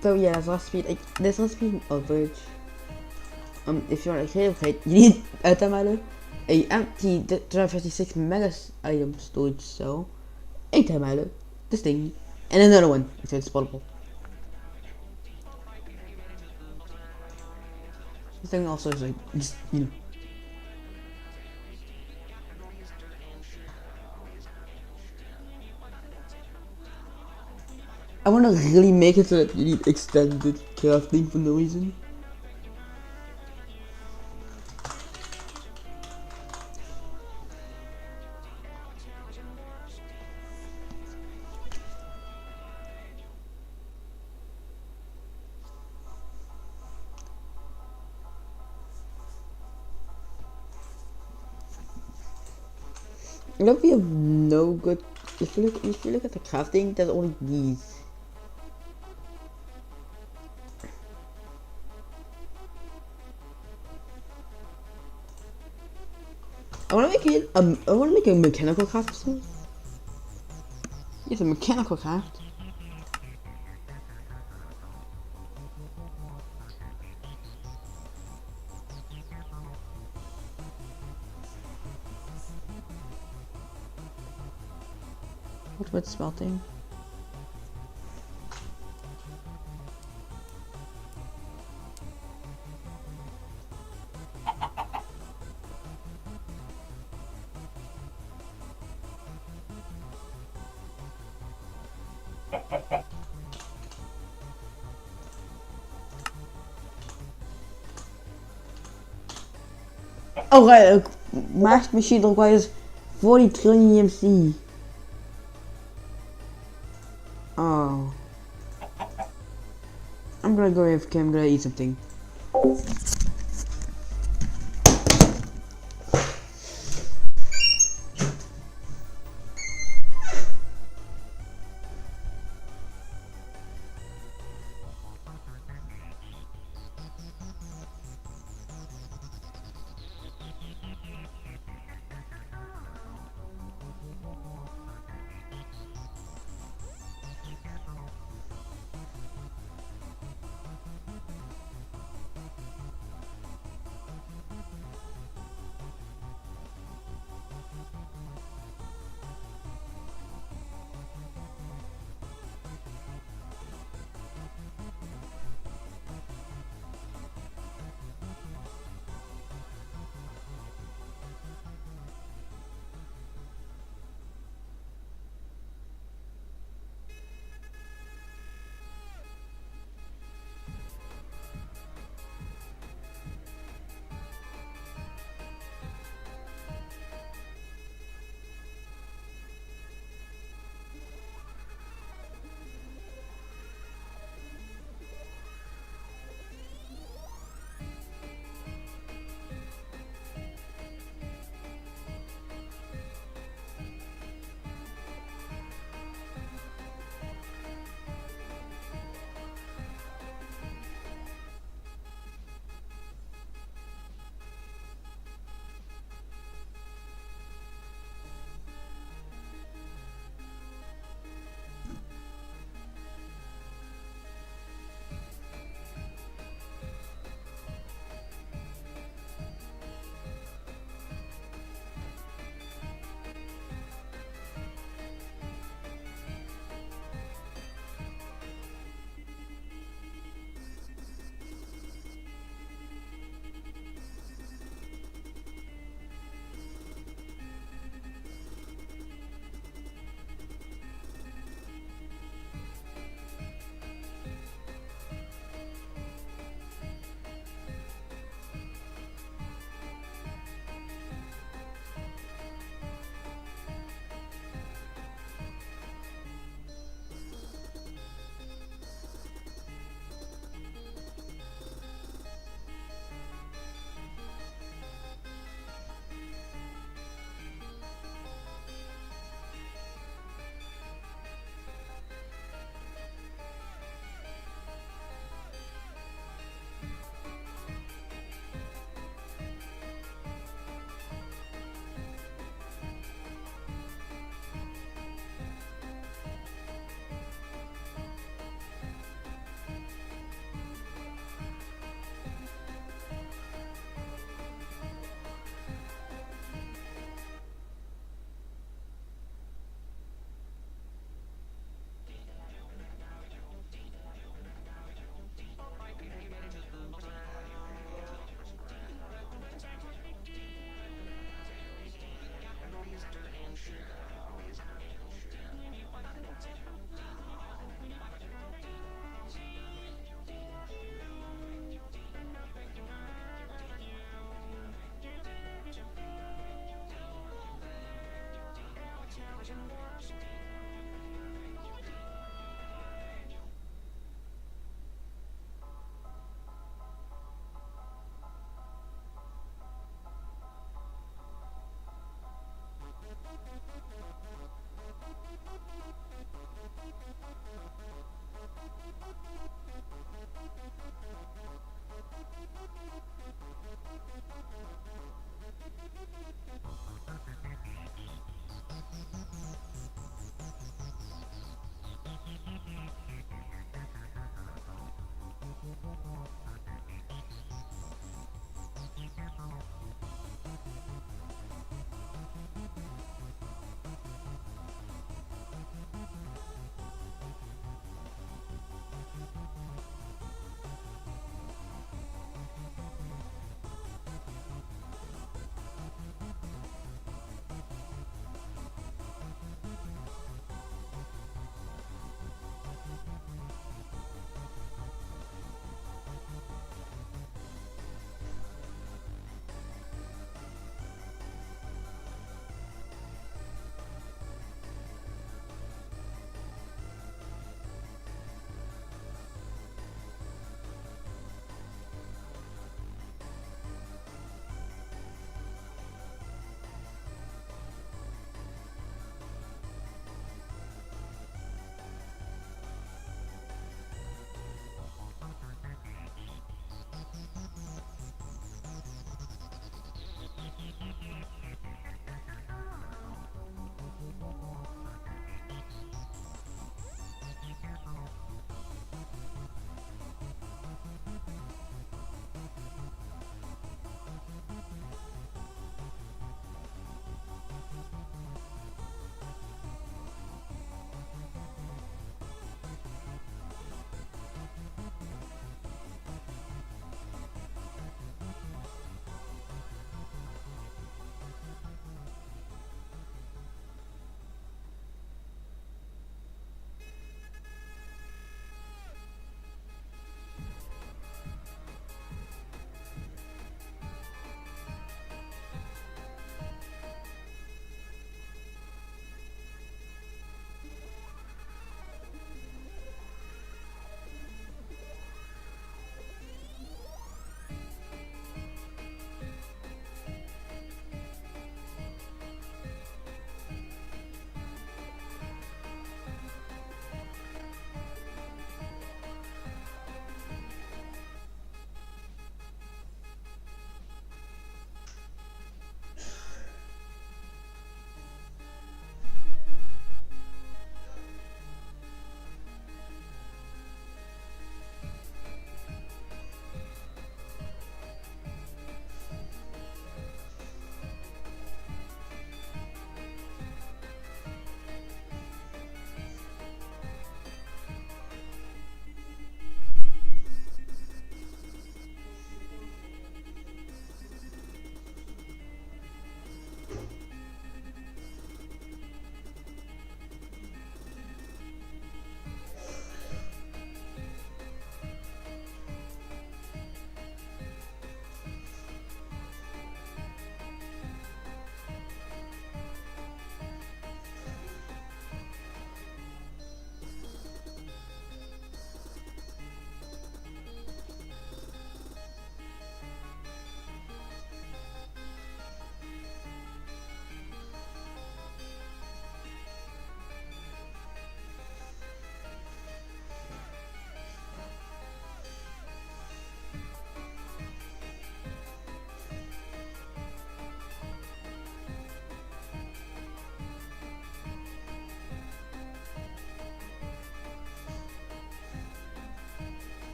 S7: So yeah, there's less speed. There's less speed average. If you want a creative crate, you need a timer, a empty 356 mega item storage cell, a timer, this thing, and another one if it's portable. This thing also is like just, you know. I want to really make it so that you need extended crafting for no reason. If you have no good, if you look at the crafting, there's only these. I want to make it. I want to make a mechanical craft soon. Yes, a mechanical craft. What with smelting? Oh right, a mashed machine requires 40 trillion EMC. Oh. I'm gonna go AFK, I'm gonna eat something.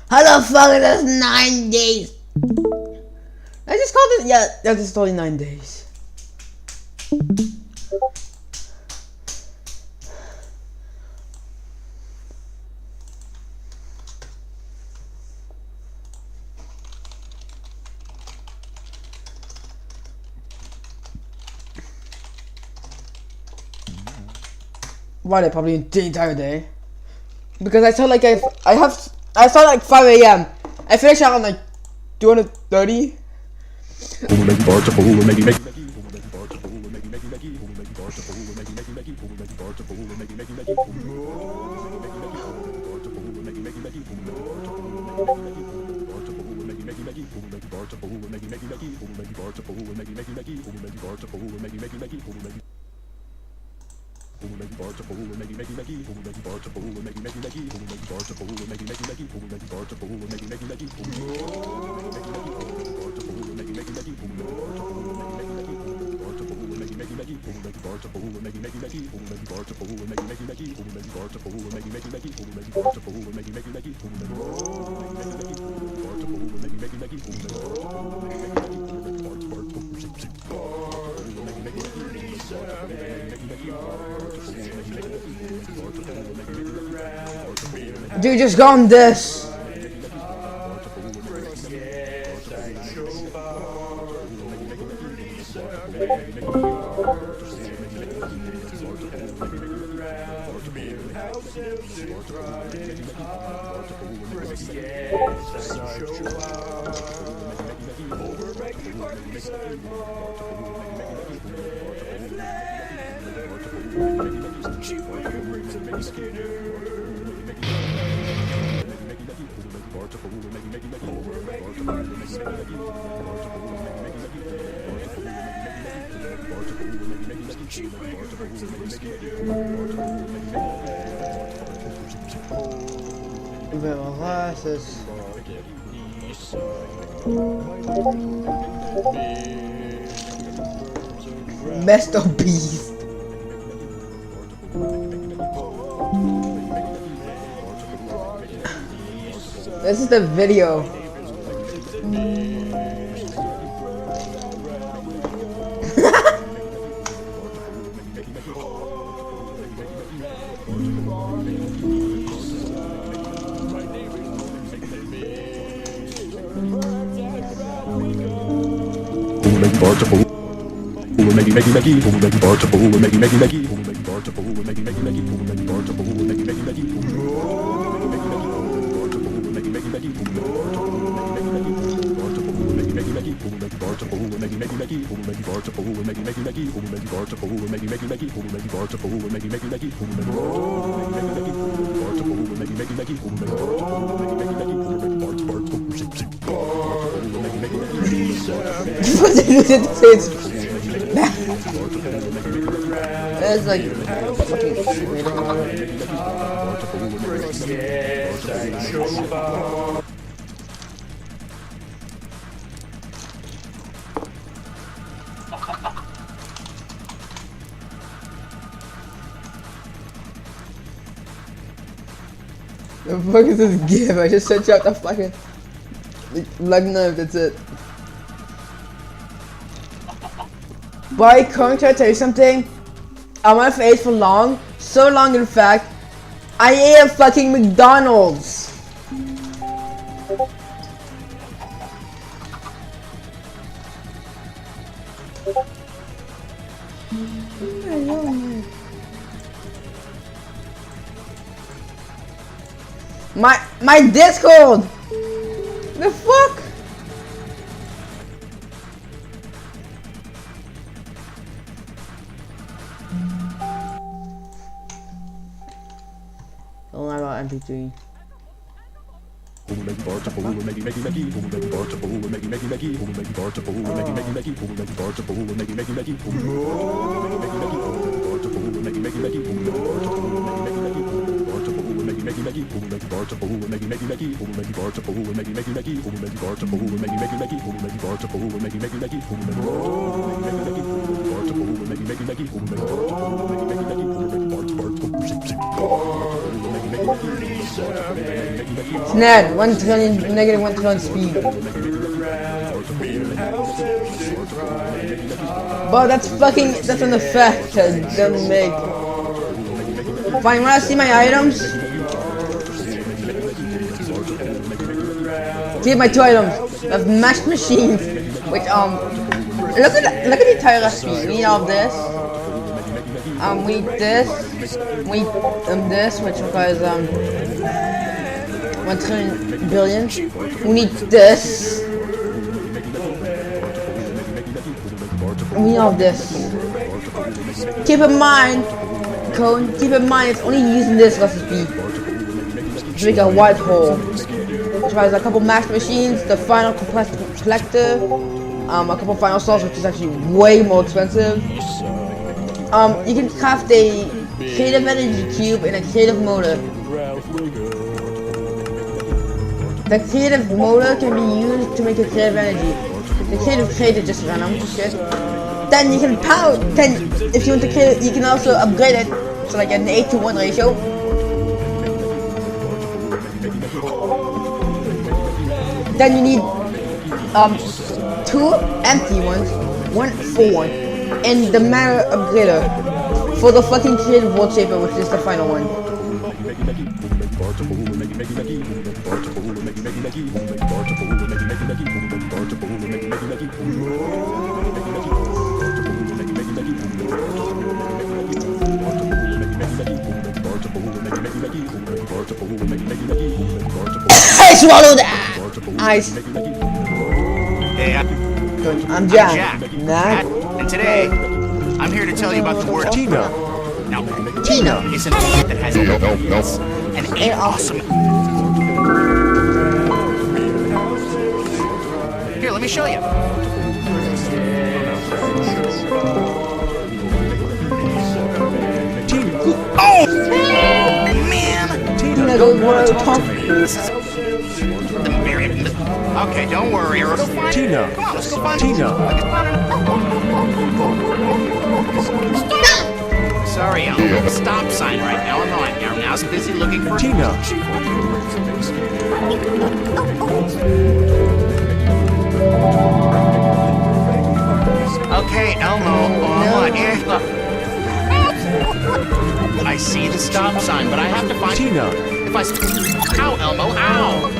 S7: How the fuck is this 9 days? I just called it. Yeah, that's just totally 9 days. Why they probably the entire day? Because I start like I start like 5 a.m. I finish out on like 230. Dude, just go on this. Best of beast. This is the video. That's like the fuck is this give? I just sent you out the fucking leg knife, that's it. Boy, can I tell you something? On my face for long, so long in fact, I ate at fucking McDonald's. My Discord! The fuck? Don't lie about MP3. Snad, 1 trillion, negative 1 trillion speed. But that's an effect that doesn't make. Fine, wanna see my items? Here's my 2 items. I have mashed machines, which look at the entire recipe. We need all of this. We need this. We need this, which requires 1 trillion billion. We need this. And we need all of this. Keep in mind, Cone. Keep in mind, it's only using this recipe to make a white hole. Which requires a couple mashed machines, the final collector, a couple final cells, which is actually way more expensive. You can craft a creative energy cube and a creative motor. The creative motor can be used to make a creative energy. The creative crate is just random shit. Then you can power. Then, if you want to create it, you can also upgrade it to like an 8-to-1 ratio. Then you need 2 empty ones, 1 full one, and the matter upgrader for the fucking creative world shaper, which is the final one. I swallowed that! Ice.
S2: Hey,
S7: I'm Jack.
S2: And today, I'm here to tell you about the word Tina. Now, Tina is an word that has an awesome. Here, let me show you. Oh! Man!
S7: Tina, go talk.
S2: Okay, don't worry.
S10: Tina.
S2: Come on, let's go find
S10: Tina.
S2: Sorry, I'm at the stop sign right now. I'm now busy looking for
S10: Tina.
S2: Okay, Elmo. Look. I see the stop sign, but I have to find
S10: Tina.
S2: If I how, Elmo? How?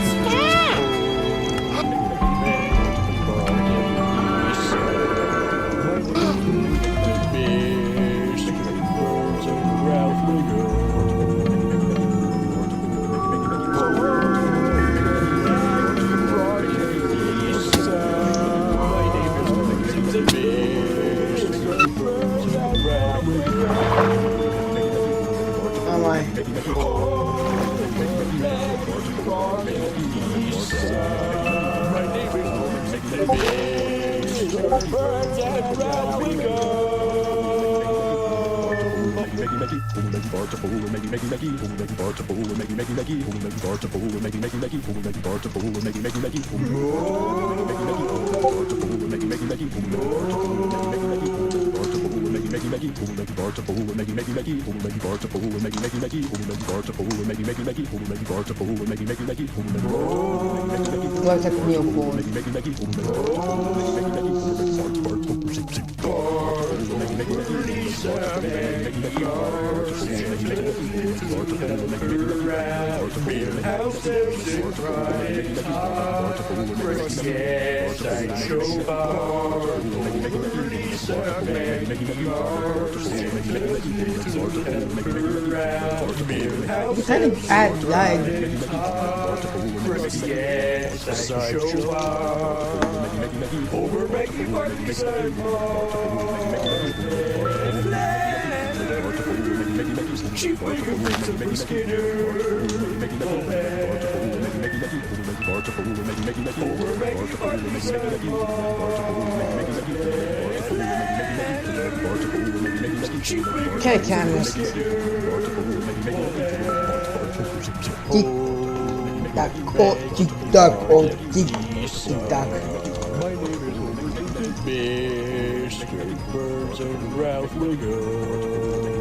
S7: Looks like a real phone. You kind of add lag. Okay, canvas. Tick tack, oh, tick tack, oh, tick tack.
S10: Bears, great birds, and Ralph Wiggum.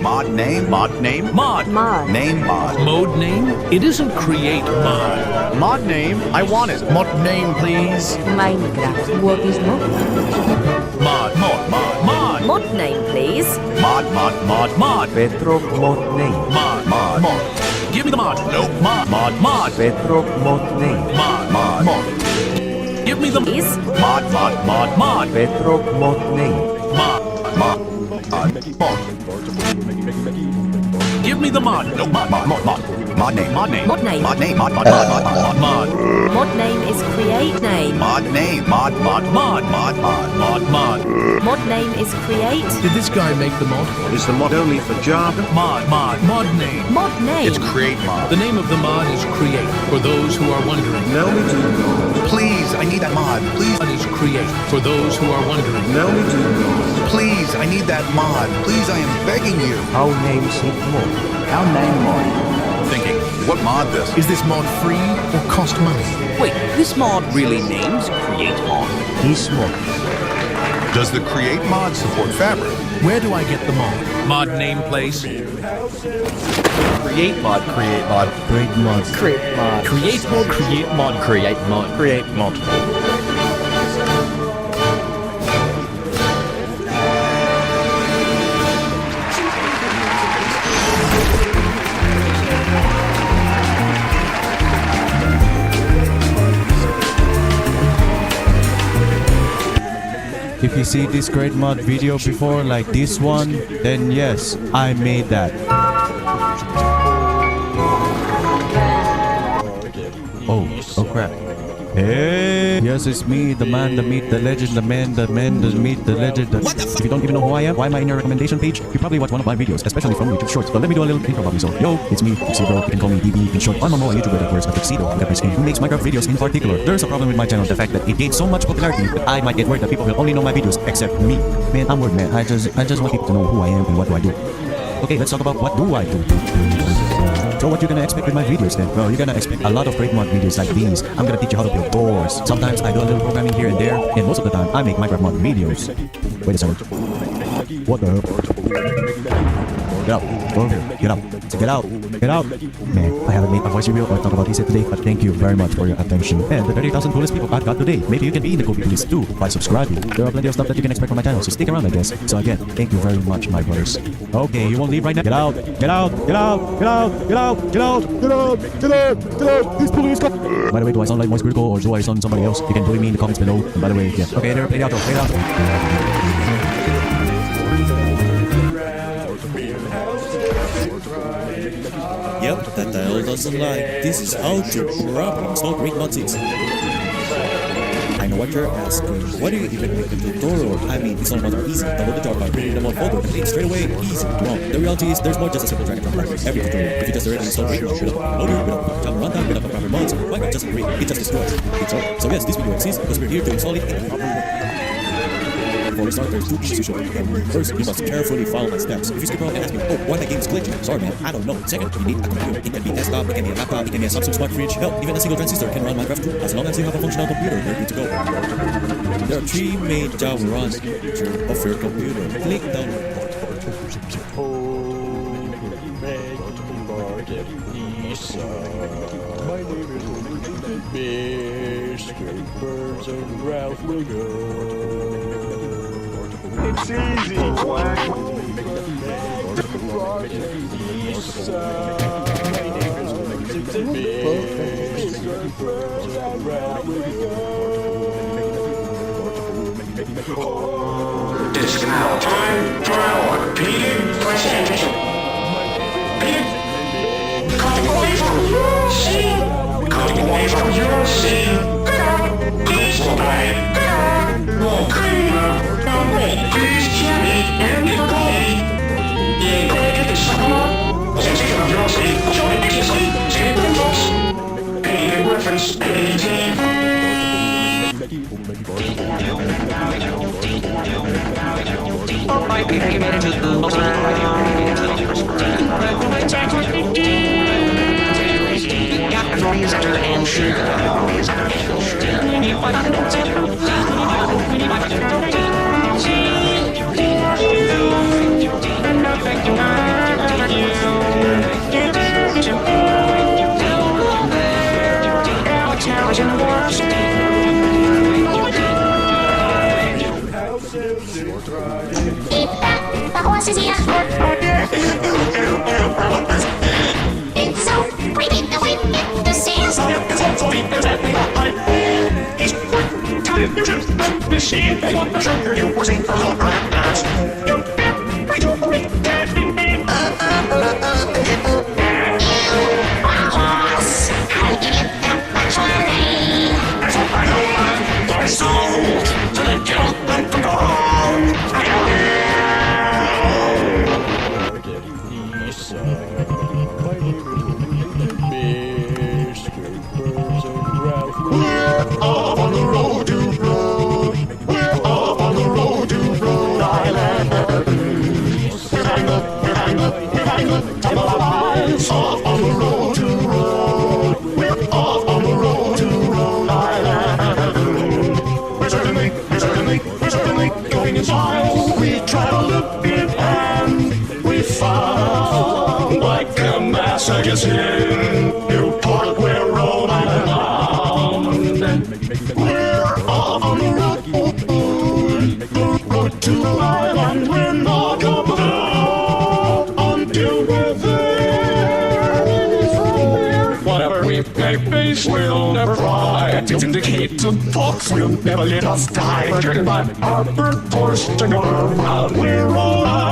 S26: Mod name? Mod name?
S8: Mod.
S26: Mod. Name mod.
S8: Mode name? It isn't create mod.
S26: Mod name? I want it. Mod name, please.
S3: Minecraft. What is mod?
S8: Mod. Mod.
S28: Mod name, please.
S8: Mod.
S9: Petro mod name.
S8: Mod. Give me the mod.
S26: Nope.
S8: Mod.
S9: Petro mod name.
S8: Mod. Give me the
S28: Please.
S26: Mod.
S9: Petro mod name.
S8: Give me the mod.
S26: No, mod name.
S28: Mod name.
S26: Mod name.
S28: Mod name is create name.
S26: Mod name. Mod.
S28: Mod name is create.
S8: Did this guy make the mod?
S10: Is the mod only for Java?
S8: Mod name.
S28: Mod name.
S26: It's create mod.
S8: The name of the mod is create. For those who are wondering.
S10: No, we do not.
S26: Please, I need that mod. Please.
S8: Mod is create. For those who are wondering.
S10: No, we do not.
S26: Please, I need that mod. Please, I am begging you.
S9: How name seek mod?
S26: How name mod? Thinking, what mod this?
S8: Is this mod free or cost money?
S18: Wait, this mod really names Create Mod.
S9: This mod.
S26: Does the create mod support Fabric?
S8: Where do I get the mod? Mod name place.
S18: Create Mod.
S9: Create mod.
S18: Create Mod. Create Mod. Create Mod. Create Mod. Create Mod.
S9: If you see this great mod video before like this one, then yes, I made that. Oh crap. Hey, yes, it's me, the man, the myth, the legend, the man, the myth, the legend. If you don't even know who I am, why am I in your recommendation page? You probably watch one of my videos, especially from YouTube Shorts. But let me do a little intro about myself. Yo, it's me, Tuxedo. You can call me DB in short. I'm a YouTuber that wears a tuxedo and pepper skin who makes Minecraft videos in particular. There's a problem with my channel, the fact that it gained so much popularity that I might get worried that people will only know my videos except me. Man, I'm worried, man. I just want people to know who I am and what do I do. Okay, let's talk about what do I do. So what you're gonna expect with my videos then? Well, you're gonna expect a lot of great mod videos like these. I'm gonna teach you how to build doors. Sometimes I do a little programming here and there, and most of the time I make Minecraft mod videos. Wait a second. What the hell? Get out. Over here. Get out. Get out. Get out. Man, I haven't made a voice reveal or talk about this today, but thank you very much for your attention. And the 30,000 coolest people I've got today. Maybe you can be in the cool people list too by subscribing. There are plenty of stuff that you can expect from my channel, so stick around I guess. So again, thank you very much, my brothers. Okay, you won't leave right now. Get out. Get out. Get out. Get out. Get out. Get out. Get out. Get out. Get out. This police come. By the way, do I sound like Moist Critical or do I sound somebody else? You can bully me in the comments below. And by the way, yeah. Okay, there. Play the outro. Play the outro. Yep. That dial doesn't lie. This is how to properly install Great Mod 6. I know what you're asking. Why do you even make a tutorial? I mean, it's all rather easy. Download the jar file, bring the mod folder, and click straight away. Easy. Wrong. The reality is there's more just a simple drag and drop practice. Every tutorial. If you just already install Great Mod without a loader, without a time runtime, without a proper mods, why not just create? It just destroys. It's all. So yes, this video exists because we're here to install it in the proper way. Before we start, there's two things you should remember. First, you must carefully follow my steps. If you skip around and ask me, oh, why my game is glitching? Sorry man, I don't know. Second, you need a computer. It can be a desktop, it can be a laptop, it can be a Samsung Smart Fridge. Hell, even a single transistor can run Minecraft too. As long as you have a functional computer, you're good to go. There are three main Java runs feature of your computer. Click download.
S6: My name is Scrapers and Ralph Wiggum. It's easy, Quack.
S11: Discount time trial. Repeating presentation. Cutting away from your scene. Cutting away from your scene. Please obey. Okay. Now wait. Please carry and obey. Yeah, break it summer. Sensation of your scene. Show it easily. Save the books. Pay reference. ATV. Oh my God, you made it to the and sugar.
S5: The horse is here. It's so pretty the way it sails. It's time to machine. I want to show you was in the whole class. I don't believe that. Horse, I'll give you that much money. I don't want your soul to the guilt and to go home.
S6: We're off on the road to Rhode. We're off on the road to Rhode Island. We're having the time of our lives. Off on the road to Rhode. We're off on the road to Rhode Island. We're certainly going in style. We traveled a bit and we found like a messages in Newport, where Rhode Island bound. We're off on the road to Rhode Island. We're not coming out until we're there. Whatever we may face, we'll never fly. To indicate the box, we'll never let us die. We're driven by our birth force to go around. We're Rhode Island.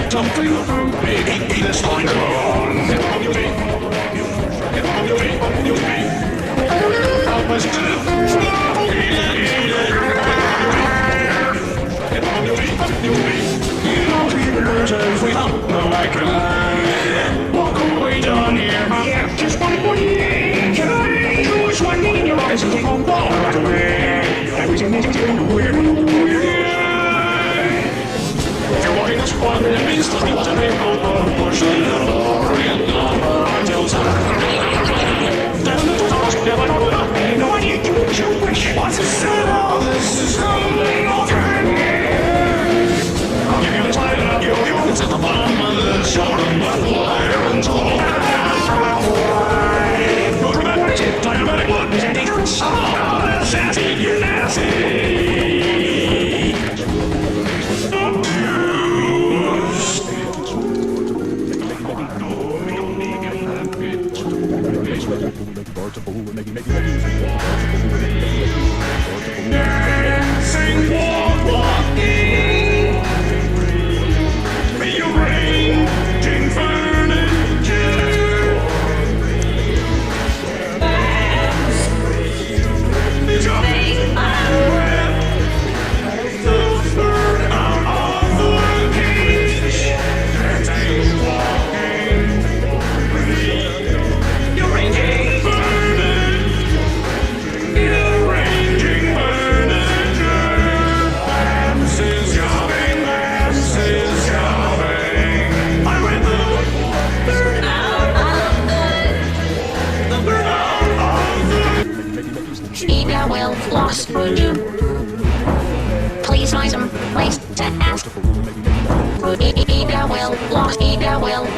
S6: Something big this time alone. Help us to we don't know I can walk away down here. Yeah, just one thing. Can I choose one thing in your eyes and take on ball right away? Everything is weird. If you're walking this one, it means to be to make over push a little until time. Then the doors never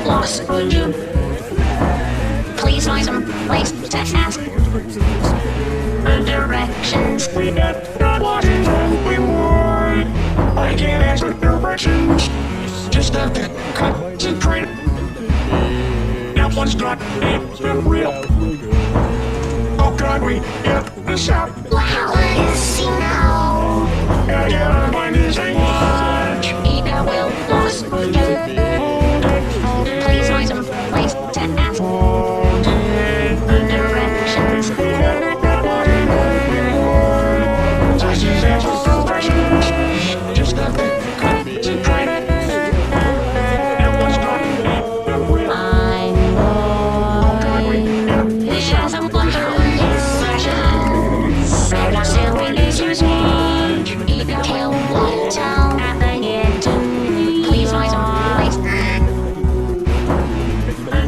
S11: lost. Would you please find some place to ask the directions? We got what is all we want. I can't ask the directions. Just have to concentrate. That one's not even real. Oh God, we hit the shop.
S5: Wow, I see now.
S11: I can't find this watch. Eva will lost. Please find some place to ask the directions. Just have to concentrate. That one's not even real. Oh God, we shall some fun. Please find some place.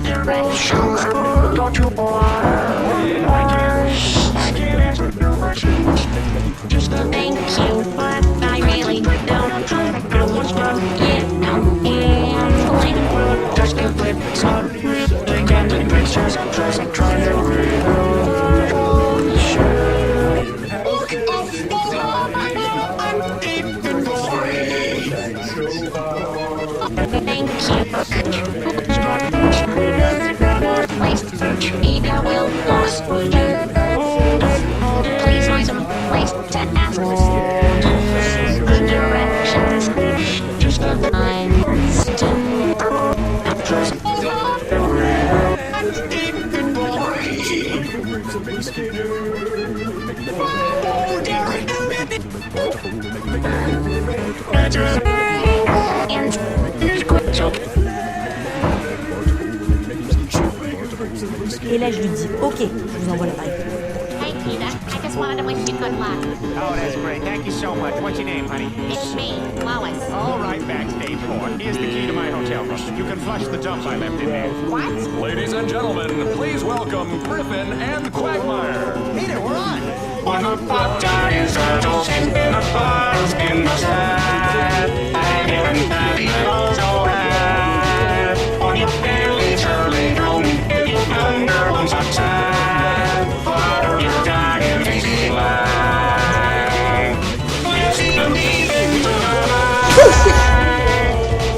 S11: Directions. Don't you I can't answer directions. Just a thank you, but I really don't know what's done. Yeah, no, and just a flip song. They got the pictures. I'm trying to read. Thank you. Eva will lost. Please find some place to ask the directions. Just a time.
S1: Et là, je lui dis, ok, je vous envoie l'appareil.
S12: Hey, Peter. I just wanted to wish you good luck.
S2: Oh, that's great. Thank you so much. What's your name, honey?
S12: It's me, Lois.
S2: All right, backstage 4. Here's the key to my hotel room. You can flush the dump I left in there.
S12: What?
S15: Ladies and gentlemen, please welcome Griffin and Quagmire.
S2: Peter, we're on.
S11: When the buckeye settles in the buzz in the sand, I didn't have the clothes to wear. On your fairly early room, you wonder once I'm sad. For your dying easy life. You see the leaving to the light.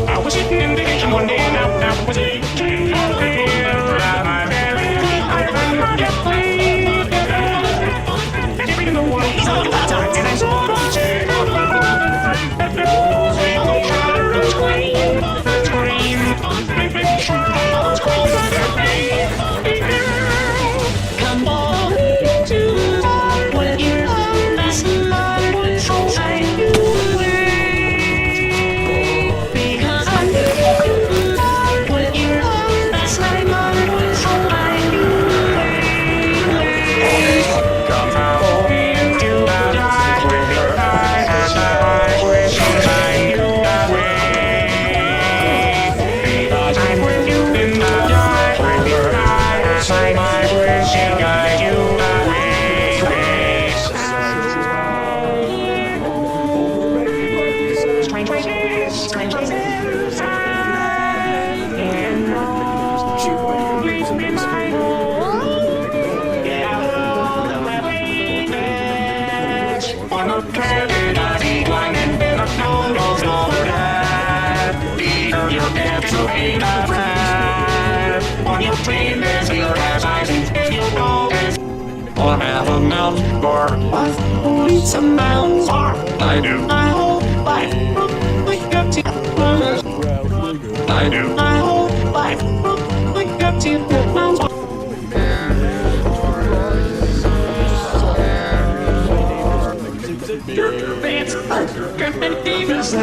S11: I was sitting in the kitchen one day and I was eating my very island market place. In the world, and I saw the chair of the train. Come on to where you're on this line, so I do because I'm when you're on this line, so I do come out into the dark with your eyes as I wish I knew that way. Because I'm with you in the dark with your eyes, I wish I guide you away. Strange places, strange places, and you leave me my home. Yeah, the happiness on the planet I see blinded in the snow goes over that. Peter, you're dead, so ain't a friend. On your train, there's your eyes, if you know this. Or have a mouth, or need some mounds, or I do. I hope life we got to I do. I hope life we got to mounds. Your pants are gonna be this.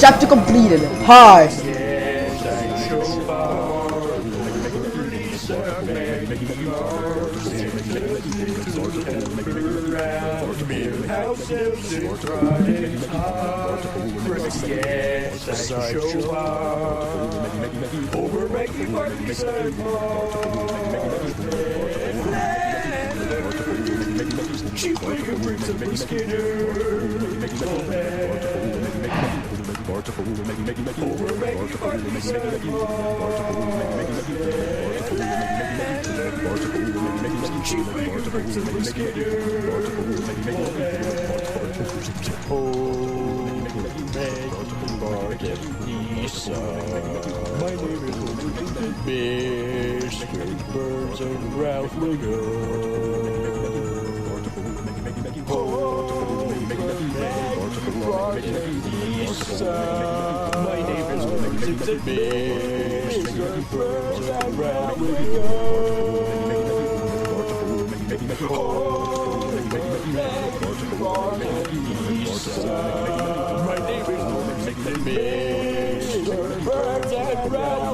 S7: Chapter completed. Hi.
S6: My name is Bear, Straight Birds, and Ralph Wiggum. My name is Bear, Straight Birds, and Ralph My name is Bear, Birds, and Ralph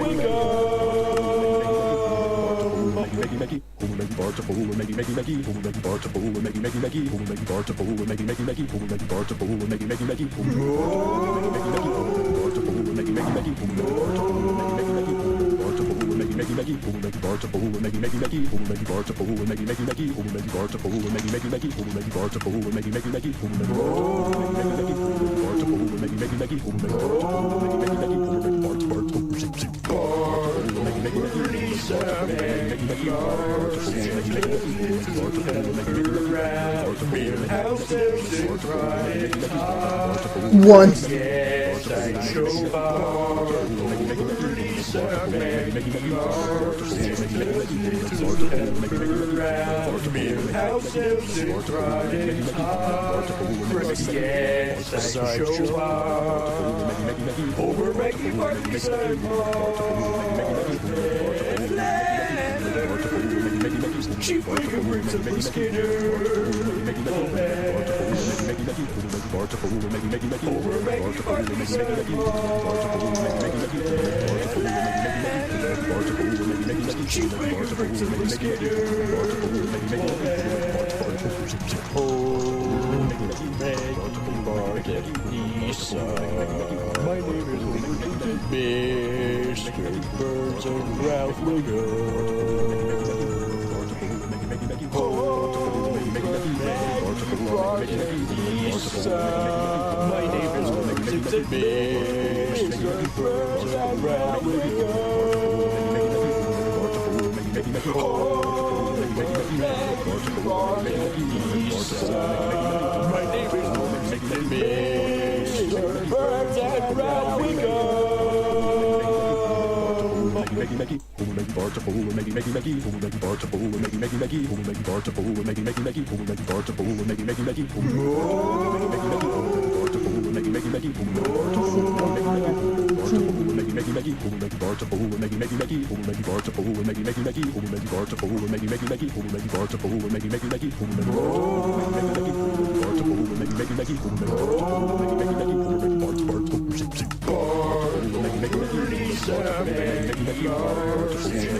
S7: Once.
S6: Chief Wiggum brings up the Skinner. My name is Bear, Straight Birds, and Ralph Wiggum. My name is Bear, Straight Birds, and Ralph My name is Bear, Straight Birds, and Ralph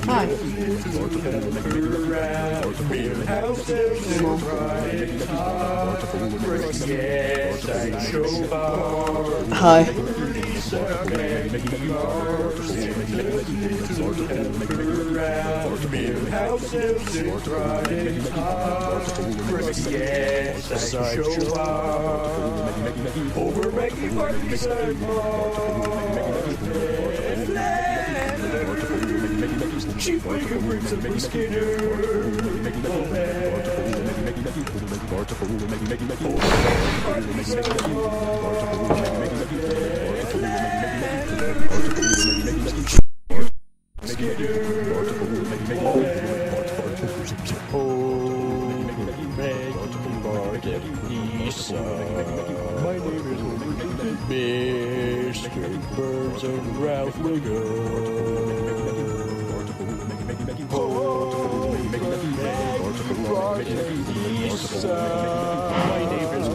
S7: Hi. Hi. Chief Wiggum brings up the Skinner.
S4: Market Lisa. My name is Mr. Burns and Ralph Wiggum. Lisa. My name is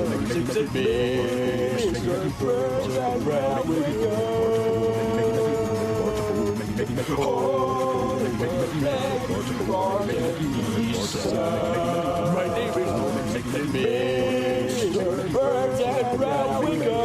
S4: Mr. Burns and Ralph Wiggum. My name is Mr. Burns and Ralph Wiggum.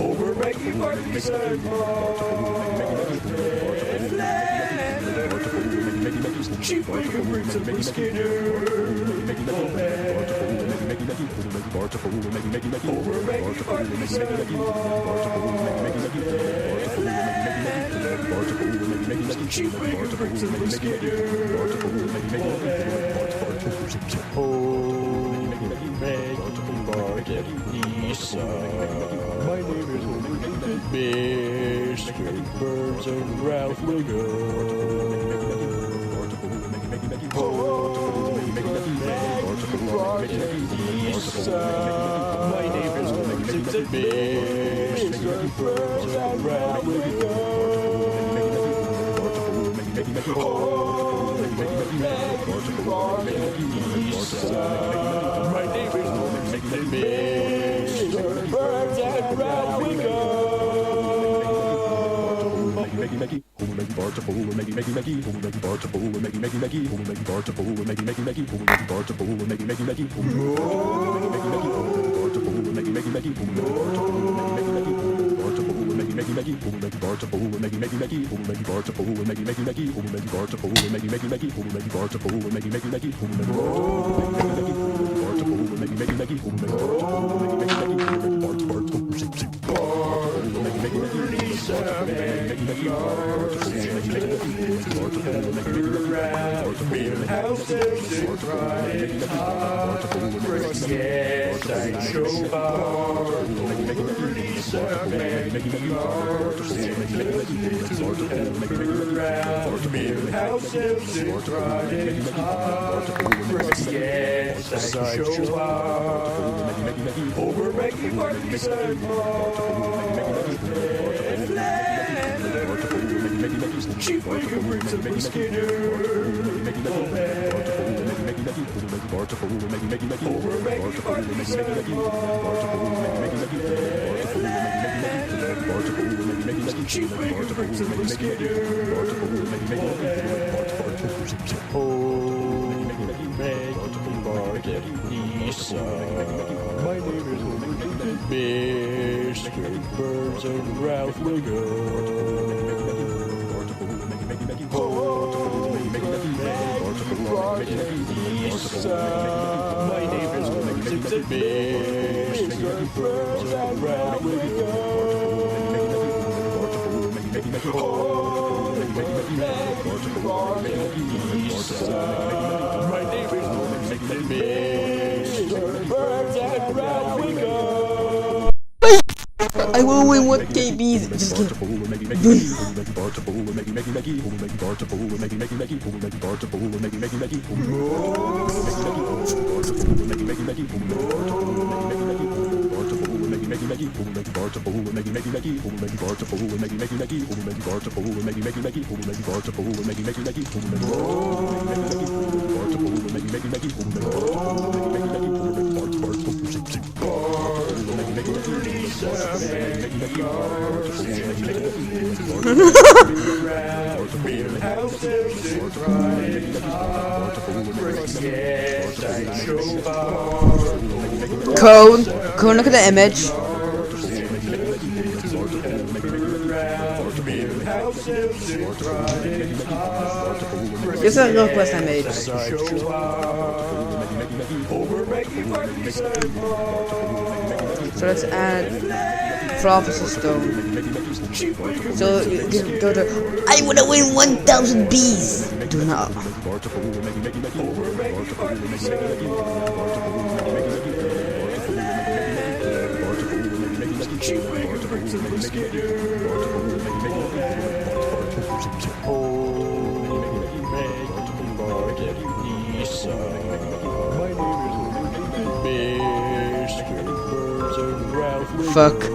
S4: Over making parties and Chief Wiggum brings up a Skinner. Over making parties and Chief Wiggum brings up a Skinner. Market Lisa. My name is Mr. Burns and Ralph Wiggum. Market Lisa. My name is Mr. Burns and Ralph Wiggum. Market Lisa. My name is Mr. Burns and Ralph Wiggum. Over making parties and Chief Wiggum brings up a Skinner. Over making parties and Chief Wiggum brings up a Skinner. Market Lisa. My name is Mr. Burns and Ralph Wiggum. Market Lisa. My name is Mr. Burns and Ralph Wiggum. Market Lisa. My name is Mr. Burns and Ralph Wiggum.
S7: I will win what KBs. Just kidding. Cone, look at the image. Just a look what's image. So let's add Prophecy Stone. So you can go to I wanna win 1,000 bees. Do not. Fuck.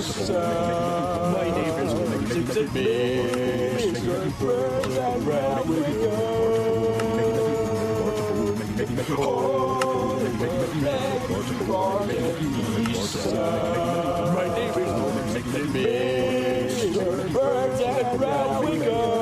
S4: My neighbors will make the big birds and round we go. My neighbors will make the big birds and round we go.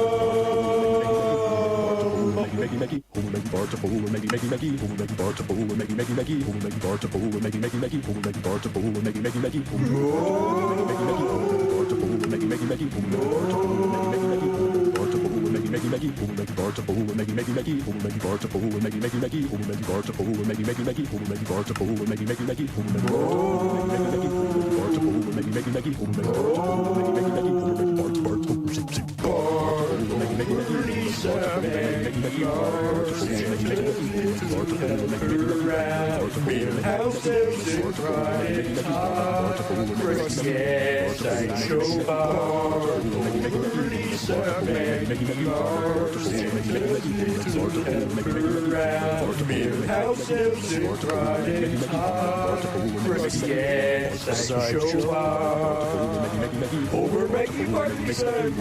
S4: Over making parties and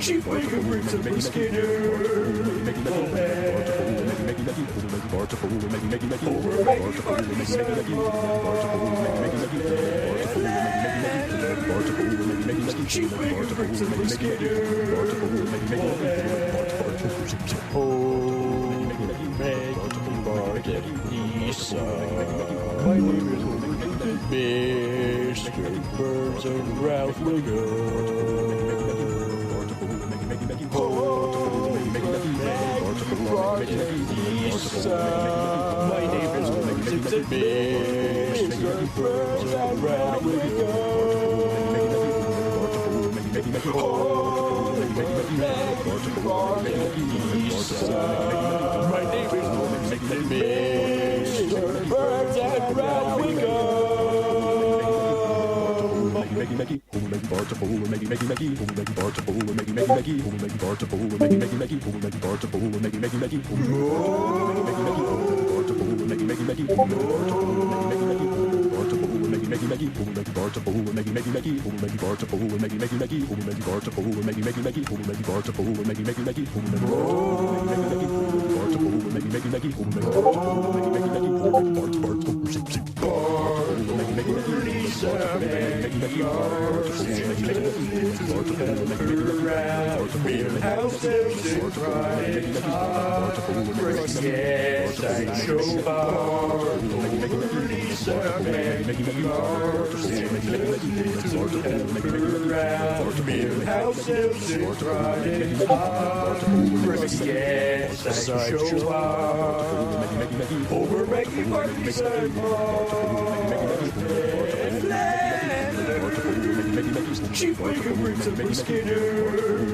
S4: Chief Waker brings a mosquito. Chief Waker brings a mosquito. My name is Mr. Birds and Ralph Wiggum. My neighbors will make the big birds and round we go. My neighbors will make the big birds and round we go. Over making parties and Chief Waker brings a mosquito. Over making parties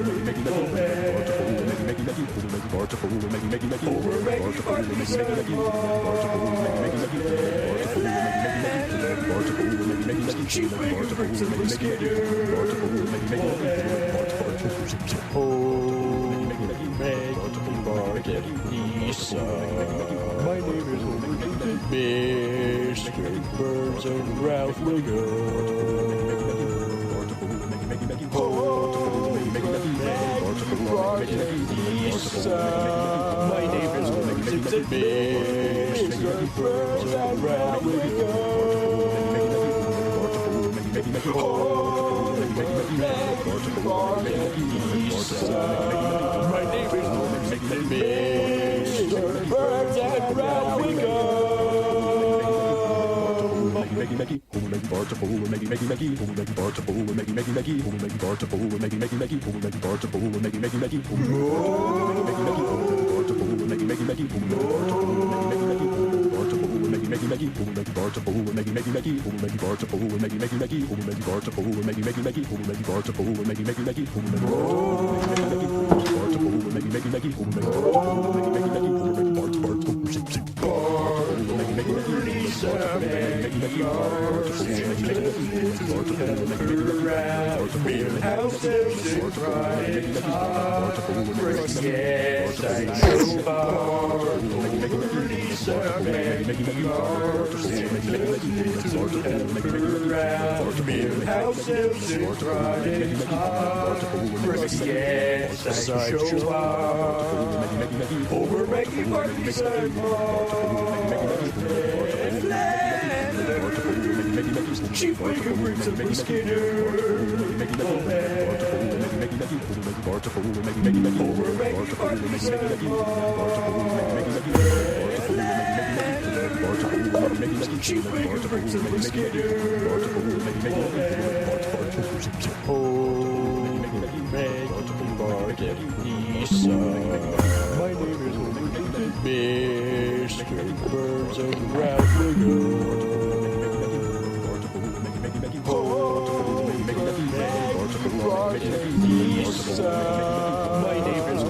S4: and Chief Waker brings a mosquito. My neighbors will make the Mr. Birds and Ralph Wiggum. My neighbors will make the Mr. Birds and Ralph Wiggum. My neighbors will make the Mr. Birds and round we go. My Over making parties and Chief Wiggum brings a Skinner. Over making parties and Chief Wiggum brings a Skinner. My name is Mr. Birds of Ralph Wiggum. My name is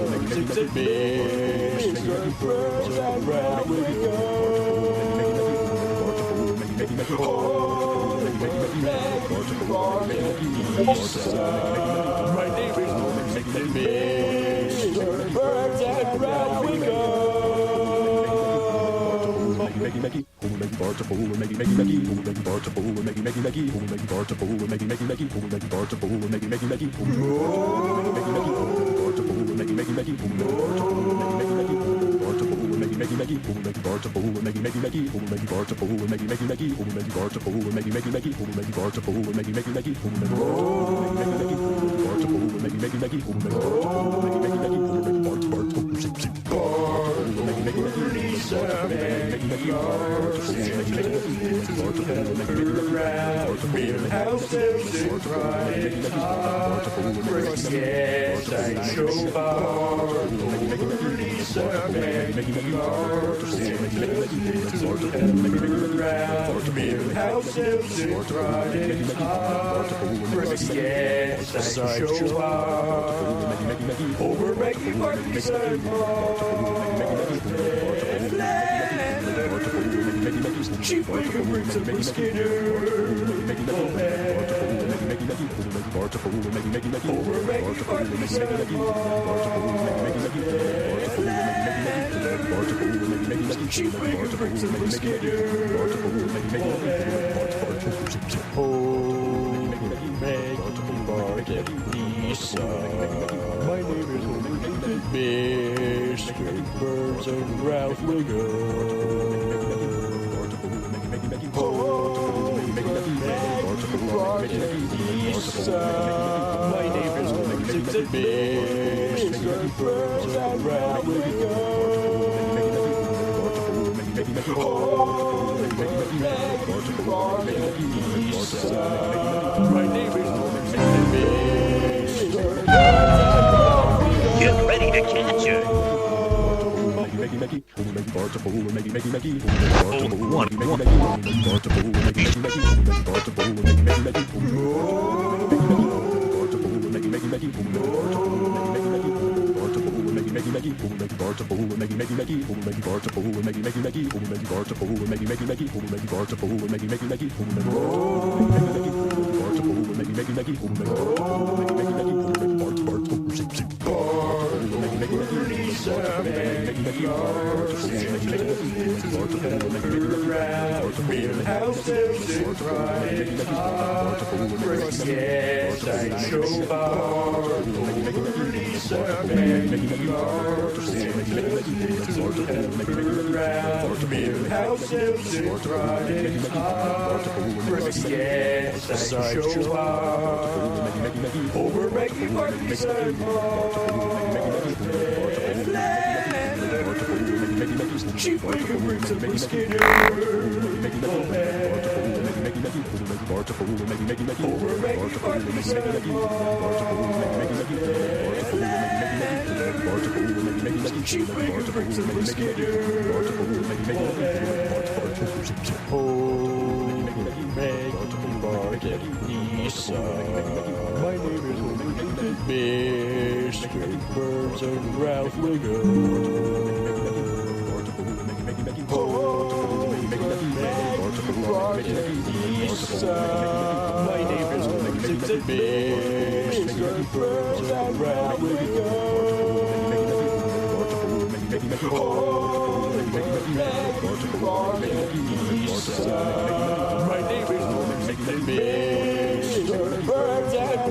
S4: Mr. Birds of Ralph Wiggum. My name is Mr. Birds and Ralph Wiggum. Over making parties and Chief Wiggum brings a Skinner. Over making parties and Chief Wiggum brings a Skinner. My name is Mr. Birds and Ralph Wiggum. My name is Mr. Birds and Ralph Wiggum. My name is
S17: Get ready to catch her.
S4: Over making parties and Chief Wiggum brings a Skinner. Over making parties and Chief Wiggum brings a Skinner. My name is Mr. Birds and Ralph Wiggum. My name is Mr. Birds and Ralph Wiggum. Mr. Birds and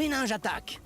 S14: Ménage attaque.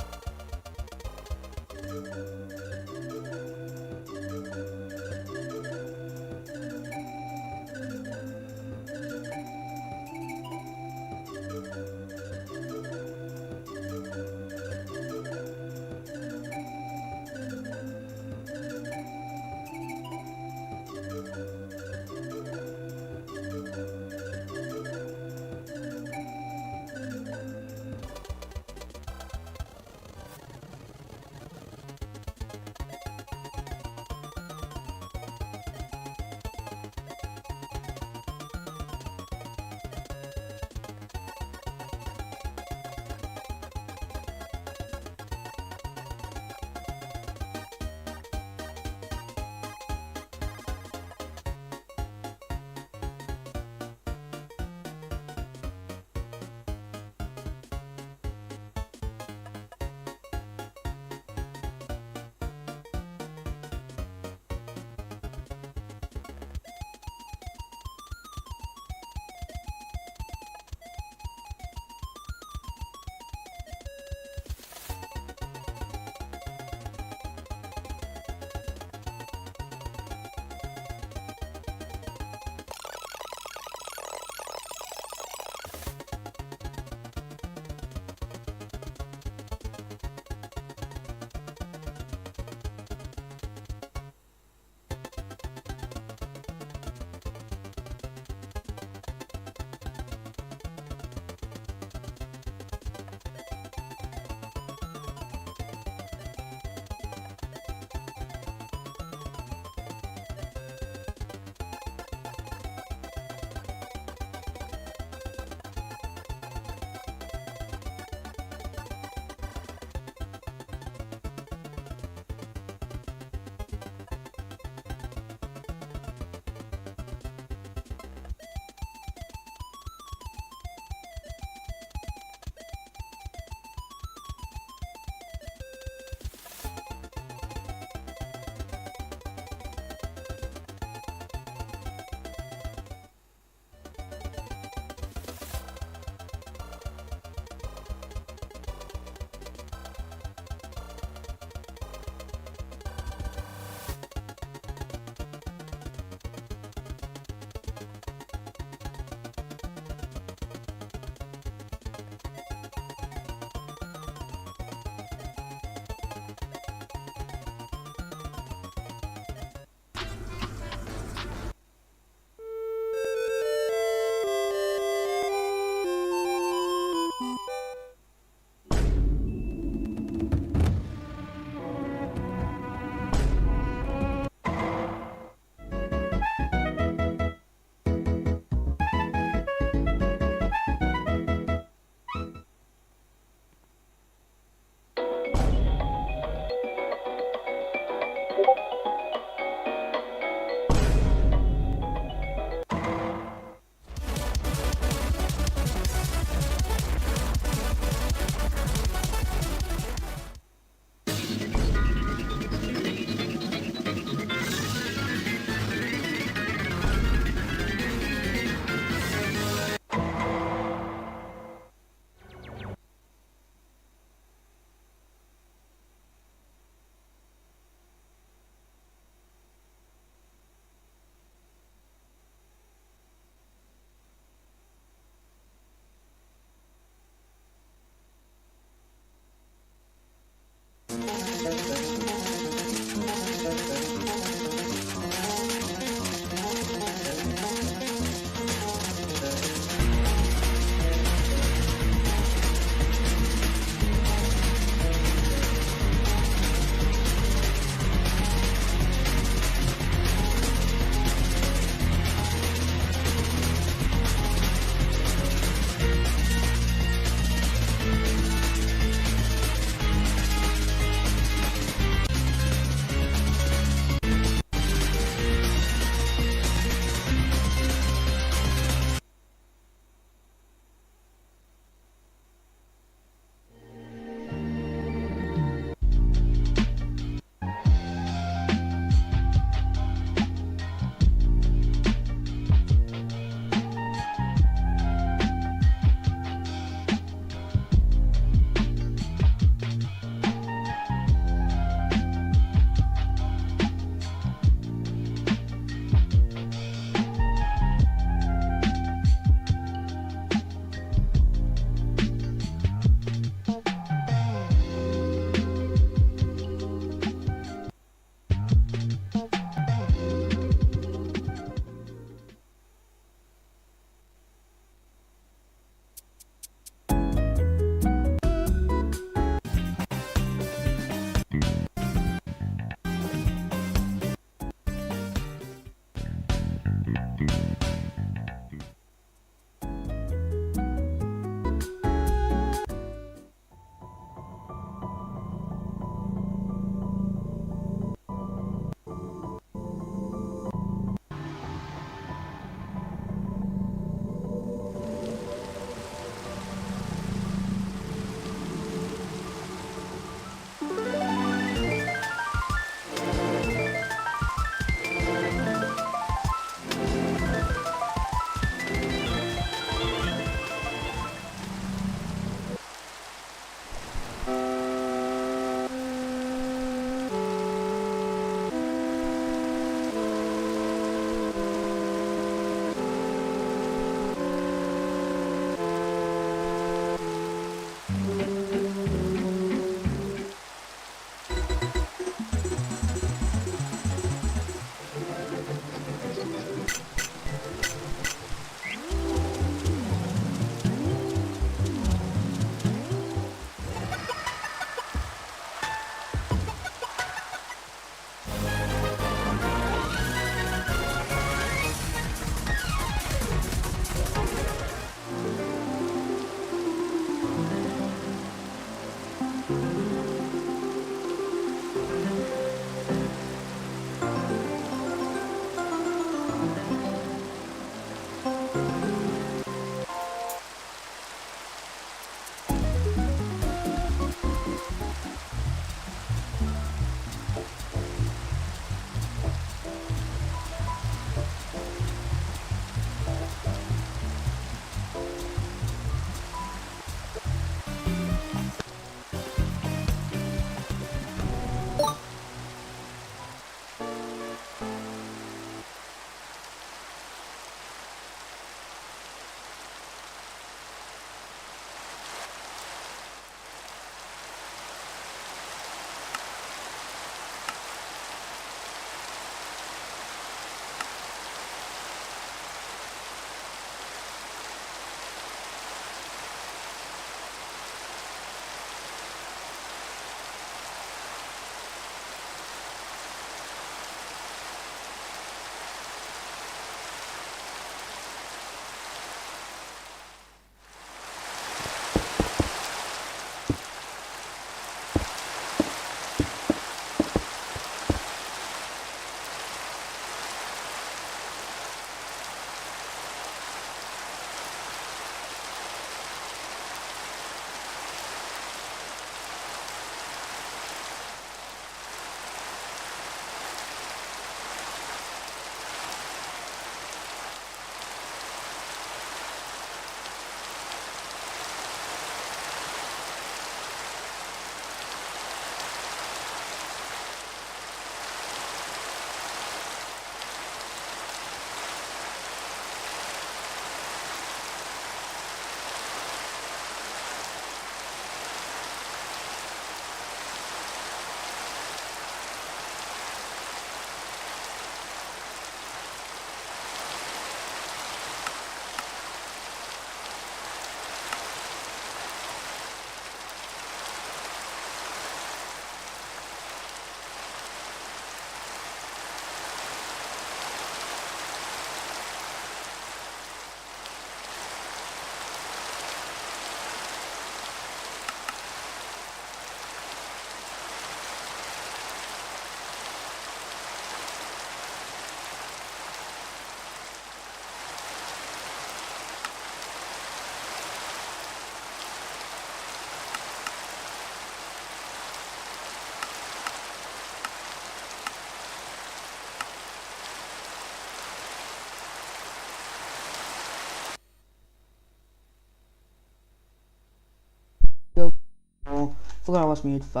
S7: Forgot I was mute. Fuck.